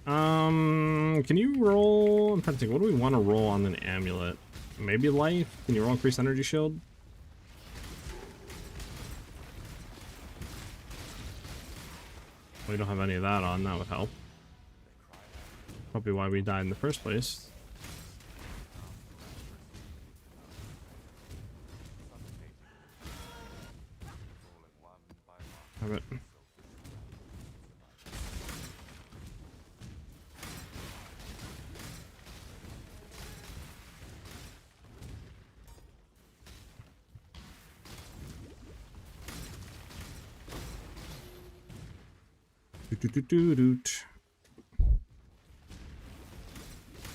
Can you roll? I'm trying to think. What do we want to roll on an amulet? Maybe life? Can you roll increased energy shield? We don't have any of that on. That would help. Probably why we died in the first place. Have it.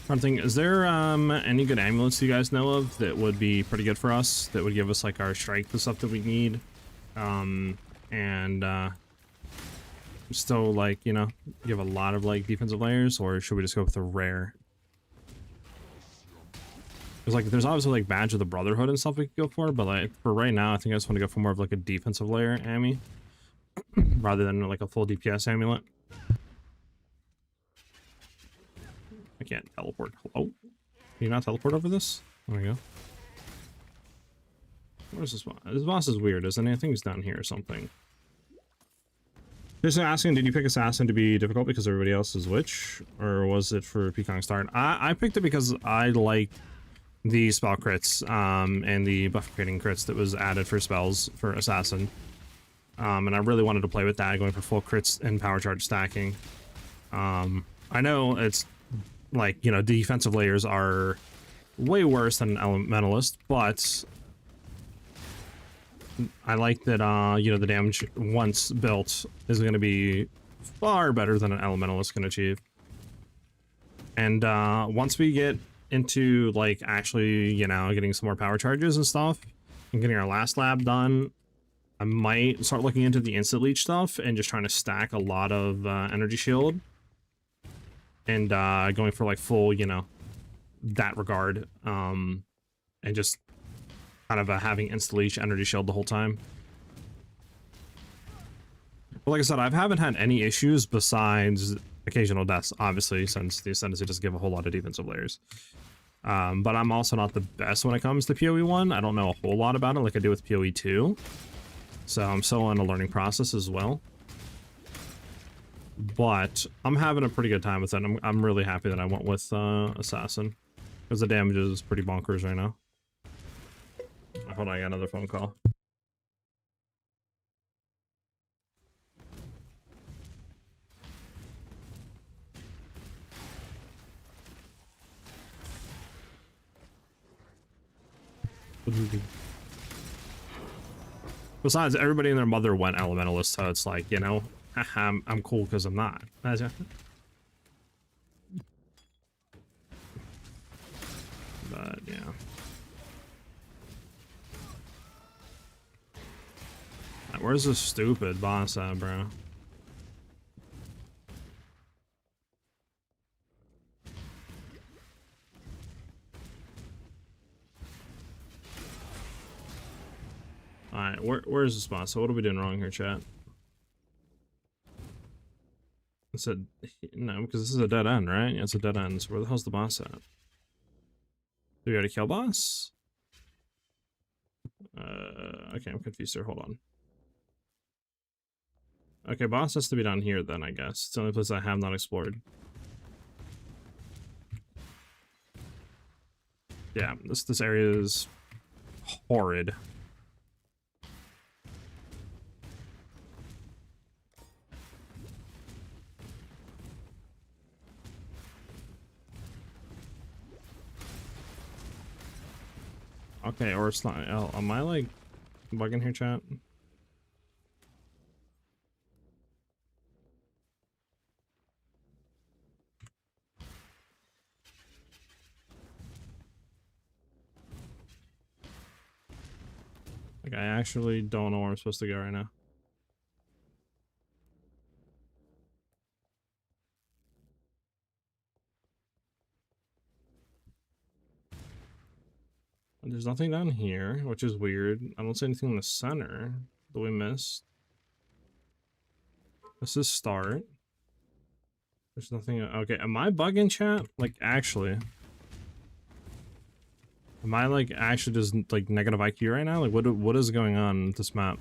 One thing, is there any good amulets you guys know of that would be pretty good for us, that would give us like our strength, the stuff that we need, and still like, you know, give a lot of like defensive layers, or should we just go with the rare? Because like there's obviously like Badge of the Brotherhood and stuff we could go for, but like for right now I think I just want to go for more of like a defensive layer ammy rather than like a full DPS amulet. I can't teleport. Hello? Can you not teleport over this? There we go. Where's this boss? This boss is weird, isn't he? I think he's down here or something. Just asking, did you pick Assassin to be difficult because everybody else is Witch? Or was it for Peacock Start? I picked it because I like the spell crits and the buff creating crits that was added for spells for Assassin. And I really wanted to play with that, going for full crits and power charge stacking. I know it's like, you know, defensive layers are way worse than an Elementalist, but I like that, you know, the damage once built is going to be far better than an Elementalist can achieve. And once we get into, like, actually, you know, getting some more power charges and stuff, and getting our last lab done, I might start looking into the instant leech stuff and just trying to stack a lot of energy shield. And going for, like, full, you know, that regard, and just kind of having instant leech energy shield the whole time. But like I said, I haven't had any issues besides occasional deaths, obviously, since the Ascendancy doesn't give a whole lot of defensive layers. But I'm also not the best when it comes to PoE 1. I don't know a whole lot about it like I do with PoE 2. So I'm still in a learning process as well. But I'm having a pretty good time with it. I'm really happy that I went with Assassin, because the damage is pretty bonkers right now. Hold on, I got another phone call. Besides, everybody and their mother went Elementalist, so it's like, you know, I'm cool because I'm not. But yeah. Where's this stupid boss at, bro? Alright, where's this boss? So what are we doing wrong here, chat? I said, no, because this is a dead end, right? Yeah, it's a dead end. So where the hell's the boss at? Did we already kill boss? Okay, I'm confused here. Hold on. Okay, boss has to be down here then, I guess. It's the only place I have not explored. Yeah, this area is horrid. Okay, or it's not. Oh, am I like bugging here, chat? Like, I actually don't know where I'm supposed to go right now. There's nothing down here, which is weird. I don't see anything in the center that we missed. This is start. There's nothing. Okay, am I bugging, chat? Like, actually. Am I, like, actually just, like, negative IQ right now? Like, what is going on with this map?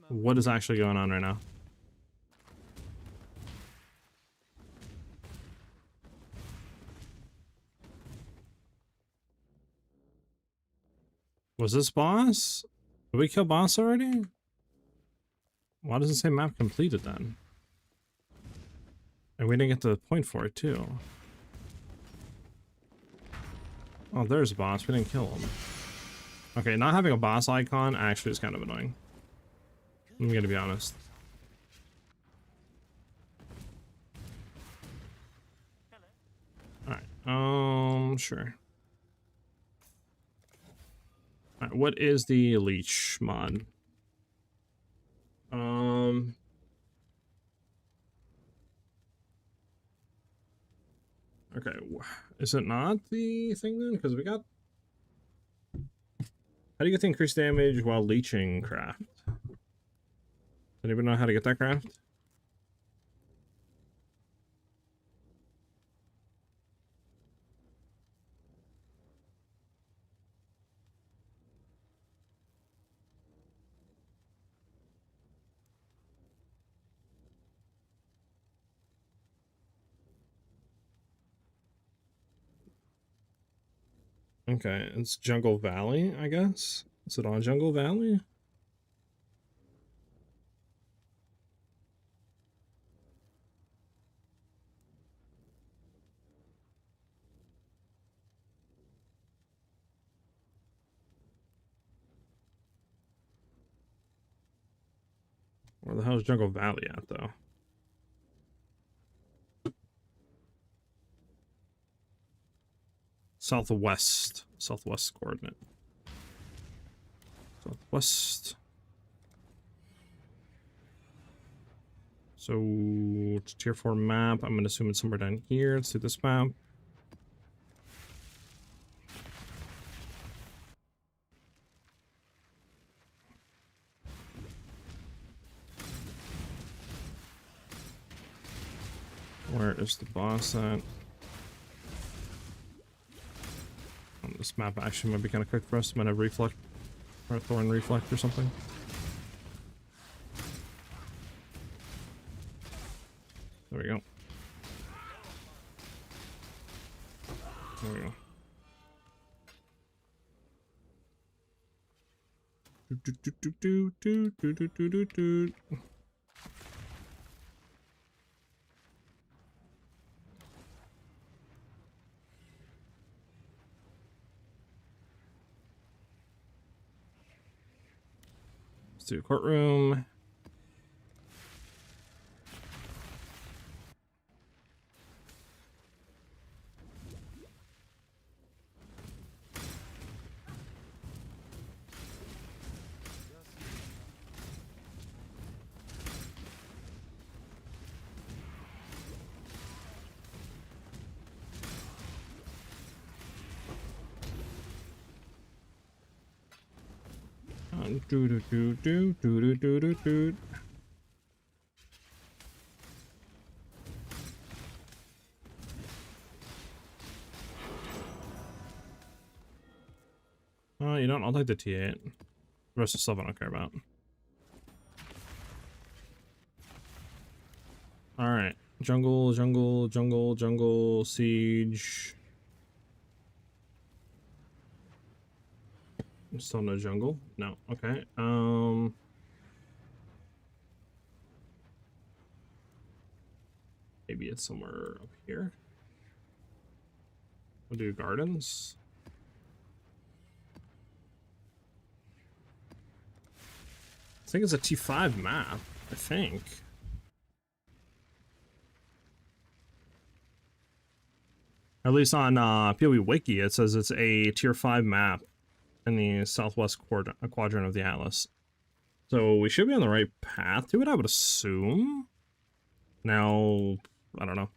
What is actually going on right now? Was this boss? Did we kill boss already? Why does it say map completed then? And we didn't get the point for it too. Oh, there's a boss. We didn't kill him. Okay, not having a boss icon actually is kind of annoying. I'm gonna be honest. Alright, sure. Alright, what is the leech mod? Okay, is it not the thing then? Because we got... How do you get the increased damage while leeching craft? Does anybody know how to get that craft? Okay, it's Jungle Valley, I guess. Is it on Jungle Valley? Where the hell is Jungle Valley at, though? Southwest. Southwest coordinate. Southwest. So, it's tier 4 map. I'm going to assume it's somewhere down here. Let's do this map. Where is the boss at? This map actually might be kind of quick for us. Might have reflect or thorn reflect or something. There we go. There we go. Let's do courtroom. Do do do do do do do do. Oh, you don't. I'll take the T8. The rest of the stuff I don't care about. All right, jungle, jungle, jungle, jungle, siege. Still no jungle? No. Okay. maybe it's somewhere up here. We'll do gardens. I think it's a T5 map, I think. At least on PoE Wiki, it says it's a tier 5 map in the southwest quadrant of the Atlas. So we should be on the right path to it, I would assume. Now, I don't know.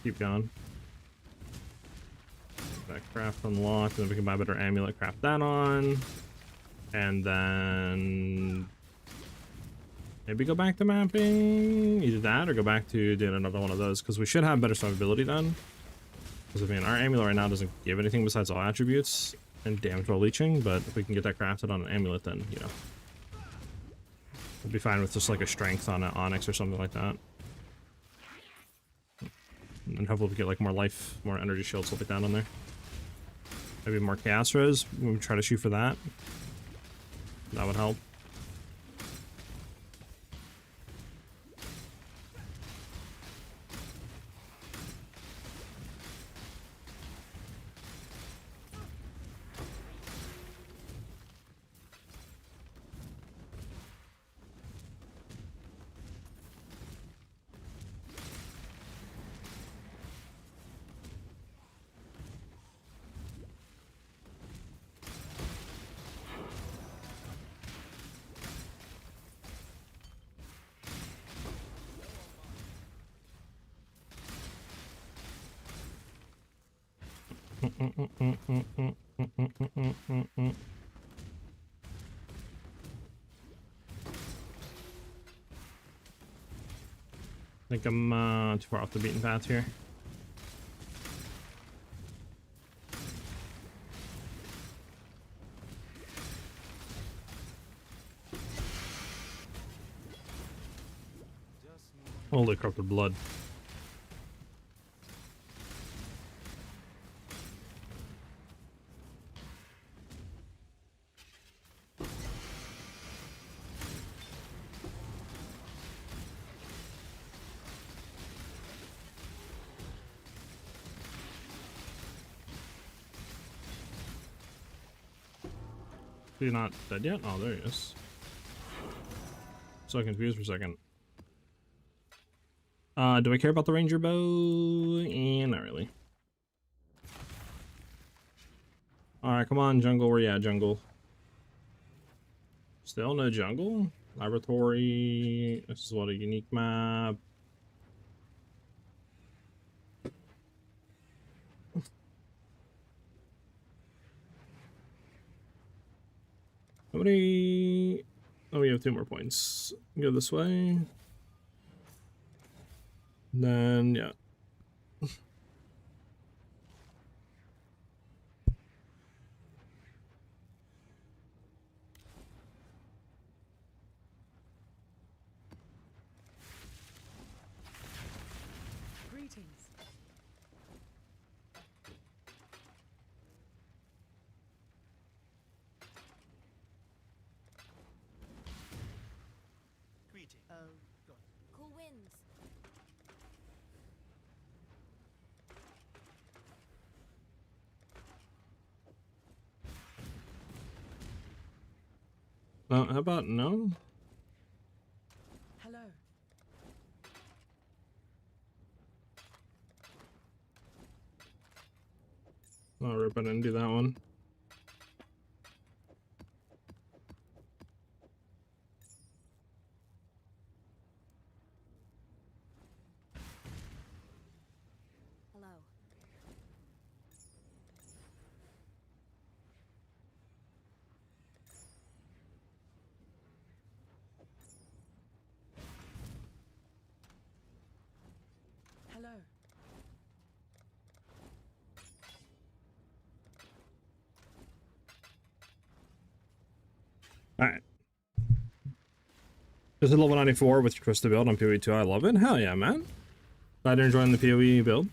Keep going. That craft unlocked, and then we can buy a better amulet, craft that on. And then maybe go back to mapping. Either that or go back to doing another one of those, because we should have better survivability then. Because I mean, our amulet right now doesn't give anything besides all attributes and damage while leeching, but if we can get that crafted on an amulet, then, you know, we'll be fine with just like a strength on an onyx or something like that. And hopefully we get like more life, more energy shields, stuff like that on there. Maybe more chaos res. We try to shoot for that. That would help. I think I'm too far off the beaten path here. Holy corrupted blood. Is he not dead yet? Oh, there he is. So confused for a second. Do I care about the ranger bow? Not really. Alright, come on, jungle. Where you at, jungle? Still no jungle? Laboratory. This is what, a unique map. How many? Oh, we have 2 more points. Go this way. Then, yeah. Greetings. Greeting. Cool winds. How about no? Hello. Oh, rip, I didn't do that one. Hello. Hello. Alright. This is level 94 with your twisted build on PoE 2. I love it. Hell yeah, man. Glad you're enjoying the PoE build.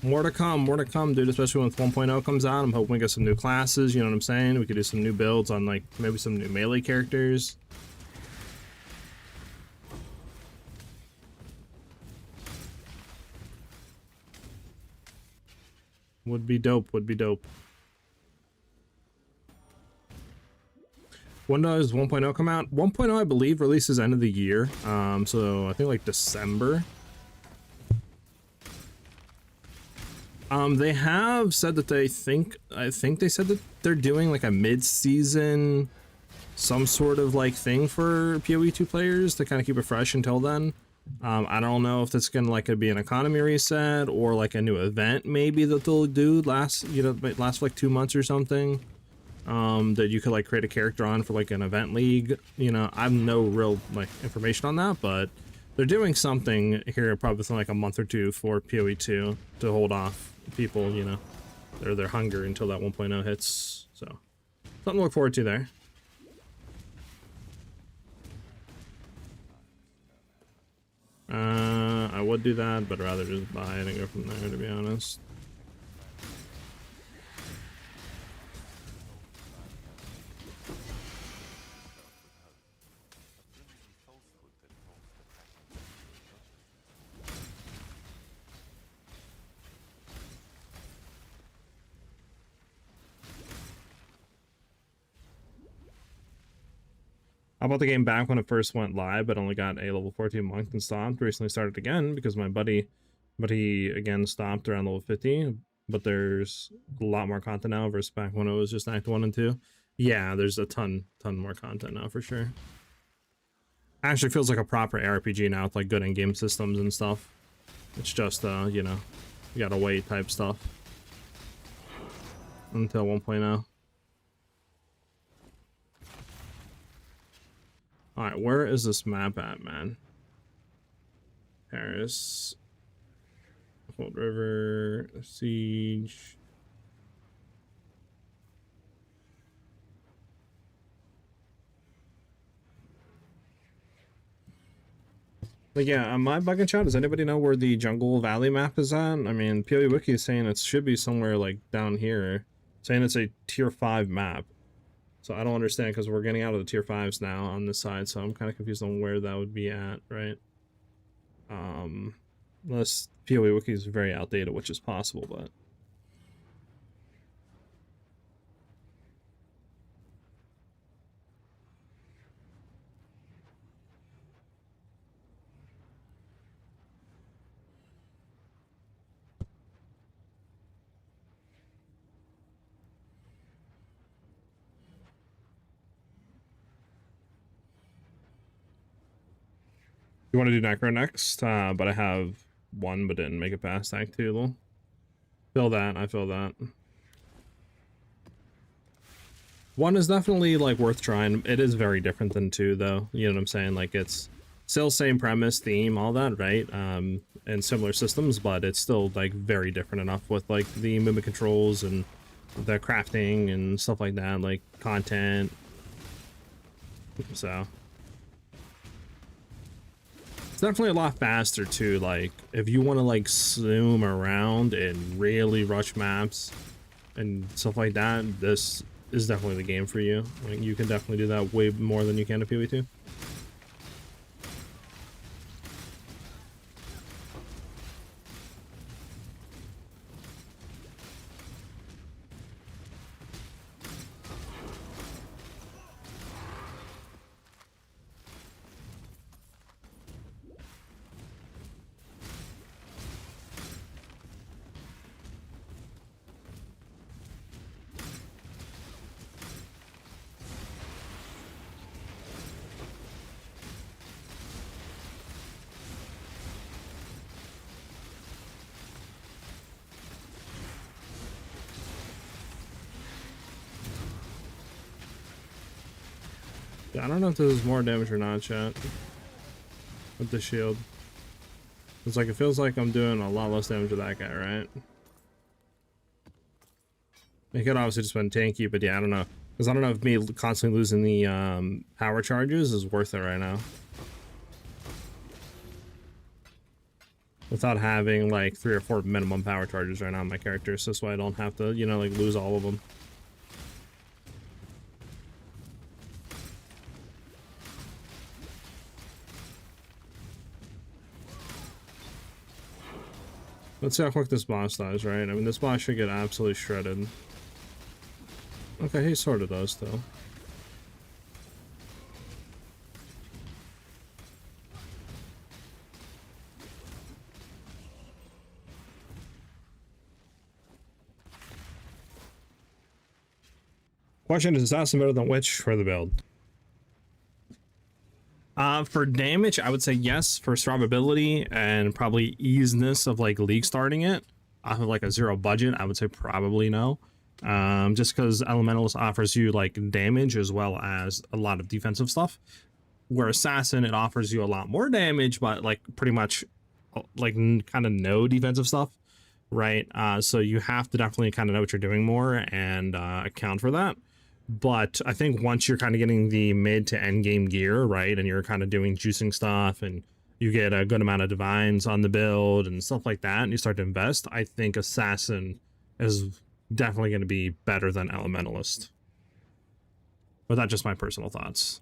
More to come, dude, especially when 1.0 comes out. I'm hoping we get some new classes, you know what I'm saying? We could do some new builds on, like, maybe some new melee characters. Would be dope, would be dope. When does 1.0 come out? 1.0, I believe, releases end of the year. So I think like December. They have said that I think they said that they're doing like a mid-season, some sort of like thing for PoE 2 players to kind of keep it fresh until then. I don't know if that's gonna like be an economy reset or like a new event maybe that they'll do last for like 2 months or something. That you could like create a character on for like an event league. You know, I have no real like information on that, but they're doing something here probably within like a month or two for PoE 2 to hold off people, you know, their hunger until that 1.0 hits. So something to look forward to there. I would do that, but I'd rather just buy it and go from there, to be honest. I bought the game back when it first went live, but only got a level 14 monk and stopped. Recently started again because my buddy, again stopped around level 50. But there's a lot more content now versus back when it was just Act 1 and 2. Yeah, there's a ton more content now for sure. Actually feels like a proper RPG now with like good in-game systems and stuff. It's just, you know, you gotta wait type stuff until 1.0. Alright, where is this map at, man? Paris. Cold River. Siege. Like, yeah, am I bugging chat? Does anybody know where the Jungle Valley map is at? I mean, PoE Wiki is saying it should be somewhere, like, down here. Saying it's a tier 5 map. So I don't understand, because we're getting out of the tier 5s now on this side, so I'm kind of confused on where that would be at, right? Unless PoE Wiki is very outdated, which is possible, but... You want to do Necro next? But I have one, but didn't make it past Act 2. Though. Feel that, I feel that. One is definitely, like, worth trying. It is very different than 2, though. You know what I'm saying? Like, it's still same premise, theme, all that, right? And similar systems, but it's still, like, very different enough with, like, the movement controls and the crafting and stuff like that, like, content. So... It's definitely a lot faster too. Like if you want to like zoom around and really rush maps and stuff like that, this is definitely the game for you. Like you can definitely do that way more than you can to PoE 2. I don't know if this is more damage or not, chat. With the shield. It's like, it feels like I'm doing a lot less damage to that guy, right? It could obviously just been tanky, but yeah, I don't know. Because I don't know if me constantly losing the power charges is worth it right now. Without having like 3 or 4 minimum power charges right now on my character, so that's why I don't have to, you know, like lose all of them. Let's see how quick this boss dies, right? I mean, this boss should get absolutely shredded. Okay, he sort of does, though. Question, is Assassin better than Witch for the build? For damage, I would say yes. For survivability and probably easiness of like league starting it off of like a 0 budget, I would say probably no. Just because Elementalist offers you like damage as well as a lot of defensive stuff. Where Assassin, it offers you a lot more damage, but like pretty much like kind of no defensive stuff, right? So you have to definitely kind of know what you're doing more and account for that. But I think once you're kind of getting the mid to end game gear, right, and you're kind of doing juicing stuff and you get a good amount of divines on the build and stuff like that, and you start to invest, I think Assassin is definitely going to be better than Elementalist. But that's just my personal thoughts.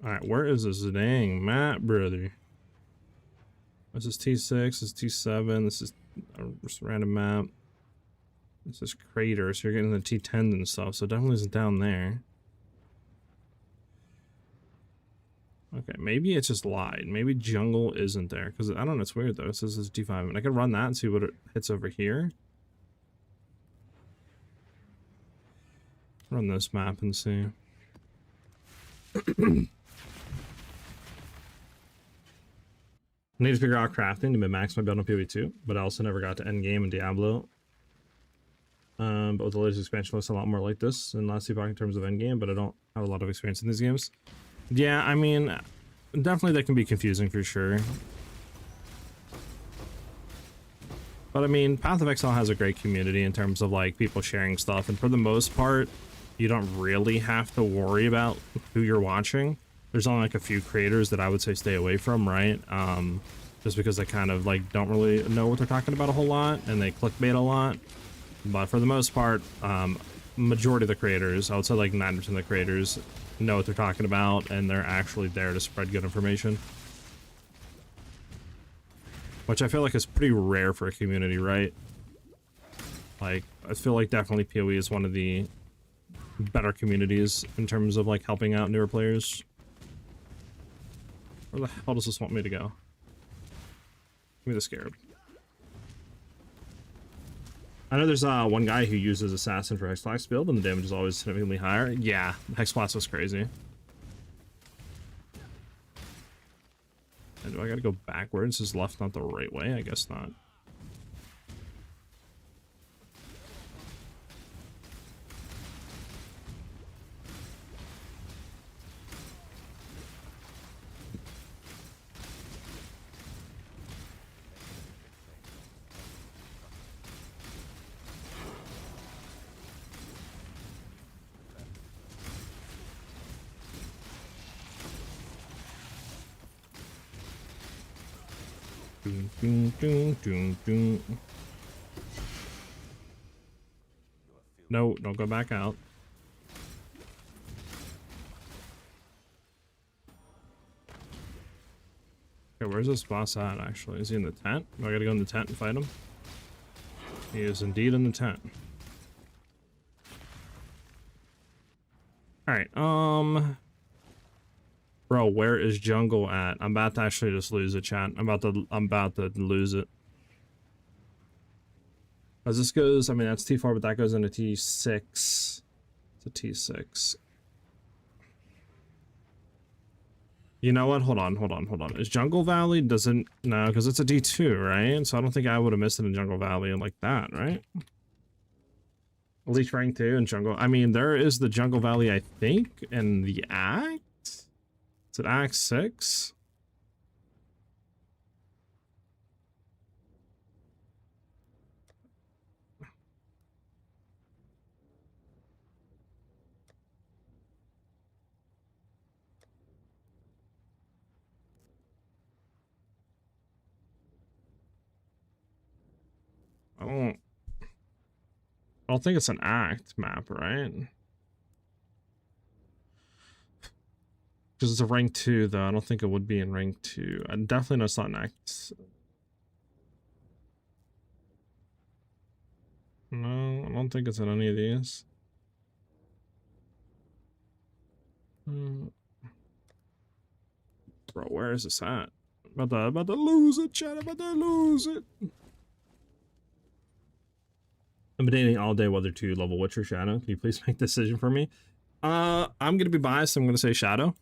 Alright, where is this dang map, brother? This is T6, this is T7, this is a just random map. This is crater, so you're getting the T10 and stuff, so it definitely isn't down there. Okay, maybe it's just lied. Maybe jungle isn't there, because I don't know, it's weird though. It says it's T5, and I could run that and see what it hits over here. Run this map and see. I need to figure out crafting to min-max my build on PoE 2, but I also never got to end game in Diablo. But with the latest expansion, looks a lot more like this in last epoch in terms of end game, but I don't have a lot of experience in these games. Yeah, I mean, definitely that can be confusing for sure. But I mean, Path of Exile has a great community in terms of like people sharing stuff, and for the most part, you don't really have to worry about who you're watching. There's only like a few creators that I would say stay away from, right? Just because they kind of like don't really know what they're talking about a whole lot, and they clickbait a lot. But for the most part, majority of the creators, I would say like 90% of the creators know what they're talking about, and they're actually there to spread good information. Which I feel like is pretty rare for a community, right? Like, I feel like definitely PoE is one of the better communities in terms of like helping out newer players. Where the hell does this want me to go? Give me the scarab. I know there's one guy who uses Assassin for Hexflax build, and the damage is always significantly higher. Yeah, Hexflax was crazy. And do I gotta go backwards? Is left not the right way? I guess not. Doom, doom, doom, doom, doom. No, don't go back out. Okay, where's this boss at, actually? Is he in the tent? Do I gotta go in the tent and fight him? He is indeed in the tent. Alright, bro, where is jungle at? I'm about to actually just lose it, chat. I'm about to lose it. As this goes, I mean, that's T4, but that goes into T6. It's a T6. You know what? Hold on. Is Jungle Valley doesn't... No, because it's a D2, right? So I don't think I would have missed it in Jungle Valley like that, right? At least rank 2 in Jungle... I mean, there is the Jungle Valley, I think, in the Act? Is it Act 6? I don't think it's an Act map, right? Because it's a rank 2, though. I don't think it would be in rank 2. I definitely know it's not next. No, I don't think it's in any of these. Bro, where is this at? About to lose it, chat. About to lose it. I'm dating all day whether to level Witcher Shadow. Can you please make a decision for me? I'm gonna be biased. I'm gonna say Shadow.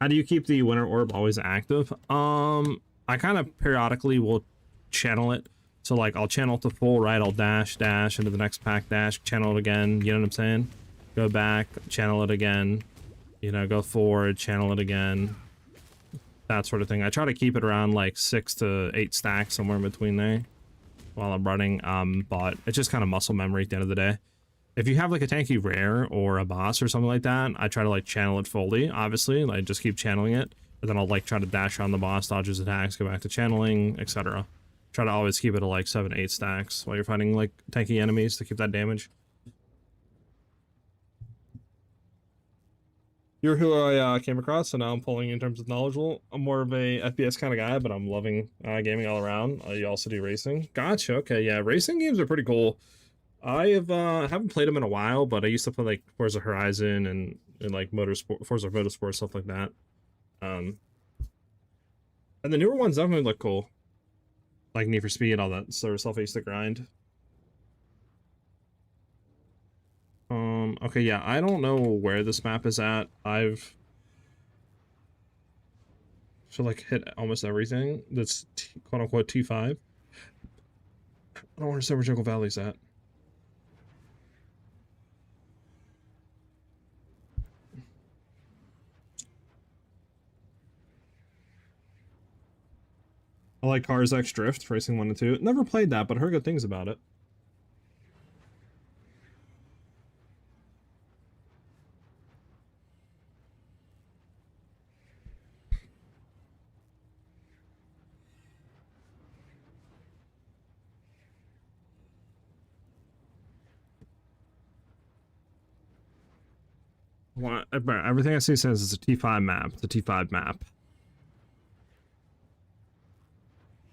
How do you keep the Winter Orb always active? I kind of periodically will channel it. So like I'll channel it to full, right? I'll dash into the next pack, dash, channel it again. You know what I'm saying? Go back, channel it again. You know, go forward, channel it again. That sort of thing. I try to keep it around like 6 to 8 stacks, somewhere in between there while I'm running. But it's just kind of muscle memory at the end of the day. If you have like a tanky rare or a boss or something like that, I try to like channel it fully, obviously. Like just keep channeling it. But then I'll like try to dash on the boss, dodge his attacks, go back to channeling, etc. Try to always keep it at like 7, 8 stacks while you're fighting like tanky enemies to keep that damage. You're who I came across, so now I'm pulling in terms of knowledgeable. I'm more of a FPS kind of guy, but I'm loving gaming all around. You also do racing. Gotcha. Okay, yeah, racing games are pretty cool. I have haven't played them in a while, but I used to play like Forza Horizon and like Motorsport, Forza Motorsport, stuff like that. And the newer ones definitely look cool, like Need for Speed, all that sort of stuff I used to grind. Okay, yeah, I don't know where this map is at. I've like hit almost everything that's quote unquote T5. I don't understand where Jungle Valley's at. I like Cars X Drift, Racing 1 and 2. Never played that, but heard good things about it. What? Everything I see says it's a T5 map. It's a T5 map.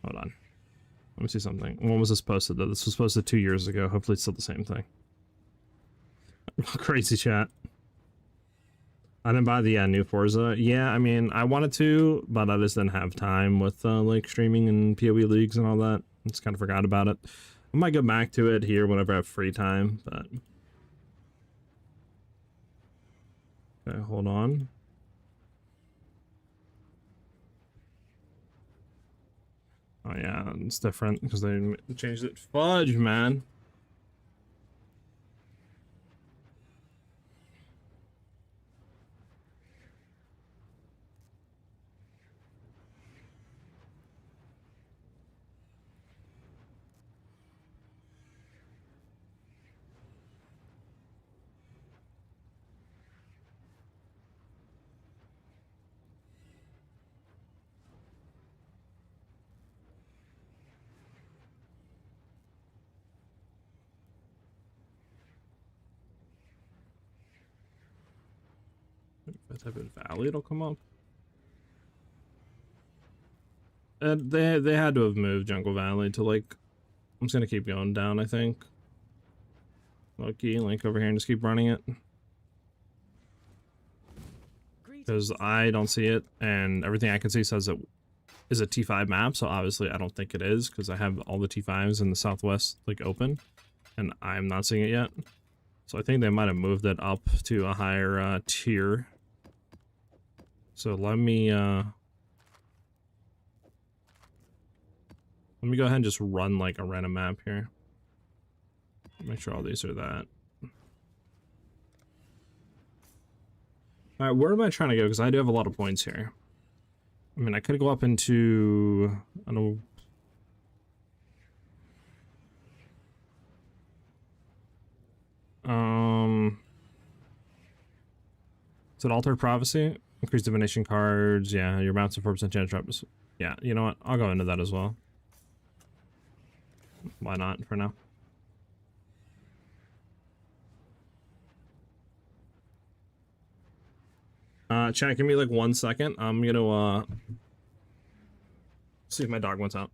Hold on. Let me see something. When was this posted, though? This was posted 2 years ago. Hopefully it's still the same thing. Crazy chat. I didn't buy the new Forza. Yeah, I mean, I wanted to, but I just didn't have time with like streaming and PoE leagues and all that. Just kind of forgot about it. I might go back to it here whenever I have free time, but... Okay, hold on. Oh yeah, it's different because they changed it. Fudge, man. If I type in Valley, it'll come up. And they had to have moved Jungle Valley to like... I'm just gonna keep going down, I think. Lucky, like over here and just keep running it. Because I don't see it, and everything I can see says it is a T5 map, so obviously I don't think it is, because I have all the T5s in the southwest like open, and I'm not seeing it yet. So I think they might have moved it up to a higher tier. So let me go ahead and just run like a random map here. Make sure all these are that. Alright, where am I trying to go? Because I do have a lot of points here. I mean, I could go up into... I don't know... Is it Altered Prophecy? Increase divination cards. Yeah, your mounts of 4% chance traps. Yeah, you know what? I'll go into that as well. Why not for now? Chat, give me like 1 second. I'm gonna see if my dog wants out.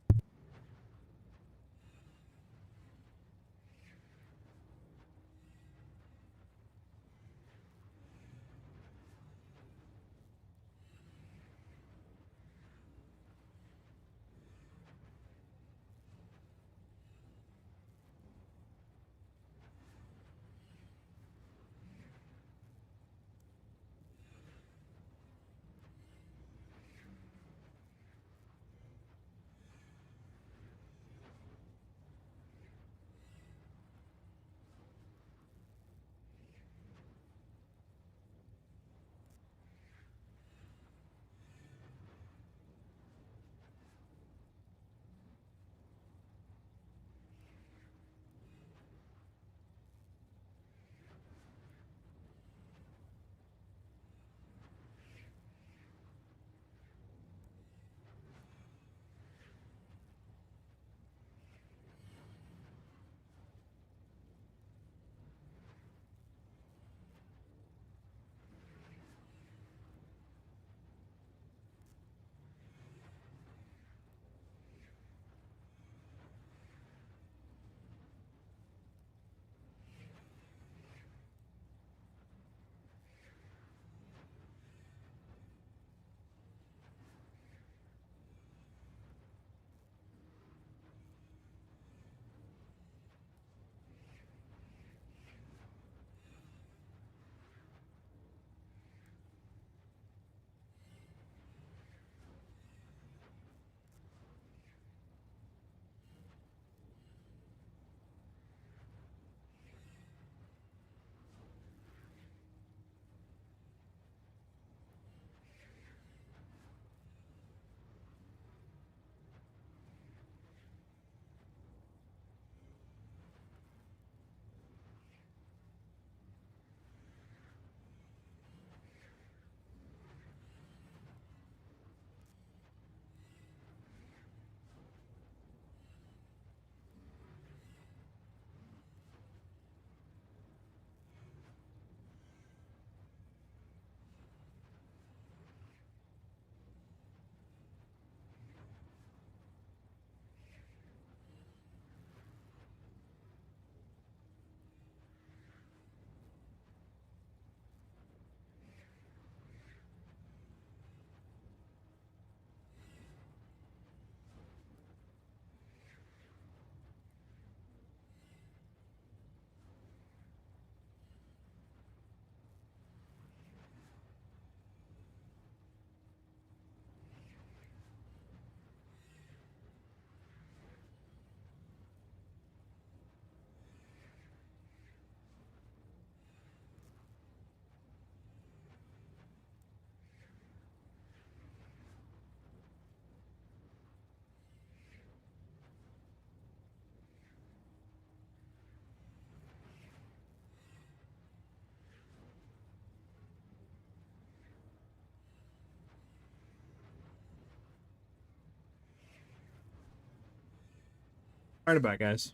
Right about, guys.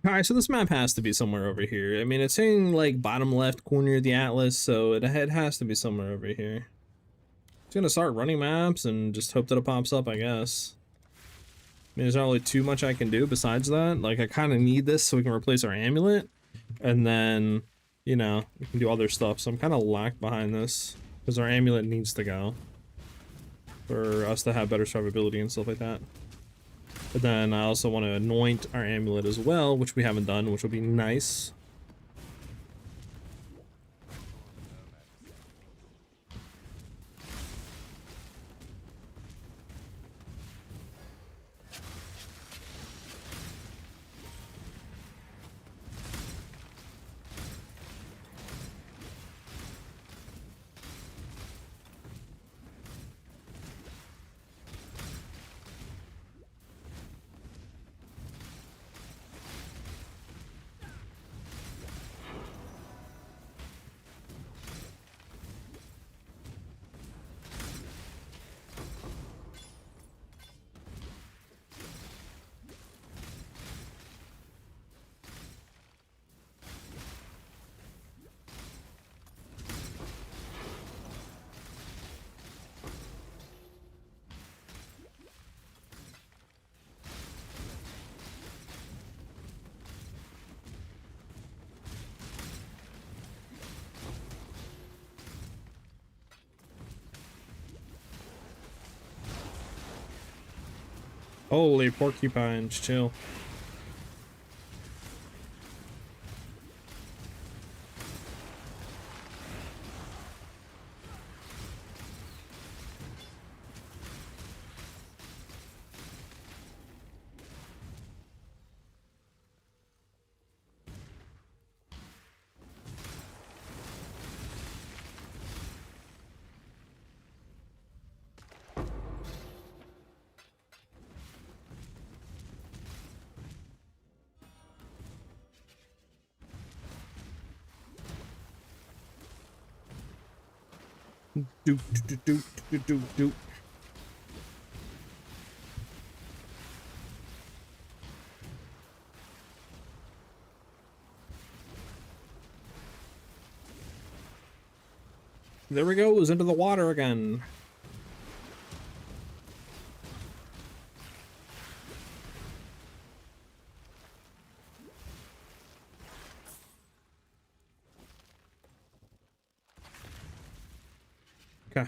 Alright, so this map has to be somewhere over here. I mean, it's saying like bottom left corner of the atlas, so it has to be somewhere over here. Just gonna start running maps and just hope that it pops up, I guess. I mean, there's not really too much I can do besides that. Like, I kind of need this so we can replace our amulet, and then, you know, we can do other stuff. So I'm kind of lagged behind this because our amulet needs to go for us to have better survivability and stuff like that. But then I also want to anoint our amulet as well, which we haven't done, which will be nice. Holy porcupines, chill. Do do do do do do. There we go. It was into the water again. Okay.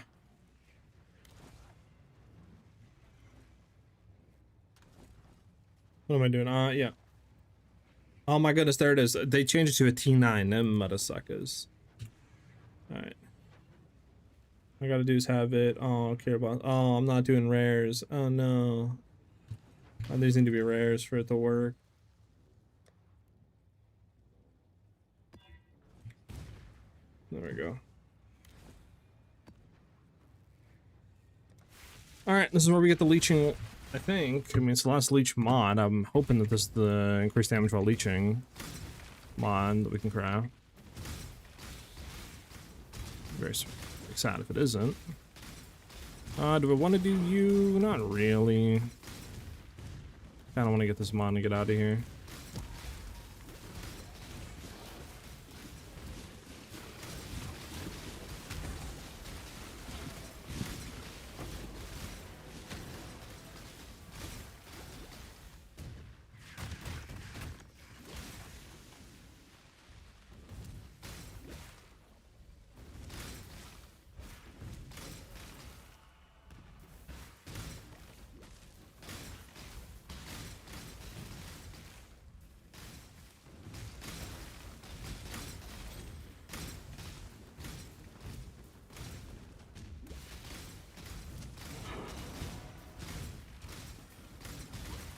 What am I doing? Yeah. Oh my goodness, there it is. They changed it to a T9. Them mother suckers. Alright. All I gotta do is have it. Oh, I don't care about. Oh, I'm not doing rares. Oh no. Oh, these need to be rares for it to work. There we go. Alright, this is where we get the leeching, I think. I mean, it's the last leech mod. I'm hoping that this is the increased damage while leeching mod that we can craft. Very sad if it isn't. Do I want to do you? Not really. Kinda want to get this mod and get out of here.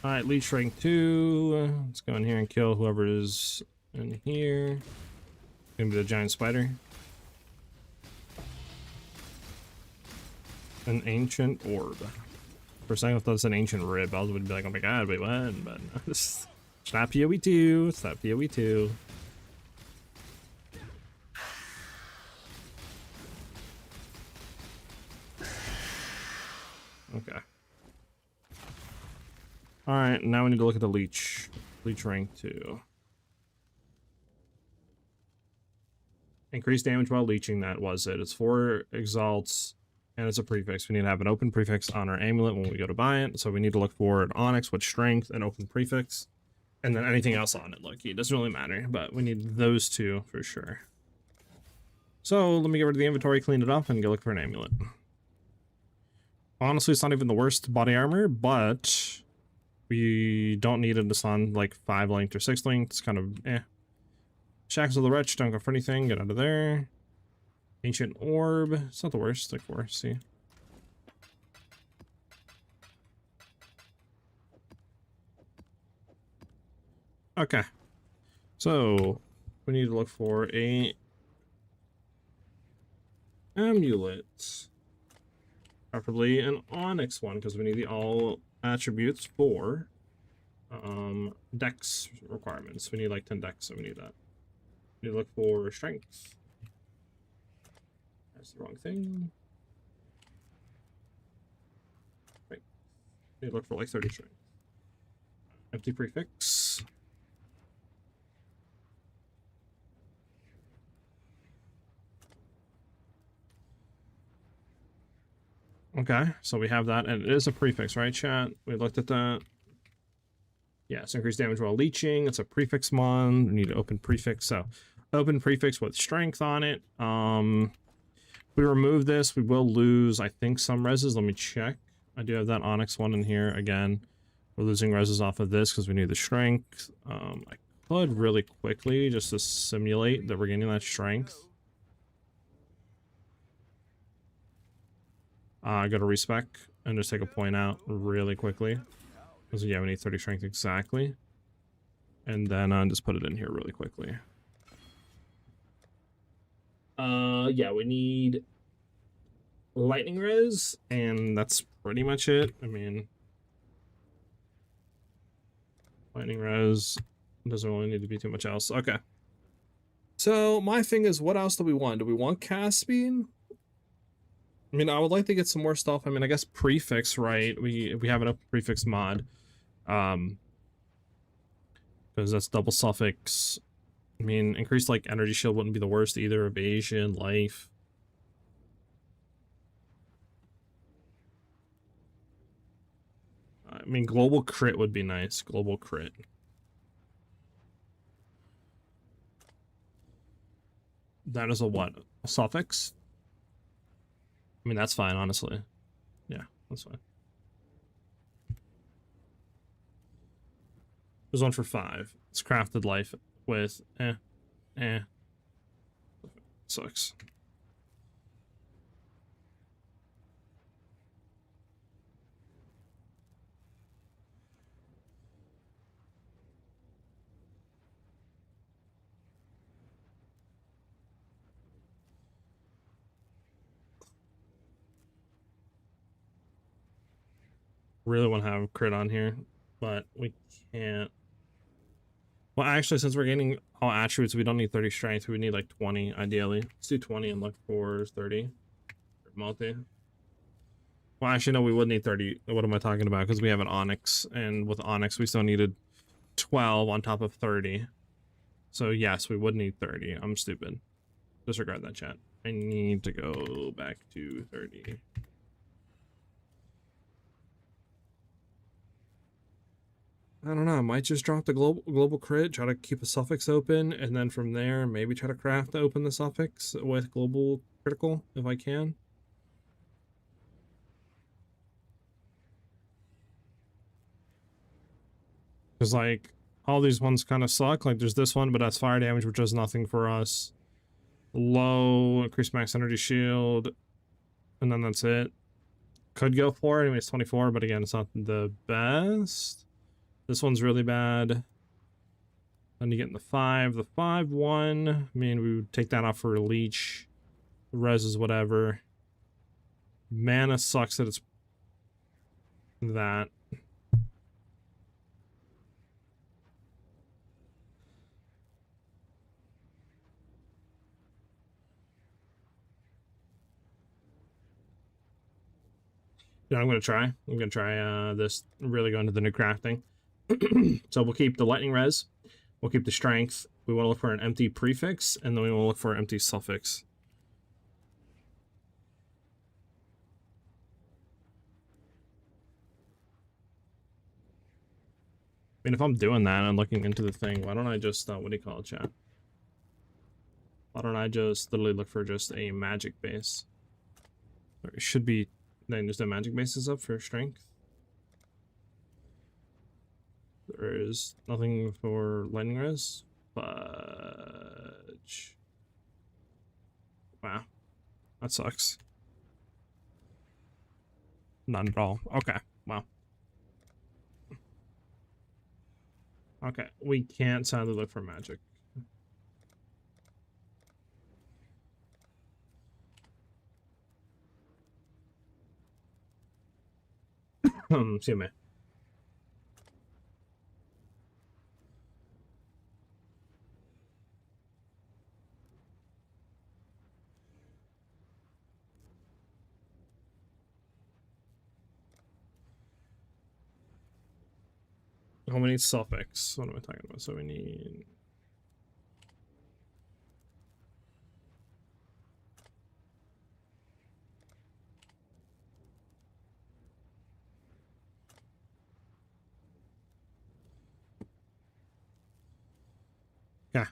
Alright, leech rank 2. Let's go in here and kill whoever is in here. Gonna be the giant spider. An ancient orb. For a second I thought it's an ancient rib. I would be like, oh my god, wait, what? But it's not PoE 2. It's not PoE 2. Okay. Alright, now we need to look at the leech. Leech rank 2. Increased damage while leeching, that was it. It's 4 exalts, and it's a prefix. We need to have an open prefix on our amulet when we go to buy it. So we need to look for an onyx with strength and open prefix. And then anything else on it, look, it doesn't really matter, but we need those two for sure. So let me get rid of the inventory, clean it up, and go look for an amulet. Honestly, it's not even the worst body armor, but we don't need it on like 5 length or 6 length. It's kind of eh. Shackles of the Wretch, don't go for anything, get out of there. Ancient Orb, it's not the worst, like 4, see. Okay. So we need to look for a amulet. Preferably an onyx one, because we need the all attributes for dex requirements. We need like 10 dex, so we need that. We need to look for strength. That's the wrong thing. Right. We need to look for like 30 strength. Empty prefix. Okay, so we have that, and it is a prefix, right, chat? We looked at that. Yeah, it's increased damage while leeching. It's a prefix mon. We need to open prefix, so open prefix with strength on it. If we remove this, we will lose, I think, some reses. Let me check. I do have that onyx one in here again. We're losing reses off of this because we need the strength. I could really quickly just to simulate that we're getting that strength. I got to respec and just take a point out really quickly. So yeah, we need 30 strength exactly. And then just put it in here really quickly. Yeah, we need lightning res, and that's pretty much it. I mean, lightning res doesn't really need to be too much else. Okay. So my thing is, what else do we want? Do we want cast speed? I mean, I would like to get some more stuff. I mean, I guess prefix, right? We have an open prefix mod. Because that's double suffix. I mean, increased like energy shield wouldn't be the worst either. Evasion, life. I mean, global crit would be nice. Global crit. That is a what? A suffix? I mean, that's fine, honestly. Yeah, that's fine. There's one for 5. It's crafted life with sucks. Really want to have crit on here, but we can't. Well, actually, since we're getting all attributes, we don't need 30 strength. We need like 20, ideally. Let's do 20 and look for 30. Multi. Well, actually, no, we would need 30. What am I talking about? Because we have an Onyx, and with Onyx, we still needed 12 on top of 30. So, yes, we would need 30. I'm stupid. Disregard that, chat. I need to go back to 30. I don't know. I might just drop the global crit, try to keep a suffix open, and then from there, maybe try to craft to open the suffix with global critical if I can. Because, like, all these ones kind of suck. Like, there's this one, but that's fire damage, which does nothing for us. Low, increased max energy shield, and then that's it. Could go for it. Anyway, it's 24, but again, it's not the best. This one's really bad. Then you get in the 5. The 5-1, I mean, we would take that off for a leech. The res is whatever. Mana sucks that it's that. Yeah, I'm gonna try. This, really go into the new crafting. So we'll keep the lightning res. We'll keep the strength. We want to look for an empty prefix, and then we want to look for an empty suffix. I mean, if I'm doing that and looking into the thing, why don't I just, what do you call it, chat? Why don't I just literally look for just a magic base? It should be, then just a magic base is up for strength. There is nothing for lightning res. Fudge. Wow. That sucks. None at all. Okay. Wow. Okay. We can't sadly look for magic. Excuse me. How many suffix? What am I talking about? So we need... Yeah.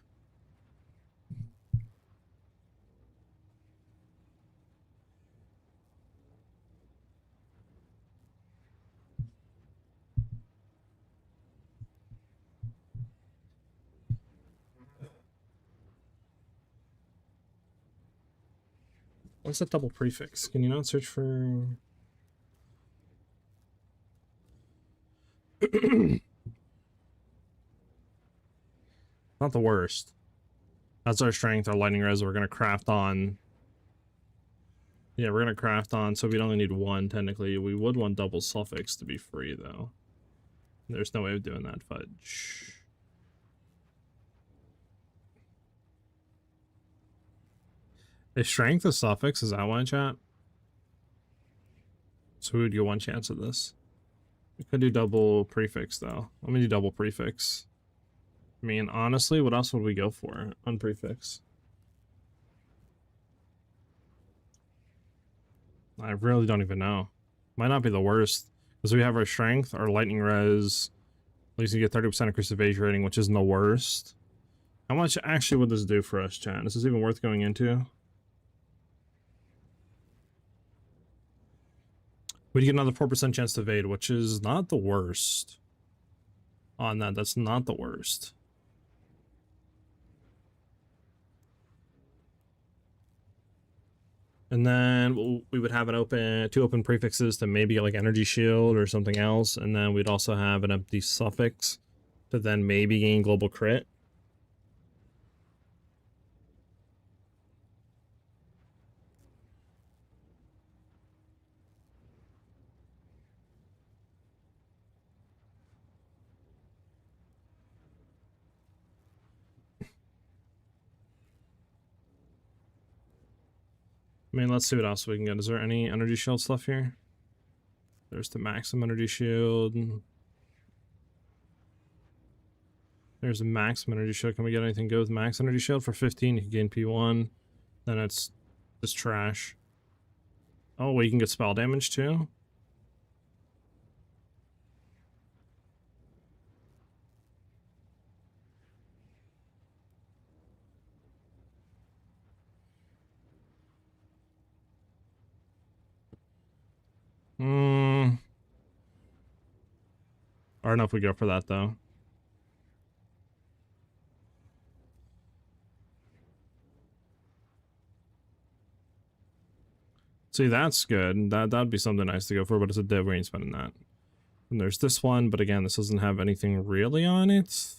What's that double prefix? Can you not search for... Not the worst. That's our strength, our lightning res. We're gonna craft on. Yeah, we're gonna craft on, so we'd only need one technically. We would want double suffix to be free though. There's no way of doing that, fudge. Is strength a suffix? Is that why, chat? So we would get one chance at this. We could do double prefix though. Let me do double prefix. I mean, honestly, what else would we go for on prefix? I really don't even know. Might not be the worst. Because we have our strength, our lightning res. At least you get 30% increased evasion rating, which isn't the worst. How much actually would this do for us, chat? Is this even worth going into? We get another 4% chance to evade, which is not the worst. On that, that's not the worst. And then we would have an two open prefixes to maybe like energy shield or something else. And then we'd also have an empty suffix to then maybe gain global crit. I mean, let's see what else we can get. Is there any energy shield stuff here? There's the maximum energy shield. There's a maximum energy shield. Can we get anything good with max energy shield? For 15, you can gain P1. Then it's just trash. Oh, well, you can get spell damage too? I don't know if we go for that though. See, that's good. That'd be something nice to go for, but it's a div. We ain't spending that. And there's this one, but again, this doesn't have anything really on it.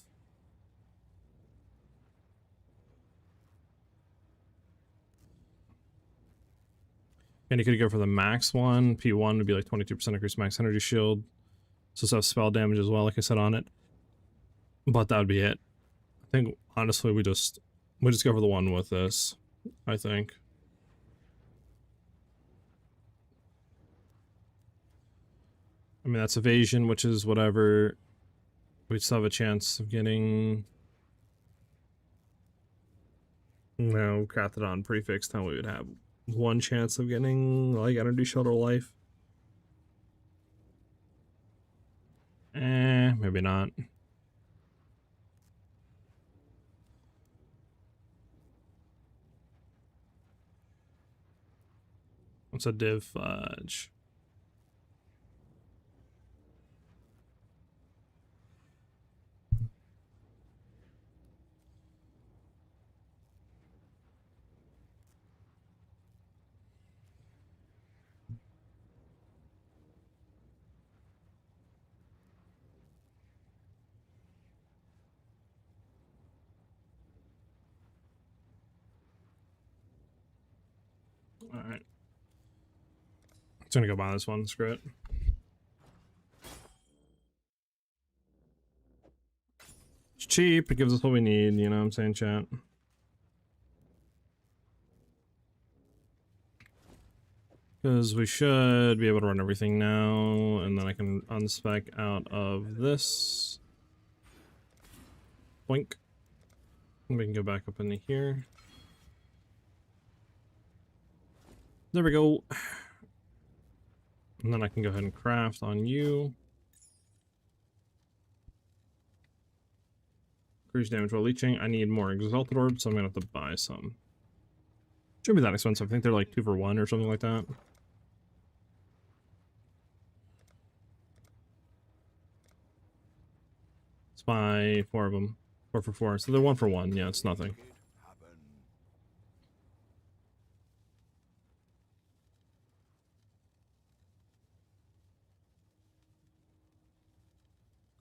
And you could go for the max one. P1 would be like 22% increased max energy shield. So it's have spell damage as well, like I said on it. But that would be it. I think honestly we just go for the one with this, I think. I mean, that's evasion, which is whatever. We still have a chance of getting... No, crafted on prefix time we would have one chance of getting like energy shield or life. Maybe not. What's a div fudge? Alright. It's gonna go buy this one, screw it. It's cheap, it gives us what we need, you know what I'm saying, chat? Because we should be able to run everything now, and then I can unspec out of this. Blink. And we can go back up into here. There we go. And then I can go ahead and craft on you. Increase damage while leeching. I need more exalted orbs, so I'm gonna have to buy some. Shouldn't be that expensive. I think they're like 2 for 1 or something like that. Let's buy 4 of them. 4 for 4. So they're 1 for 1. Yeah, it's nothing.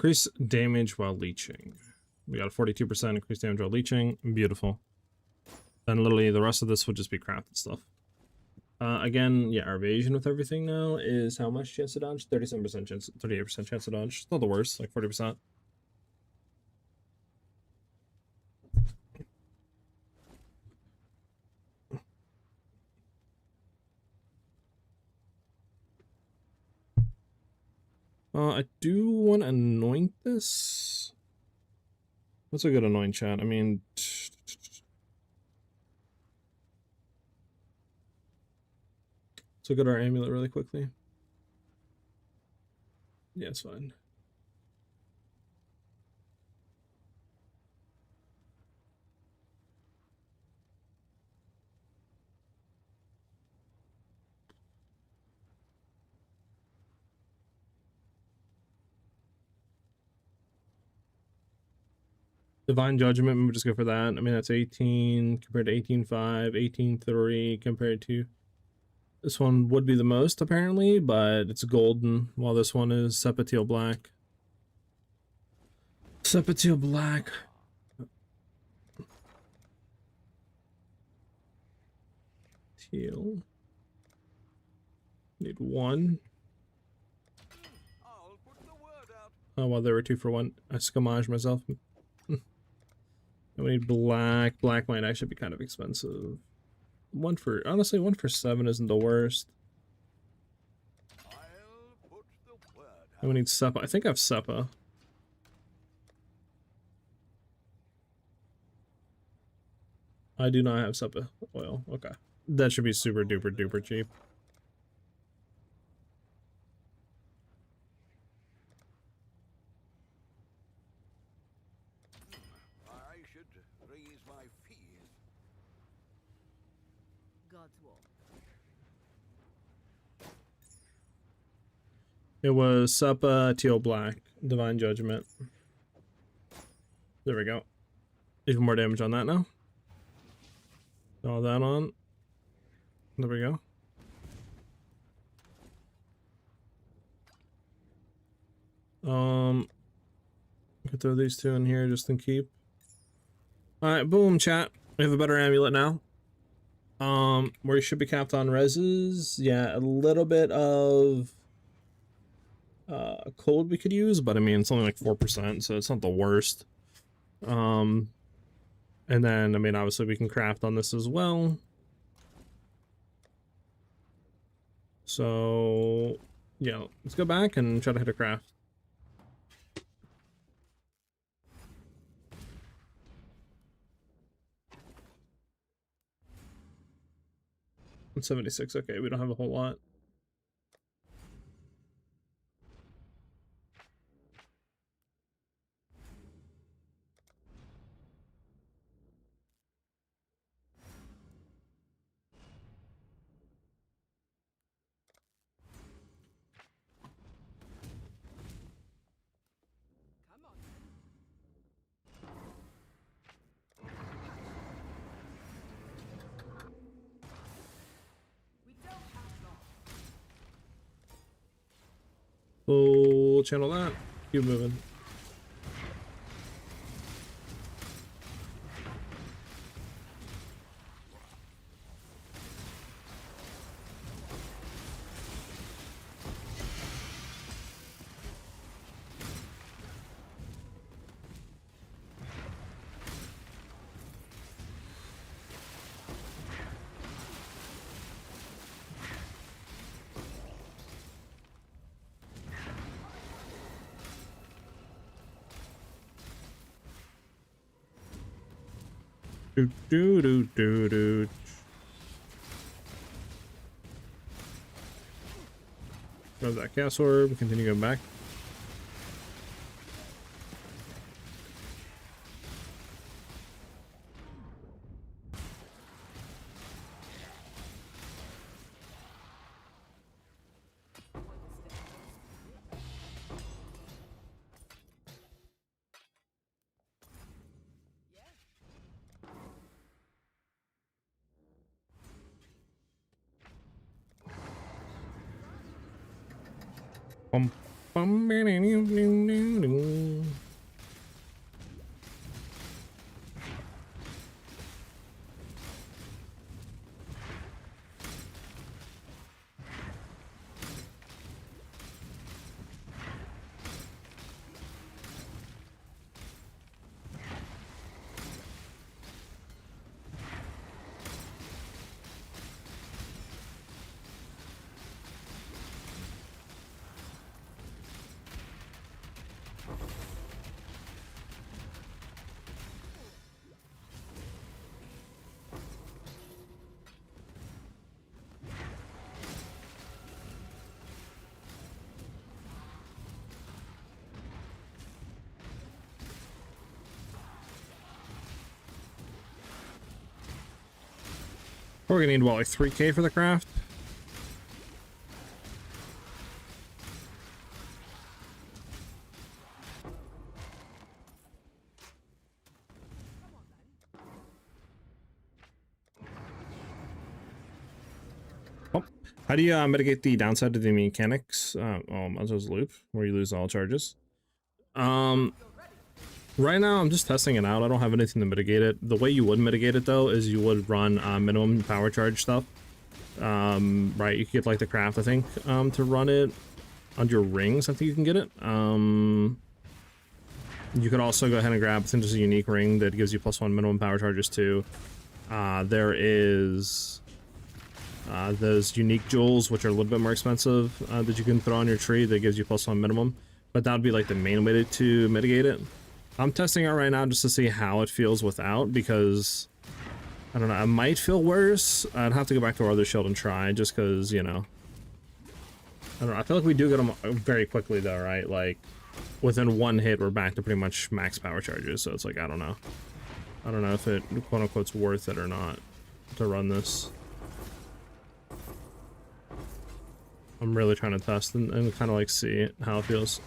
Increase damage while leeching. We got a 42% increased damage while leeching. Beautiful. Then literally the rest of this would just be crafted stuff. Again, yeah, our evasion with everything now is how much chance to dodge? 37% chance, 38% chance to dodge. It's not the worst, like 40%. I do want to anoint this. What's a good anoint chat? I mean, let's look at our amulet really quickly. Yeah, it's fine. Divine Judgment, we just go for that. I mean, that's 18 compared to 18.5, 18.3 compared to this one would be the most apparently, but it's golden, while this one is Sepatile Black. Sepatile Black. Teal. Need one. I'll put the word out. Oh, well, there were 2 for 1. I scammaged myself. And we need black. Black might actually be kind of expensive. Honestly, 1 for 7 isn't the worst. I'll put the word out. And we need Seppa. I think I have Seppa. I do not have Seppa oil. Okay. That should be super duper duper cheap. I should raise my fees. God's war. It was Seppa, Teal Black, Divine Judgment. There we go. Even more damage on that now. All that on. There we go. Could throw these 2 in here just to keep. Alright, boom, chat. We have a better amulet now. Where you should be capped on reses. Yeah, a little bit of cold we could use, but I mean it's only like 4%, so it's not the worst. And then I mean obviously we can craft on this as well. So yeah, let's go back and try to hit a craft. 176. Okay, we don't have a whole lot. Come on. We don't have long. We'll channel that. Keep moving. Do do do do do. Grab that gas orb. Continue going back. We're gonna need what, like 3K for the craft? Oh, how do you mitigate the downside to the mechanics? Monzo's loop, where you lose all charges. Right now I'm just testing it out. I don't have anything to mitigate it. The way you would mitigate it though is you would run minimum power charge stuff. Right, you could get like the craft, I think, to run it on your rings. I think you can get it. You could also go ahead and grab, I think there's a unique ring that gives you +1 minimum power charges too. There is those unique jewels, which are a little bit more expensive, that you can throw on your tree that gives you +1 minimum. But that would be like the main way to mitigate it. I'm testing it right now just to see how it feels without, because I don't know, it might feel worse. I'd have to go back to our other shield and try, just because, you know, I don't know, I feel like we do get them very quickly though, right? Like within one hit we're back to pretty much max power charges, so it's like, I don't know if it quote unquote's worth it or not to run this. I'm really trying to test and kind of like see how it feels.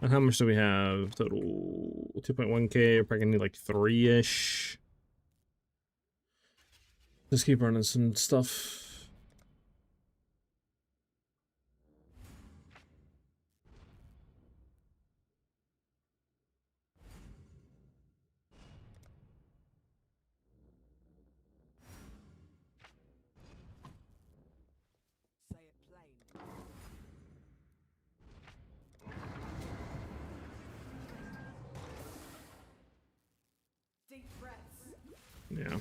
And how much do we have total? 2.1k. We're probably gonna need like 3-ish. Just keep running some stuff. Say it plain. Deep breaths. Yeah.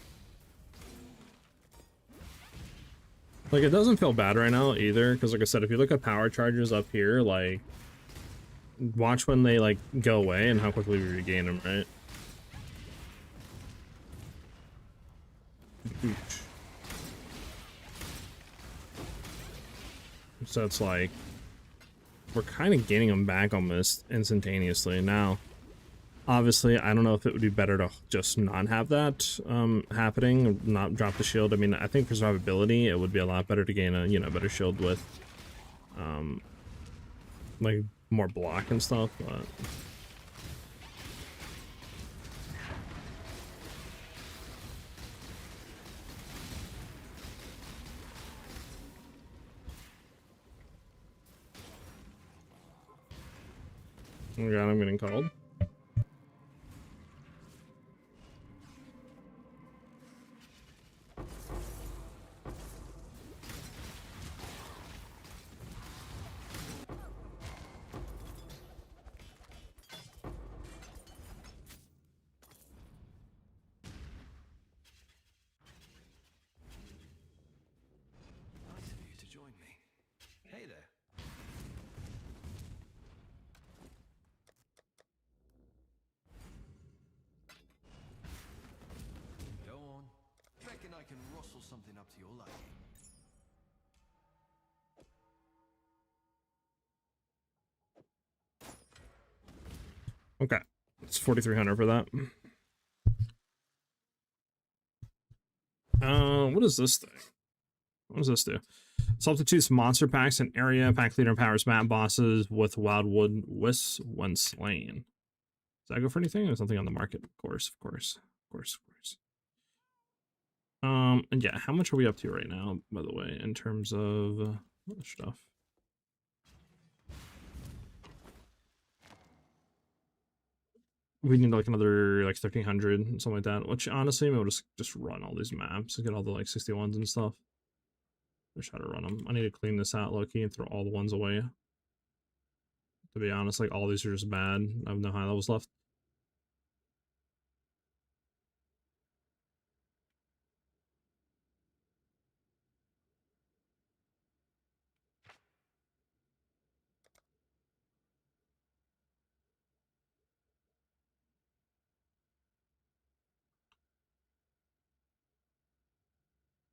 Like, it doesn't feel bad right now either, because like I said, if you look at power charges up here, like, watch when they like go away and how quickly we regain them, right? So it's like we're kind of gaining them back almost instantaneously now. Obviously, I don't know if it would be better to just not have that happening, not drop the shield. I mean, I think for survivability, it would be a lot better to gain a, you know, better shield with like more block and stuff, but oh god, I'm getting called. Nice of you to join me. Hey there. Go on. Reckon I can rustle something up to your liking. Okay, it's 4,300 for that. What is this thing? What does this do? Substitutes monster packs in area. Pack leader empowers map bosses with wildwood wisps when slain. Does that go for anything? There's nothing on the market. Of course, of course, of course, of course. And yeah, how much are we up to right now, by the way, in terms of other stuff? We need like another like 1300, something like that. Which honestly, we'll just run all these maps and get all the like 61s and stuff. Just try to run them. I need to clean this out, low key, and throw all the ones away. To be honest, like all these are just bad. I have no high levels left.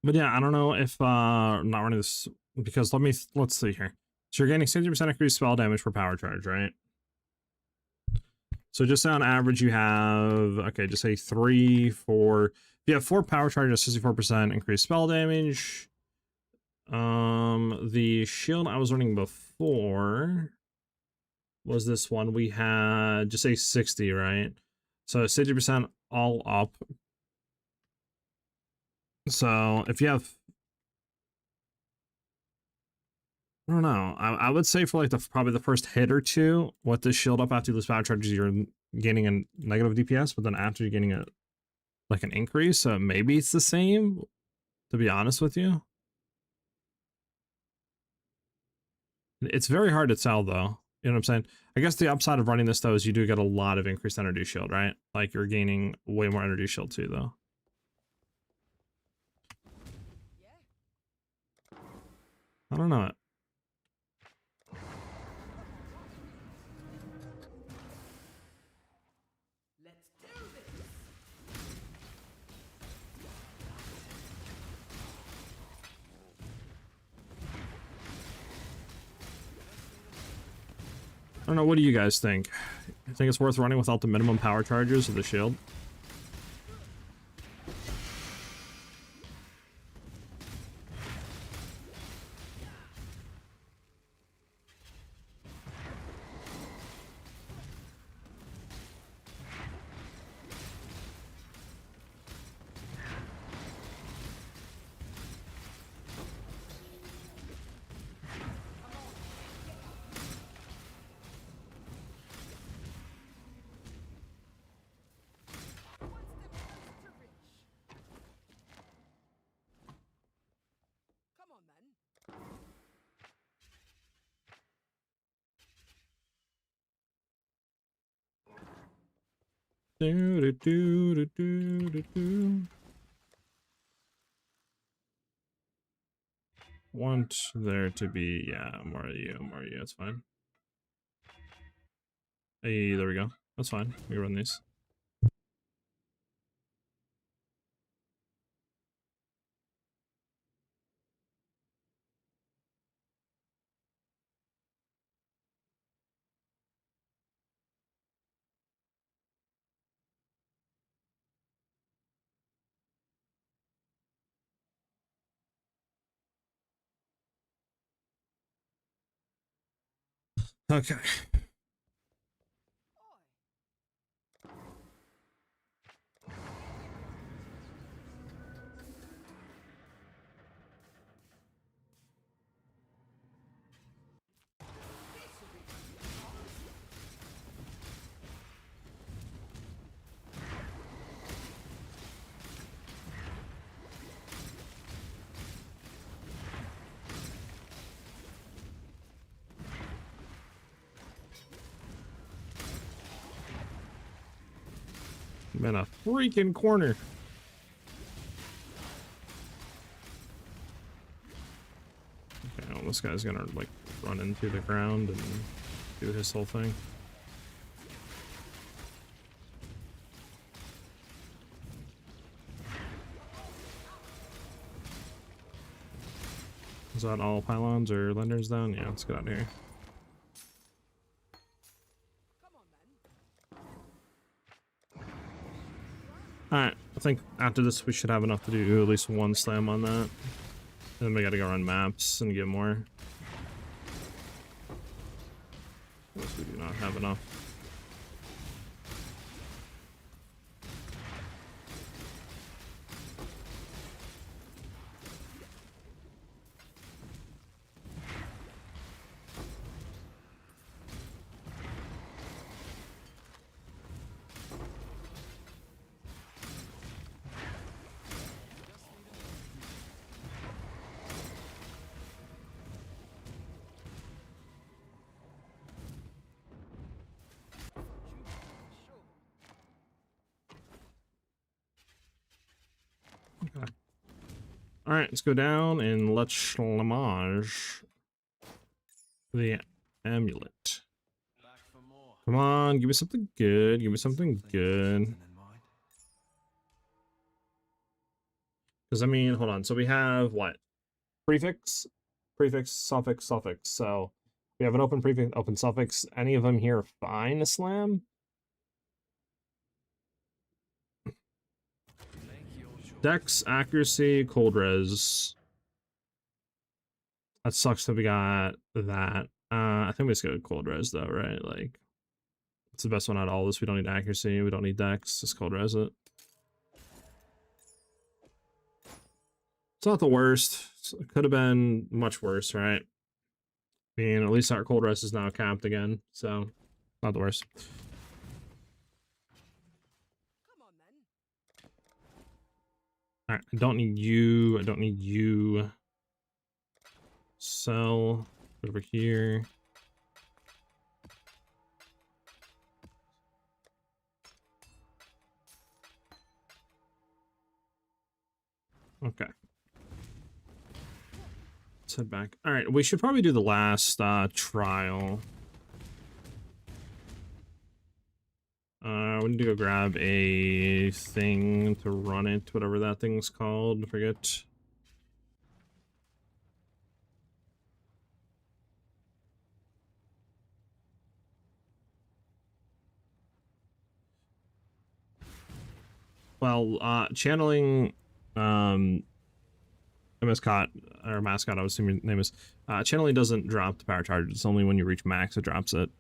But yeah, I don't know if I'm not running this because let's see here. So you're getting 60% increased spell damage per power charge, right? So just on average, you have okay, just say 3, 4. If you have 4 power charges, 64% increased spell damage. The shield I was running before was this one. We had just say 60, right? So 60% all up. So if you have, I don't know, I would say for like probably the first hit or two, what this shield up after you lose power charges, you're gaining a negative DPS, but then after you're getting a like an increase, so maybe it's the same, to be honest with you. It's very hard to tell though. You know what I'm saying? I guess the upside of running this though is you do get a lot of increased energy shield, right? Like you're gaining way more energy shield too though. I don't know. Let's do this. I don't know. What do you guys think? You think it's worth running without the minimum power charges of the shield? Come on then. Want there to be, yeah, more of you, it's fine. Hey, there we go. That's fine. We run these. Okay. I'm in a freaking corner. Okay, well, this guy's gonna like run into the ground and do his whole thing. Is that all pylons or lenders down? Yeah, let's get out of here. Come on then. Alright, I think after this we should have enough to do at least one slam on that. then we gotta go run maps and get more. Unless we do not have enough. Okay. All right, let's go down and let's shlamage the amulet. Back for more. Come on, give me something good. Give me something good. Something in mind. Because I mean, hold on. So we have what? Prefix, prefix, suffix, suffix. So we have an open prefix, open suffix. Any of them here are fine to slam. Make your choice. Dex, accuracy, cold res. That sucks that we got that. I think we just go cold res though, right? Like, it's the best one out of all this. We don't need accuracy. We don't need dex. Just cold res it. It's not the worst. It could have been much worse, right? I mean, at least our cold res is now capped again, so not the worst. Come on then. All right, I don't need you. I don't need you. Sell over here. Okay. Let's head back. All right, we should probably do the last trial. We need to go grab a thing to run it, whatever that thing's called. I forget. Well, channeling mascot or mascot, I would assume your name is. Channeling doesn't drop the power charge. It's only when you reach max it drops it.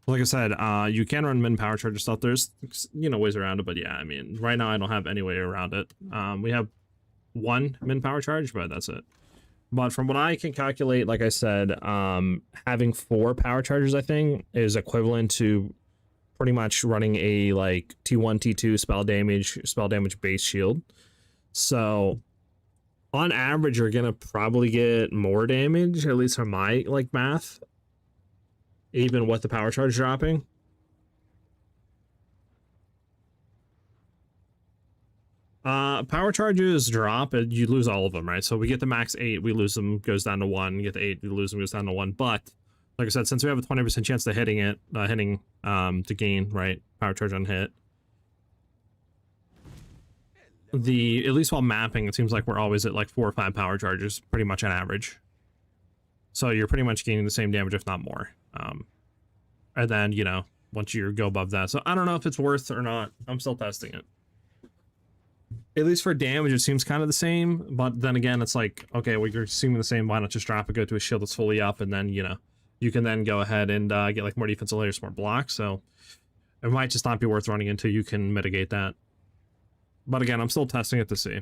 Like I said, you can run min power charge stuff. There's, you know, ways around it, but yeah, I mean, right now I don't have any way around it. We have one min power charge, but that's it. But from what I can calculate, like I said, having 4 power charges, I think, is equivalent to pretty much running a like T1, T2 spell damage base shield. So on average, you're gonna probably get more damage, at least from my like math, even with the power charge dropping. Power charges drop, and you lose all of them, right? So we get the max 8, we lose them, goes down to 1. You get the 8, we lose them, goes down to 1. But like I said, since we have a 20% chance to hitting it, to gain, right, power charge on hit, at least while mapping, it seems like we're always at like 4 or 5 power charges, pretty much on average. So you're pretty much gaining the same damage, if not more. And then, you know, once you go above that. So I don't know if it's worth it or not. I'm still testing it. At least for damage, it seems kind of the same. But then again, it's like, okay, well, you're seeming the same. Why not just drop it, go to a shield that's fully up, and then, you know, you can then go ahead and get like more defensive layers, more blocks. So it might just not be worth running until you can mitigate that. But again, I'm still testing it to see.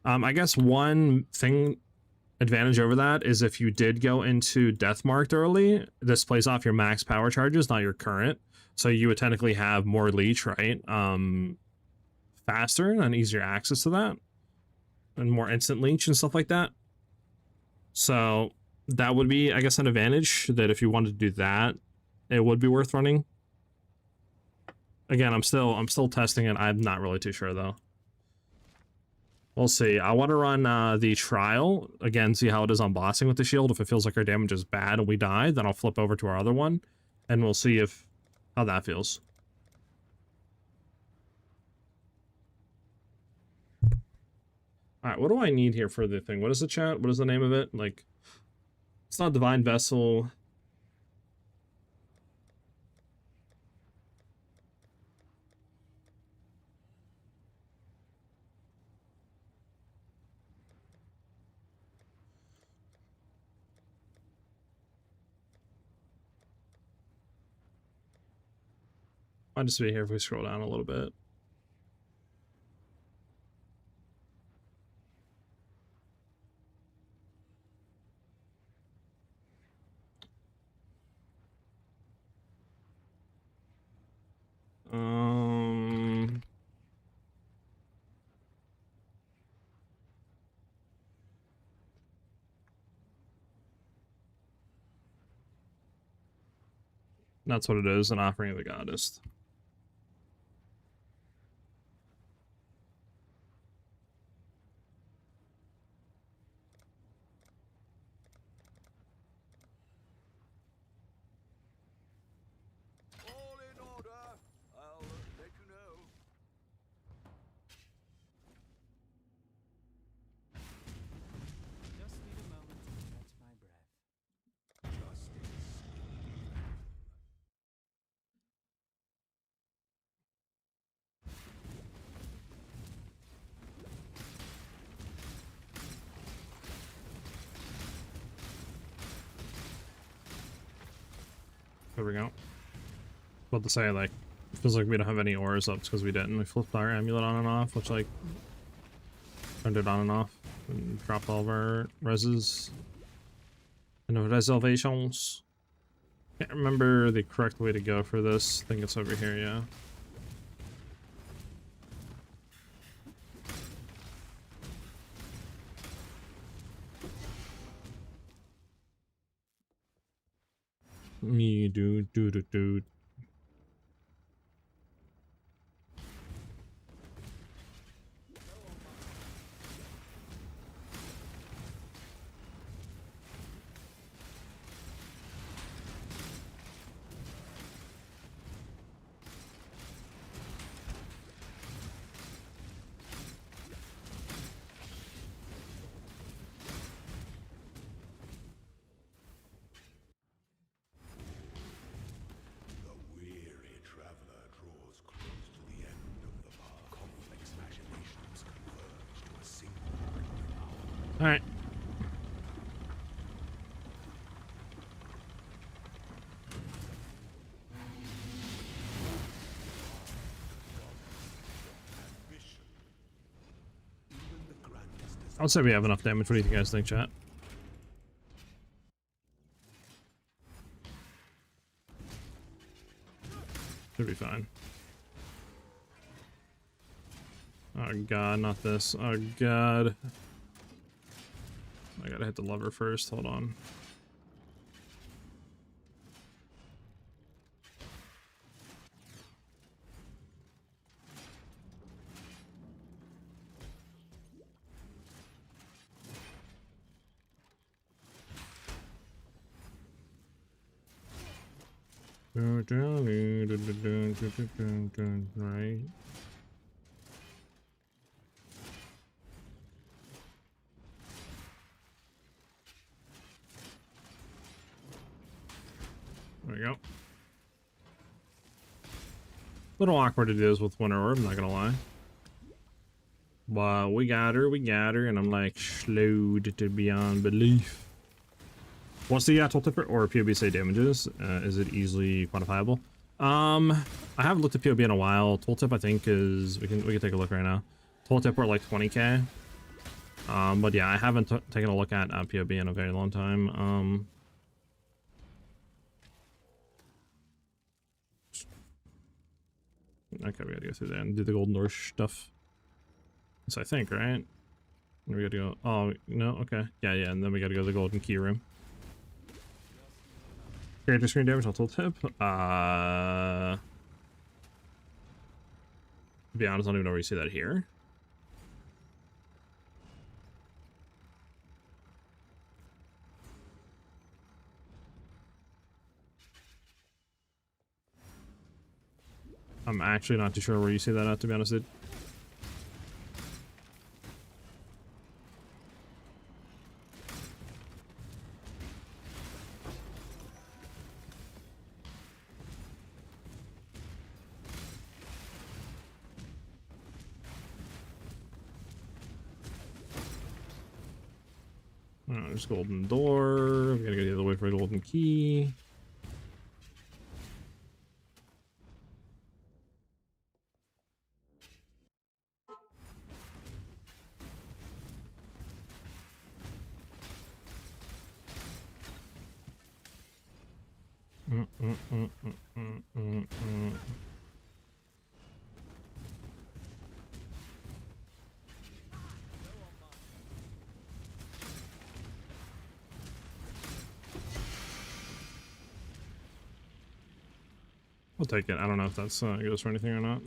I guess one thing advantage over that is if you did go into death marked early, this plays off your max power charges, not your current. So you would technically have more leech, right? Faster and easier access to that, and more instant leech and stuff like that. So that would be, I guess, an advantage, that if you wanted to do that, it would be worth running. Again, I'm still testing it. I'm not really too sure though. We'll see. I want to run the trial again, see how it is on bossing with the shield. If it feels like our damage is bad and we die, then I'll flip over to our other one, and we'll see how that feels. All right, what do I need here for the thing? What is the chat? What is the name of it? Like, it's not Divine Vessel. I'll just be here if we scroll down a little bit. That's what it is, an offering of the goddess. All in order. I'll let you know. Just need a moment to catch my breath. There we go. About to say, like, it feels like we don't have any auras up because we didn't. We flipped our amulet on and off, which, like, turned it on and off and dropped all of our reses and our reservations. Can't remember the correct way to go for this. I think it's over here, yeah. Me do. The weary traveler draws close to the end of the path. Complex machinations converge to a single power. All right. Ambition. Even the grandest I would say we have enough damage. What do you guys think, chat? Should be fine. Oh god, not this. Oh god. I gotta hit the lever first. Hold on. Right. There we go. Little awkward it is with Winter Orb, I'm not gonna lie. But we got her, and I'm like slowed to beyond belief. What's the tooltip or POB say damages? Is it easily quantifiable? I haven't looked at POB in a while. Tooltip I think is we can take a look right now. Tooltip we're like 20k. But yeah, I haven't taken a look at POB in a very long time. Okay, we gotta go through there and do the golden door stuff. So I think, right? We gotta go. Oh no, okay, yeah, and then we gotta go to the golden key room. Character screen damage on tooltip. To be honest, I don't even know where you see that here. I'm actually not too sure where you see that at, to be honest, dude. There's golden door. We gotta go the other way for a golden key. We'll take it. I don't know if that's goes for anything or not.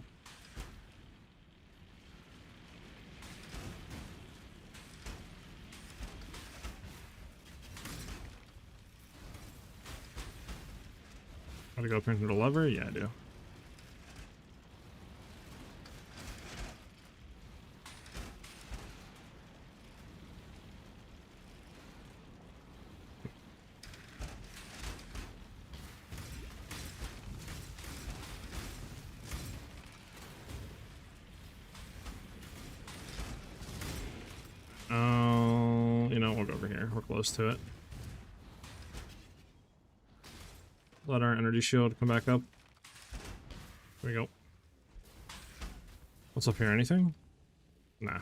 Gotta go print the lever? Yeah, I do. You know, we'll go over here. We're close to it. Let our energy shield come back up. There we go. What's up here? Anything? Nah.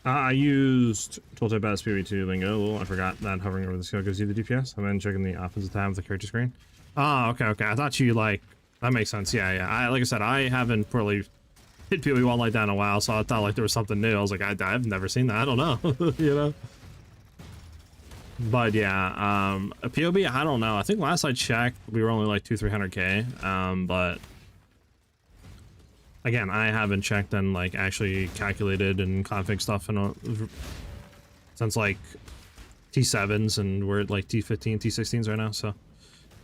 I used tooltip as PoE 2 lingo. I forgot that hovering over the skill gives you the DPS. I'm then checking the offensive tab of the character screen. Ah, okay, okay. I thought you like that makes sense. Yeah, yeah. Like I said, I haven't really hit PoE 1 like that in a while, so I thought like there was something new. I was like, I've never seen that. I don't know, you know. But yeah, a PoB, I don't know. I think last I checked, we were only like 200-300k. But again, I haven't checked and like actually calculated and config stuff since like T7s, and we're at like T15, T16s right now. So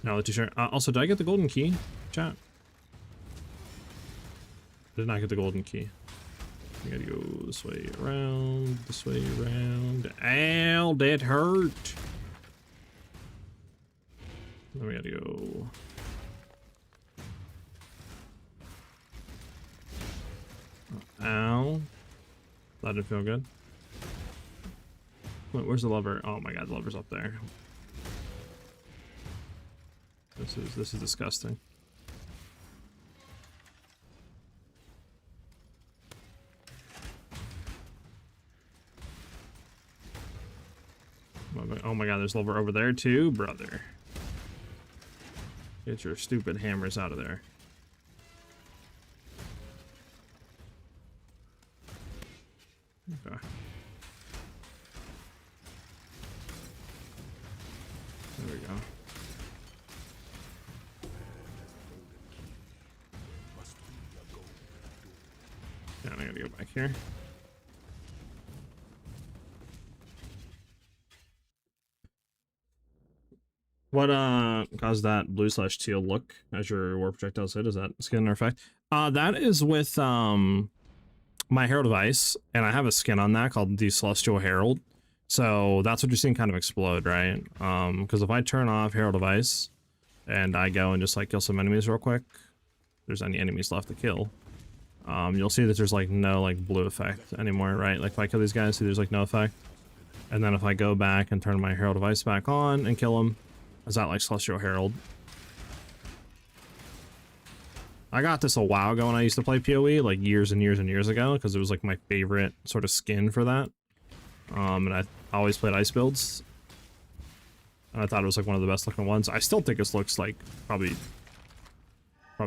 not too sure. Also, did I get the golden key, chat? Did not get the golden key. I gotta go this way around, this way around. Ow, that hurt. Then we gotta go. Ow. That didn't feel good. Wait, where's the lever? Oh my god, the lever's up there. This is disgusting. Oh my god, there's lever over there too, brother. Get your stupid hammers out of there. Okay. There we go. Yeah, I gotta go back here. What caused that blue/teal look as your war projectiles hit? Is that skin or effect? That is with my Herald of Ice, and I have a skin on that called the Celestial Herald. So that's what you're seeing kind of explode, right? Because if I turn off Herald of Ice and I go and just like kill some enemies real quick, if there's any enemies left to kill, you'll see that there's like no like blue effect anymore, right? Like if I kill these guys, see there's like no effect. And then if I go back and turn my Herald of Ice back on and kill them, is that like Celestial Herald? I got this a while ago when I used to play PoE, like years and years and years ago, because it was like my favorite sort of skin for that. And I always played ice builds. And I thought it was like one of the best looking ones. I still think this looks like probably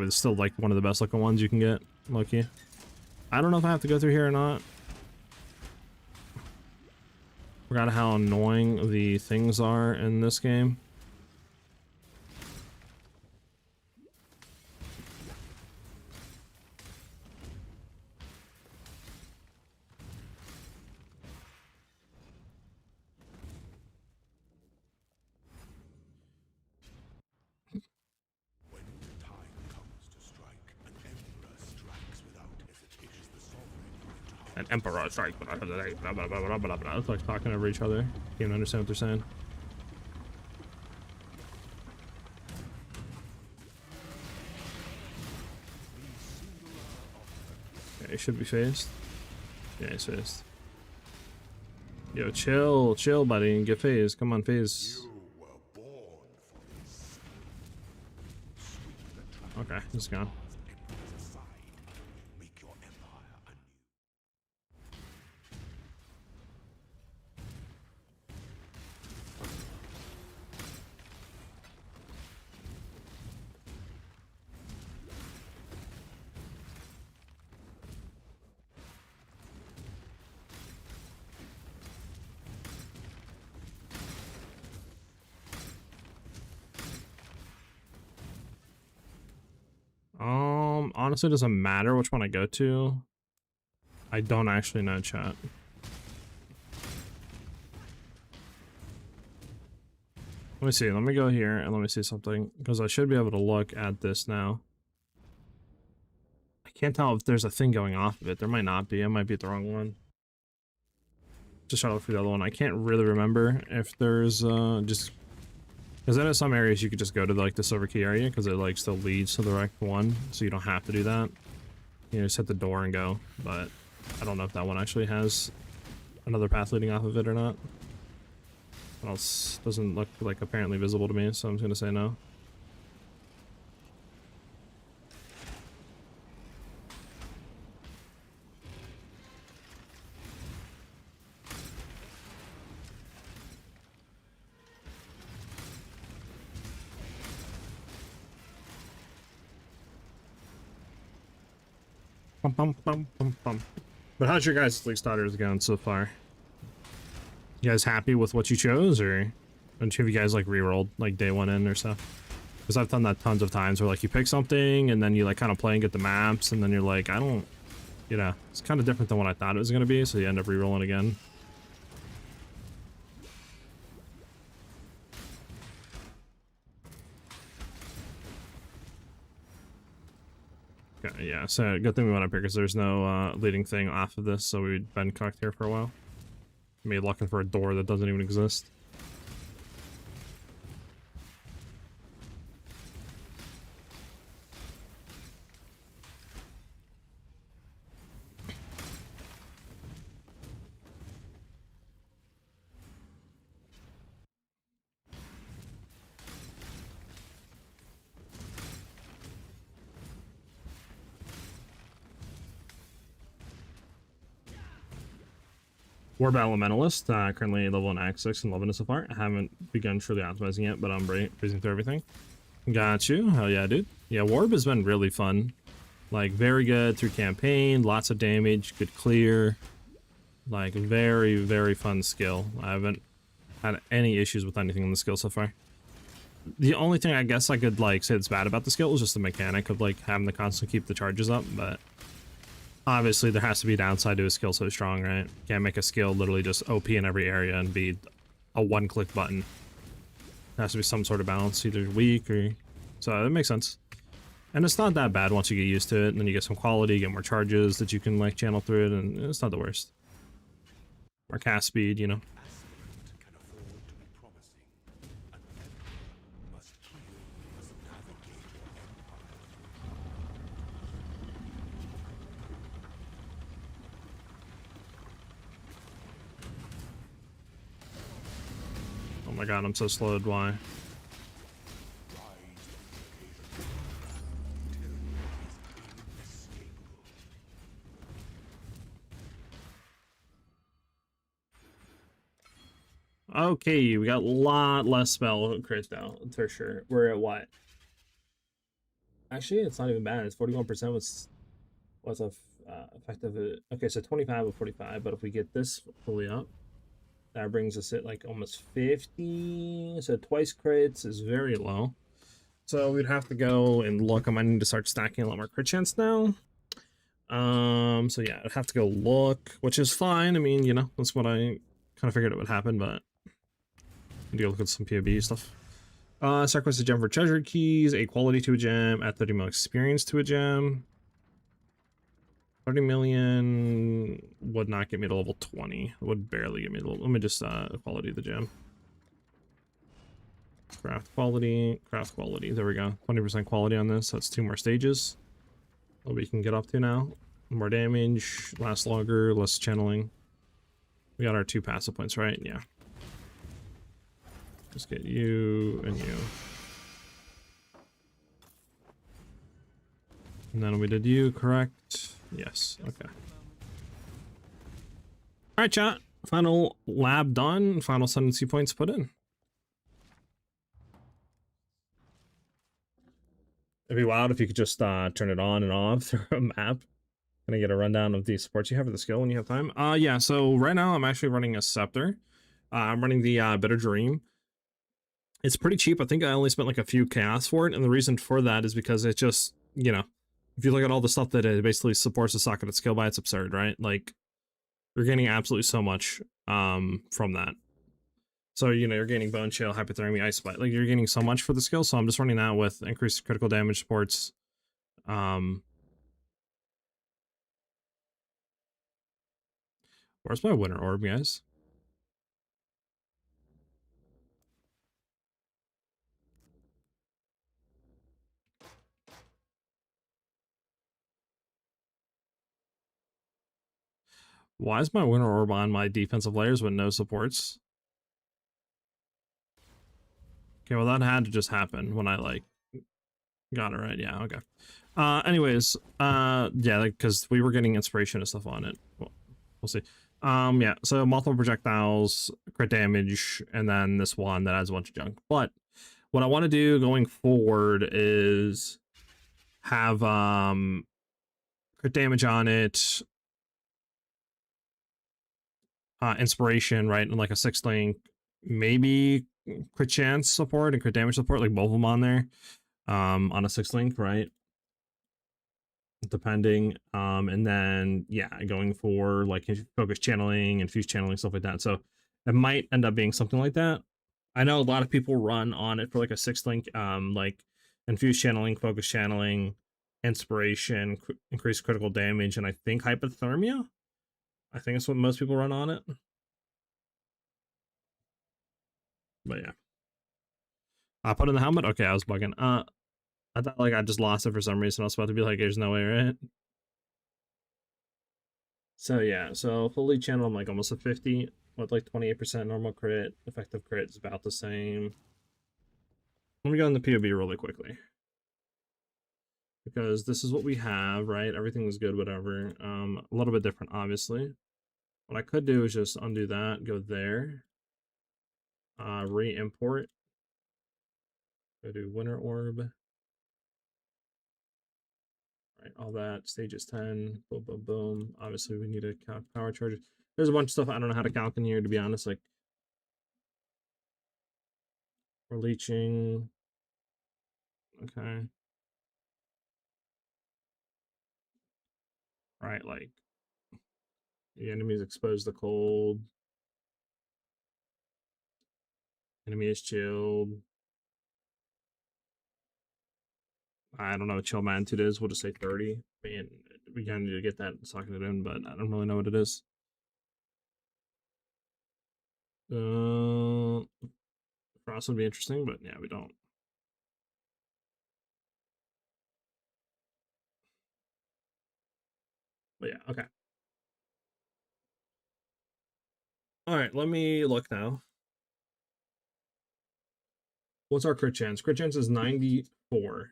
still like one of the best looking ones you can get, Loki. I don't know if I have to go through here or not. Forgot how annoying the things are in this game. An emperor strike. Blah, blah, blah, blah, blah, blah, blah. It's like talking over each other. Can't even understand what they're saying. Yeah, he should be phased. Yeah, he's phased. Yo, chill, buddy, and get phased. Come on, phase. Okay, he's gone. honestly doesn't matter which one I go to. I don't actually know, chat. Let me see. Let me go here and let me see something, because I should be able to look at this now. I can't tell if there's a thing going off of it. There might not be. I might be at the wrong one. Just try to look for the other one. I can't really remember if there's just because then in some areas you could just go to like the silver key area because it like still leads to the right one, so you don't have to do that. You know, just hit the door and go. But I don't know if that one actually has another path leading off of it or not. What else doesn't look like apparently visible to me, so I'm just gonna say no. Bum, bum, bum, bum, bum. But how's your guys' league starters going so far? You guys happy with what you chose, or have you guys like rerolled like day one in or stuff? Because I've done that tons of times where like you pick something and then you like kind of play and get the maps and then you're like, I don't, you know, it's kind of different than what I thought it was gonna be, so you end up rerolling again. Okay, yeah, so good thing we went up here because there's no leading thing off of this, so we'd been cocked here for a while. Me looking for a door that doesn't even exist. Warb Elementalist, currently level in Act 6 and loving it so far. I haven't begun truly optimizing yet, but I'm breezing through everything. Got you. Hell yeah, dude. Yeah, Warb has been really fun. Like, very good through campaign, lots of damage, good clear. Like, very, very fun skill. I haven't had any issues with anything in the skill so far. The only thing I guess I could, like, say that's bad about the skill is just the mechanic of, like, having to constantly keep the charges up, but obviously there has to be a downside to a skill so strong, right? Can't make a skill literally just OP in every area and be a one-click button. There has to be some sort of balance, either weak or... So, that makes sense. And it's not that bad once you get used to it, and then you get some quality, get more charges that you can, like, channel through it, and it's not the worst. More cast speed, you know. Aspect can afford to be promising. An emperor must heal, must navigate your empire. Oh my god, I'm so slowed, why? Rise to the occasion. Tyranny is inescapable. Okay, we got a lot less spell crits now, for sure. We're at what? Actually, it's not even bad. It's 41% what's effective. Okay, so 25 of 45, but if we get this fully up, that brings us at like almost 50. So twice crits is very low. So we'd have to go and look. I might need to start stacking a lot more crit chance now. So yeah, I'd have to go look, which is fine. I mean, you know, that's what I kind of figured it would happen, but I need to go look at some POB stuff. Sacrifice a gem for treasure keys, a quality to a gem, add 30 million experience to a gem. 30 million would not get me to level 20. It would barely get me to level. Let me just quality the gem. Craft quality, craft quality. There we go. 20% quality on this. That's 2 more stages. What we can get up to now. More damage, lasts longer, less channeling. We got our 2 passive points, right? Yeah. Just get you and you. And then we did you, correct? Yes, okay. Alright, chat. Final lab done. Final ascendancy points put in. It'd be wild if you could just turn it on and off through a map. Can I get a rundown of the supports you have for the skill when you have time? Yeah, so right now I'm actually running a Scepter. I'm running the Bitter Dream. It's pretty cheap. I think I only spent like a few chaos for it, and the reason for that is because it just, you know, if you look at all the stuff that it basically supports the socket at skill by, it's absurd, right? Like, you're getting absolutely so much from that. So, you know, you're gaining bone chill, hypothermia, ice bite. Like, you're getting so much for the skill. So I'm just running that with increased critical damage supports. Where's my winter orb, guys? Why is my winter orb on my defensive layers with no supports? Okay, well, that had to just happen when I, like, got it right. Yeah, okay. Anyways, yeah, like, because we were getting inspiration and stuff on it. Well, we'll see. Yeah, so multiple projectiles, crit damage, and then this one that adds a bunch of junk. But what I want to do going forward is have crit damage on it, inspiration, right, and like a 6 link, maybe crit chance support and crit damage support, like both of them on there, on a 6 link, right, depending, and then yeah, going for like focus channeling and fuse channeling, stuff like that. So it might end up being something like that. I know a lot of people run on it for like a 6 link, like infuse channeling, focus channeling, inspiration, increased critical damage, and I think hypothermia. I think that's what most people run on it. But yeah, I put in the helmet. Okay, I was bugging. I thought like I just lost it for some reason. I was about to be like, "There's no way," right? So yeah, so fully channel, I'm like almost a 50 with like 28% normal crit. Effective crit is about the same. Let me go in the POB really quickly, because this is what we have, right? Everything was good, whatever. A little bit different, obviously. What I could do is just undo that, go there, re-import, go do winter orb, right? All that, stages 10, boom, boom, boom. Obviously, we need to calc power charges. There's a bunch of stuff I don't know how to calc in here, to be honest. Like, we're leeching. Okay. Right, like, the enemy is exposed to cold. Enemy is chilled. I don't know what chill magnitude is. We'll just say 30. Man, we kind of need to get that sucking it in, but I don't really know what it is. Frost would be interesting, but yeah, we don't. But yeah, okay. All right, let me look now. What's our crit chance? Crit chance is 94.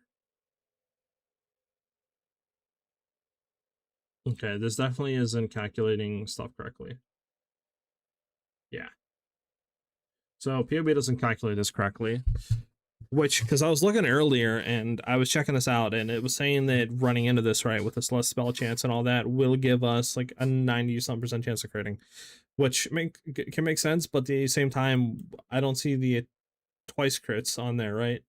Okay, this definitely isn't calculating stuff correctly. Yeah. So POB doesn't calculate this correctly. Which, because I was looking earlier and I was checking this out, and it was saying that running into this, right, with this less spell chance and all that, will give us like a 90-some% chance of critting, which can make sense, but at the same time, I don't see the twice crits on there, right?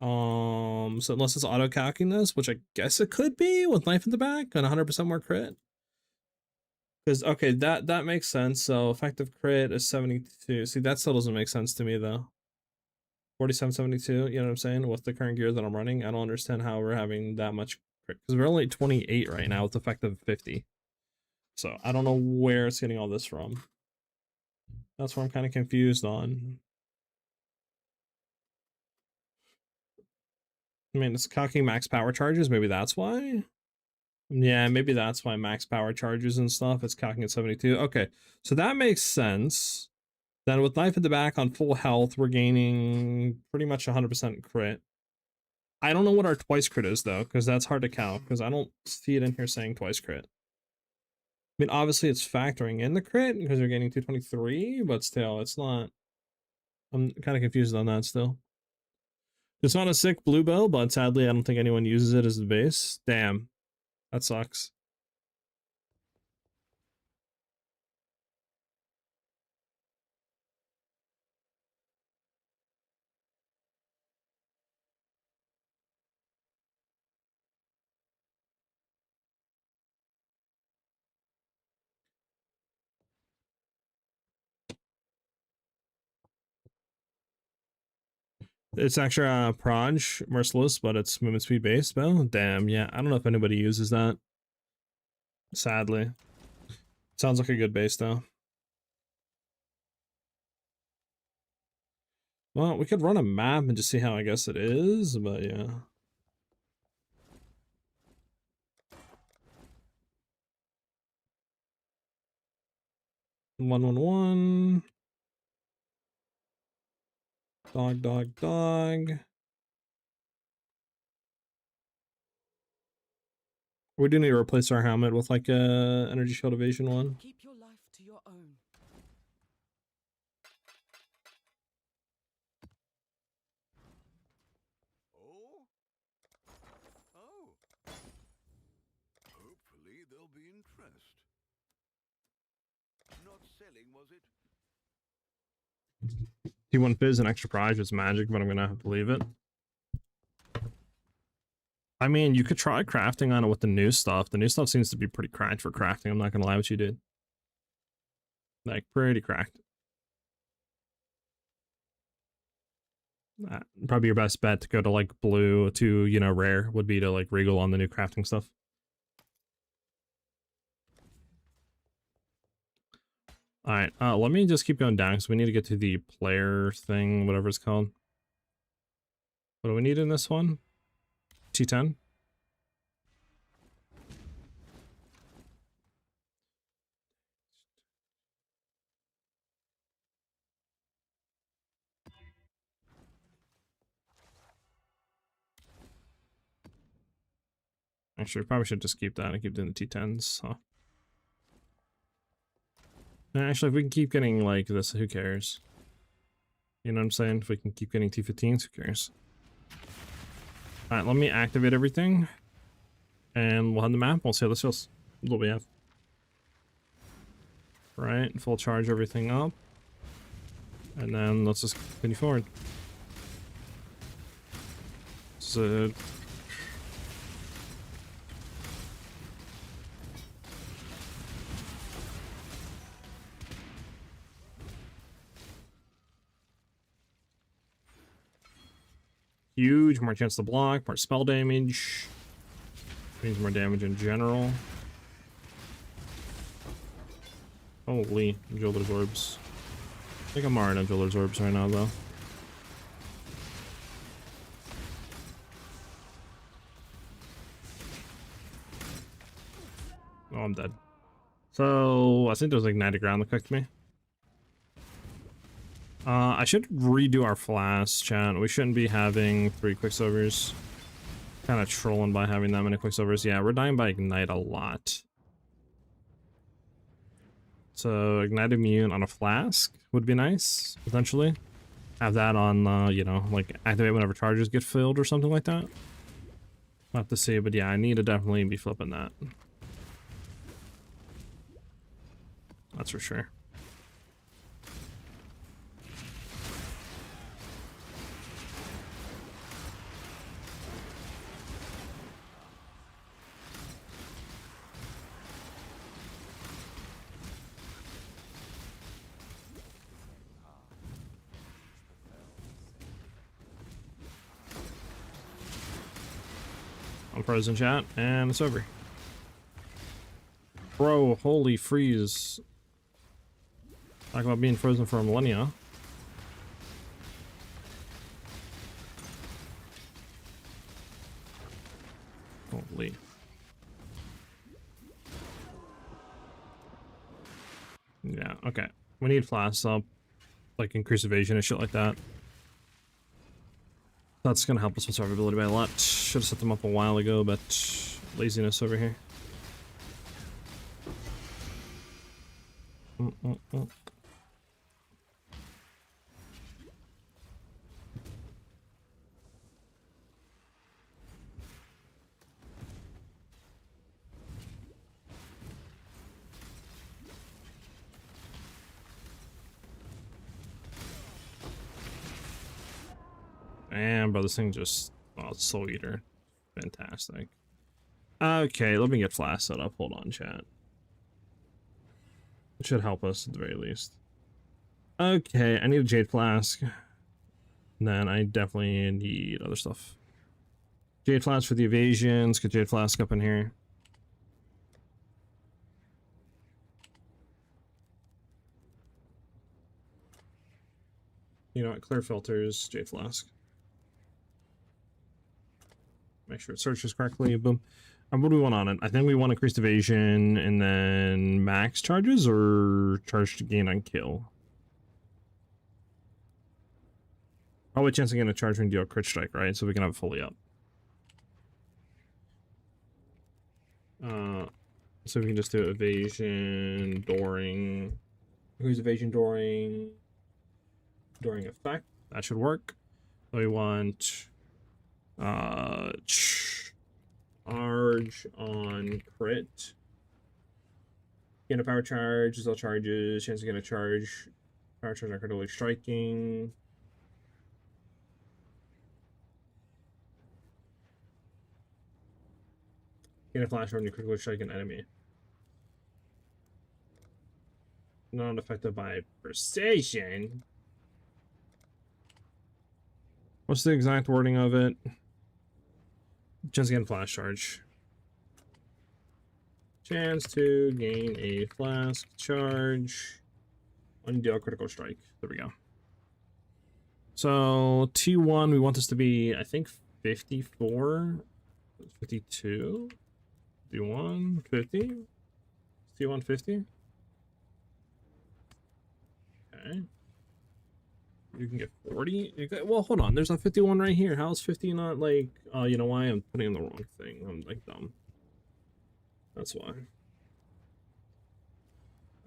So unless it's auto calcing this, which I guess it could be with knife in the back and 100% more crit. Because okay, that makes sense. So effective crit is 72. See, that still doesn't make sense to me though. 4772, you know what I'm saying? With the current gear that I'm running, I don't understand how we're having that much crit, because we're only 28 right now with effective 50. So I don't know where it's getting all this from. That's what I'm kind of confused on. I mean, it's cocking max power charges. Maybe that's why. Yeah, maybe that's why max power charges and stuff. It's cocking at 72. Okay, so that makes sense. Then with knife at the back on full health, we're gaining pretty much 100% crit. I don't know what our twice crit is though, because that's hard to count, because I don't see it in here saying twice crit. I mean, obviously it's factoring in the crit because you're getting 223, but still, it's not. I'm kind of confused on that still. It's not a sick blue bow, but sadly, I don't think anyone uses it as the base. Damn, that sucks. It's extra proj, merciless, but it's movement speed based. Well, damn, yeah. I don't know if anybody uses that. Sadly. Sounds like a good base, though. Well, we could run a map and just see how I guess it is, but yeah. One. Dog. We do need to replace our helmet with like a energy shield evasion one. Keep your life to your own. Oh? Oh. Hopefully there'll be interest. Not selling, was it? T1 Fizz and extra prize is magic, but I'm gonna have to leave it. I mean, you could try crafting on it with the new stuff. The new stuff seems to be pretty cracked for crafting. I'm not gonna lie with you, dude. Like, pretty cracked. Probably your best bet to go to, like, blue to, you know, rare would be to, like, regal on the new crafting stuff. Alright, let me just keep going down, because we need to get to the player thing, whatever it's called. What do we need in this one? T10? Actually, probably should just keep that and keep doing the T10s, huh? Actually, if we can keep getting, like, this, who cares? You know what I'm saying? If we can keep getting T15s, who cares? Alright, let me activate everything. And we'll have the map. We'll see how this feels. What we have. Right, full charge everything up. And then let's just continue forward. So... huge, more chance to block, more spell damage. Means more damage in general. Holy, Jeweler's Orbs. I think I'm alright on Jeweler's Orbs right now, though. Oh, I'm dead. So, I think there's like 90 ground that cooked me. I should redo our flask, chat. We shouldn't be having 3 quicksilvers. Kind of trolling by having that many quicksilvers. Yeah, we're dying by ignite a lot. So ignite immune on a flask would be nice, potentially. Have that on, you know, like activate whenever charges get filled or something like that. We'll have to see, but yeah, I need to definitely be flipping that. That's for sure. I'm frozen, chat, and it's over. Bro, holy freeze. Talk about being frozen for a millennia. Holy. Yeah, okay. We need flasks up. Like increase evasion and shit like that. That's gonna help us with survivability by a lot. Should have set them up a while ago, but laziness over here. Damn, bro, this thing just... oh, it's Soul Eater. Fantastic. Okay, let me get flask set up. Hold on, chat. It should help us at the very least. Okay, I need a Jade Flask. And then I definitely need other stuff. Jade Flask for the evasions. Get Jade Flask up in here. You know what? Clear filters. Jade Flask. Make sure it searches correctly. Boom. What do we want on it? I think we want increased evasion and then max charges or charge to gain on kill. Probably chance of getting a charge when you do a crit strike, right? So we can have it fully up. So we can just do evasion during. Who's evasion during effect? That should work. So we want charge on crit. Gain a power charge, all charges, chance to get a charge. Power charge on critically striking. Gain a flash when you critically strike an enemy. Not affected by precision. What's the exact wording of it? Chance to gain flash charge. Chance to gain a flask charge when you deal a critical strike. There we go. So T1, we want this to be, I think, 54, 52, T1, 50, T1, 50. Okay. You can get 40. Well, hold on. There's a 51 right here. How's 50 not like? Oh, you know why? I'm putting in the wrong thing. I'm like dumb. That's why.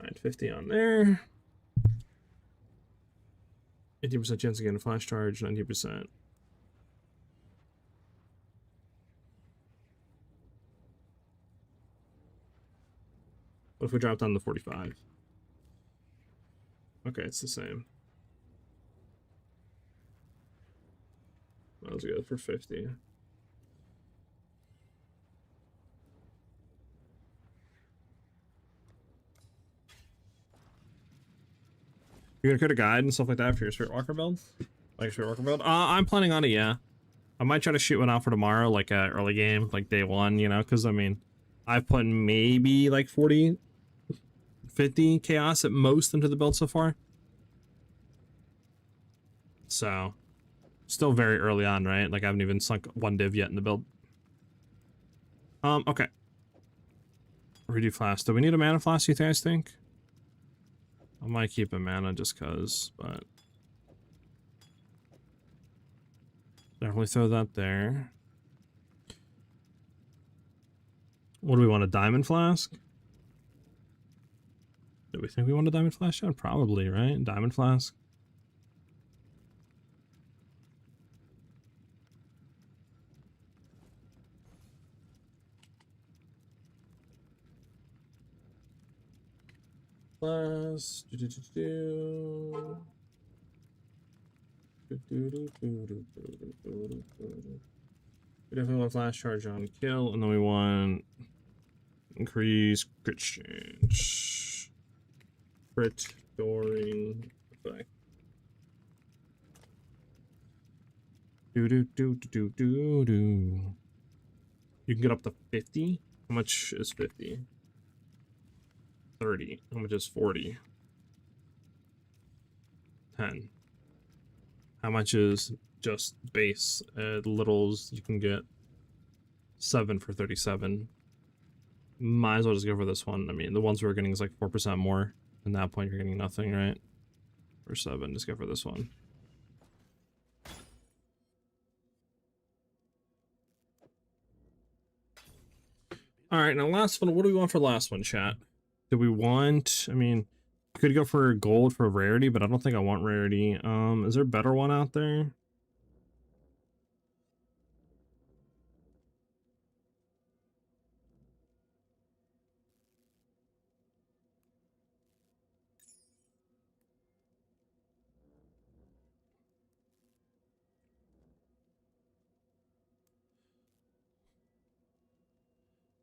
Alright, 50 on there. 18% chance of getting a flash charge. 90%. What if we drop down to 45? Okay, it's the same. That was good for 50. You're gonna create a guide and stuff like that for your Spirit Walker build? Like Spirit Walker build? I'm planning on it, yeah. I might try to shoot one out for tomorrow, like early game, like day one, you know, because I mean, I've put maybe like 40, 50 chaos at most into the build so far. So, still very early on, right? Like I haven't even sunk one div yet in the build. Okay. Redo flask. Do we need a mana flask, you guys think? I might keep a mana just cause, but definitely throw that there. What do we want, a diamond flask? Do we think we want a diamond flask? Yeah, probably, right? Diamond flask. Plus, we definitely want flash charge on kill, and then we want increase crit change. Crit during effect. You can get up to 50. How much is 50? 30. How much is 40? 10. How much is just base? Littles, you can get 7 for 37. Might as well just go for this one. I mean, the ones we're getting is like 4% more. At that point, you're getting nothing, right? For 7, just go for this one. Alright, now last one. What do we want for last one, chat? Do we want, I mean, you could go for gold for rarity, but I don't think I want rarity. Is there a better one out there?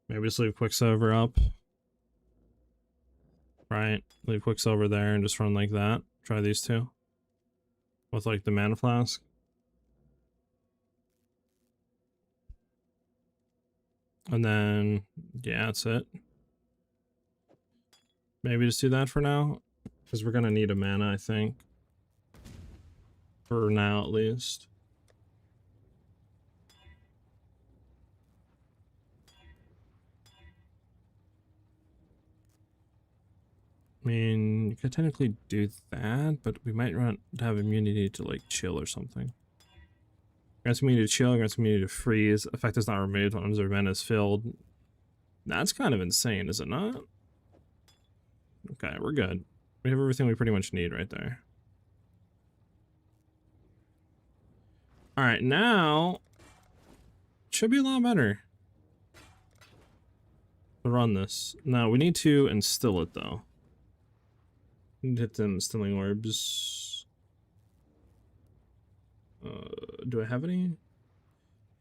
Maybe just leave Quicksilver up. Right, leave Quicksilver there and just run like that. Try these two. With like the mana flask. And then, yeah, that's it. Maybe just do that for now, because we're gonna need a mana, I think. For now, at least. I mean, you could technically do that, but we might want to have immunity to, like, chill or something. Grants immunity to chill, grants immunity to freeze. Effect is not removed when unreserved mana is filled. That's kind of insane, is it not? Okay, we're good. We have everything we pretty much need right there. Alright, now... should be a lot better to run this. Now, we need to instill it, though. We need to hit them instilling orbs. Do I have any?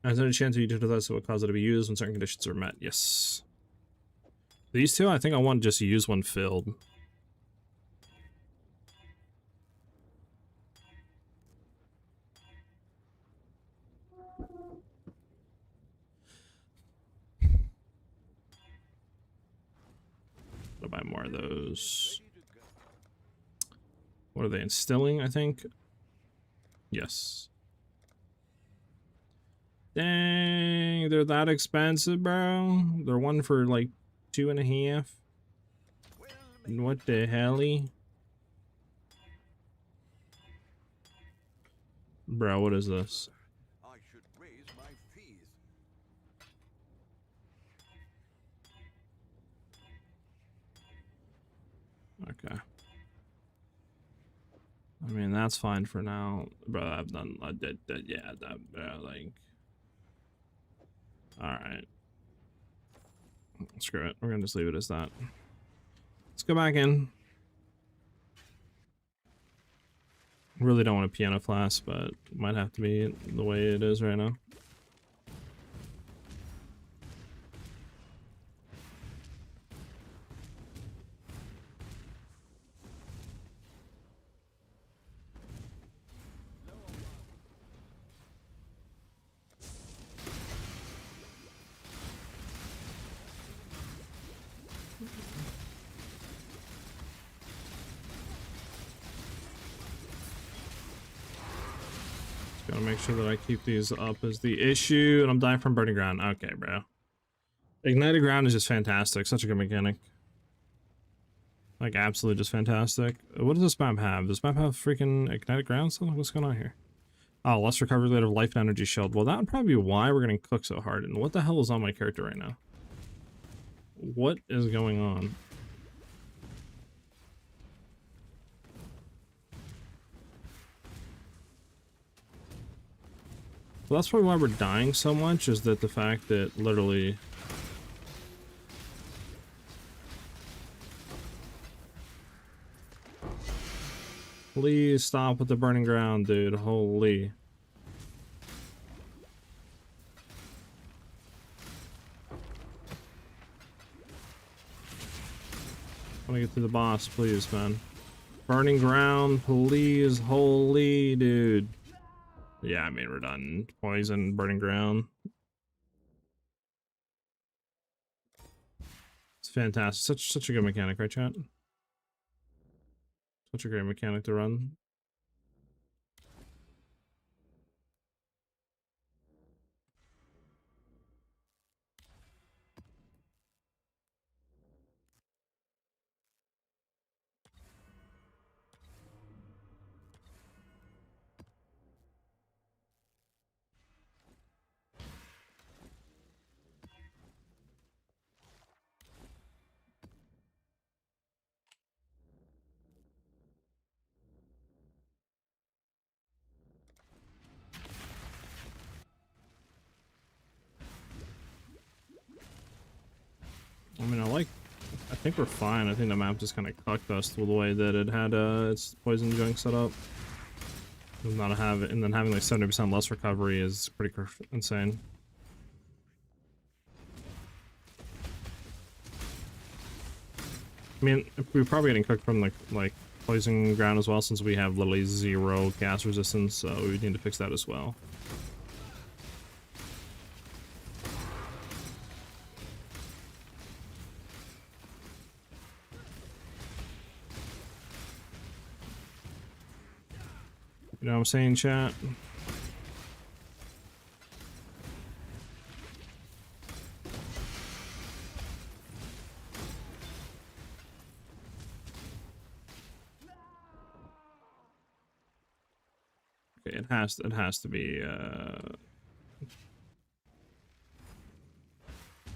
Has there any chance you did this what cause it to be used when certain conditions are met? Yes. These two, I think I want to just use one filled. I'll buy more of those. What are they instilling, I think? Yes. Dang, they're that expensive, bro. They're one for like 2.5. What the helly? Bro, what is this? I should raise my fees. Okay. I mean, that's fine for now. Bro, I did, yeah, that, bro, like... Alright. Screw it. We're gonna just leave it as that. Let's go back in. Really don't want a piano flask, but might have to be the way it is right now. Gotta make sure that I keep these up is the issue, and I'm dying from burning ground. Okay, bro. Ignited ground is just fantastic. Such a good mechanic. Like, absolutely just fantastic. What does this map have? Does this map have freaking ignited ground still? What's going on here? Oh, less recovery rate of life and energy shield. Well, that would probably be why we're getting cooked so hard. And what the hell is on my character right now? What is going on? Well, that's probably why we're dying so much, is that the fact that literally... Please stop with the burning ground, dude. Holy. I want to get to the boss, please, man. Burning ground, please. Holy, dude. Yeah, I mean, we're done. Poison, burning ground. It's fantastic. Such a good mechanic, right, chat? Such a great mechanic to run. I mean, I think we're fine. I think the map just kind of cucked us with the way that it had its poison junk set up. And then having like 70% less recovery is pretty insane. I mean, we're probably getting cooked from like poison ground as well, since we have literally 0 gas resistance, so we need to fix that as well. You know what I'm saying, chat? Okay, it has to be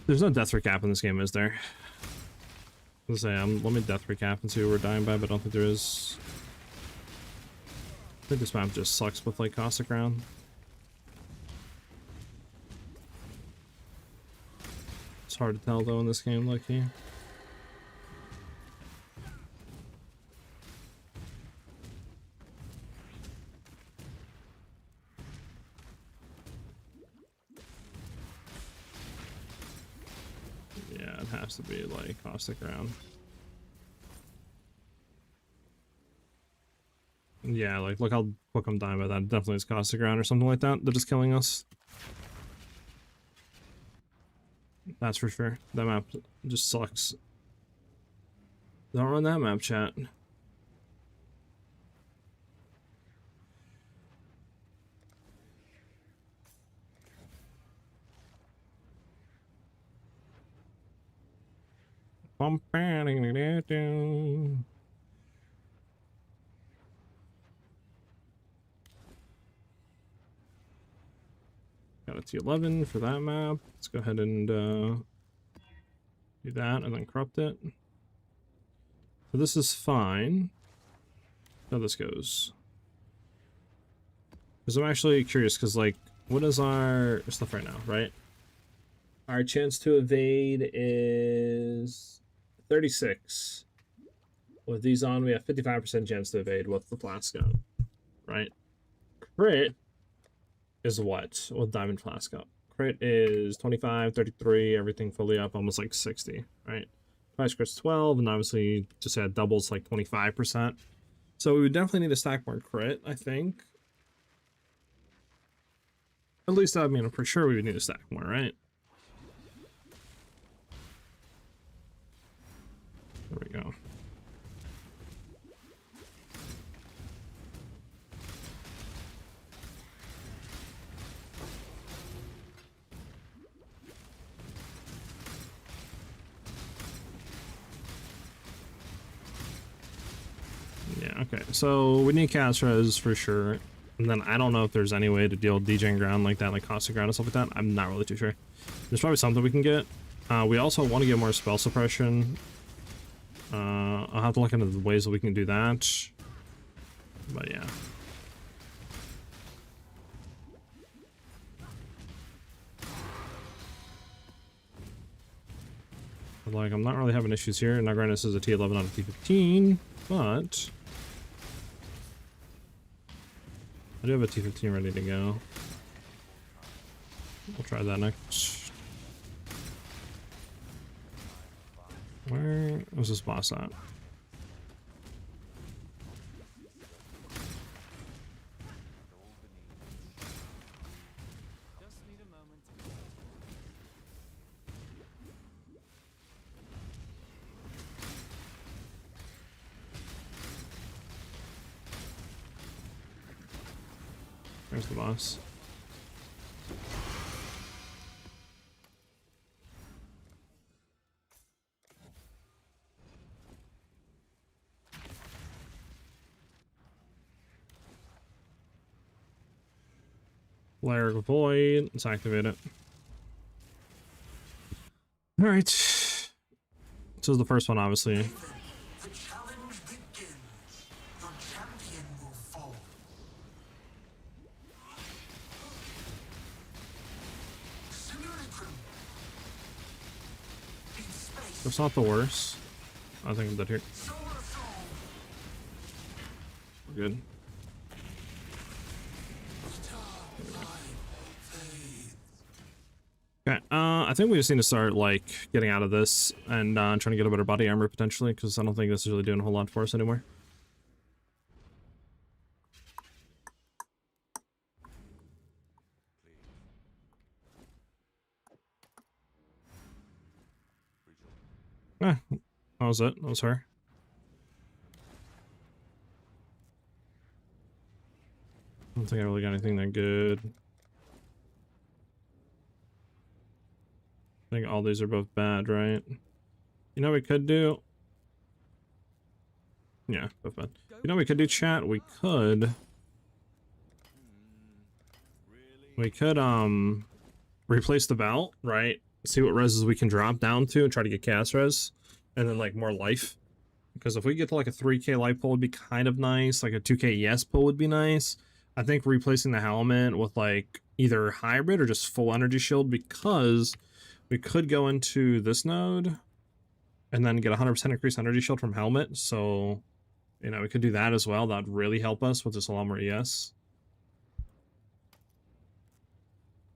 there's no death recap in this game, is there? Let's say let me death recap and see what we're dying by, but I don't think there is. I think this map just sucks with like caustic ground. It's hard to tell though in this game, lucky. Yeah, it has to be like caustic ground. Yeah, like look how quick I'm dying by that. Definitely is caustic ground or something like that that is killing us. That's for sure. That map just sucks. Don't run that map, chat. Got a T11 for that map. Let's go ahead and do that and then corrupt it. So this is fine. How this goes. Because I'm actually curious, because like, what is our stuff right now, right? Our chance to evade is 36. With these on, we have 55% chance to evade with the flask up, right? Crit is what with diamond flask up? Crit is 25, 33, everything fully up, almost like 60, right? Twice crit's 12, and obviously just add doubles like 25%. So we would definitely need to stack more crit, I think. At least, I mean, for sure we would need to stack more, right? There we go. Yeah, okay. So we need cast res for sure. And then I don't know if there's any way to deal with DJing ground like that, like caustic ground and stuff like that. I'm not really too sure. There's probably something we can get. We also want to get more spell suppression. I'll have to look into the ways that we can do that. But yeah. But like, I'm not really having issues here. Now granted, this is a T11 on a T15, but I do have a T15 ready to go. We'll try that next. Where was this boss at? Just need a moment. There's the boss. Flare Void. Let's activate it. Alright. This is the first one, obviously. The challenge begins. Your champion will fall. Simulacrum. In space. It's not the worst. I think I'm dead here. Solar soul. We're good. Okay, I think we just need to start, like, getting out of this and trying to get a better body armor, potentially, because I don't think this is really doing a whole lot for us anymore. That was it. That was her. I don't think I really got anything that good. I think all these are both bad, right? You know what we could do? Yeah, both bad. You know what we could do, chat? We could... replace the belt, right? See what reses we can drop down to and try to get chaos res. And then, like, more life. Because if we get to, like, a 3k life pull would be kind of nice. Like, a 2k yes pull would be nice. I think replacing the helmet with, like, either hybrid or just full energy shield, because we could go into this node and then get 100% increased energy shield from helmet. So, you know, we could do that as well. That would really help us with just a lot more ES.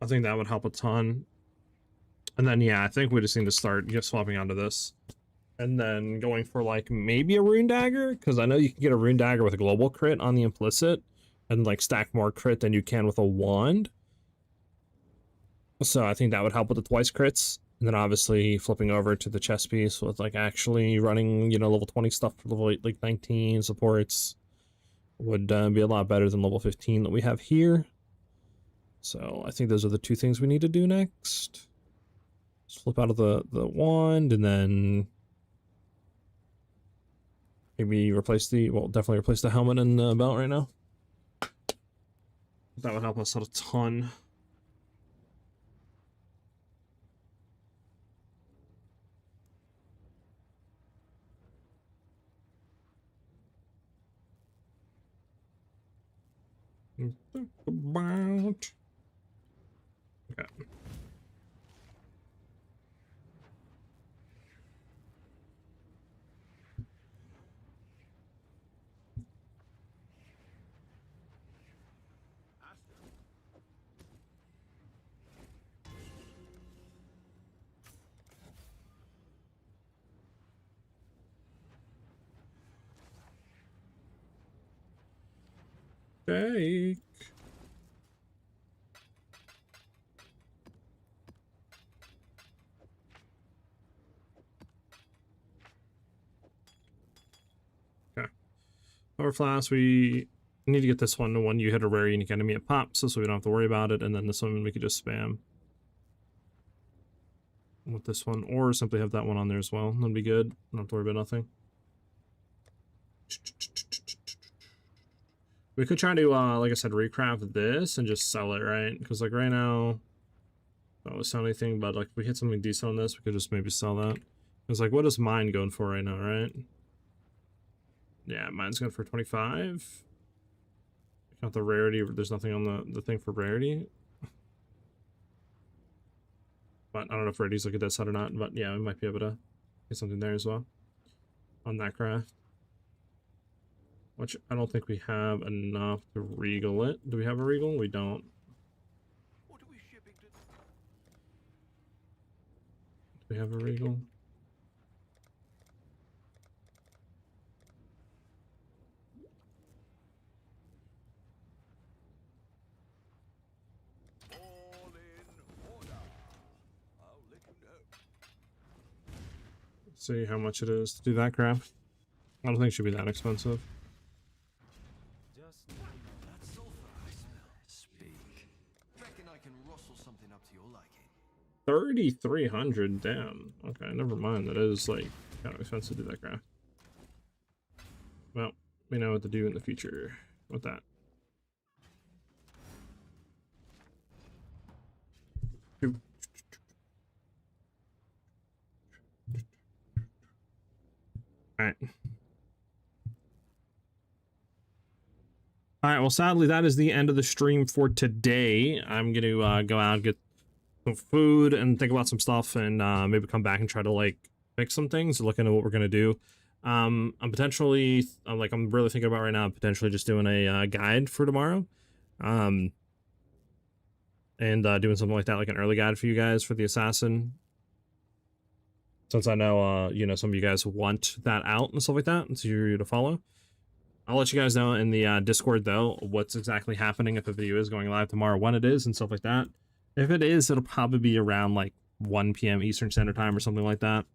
I think that would help a ton. And then, yeah, I think we just need to start just swapping onto this. And then going for, like, maybe a rune dagger, because I know you can get a rune dagger with a global crit on the implicit and, like, stack more crit than you can with a wand. So I think that would help with the twice crits. And then obviously flipping over to the chest piece with, like, actually running, you know, level 20 stuff for level 8, like 19 supports would be a lot better than level 15 that we have here. So I think those are the two things we need to do next. Just flip out of the wand and then maybe replace the, well, definitely replace the helmet and the belt right now. That would help us out a ton. About. Okay. Jake. Okay. Power Flask, we need to get this one. When you hit a rare unique enemy, it pops, so we don't have to worry about it. And then this one we could just spam with this one, or simply have that one on there as well. That'd be good. Don't have to worry about nothing. We could try to, like I said, recraft this and just sell it, right? Because, like, right now, I don't sell anything, but, like, if we hit something decent on this, we could just maybe sell that. Because, like, what is mine going for right now, right? Yeah, mine's going for 25. Count the rarity. There's nothing on the thing for rarity. But I don't know if rarity's look at that side or not. But, yeah, we might be able to get something there as well on that craft. Which I don't think we have enough to regal it. Do we have a regal? We don't. What are we shipping to? Do we have a regal? All in order. I'll let you know. Let's see how much it is to do that craft. I don't think it should be that expensive. Just That sulfur I smell. Speak. Reckon I can rustle something up to your liking. 3,300, damn. Okay, never mind. That is, like, kind of expensive to do that craft. Well, we know what to do in the future with that. Alright. Alright, well, sadly, that is the end of the stream for today. I'm going to go out and get some food and think about some stuff and maybe come back and try to, like, fix some things, look into what we're going to do. I'm really thinking about right now potentially just doing a guide for tomorrow. And doing something like that, like an early guide for you guys for the assassin. Since I know, you know, some of you guys want that out and stuff like that, it's you to follow. I'll let you guys know in the Discord, though, what's exactly happening, if the video is going live tomorrow, when it is, and stuff like that. If it is, it'll probably be around, like, 1 p.m. Eastern Standard Time or something like that.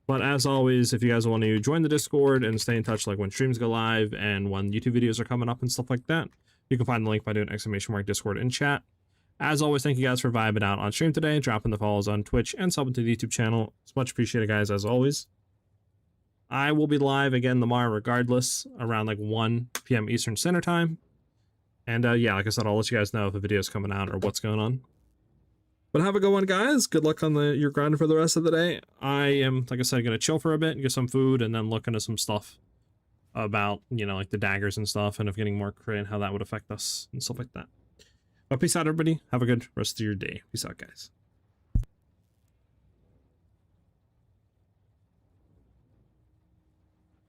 But as always, if you guys want to join the Discord and stay in touch like when streams go live and when YouTube videos are coming up and stuff like that, you can find the link by doing !Discord in chat. As always, thank you guys for vibing out on stream today, dropping the follows on Twitch, and subbing to the YouTube channel. It's much appreciated, guys, as always. I will be live again tomorrow regardless, around like 1 p.m. Eastern Standard Time. And yeah, like I said, I'll let you guys know if the video's coming out or what's going on. But have a good one, guys. Good luck on your grind for the rest of the day. I am, like I said, going to chill for a bit and get some food and then look into some stuff about, you know, like the daggers and stuff and of getting more crit and how that would affect us and stuff like that. But peace out, everybody. Have a good rest of your day. Peace out, guys.